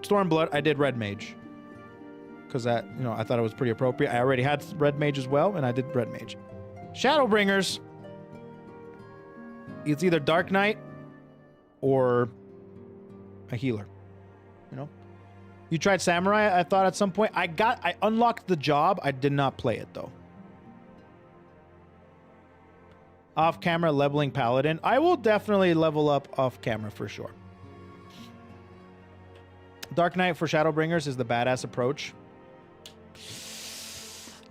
Stormblood, I did Red Mage because that, you know, I thought it was pretty appropriate. I already had Red Mage as well, and I did Red Mage. Shadowbringers, it's either Dark Knight or a healer, you know? You tried Samurai, I thought at some point. I unlocked the job. I did not play it, though. Off-camera leveling Paladin. I will definitely level up off-camera for sure. Dark Knight for Shadowbringers is the badass approach.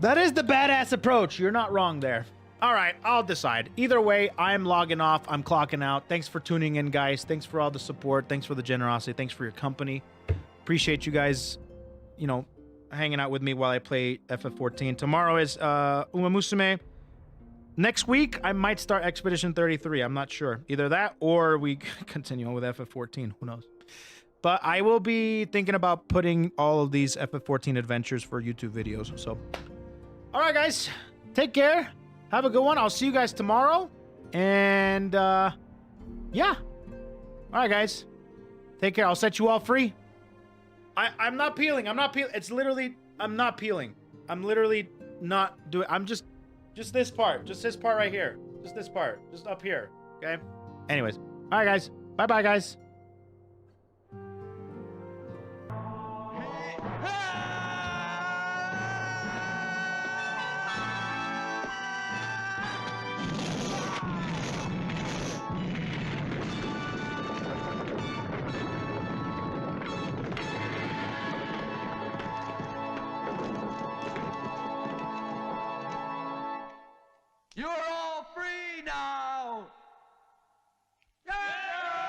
That is the badass approach. You're not wrong there. All right, I'll decide. Either way, I'm logging off. I'm clocking out. Thanks for tuning in, guys. Thanks for all the support. Thanks for the generosity. Thanks for your company. Appreciate you guys, you know, hanging out with me while I play FF14. Tomorrow is Uma Musume. Next week, I might start Expedition 33. I'm not sure. Either that or we continue on with FF14. Who knows? But I will be thinking about putting all of these FF14 adventures for YouTube videos. So, all right, guys. Take care. Have a good one. I'll see you guys tomorrow. And, yeah. All right, guys. Take care. I'll set you all free. I'm not peeling. I'm not peeling. It's literally, I'm not peeling. I'm literally not doing, I'm just this part. Just this part right here. Just this part. Just up here. Okay? Anyways. All right, guys. Bye-bye, guys. You're